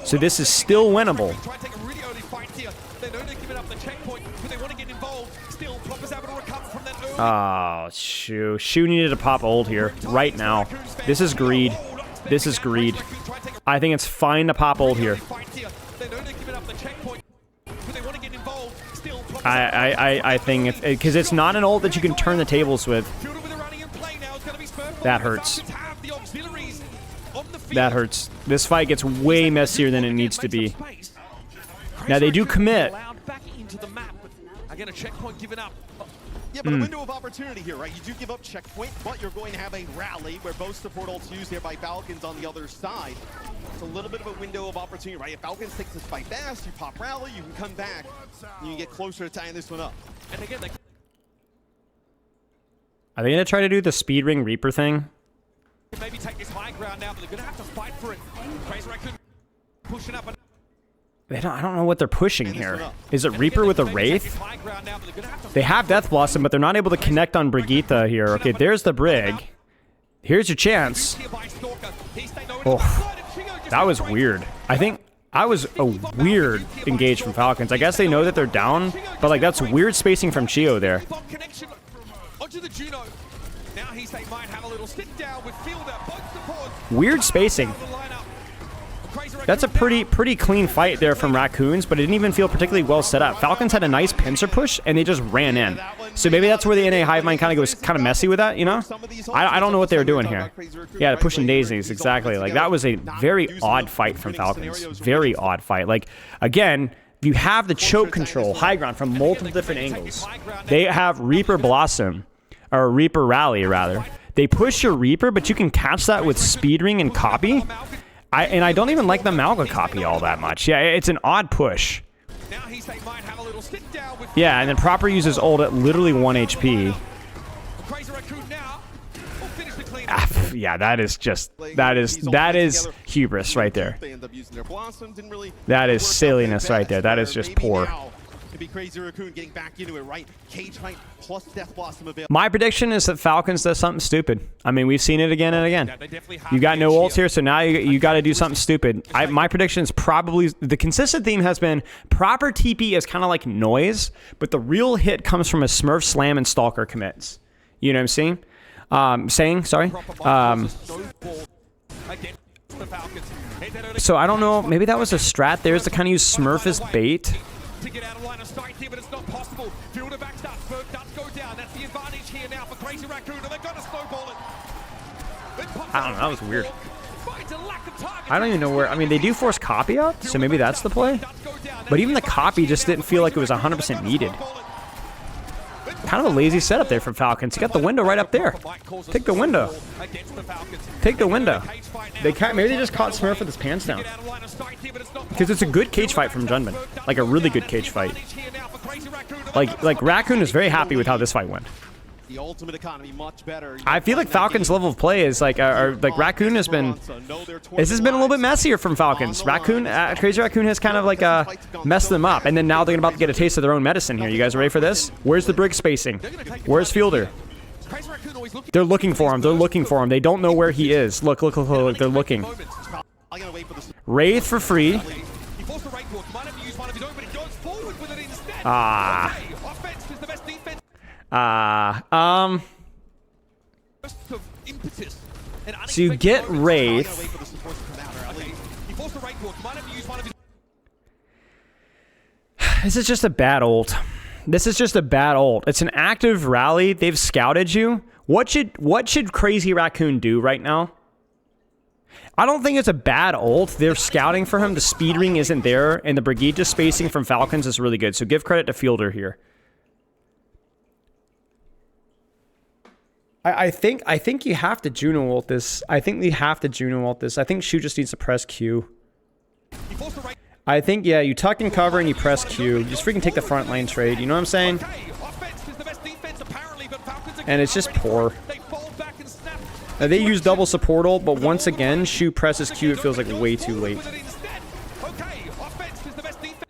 So this is still winnable. Oh, Shu. Shu needed to pop ult here, right now. This is greed. This is greed. I think it's fine to pop ult here. I think, because it's not an ult that you can turn the tables with. That hurts. That hurts. This fight gets way messier than it needs to be. Now they do commit. Again, a checkpoint given up. Yeah, but a window of opportunity here, right? You do give up checkpoint, but you're going to have a rally where both support ults used here by Falcons on the other side. It's a little bit of a window of opportunity, right? If Falcons takes this fight fast, you pop rally, you can come back, and you can get closer to tying this one up. And again, are they going to try to do the speed ring Reaper thing? Maybe take this high ground now, but they're going to have to fight for it. Crazy Raccoon pushing up. I don't know what they're pushing here. Is it Reaper with a Wraith? They have Death Blossom, but they're not able to connect on Brigitte here. Okay, there's the Brig. Here's your chance. Oh, that was weird. I think I was a weird engage from Falcons. I guess they know that they're down, but like that's weird spacing from Chio there. Weird spacing. That's a pretty clean fight there from Raccoons, but it didn't even feel particularly well set up. Falcons had a nice pincer push, and they just ran in. So maybe that's where the NA hive mind kind of goes kind of messy with that, you know? I don't know what they were doing here. Yeah, they're pushing daisies, exactly. Like, that was a very odd fight from Falcons. Very odd fight. Like, again, you have the choke control, high ground, from multiple different angles. They have Reaper Blossom, or Reaper Rally, rather. They push your Reaper, but you can catch that with Speed Ring and Copy. And I don't even like the Malga copy all that much. Yeah, it's an odd push. Yeah, and then Proper uses ult at literally 1 HP. Yeah, that is just, that is hubris right there. That is silliness right there. That is just poor. It'd be Crazy Raccoon getting back into it, right? Cage fight plus Death Blossom available. My prediction is that Falcons does something stupid. I mean, we've seen it again and again. You got no ults here, so now you got to do something stupid. My prediction is probably the consistent theme has been proper TP is kind of like noise, but the real hit comes from a Smurf slam and Stalker commits. You know what I'm saying? Sorry. So I don't know. Maybe that was a strat. There's to kind of use Smurf as bait. To get out of line of sight here, but it's not possible. Fielder backs up, Smurf does go down. That's the advantage here now for Crazy Raccoon, and they're going to snowball it. I don't know, that was weird. I don't even know where, I mean, they do force copy up, so maybe that's the play. But even the copy just didn't feel like it was 100% needed. Kind of a lazy setup there from Falcons. You got the window right up there. Take the window. Take the window. Maybe they just caught Smurf with his pants down. Because it's a good cage fight from Junman. Like a really good cage fight. Like Raccoon is very happy with how this fight went. The ultimate economy much better. I feel like Falcons' level of play is like Raccoon has been. This has been a little bit messier from Falcons. Crazy Raccoon has kind of like messed them up, and then now they're about to get a taste of their own medicine here. You guys ready for this? Where's the Brig spacing? Where's Fielder? They're looking for him. They're looking for him. They don't know where he is. Look. They're looking. Wraith for free. So you get Wraith. This is just a bad ult. This is just a bad ult. It's an active rally. They've scouted you. What should Crazy Raccoon do right now? I don't think it's a bad ult. They're scouting for him. The speed ring isn't there, and the Brigitte spacing from Falcons is really good. So give credit to Fielder here. I think you have to Juno ult this. I think you have to Juno ult this. I think Shu just needs to press Q. I think, yeah, you tuck and cover and you press Q. Just freaking take the front lane trade. You know what I'm saying? And it's just poor. They use double support ult, but once again, Shu presses Q. It feels like way too late.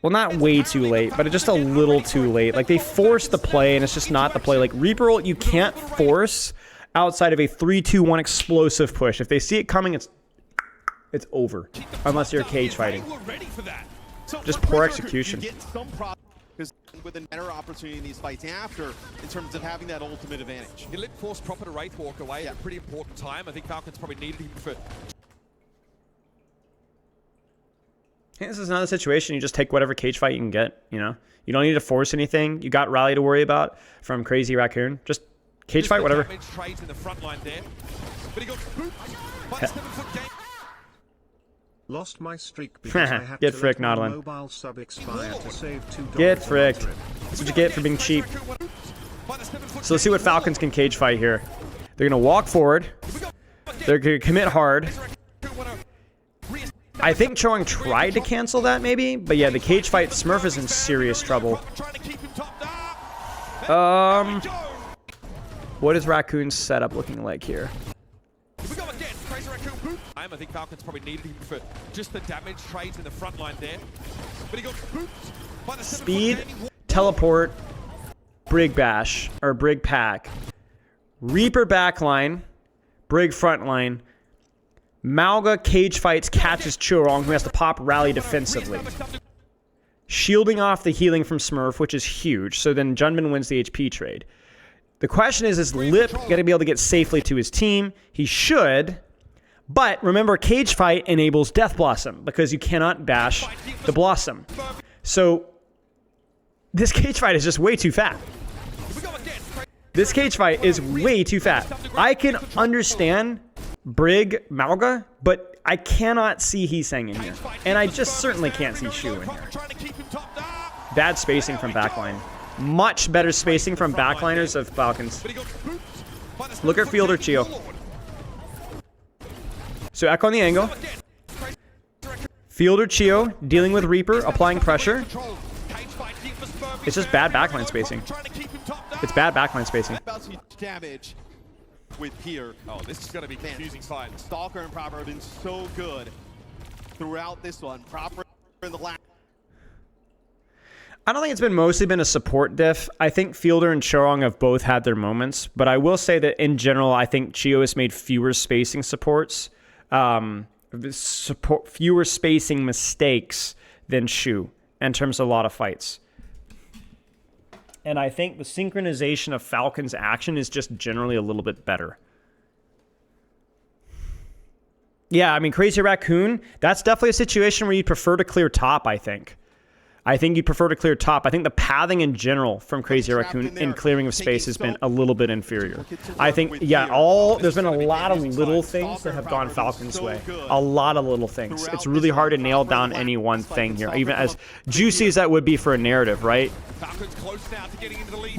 Well, not way too late, but just a little too late. Like, they forced the play, and it's just not the play. Like, Reaper ult, you can't force outside of a 3-2-1 explosive push. If they see it coming, it's over. Unless you're cage fighting. Just poor execution. With a better opportunity in these fights after, in terms of having that ultimate advantage. He let force proper to Wraith walk away at a pretty important time. I think Falcons probably needed him for... This is another situation. You just take whatever cage fight you can get, you know? You don't need to force anything. You got Rally to worry about from Crazy Raccoon. Just cage fight, whatever. Trades in the front line there. But he got spooked by the 7-foot game. Lost my streak because I had Get to fricked, let my Nodelin. mobile sub expire to save $2. Get fricked. That's what you get for being cheap. So let's see what Falcons can cage fight here. They're going to walk forward. They're going to commit hard. I think Choang tried to cancel that maybe, but yeah, the cage fight, Smurf is in serious trouble. What is Raccoon's setup looking like here? I think Falcons probably needed him for just the damage trades in the front line there. But he got spooked by the speed, teleport, Brig bash, or Brig pack. Reaper backline, Brig frontline. Malga cage fights, catches Churong, who has to pop rally defensively. Shielding off the healing from Smurf, which is huge. So then Junman wins the HP trade. The question is Lip going to be able to get safely to his team? He should. But remember, cage fight enables Death Blossom because you cannot bash the Blossom. So this cage fight is just way too fat. This cage fight is way too fat. I can understand Brig Malga, but I cannot see Heesang in here. And I just certainly can't see Shu in here. Bad spacing from backline. Much better spacing from backliners of Falcons. Look at Fielder Chio. So Echo on the angle. Fielder Chio dealing with Reaper, applying pressure. It's just bad backline spacing. It's bad backline spacing. Damage with here. Oh, this is going to be confusing fight. Stalker and Proper have been so good throughout this one. Proper in the last. I don't think it's mostly been a support diff. I think Fielder and Chorong have both had their moments, but I will say that in general, I think Chio has made fewer spacing supports, fewer spacing mistakes than Shu in terms of a lot of fights. And I think the synchronization of Falcon's action is just generally a little bit better. Yeah, I mean, Crazy Raccoon, that's definitely a situation where you'd prefer to clear top, I think. I think you'd prefer to clear top. I think the pathing in general from Crazy Raccoon in clearing of space has been a little bit inferior. I think, yeah, there's been a lot of little things that have gone Falcon's way. A lot of little things. It's really hard to nail down any one thing here, even as juicy as that would be for a narrative, right?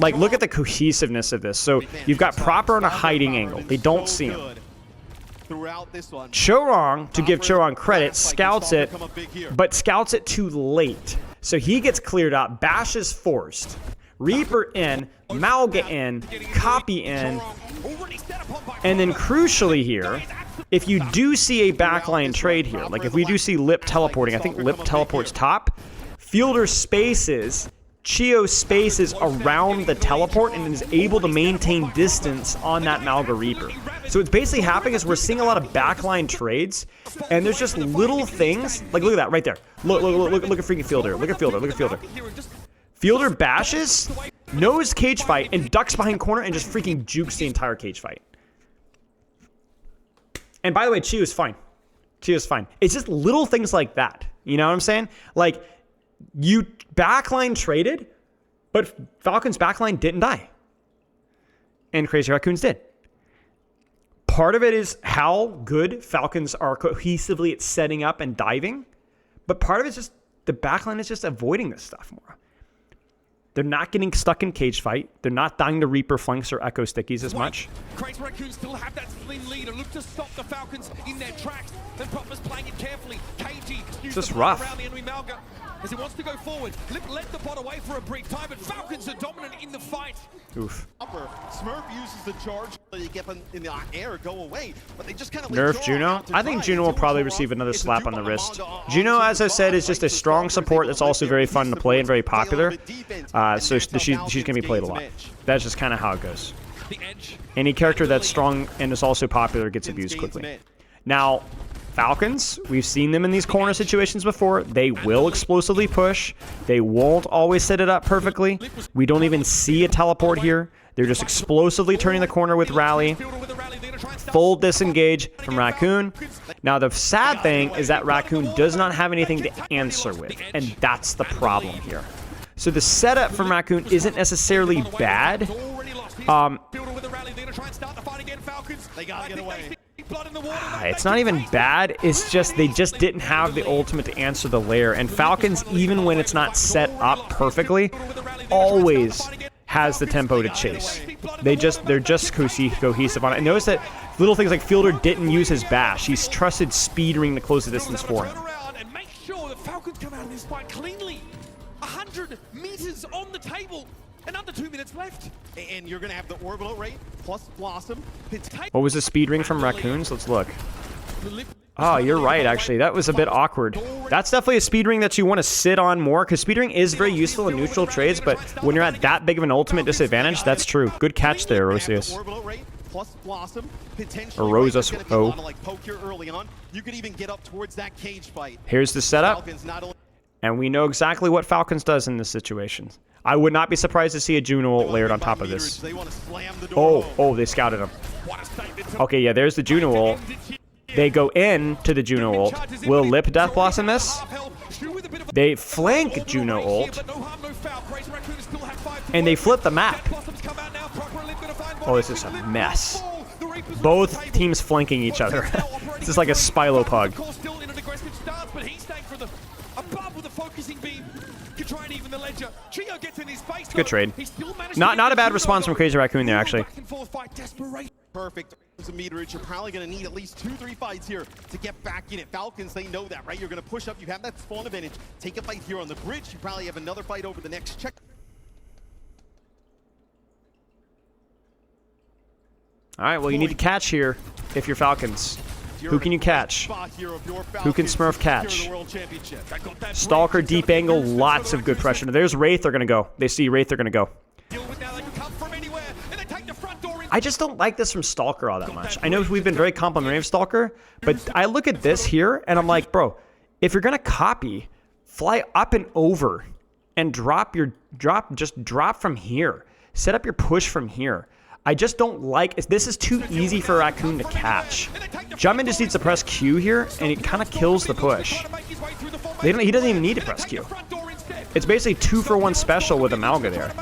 Like, look at the cohesiveness of this. So you've got Proper on a hiding angle. They don't see him. Chorong, to give Chorong credit, scouts it, but scouts it too late. So he gets cleared out. Bash is forced. Reaper in, Malga in, Copy in, and then crucially here, if you do see a backline trade here, like if we do see Lip teleporting, I think Lip teleports top, Fielder spaces, Chio spaces around the teleport and is able to maintain distance on that Malga Reaper. So what's basically happening is we're seeing a lot of backline trades, and there's just little things. Like, look at that right there. Look at freaking Fielder. Look at Fielder. Fielder bashes, knows cage fight, and ducks behind corner and just freaking jukes the entire cage fight. And by the way, Chio's fine. It's just little things like that. You know what I'm saying? Like, you backline traded, but Falcon's backline didn't die. And Crazy Raccoons did. Part of it is how good Falcons are cohesively at setting up and diving. But part of it's just the backline is just avoiding this stuff more. They're not getting stuck in cage fight. They're not dying to Reaper flanks or Echo Stickies as much. Crazy Raccoons still have that slim lead and look to stop the Falcons in their tracks. Then Proper's playing it carefully. KG it's just rough. Around the enemy Malga as he wants to go forward. Let the bot away for a brief time, but Falcons are dominant in the fight. Oof. Smurf uses the charge to get in the air, go away, but they just kind of nerf Juno. I think Juno will probably receive another slap on the wrist. Juno, as I said, is just a strong support that's also very fun to play and very popular. So she's going to be played a lot. That's just kind of how it goes. Any character that's strong and is also popular gets abused quickly. Now, Falcons, we've seen them in these corner situations before. They will explosively push. They won't always set it up perfectly. We don't even see a teleport here. They're just explosively turning the corner with Rally. Full disengage from Raccoon. Now, the sad thing is that Raccoon does not have anything to answer with, and that's the problem here. So the setup from Raccoon isn't necessarily bad. It's not even bad. It's just they just didn't have the ultimate to answer the lair. And Falcons, even when it's not set up perfectly, always has the tempo to chase. They're just cohesive on it. And notice that little things like Fielder didn't use his bash. He's trusted speed ring to close the distance for him. And make sure the Falcons come out of this fight cleanly. 100 meters on the table. And under 2 minutes left. And you're going to have the orbital rate plus Blossom. What was the speed ring from Raccoons? Let's look. Oh, you're right, actually. That was a bit awkward. That's definitely a speed ring that you want to sit on more, because speed ring is very useful in neutral trades, but when you're at that big of an ultimate disadvantage, that's true. Good catch there, OWCS. Or Rosas. Oh. You could even get up towards that cage fight. Here's the setup. And we know exactly what Falcons does in this situation. I would not be surprised to see a Juno ult layered on top of this. Oh, they scouted him. Okay, yeah, there's the Juno ult. They go in to the Juno ult. Will Lip Death Blossom this? They flank Juno ult. And they flip the map. Oh, this is a mess. Both teams flanking each other. This is like a Spilopug. Good trade. Not a bad response from Crazy Raccoon there, actually. Perfect. Some meterage. You're probably going to need at least 2-3 fights here to get back in it. Falcons, they know that, right? You're going to push up. You have that spawn advantage. Take a fight here on the bridge. You probably have another fight over the next check. All right, well, you need to catch here if you're Falcons. You're Who in can a you great catch? spot here of your Who can Falcons Smurf to secure catch? the World Championship. Stalker, deep angle, lots of good pressure. There's Wraith, they're going to go. They see Wraith, they're going to go. Deal with now, they can come from anywhere, and they take the front door in. I just don't like this from Stalker all that much. I know we've been very complimentary of Stalker, but I look at this here, and I'm like, bro, if you're going to copy, fly up and over and just drop from here. Set up your push from here. I just don't like it. This is too easy for Raccoon to catch. Jumpman just needs to press Q here, and it kind of kills the push. He doesn't even need to press Q. It's basically 2-for-1 special with Amalga there.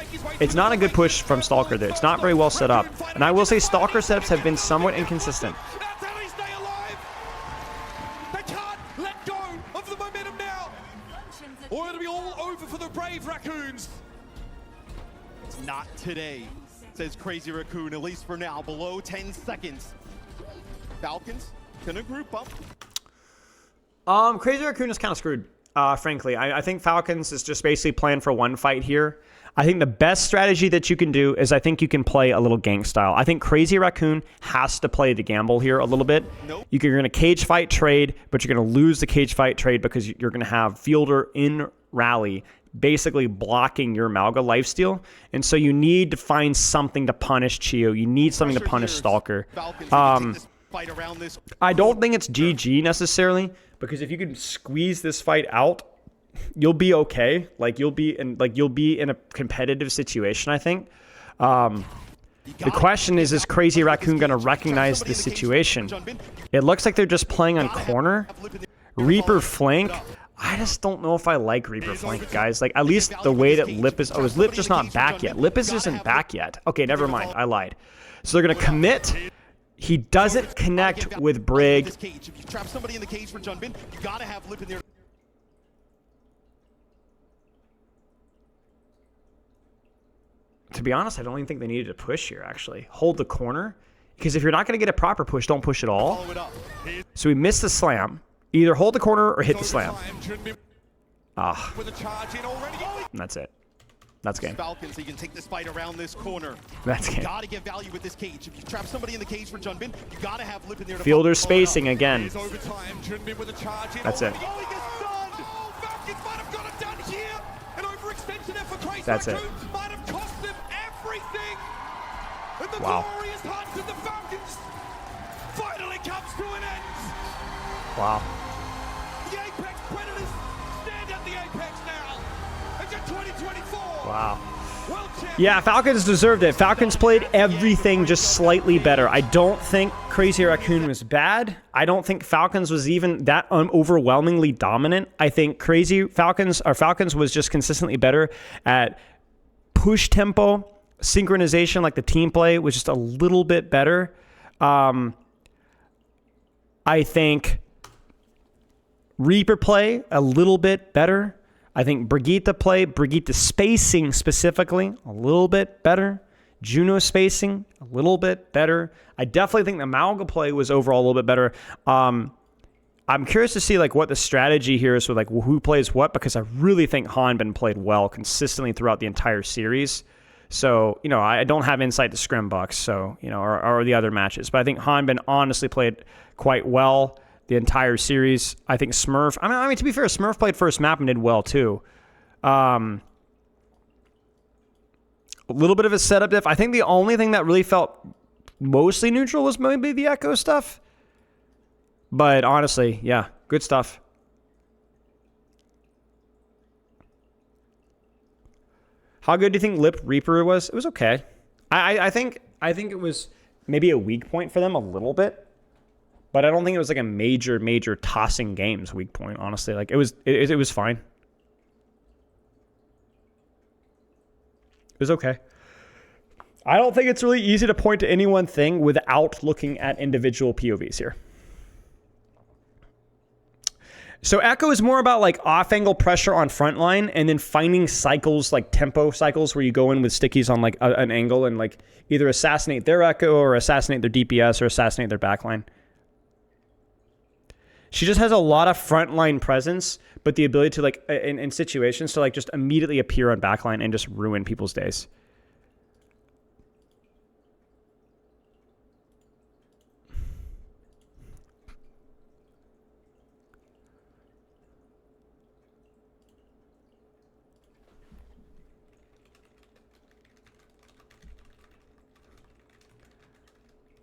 It's not a good push from Stalker there. It's not very well set up. And I will say Stalker setups have been somewhat inconsistent. That's how they stay alive. They can't let go of the momentum now, or it'll be all over for the brave Raccoons. It's not today, says Crazy Raccoon, at least for now. Below 10 seconds. Falcons gonna group up. Crazy Raccoon is kind of screwed, frankly. I think Falcons is just basically playing for one fight here. I think the best strategy that you can do is I think you can play a little gank style. I think Crazy Raccoon has to play the gamble here a little bit. Nope. You're going to cage fight trade, but you're going to lose the cage fight trade because you're going to have Fielder in rally basically blocking your Malga lifesteal. And so you need to find something to punish Chio. You need something to punish Stalker. I don't think it's GG necessarily, because if you can squeeze this fight out, you'll be okay. You'll be in a competitive situation, I think. The question is Crazy Raccoon going to recognize the situation? It looks like they're just playing on corner. Reaper flank. I just don't know if I like Reaper flank, guys. At least the way that Lip is... Oh, is Lip just not back yet? Lip isn't back yet. Okay, never mind. I lied. So they're going to commit. He doesn't connect with Brig. If you trap somebody in the cage for Junbin, you gotta have Lip in there. To be honest, I don't even think they needed to push here, actually. Hold the corner. Because if you're not going to get a proper push, don't push at all. So we missed the slam. Either hold the corner or hit the slam. Ah. And that's it. That's game. Falcons, so you can take this fight around this corner. That's game. Gotta get value with this cage. If you trap somebody in the cage for Junbin, you gotta have Lip in there. Fielder spacing again. That's it. That's it. Might have cost them everything. And the Wow. glorious hunt of the Falcons finally comes to an end. Wow. The Apex Predators stand at the Apex now. It's a 2024. Wow. World Champion. Yeah, Falcons deserved it. Falcons played everything just slightly better. I don't think Crazy Raccoon was bad. I don't think Falcons was even that overwhelmingly dominant. I think Falcons was just consistently better at push tempo, synchronization, like the team play was just a little bit better. I think Reaper play a little bit better. I think Brigitte spacing specifically, a little bit better. Juno spacing, a little bit better. I definitely think the Malga play was overall a little bit better. I'm curious to see what the strategy here is with who plays what, because I really think Hanbin played well consistently throughout the entire series. So, I don't have insight to Scrim Bucks, so, or the other matches. But I think Hanbin honestly played quite well the entire series. I think Smurf... I mean, to be fair, Smurf played first map and did well, too. A little bit of a setup diff. I think the only thing that really felt mostly neutral was maybe the Echo stuff. But honestly, yeah, good stuff. How good do you think Lip Reaper was? It was okay. I think it was maybe a weak point for them a little bit. But I don't think it was a major tossing games weak point, honestly. It was fine. It was okay. I don't think it's really easy to point to any one thing without looking at individual POVs here. So Echo is more about off-angle pressure on frontline and then finding cycles, tempo cycles where you go in with stickies on an angle and either assassinate their Echo or assassinate their DPS or assassinate their backline. She just has a lot of frontline presence, but the ability to in situations to just immediately appear on backline and just ruin people's days.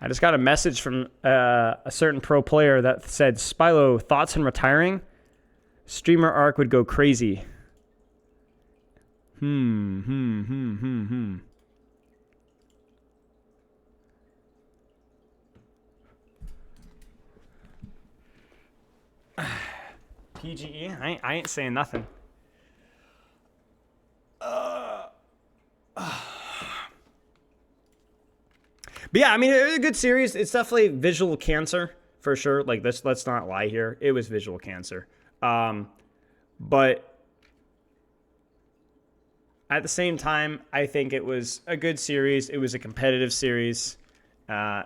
I just got a message from a certain pro player that said, Spylo, thoughts on retiring? Streamer arc would go crazy. PGE? I ain't saying nothing. But yeah, I mean, it was a good series. It's definitely visual cancer for sure. Like, let's not lie here. It was visual cancer. But at the same time, I think it was a good series. It was a competitive series. Yeah.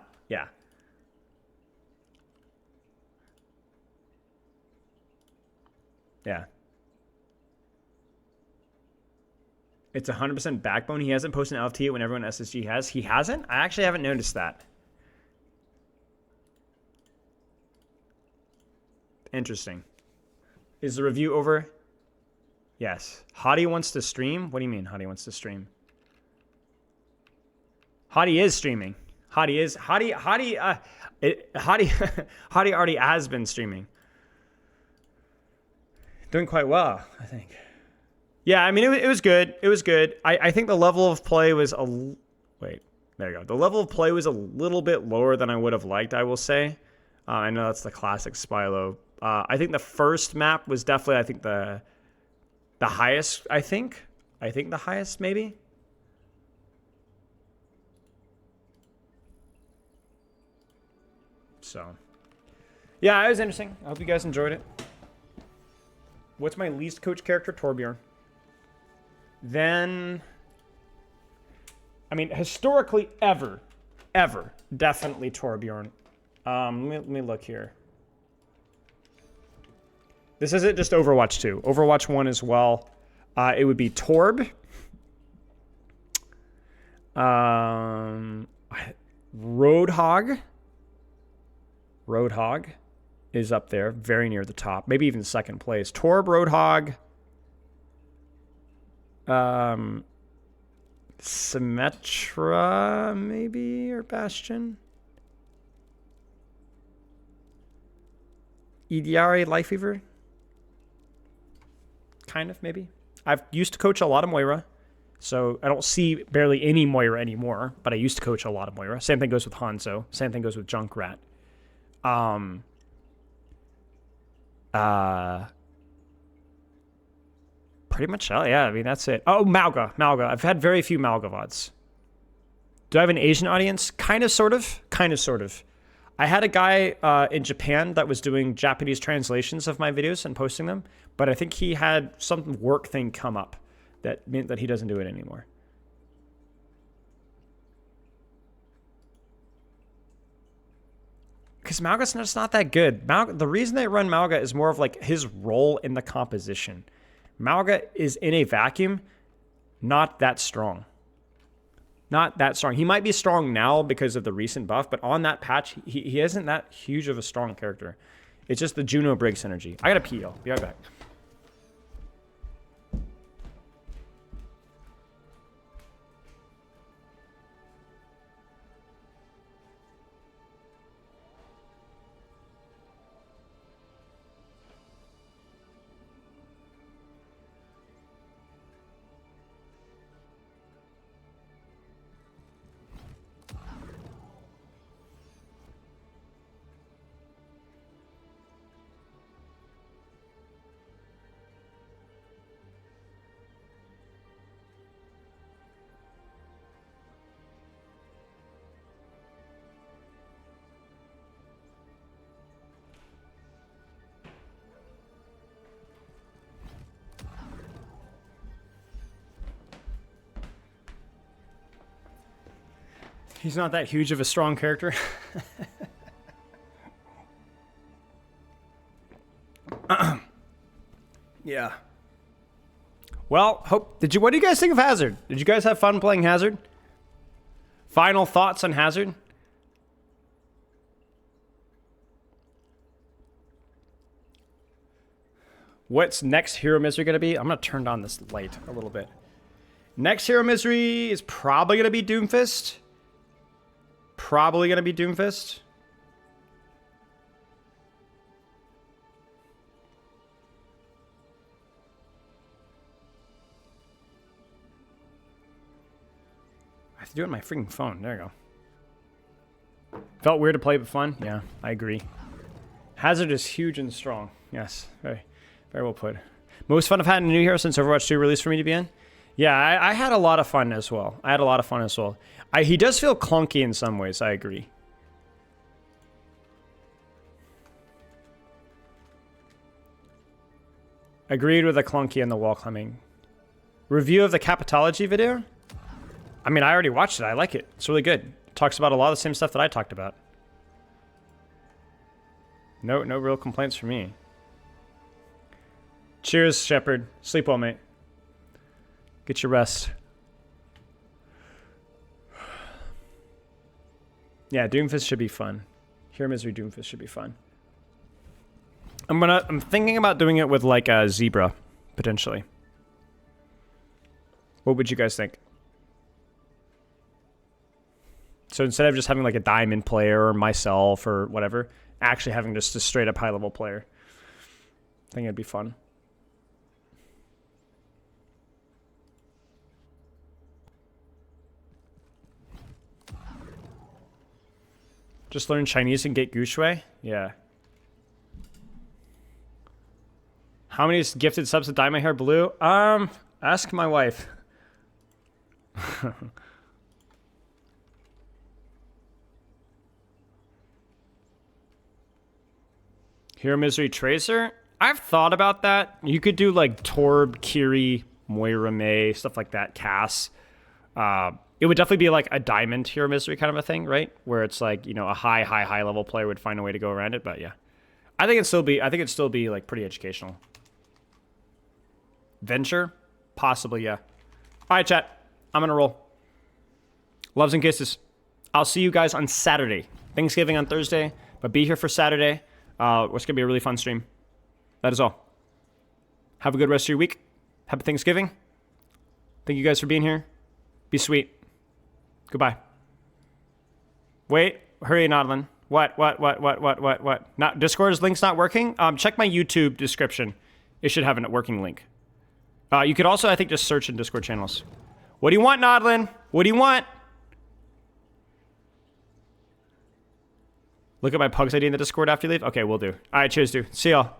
Yeah. It's 100% backbone. He hasn't posted an LFT when everyone SSG has. He hasn't? I actually haven't noticed that. Interesting. Is the review over? Yes. Hottie wants to stream? What do you mean Hottie wants to stream? Hottie is streaming. Hottie already has been streaming. Doing quite well, I think. Yeah, I mean, it was good. It was good. I think the level of play was wait, there you go. The level of play was a little bit lower than I would have liked, I will say. I know that's the classic Spylo. I think the first map was definitely, I think, the highest, I think the highest, maybe? So, yeah, it was interesting. I hope you guys enjoyed it. What's my least coach character? Torbjorn. Then, I mean, historically, ever, definitely Torbjorn. Let me look here. This isn't just Overwatch 2. Overwatch 1 as well. It would be Torb. Roadhog. Roadhog is up there, very near the top. Maybe even second place. Torb, Roadhog. Symmetra, maybe, or Bastion. Idiare, Lifeweaver. Kind of, maybe. I've used to coach a lot of Moira, so I don't see barely any Moira anymore, but I used to coach a lot of Moira. Same thing goes with Hanzo. Same thing goes with Junkrat. Pretty much, yeah, I mean, that's it. Oh, Malga. I've had very few Malga VODs. Do I have an Asian audience? Kind of, sort of. I had a guy in Japan that was doing Japanese translations of my videos and posting them, but I think he had some work thing come up that meant that he doesn't do it anymore. Because Malga's just not that good. The reason they run Malga is more of like his role in the composition. Malga is in a vacuum, not that strong. Not that strong. He might be strong now because of the recent buff, but on that patch, he isn't that huge of a strong character. It's just the Juno Briggs synergy. I gotta pee, y'all. Be right back. He's not that huge of a strong character. Yeah. Well, what do you guys think of Hazard? Did you guys have fun playing Hazard? Final thoughts on Hazard? What's next Hero Misery going to be? I'm going to turn on this light a little bit. Next Hero Misery is probably going to be Doomfist. probably going to be Doomfist. I have to do it on my freaking phone. There you go. Felt weird to play, but fun. Yeah, I agree. Hazard is huge and strong. Yes, very, very well put. Most fun I've had in a new hero since Overwatch 2 released for me to be in. Yeah, I had a lot of fun as well. He does feel clunky in some ways. I agree. Agreed with the clunky and the wall climbing. Review of the Capitology video? I mean, I already watched it. I like it. It's really good. It talks about a lot of the same stuff that I talked about. No real complaints from me. Cheers, Shepard. Sleep well, mate. Get your rest. Yeah, Doomfist should be fun. Hero Misery Doomfist should be fun. I'm thinking about doing it with like a Zebra, potentially. What would you guys think? So instead of just having like a diamond player or myself or whatever, actually having just a straight up high level player. I think it'd be fun. Just learn Chinese and get Gushui? Yeah. How many gifted subs to dye my hair blue? Ask my wife. Hero Misery Tracer? I've thought about that. You could do like Torb, Kiri, Moira May, stuff like that, Cass. It would definitely be like a diamond Hero Misery kind of a thing, right? Where it's like, you know, a high level player would find a way to go around it, but yeah. I think it'd still be like pretty educational. Venture? Possibly, yeah. Alright, chat. I'm gonna roll. Loves and kisses. I'll see you guys on Saturday. Thanksgiving on Thursday, but be here for Saturday. It's gonna be a really fun stream. That is all. Have a good rest of your week. Happy Thanksgiving. Thank you guys for being here. Be sweet. Goodbye. Wait, hurry, Nodlin. What? Not Discord's link's not working? Check my YouTube description. It should have a working link. You could also, I think, just search in Discord channels. What do you want, Nodlin? What do you want? Look at my Pugs ID in the Discord after you leave? Okay, we'll do. All right, cheers, dude. See y'all.